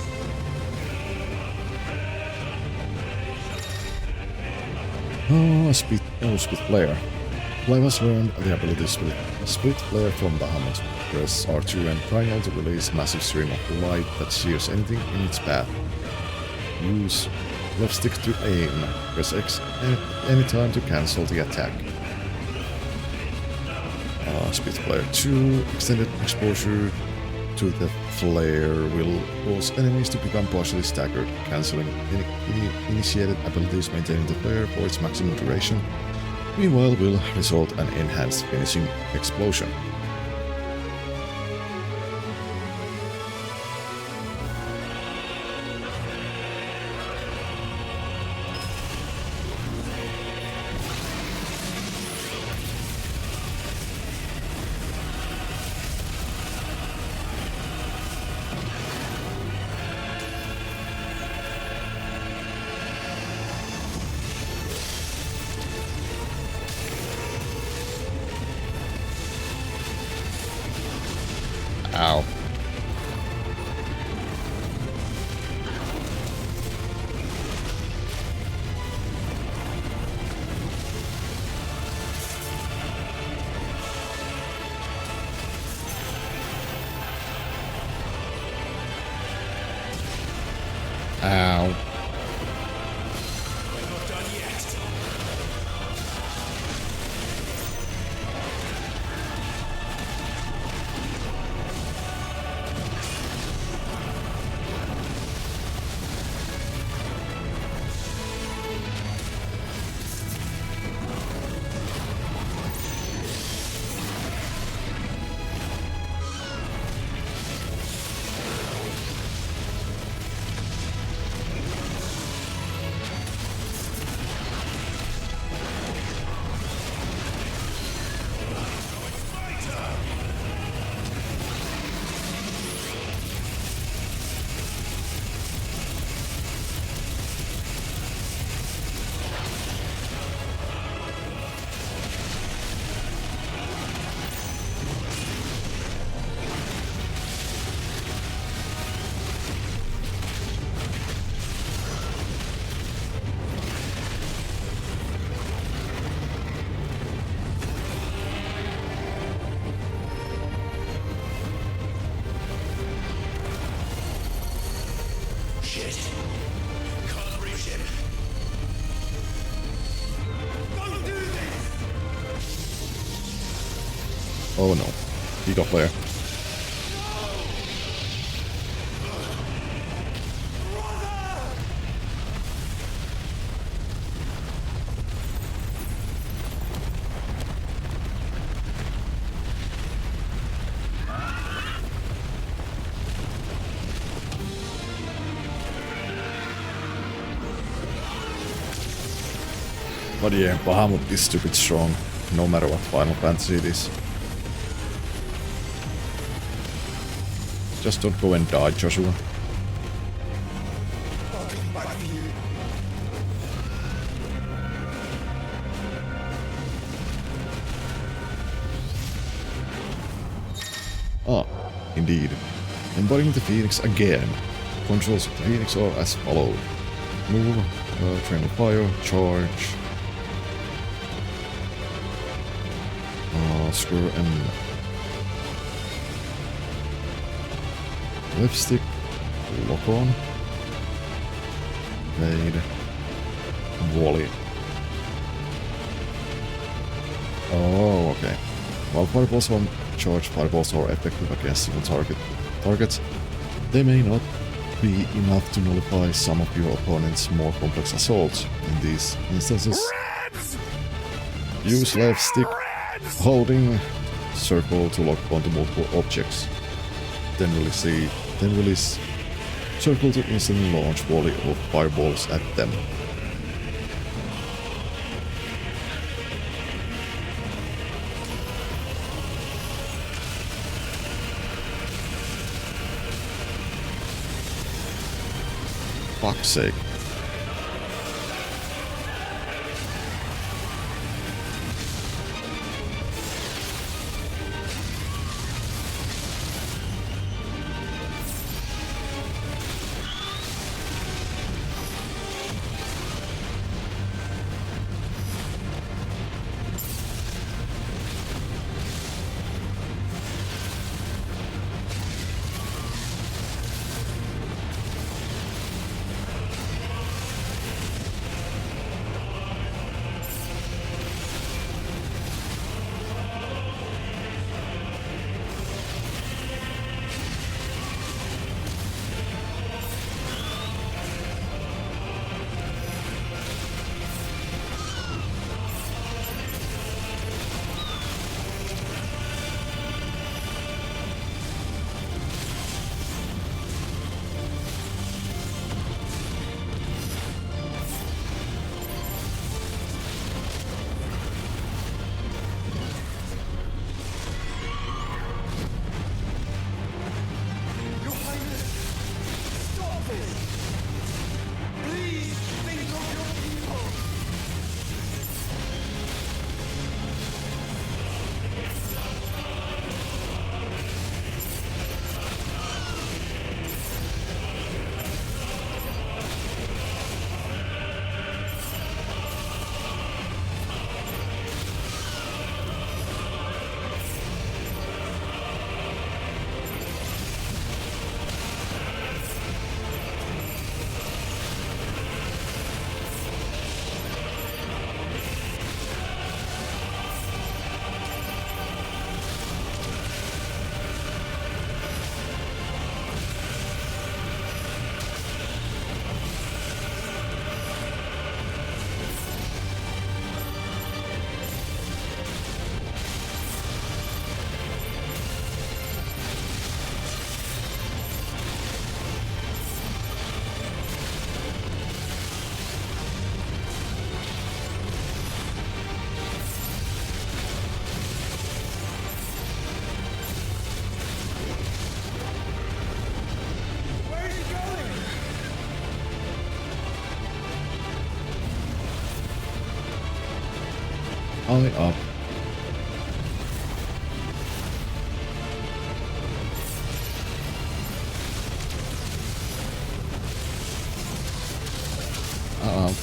Oh, Spit player. Play has learned the ability Split player from Bahamut. Press R2 and triangle to release a massive stream of light that sears anything in its path. Use left stick to aim. Press X any time to cancel the attack. Spit player 2. Extended exposure to the flare will cause enemies to become partially staggered, cancelling any initiated abilities maintaining the flare for its maximum duration. Meanwhile, will result in an enhanced finishing explosion. Ow. Ow. Oh no. He got player. But yeah, Bahamut is stupid strong, no matter what Final Fantasy it is. Just don't go and die, Joshua. Ah, indeed. Embodying the Phoenix again. Controls of the Phoenix are as follows. Move, train of fire, charge, square and left stick, lock on, blade, volley. Oh, okay. While fireballs on charge, fireballs are effective against single targets, they may not be enough to nullify some of your opponent's more complex assaults. In these instances, use left stick holding circle to lock onto multiple objects. Then release circle to instantly launch volley of fireballs at them. Fuck's sake. High up. Uh-oh.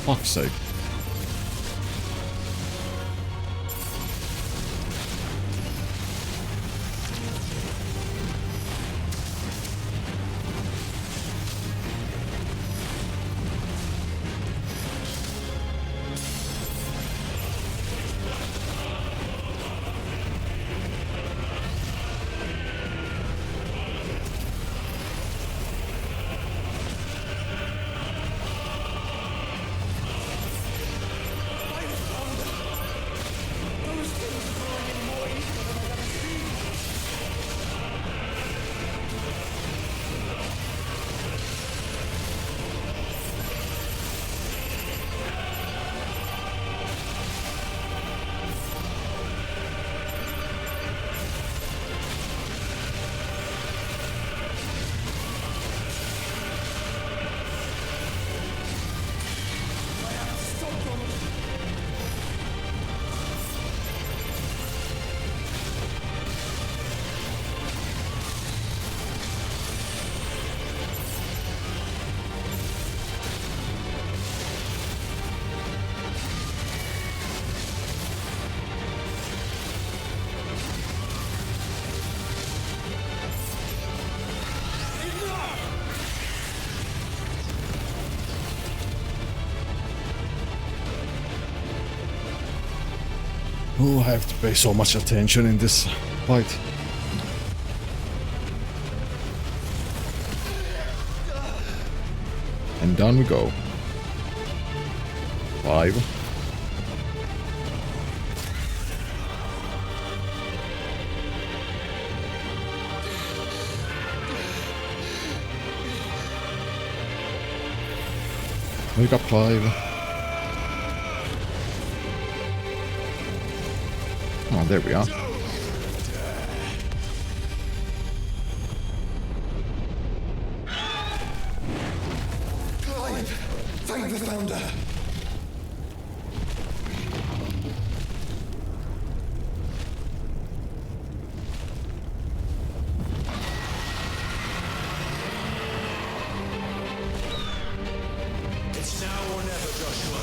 Fuck's sake. Oh, I have to pay so much attention in this fight. And down we go. 5. We got 5. Oh, there we are. Clive! Thank the Founder! It's now or never, Joshua.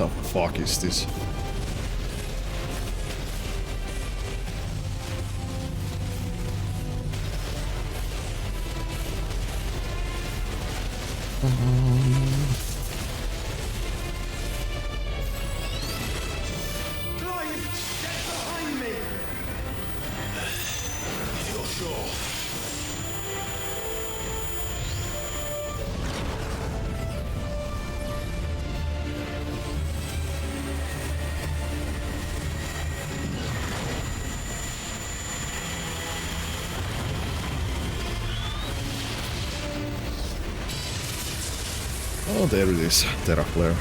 the fuck is this? Oh, there it is, Terra Flare.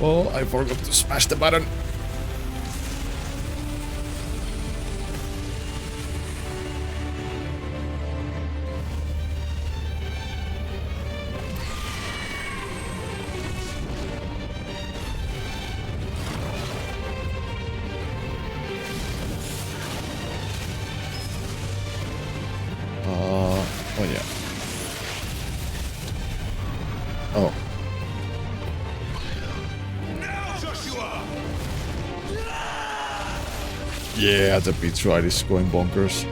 Oh, I forgot to smash the button. Oh yeah. Oh. Yeah, the beach ride is going bonkers.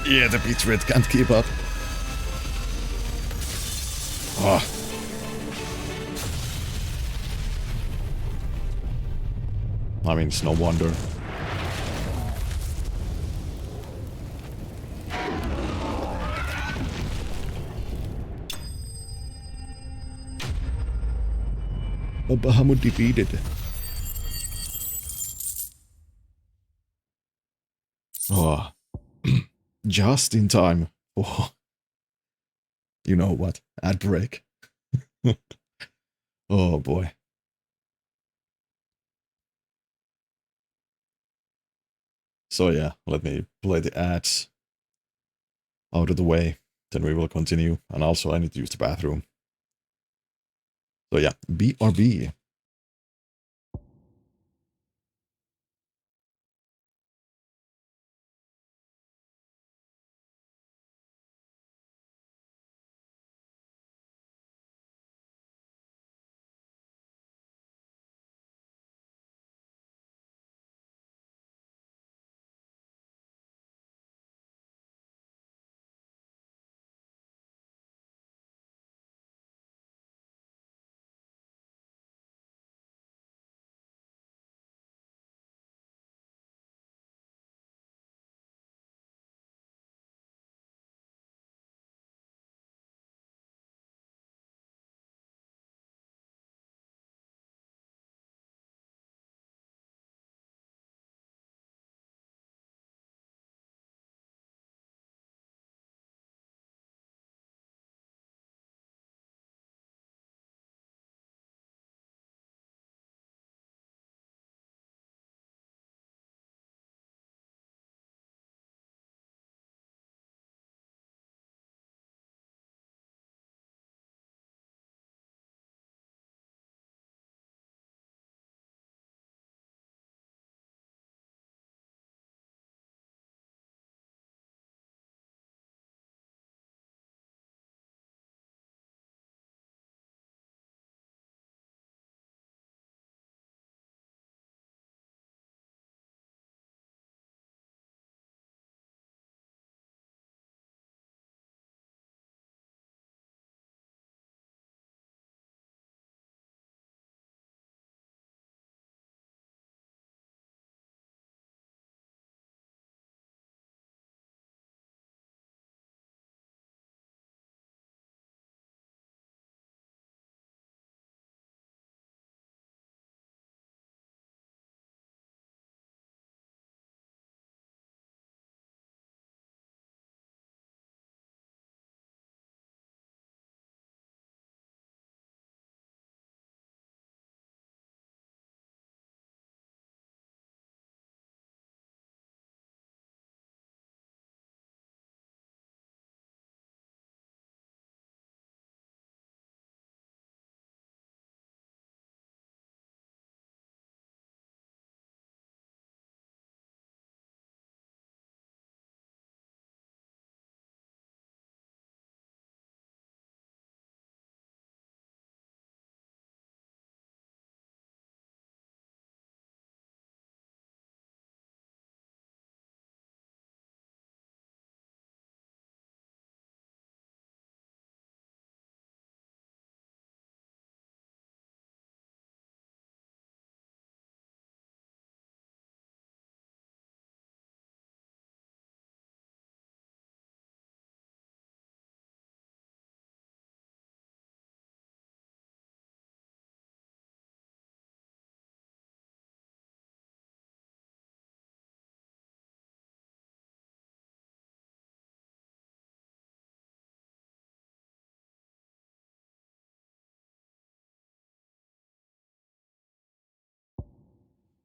Yeah, the beach red can't keep up. Oh. I mean, it's no wonder. Bahamut defeated. Oh. Just in time. Oh. You know what? Ad break. Oh boy. So yeah, let me play the ads out of the way. Then we will continue. And also I need to use the bathroom. So yeah, BRB.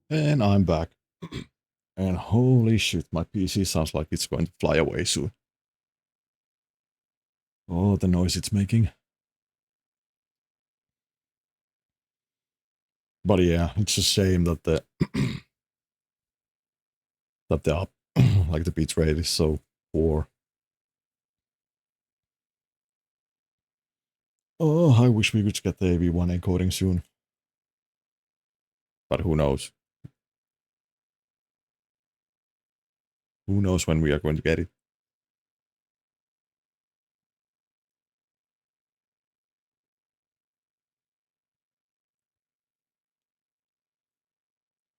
And I'm back. And holy shit, my PC sounds like it's going to fly away soon. Oh, the noise it's making. But yeah, it's a shame that the that the like the bitrate is so poor. Oh, I wish we could get the AV1 encoding soon. But who knows? Who knows when we are going to get it?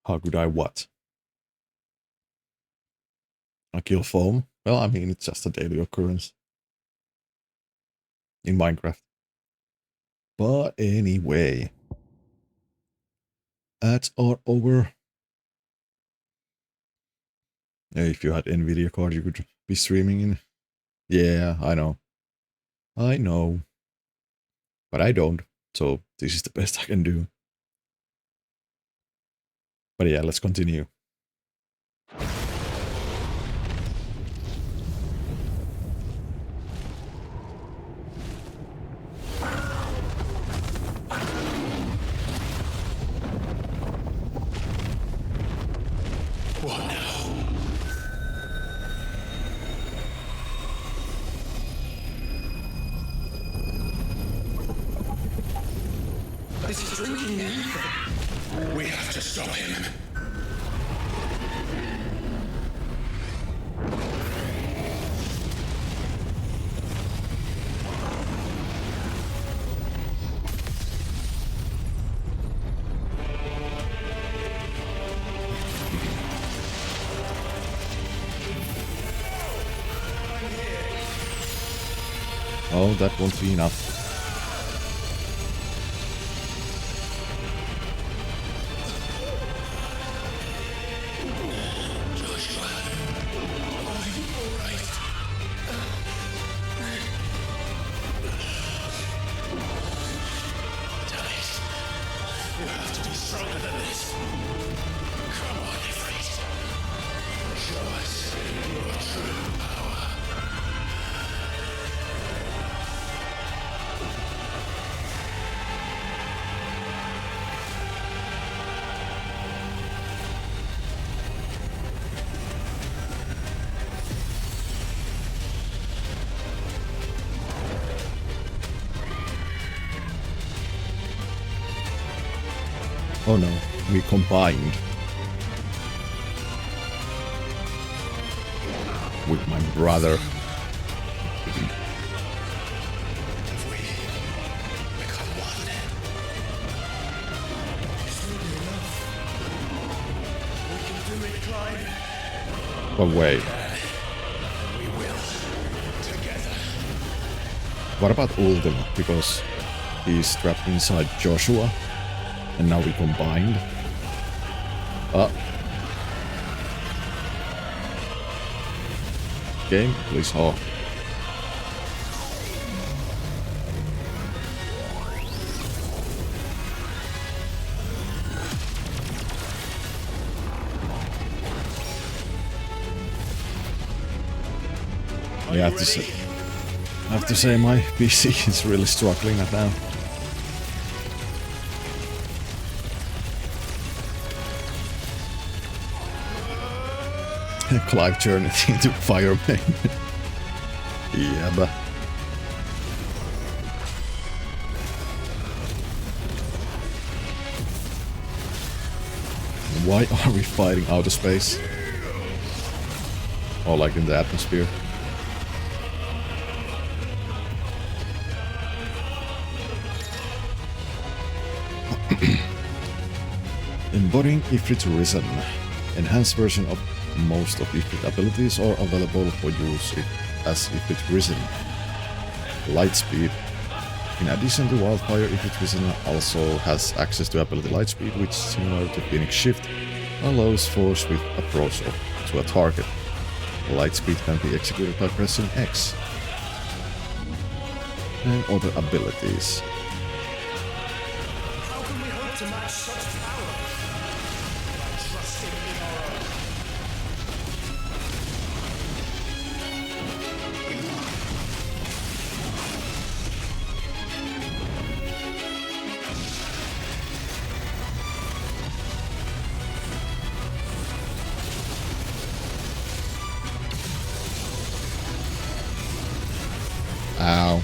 How could I what? I kill foam? Well, I mean, it's just a daily occurrence. In Minecraft. But anyway. Ads are over. If you had Nvidia card, you could be streaming in. Yeah, I know. I know. But I don't. So this is the best I can do. But yeah, let's continue. What now? Is he drinking me? We have to stop him. Oh, that won't be enough. Oh no, we combined with my brother. But wait. What about Ultima? Because he's trapped inside Joshua. And now we combined. Game, please. Oh. I have to say my PC is really struggling right now. Clive turned into fireman. Yeah, but why are we fighting outer space? Or like in the atmosphere? Embodying Ifrit Risen. Enhanced version of most of Ifrit abilities are available for use as Ifrit Risen. Lightspeed. In addition to Wildfire, Ifrit Risen also has access to ability Lightspeed, which, similar to Phoenix Shift, allows for swift approach to a target. Lightspeed can be executed by pressing X. And other abilities. How can we hope to match such power? Ow.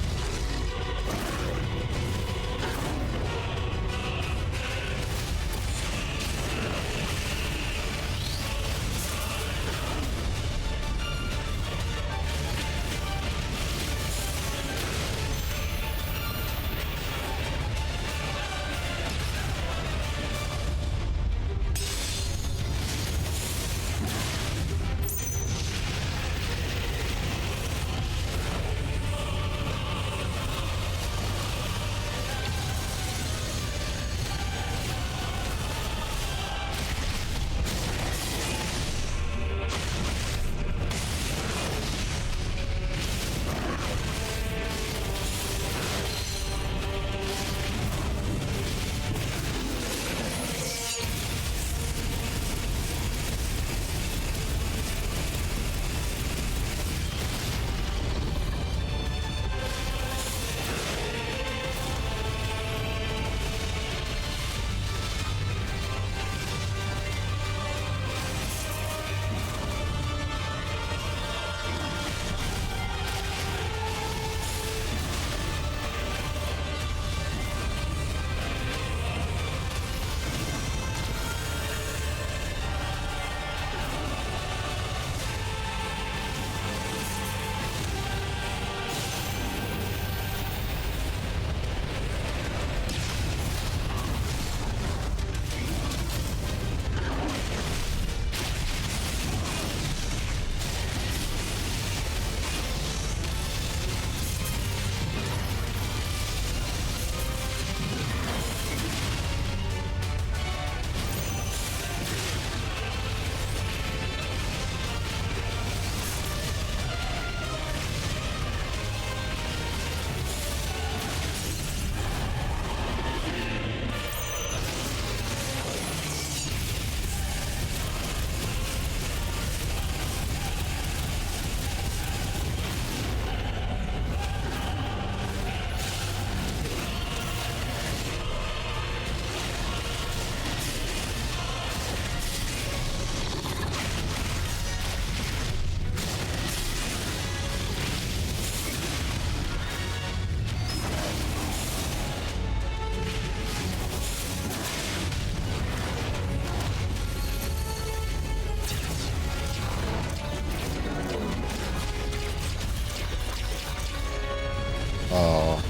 Oh.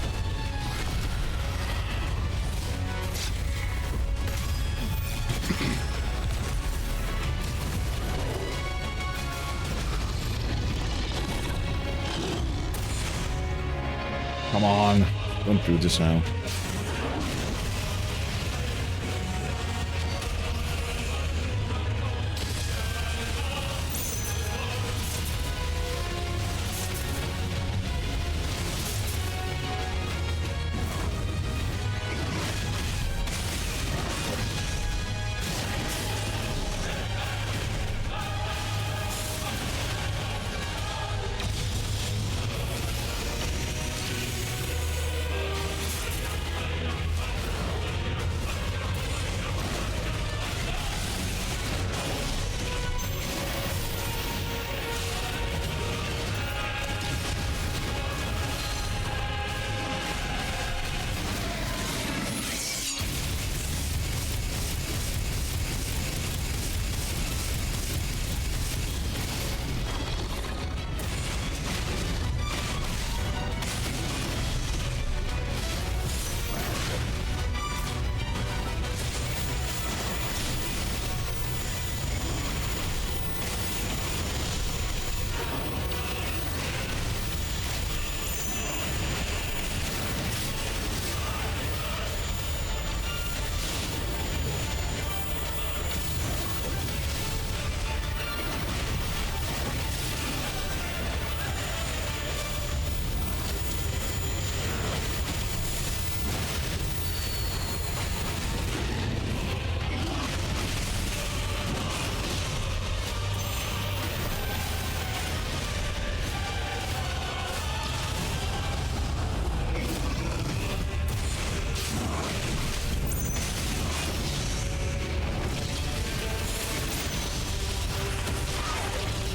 Come on, don't do this now.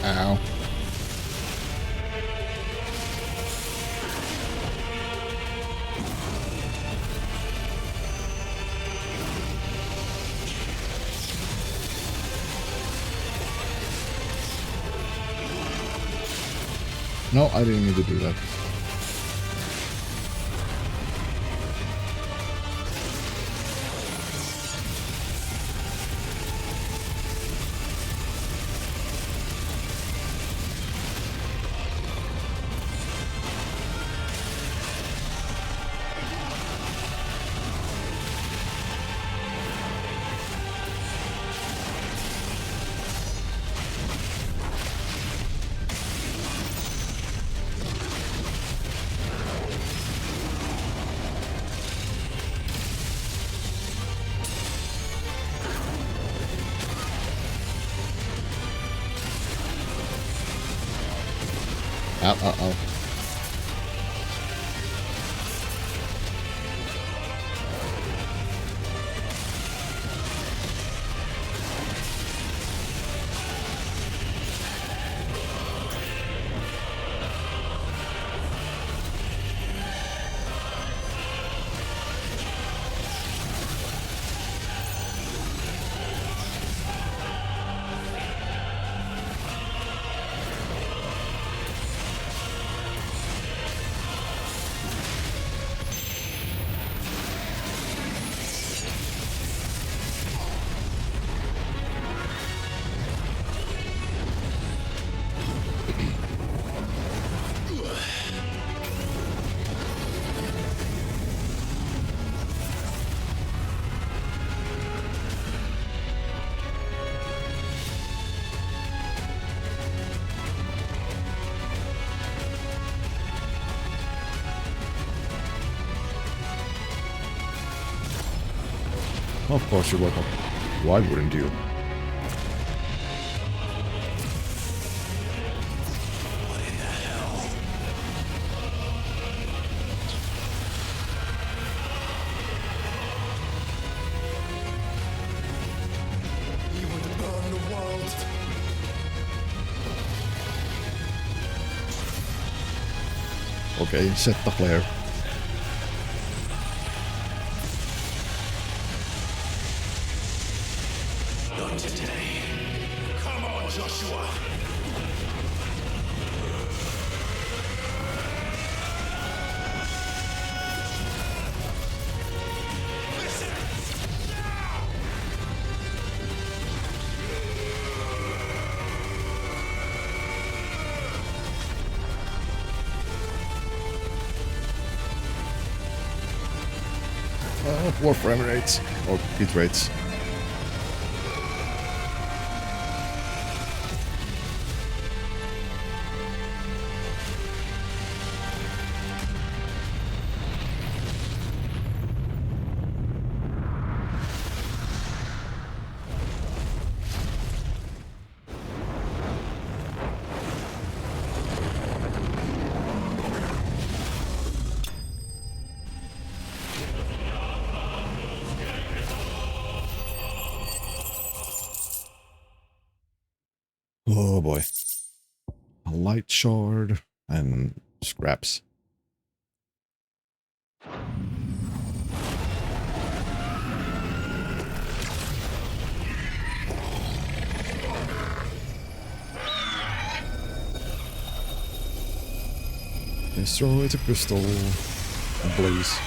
Ow. No, I didn't need to do that. Uh-oh. Of course you're welcome. Why wouldn't you? What in the hell? You would burn the world. Okay, set the flare. More frame rates or bit rates. Oh boy. A light shard and scraps. Destroy the crystal. Blaze.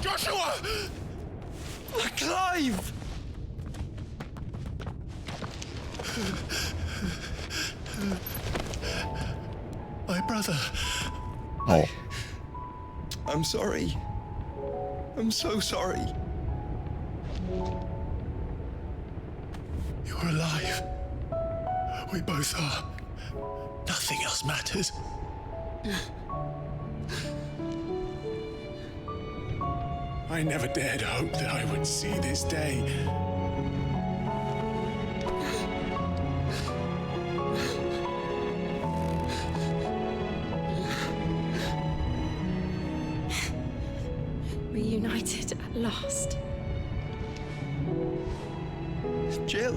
Joshua! Clive! My brother. Oh. I'm sorry. I'm so sorry. You're alive. We both are. Nothing else matters. I never dared hope that I would see this day. Reunited at last. Jill.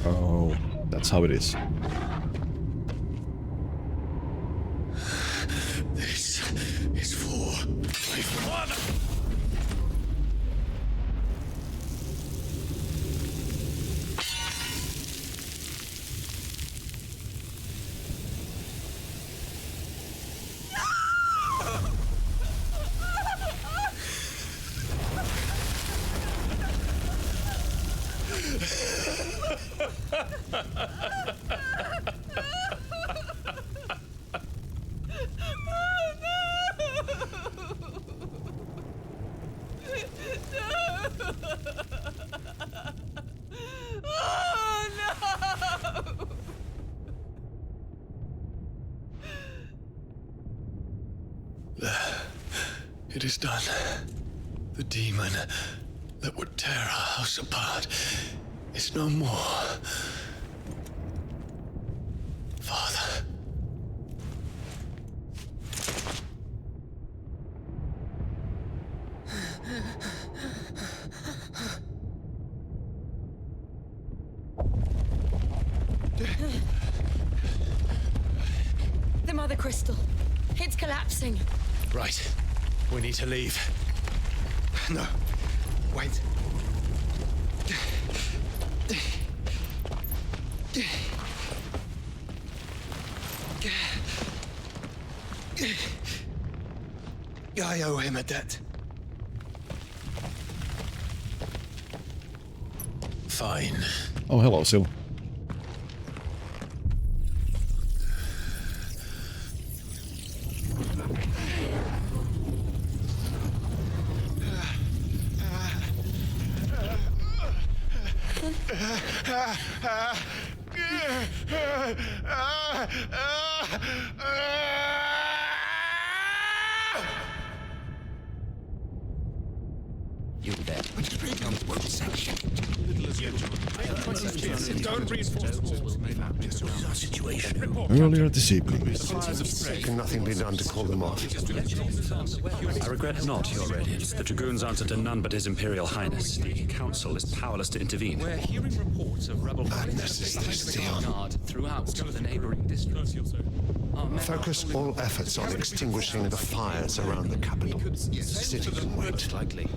Oh, that's how it is. This is for my father. It is done. The demon that would tear our house apart is no more. Father. The Mother Crystal. It's collapsing. Right. We need to leave. No. Wait. I owe him a debt. Fine. Oh, hello, Sil. You there. One section. Don't reinforce our situation. Earlier this evening. Can nothing be done to call them off? I regret not, Your Radiance. The Dragoons answer to none but His Imperial Highness. The Council is powerless to intervene. We're hearing reports of rebel guard throughout the neighboring districts. Focus all efforts on extinguishing the fires around the capital. The city can wait. Likely.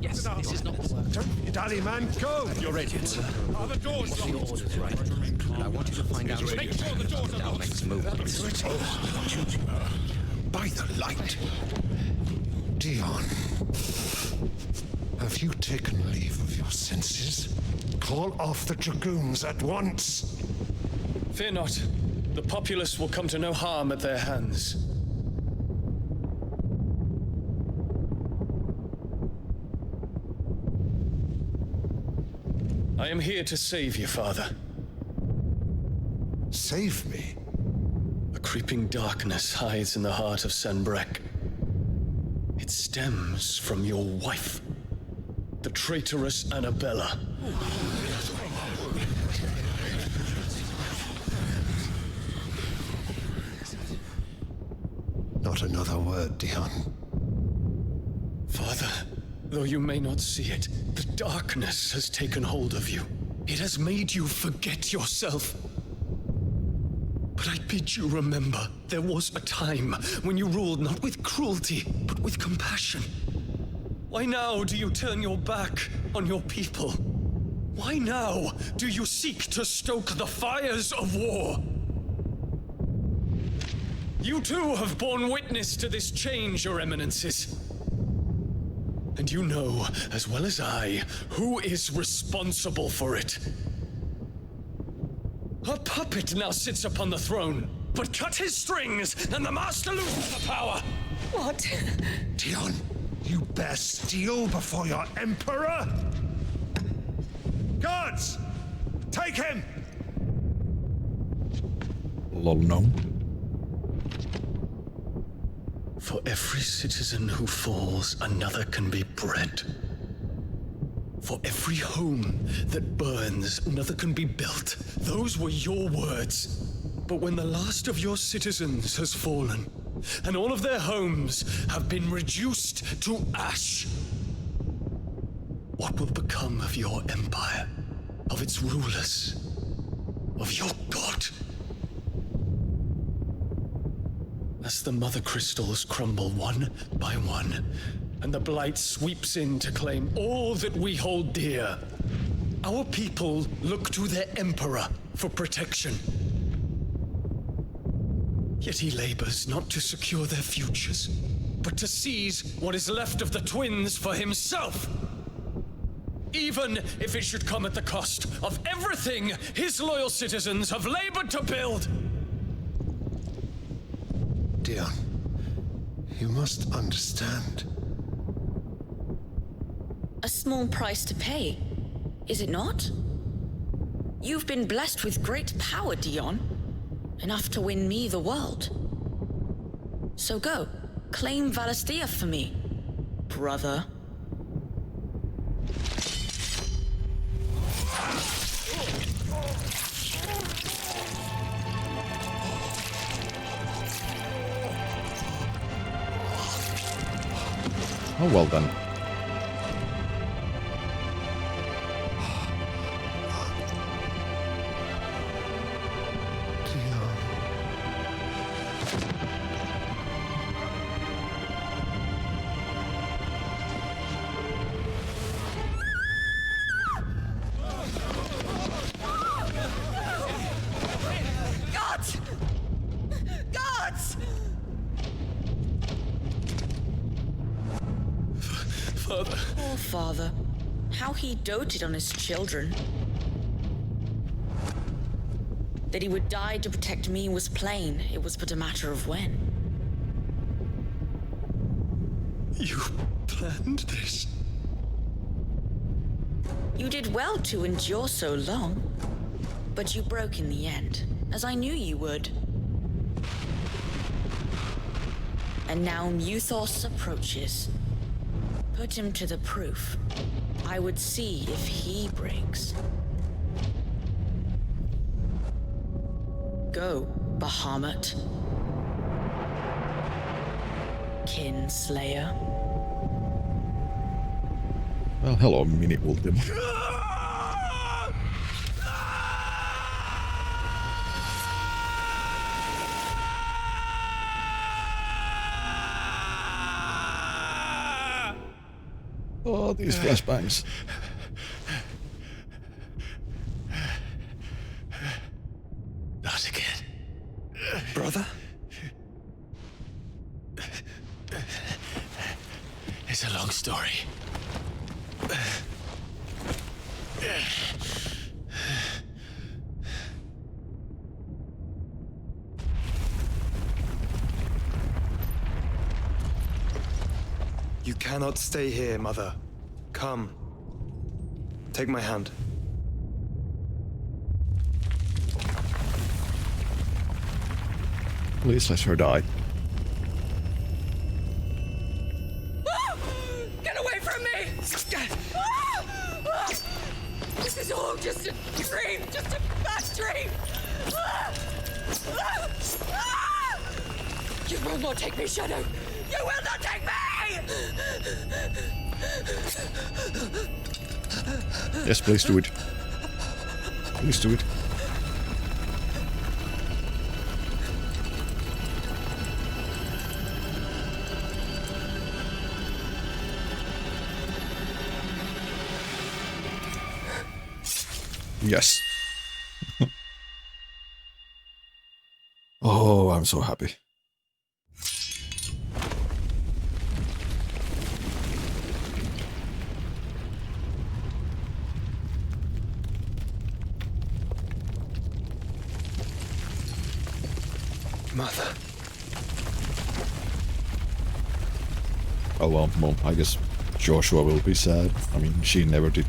Yes, this is not the work. Don't dally, man. Go! Your Radiance. Are the doors Your locked? orders right. And I want you to find out Make sure the doors are locked. next move. By the light. Dion. Have you taken leave of your senses? Call off the Dragoons at once. Fear not. The populace will come to no harm at their hands. I am here to save you, Father. Save me? A creeping darkness hides in the heart of Sanbrek. It stems from your wife, the traitorous Annabella. Not another word, Dion. Father, Though you may not see it, the darkness has taken hold of you. It has made you forget yourself. But I bid you remember, there was a time when you ruled not with cruelty, but with compassion. Why now do you turn your back on your people? Why now do you seek to stoke the fires of war? You too have borne witness to this change, Your Eminences. And you know, as well as I, who is responsible for it. A puppet now sits upon the throne, but cut his strings, and the master loses the power! What? Dion, you bear steel before your emperor? Guards! Take him! Lol, no. For every citizen who falls, another can be bred. For every home that burns, another can be built. Those were your words. But when the last of your citizens has fallen, and all of their homes have been reduced to ash, what will become of your empire, of its rulers, of your god? As the mother crystals crumble one by one, and the blight sweeps in to claim all that we hold dear, our people look to their emperor for protection. Yet he labors not to secure their futures, but to seize what is left of the twins for himself. Even if it should come at the cost of everything his loyal citizens have labored to build. Dion, you must understand. A small price to pay, is it not? You've been blessed with great power, Dion. Enough to win me the world. So go, claim Valisthea for me, brother. Oh, well done. Guards! Guards! Father. Poor father. How he doted on his children. That he would die to protect me was plain. It was but a matter of when. You planned this? You did well to endure so long. But you broke in the end, as I knew you would. And now Muthos approaches. Put him to the proof. I would see if he breaks. Go, Bahamut. Kinslayer. Well, hello, Mini Ultima. Oh, these flashbangs. Not again. Brother? It's a long story. You cannot stay here, Mother. Come. Take my hand. Please let her die. Get away from me! This is all just a dream, just a bad dream! You will not take me, Shadow! You will not take me! Yes, please do it. Please do it. Yes. Oh, I'm so happy. Mother. Oh well, I guess Joshua will be sad. I mean, she never did.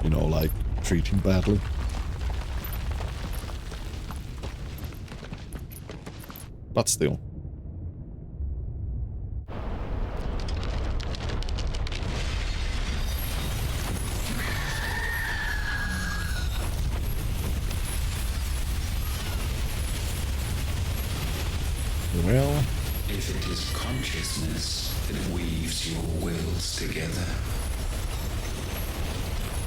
You know, like, treat him badly. But still. Well... If it is consciousness that weaves your wills together,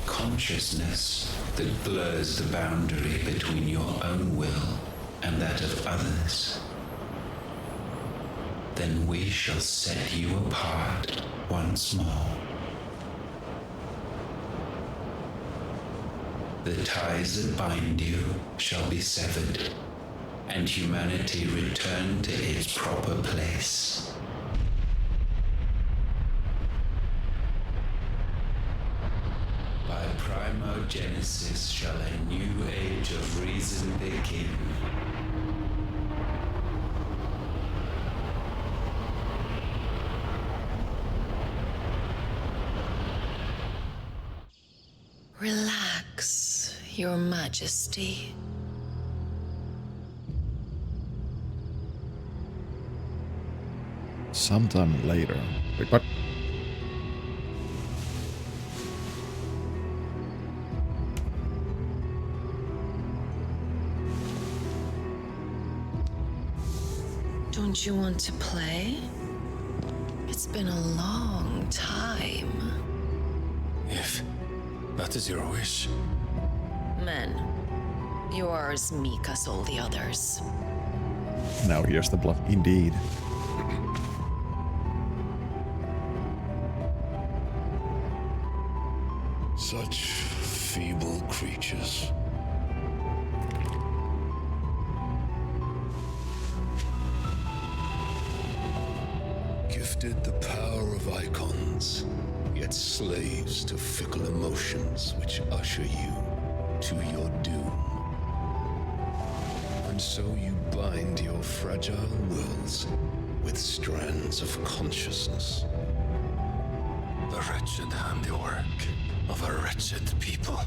consciousness that blurs the boundary between your own will and that of others, then we shall set you apart once more. The ties that bind you shall be severed, and humanity return to its proper place. By primogenesis shall a new age of reason begin. Relax, Your Majesty. Sometime later. Wait, what? Don't you want to play? It's been a long time. If that is your wish. Men, you are as meek as all the others. Now here's the blood. Indeed. Such feeble creatures. Gifted the power of icons, yet slaves to fickle emotions which usher you to your doom. And so you bind your fragile wills with strands of consciousness. The wretched handiwork of a wretched people.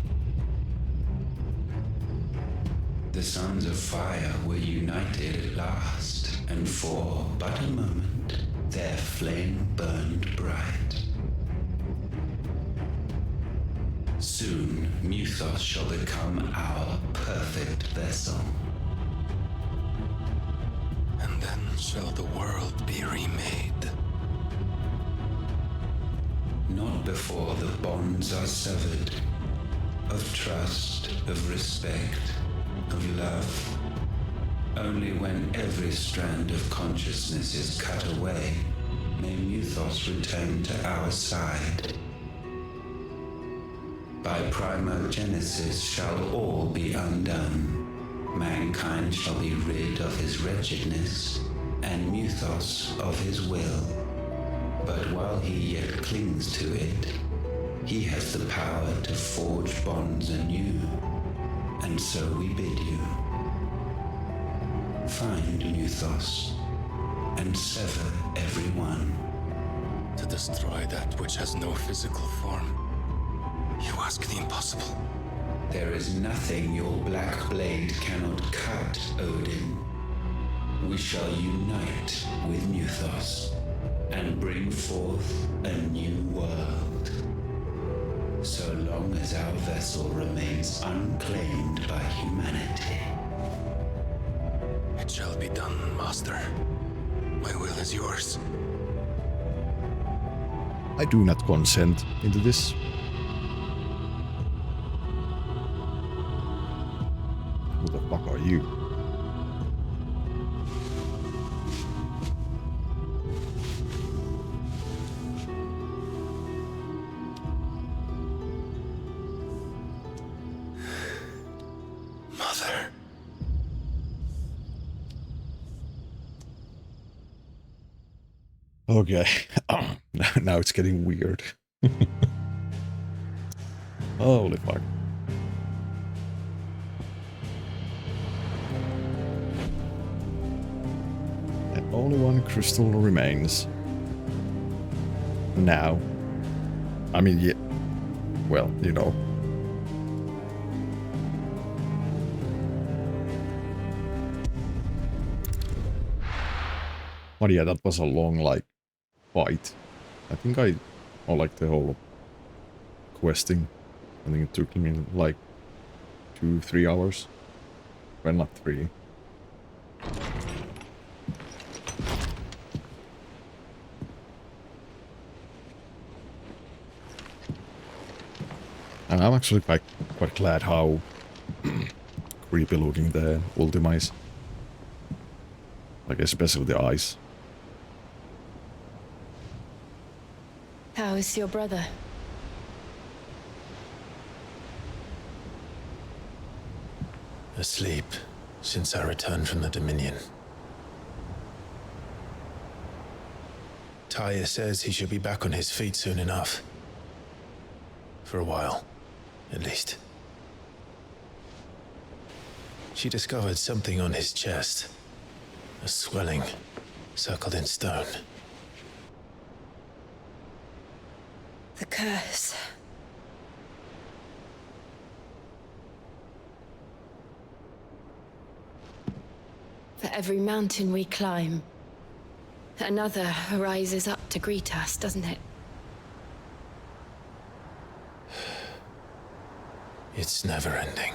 The sons of fire were united at last, and for but a moment their flame burned bright. Soon Muthos shall become our perfect vessel. And then shall the world be remade. Not before the bonds are severed, of trust, of respect, of love. Only when every strand of consciousness is cut away, may Muthos return to our side. By primogenesis shall all be undone. Mankind shall be rid of his wretchedness, and Muthos of his will. But while he yet clings to it, he has the power to forge bonds anew. And so we bid you. Find Muthos, and sever every one. To destroy that which has no physical form. You ask the impossible. There is nothing your black blade cannot cut, Odin. We shall unite with Muthos, and bring forth a new world. So long as our vessel remains unclaimed by humanity. It shall be done, Master. My will is yours. I do not consent into this. Who the fuck are you? Mother. Okay. Now it's getting weird. Holy fuck. And only one crystal remains. Now. I mean, yeah. Well, you know. But yeah, that was a long, like, fight. I think or like the whole questing. I think it took me like 2-3 hours. Well, not 3. And I'm actually quite glad how creepy looking the Ultima is. Like, especially the eyes. How is your brother? Asleep since I returned from the Dominion. Taya says he should be back on his feet soon enough. For a while, at least. She discovered something on his chest. A swelling, circled in stone. The curse. For every mountain we climb, another rises up to greet us, doesn't it? It's never ending.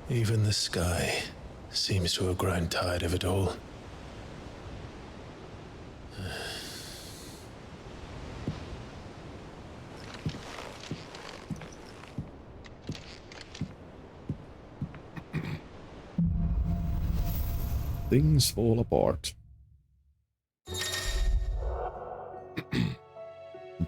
Even the sky seems to have grown tired of it all. Things fall apart.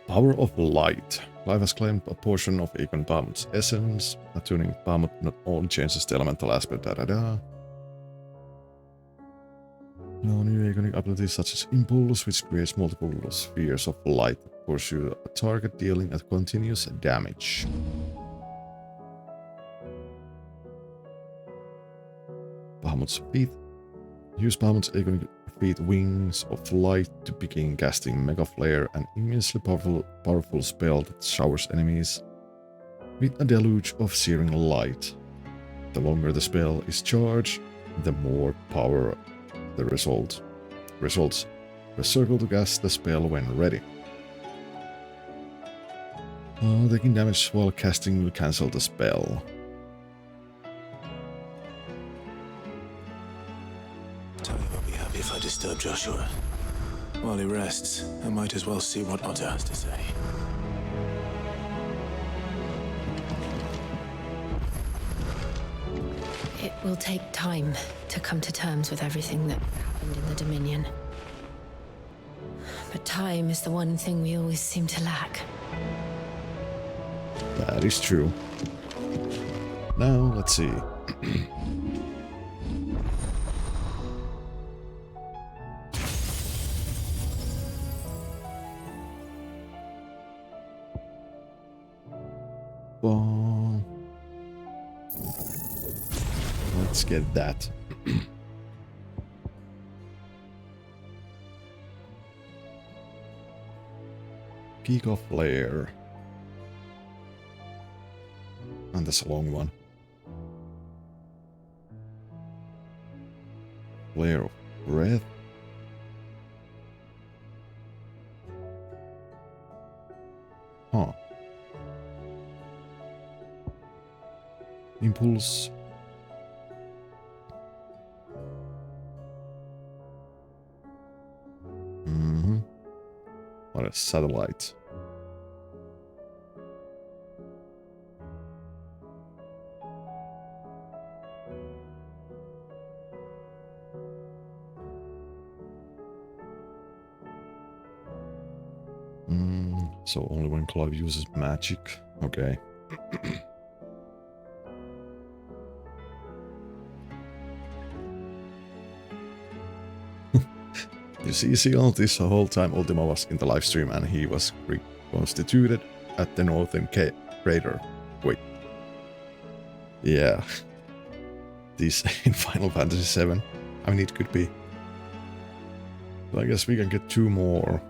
Power of Light. Clive has claimed a portion of Egon Bahamut's essence. Attuning Bahamut not only changes the elemental aspect, No new Egonic abilities such as Impulse, which creates multiple spheres of light that pursue a target, dealing a continuous damage. Bahamut's feet. Use Bahamut's Egonic feet Wings of Light to begin casting Mega Flare, an immensely powerful spell that showers enemies with a deluge of searing light. The longer the spell is charged, the more power the results. Press circle to cast the spell when ready. Taking damage while casting will cancel the spell. Taya will be happy if I disturb Joshua. While he rests, I might as well see what Otter has to say. It will take time to come to terms with everything that happened in the Dominion. But time is the one thing we always seem to lack. That is true. Now, let's see. Well, let's get that. Peak of Flare. And that's a long one. Flare of Breath. Huh. impulse. What a satellite. So only when Clive uses magic. Okay. You see all this whole time Ultima was in the live stream and he was reconstituted at the northern crater. Wait. Yeah. This in Final Fantasy VII. I mean, it could be. So I guess we can get 2 more.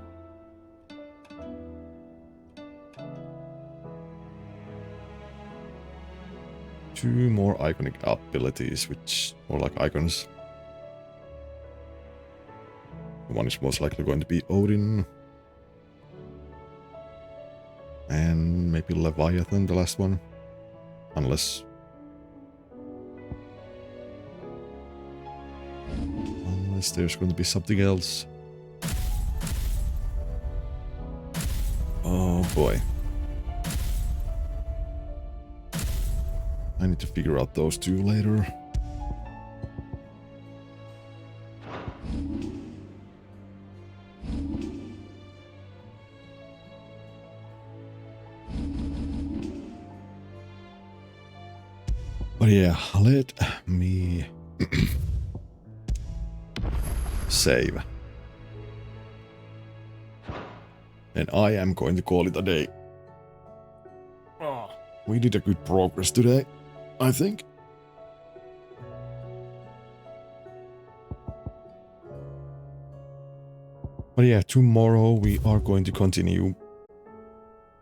Two more iconic abilities, which are like icons. One is most likely going to be Odin. And maybe Leviathan, the last one. Unless there's going to be something else. Oh boy. I need to figure out those 2 later. But yeah, let me save. And I am going to call it a day. We did a good progress today, I think. But yeah, tomorrow we are going to continue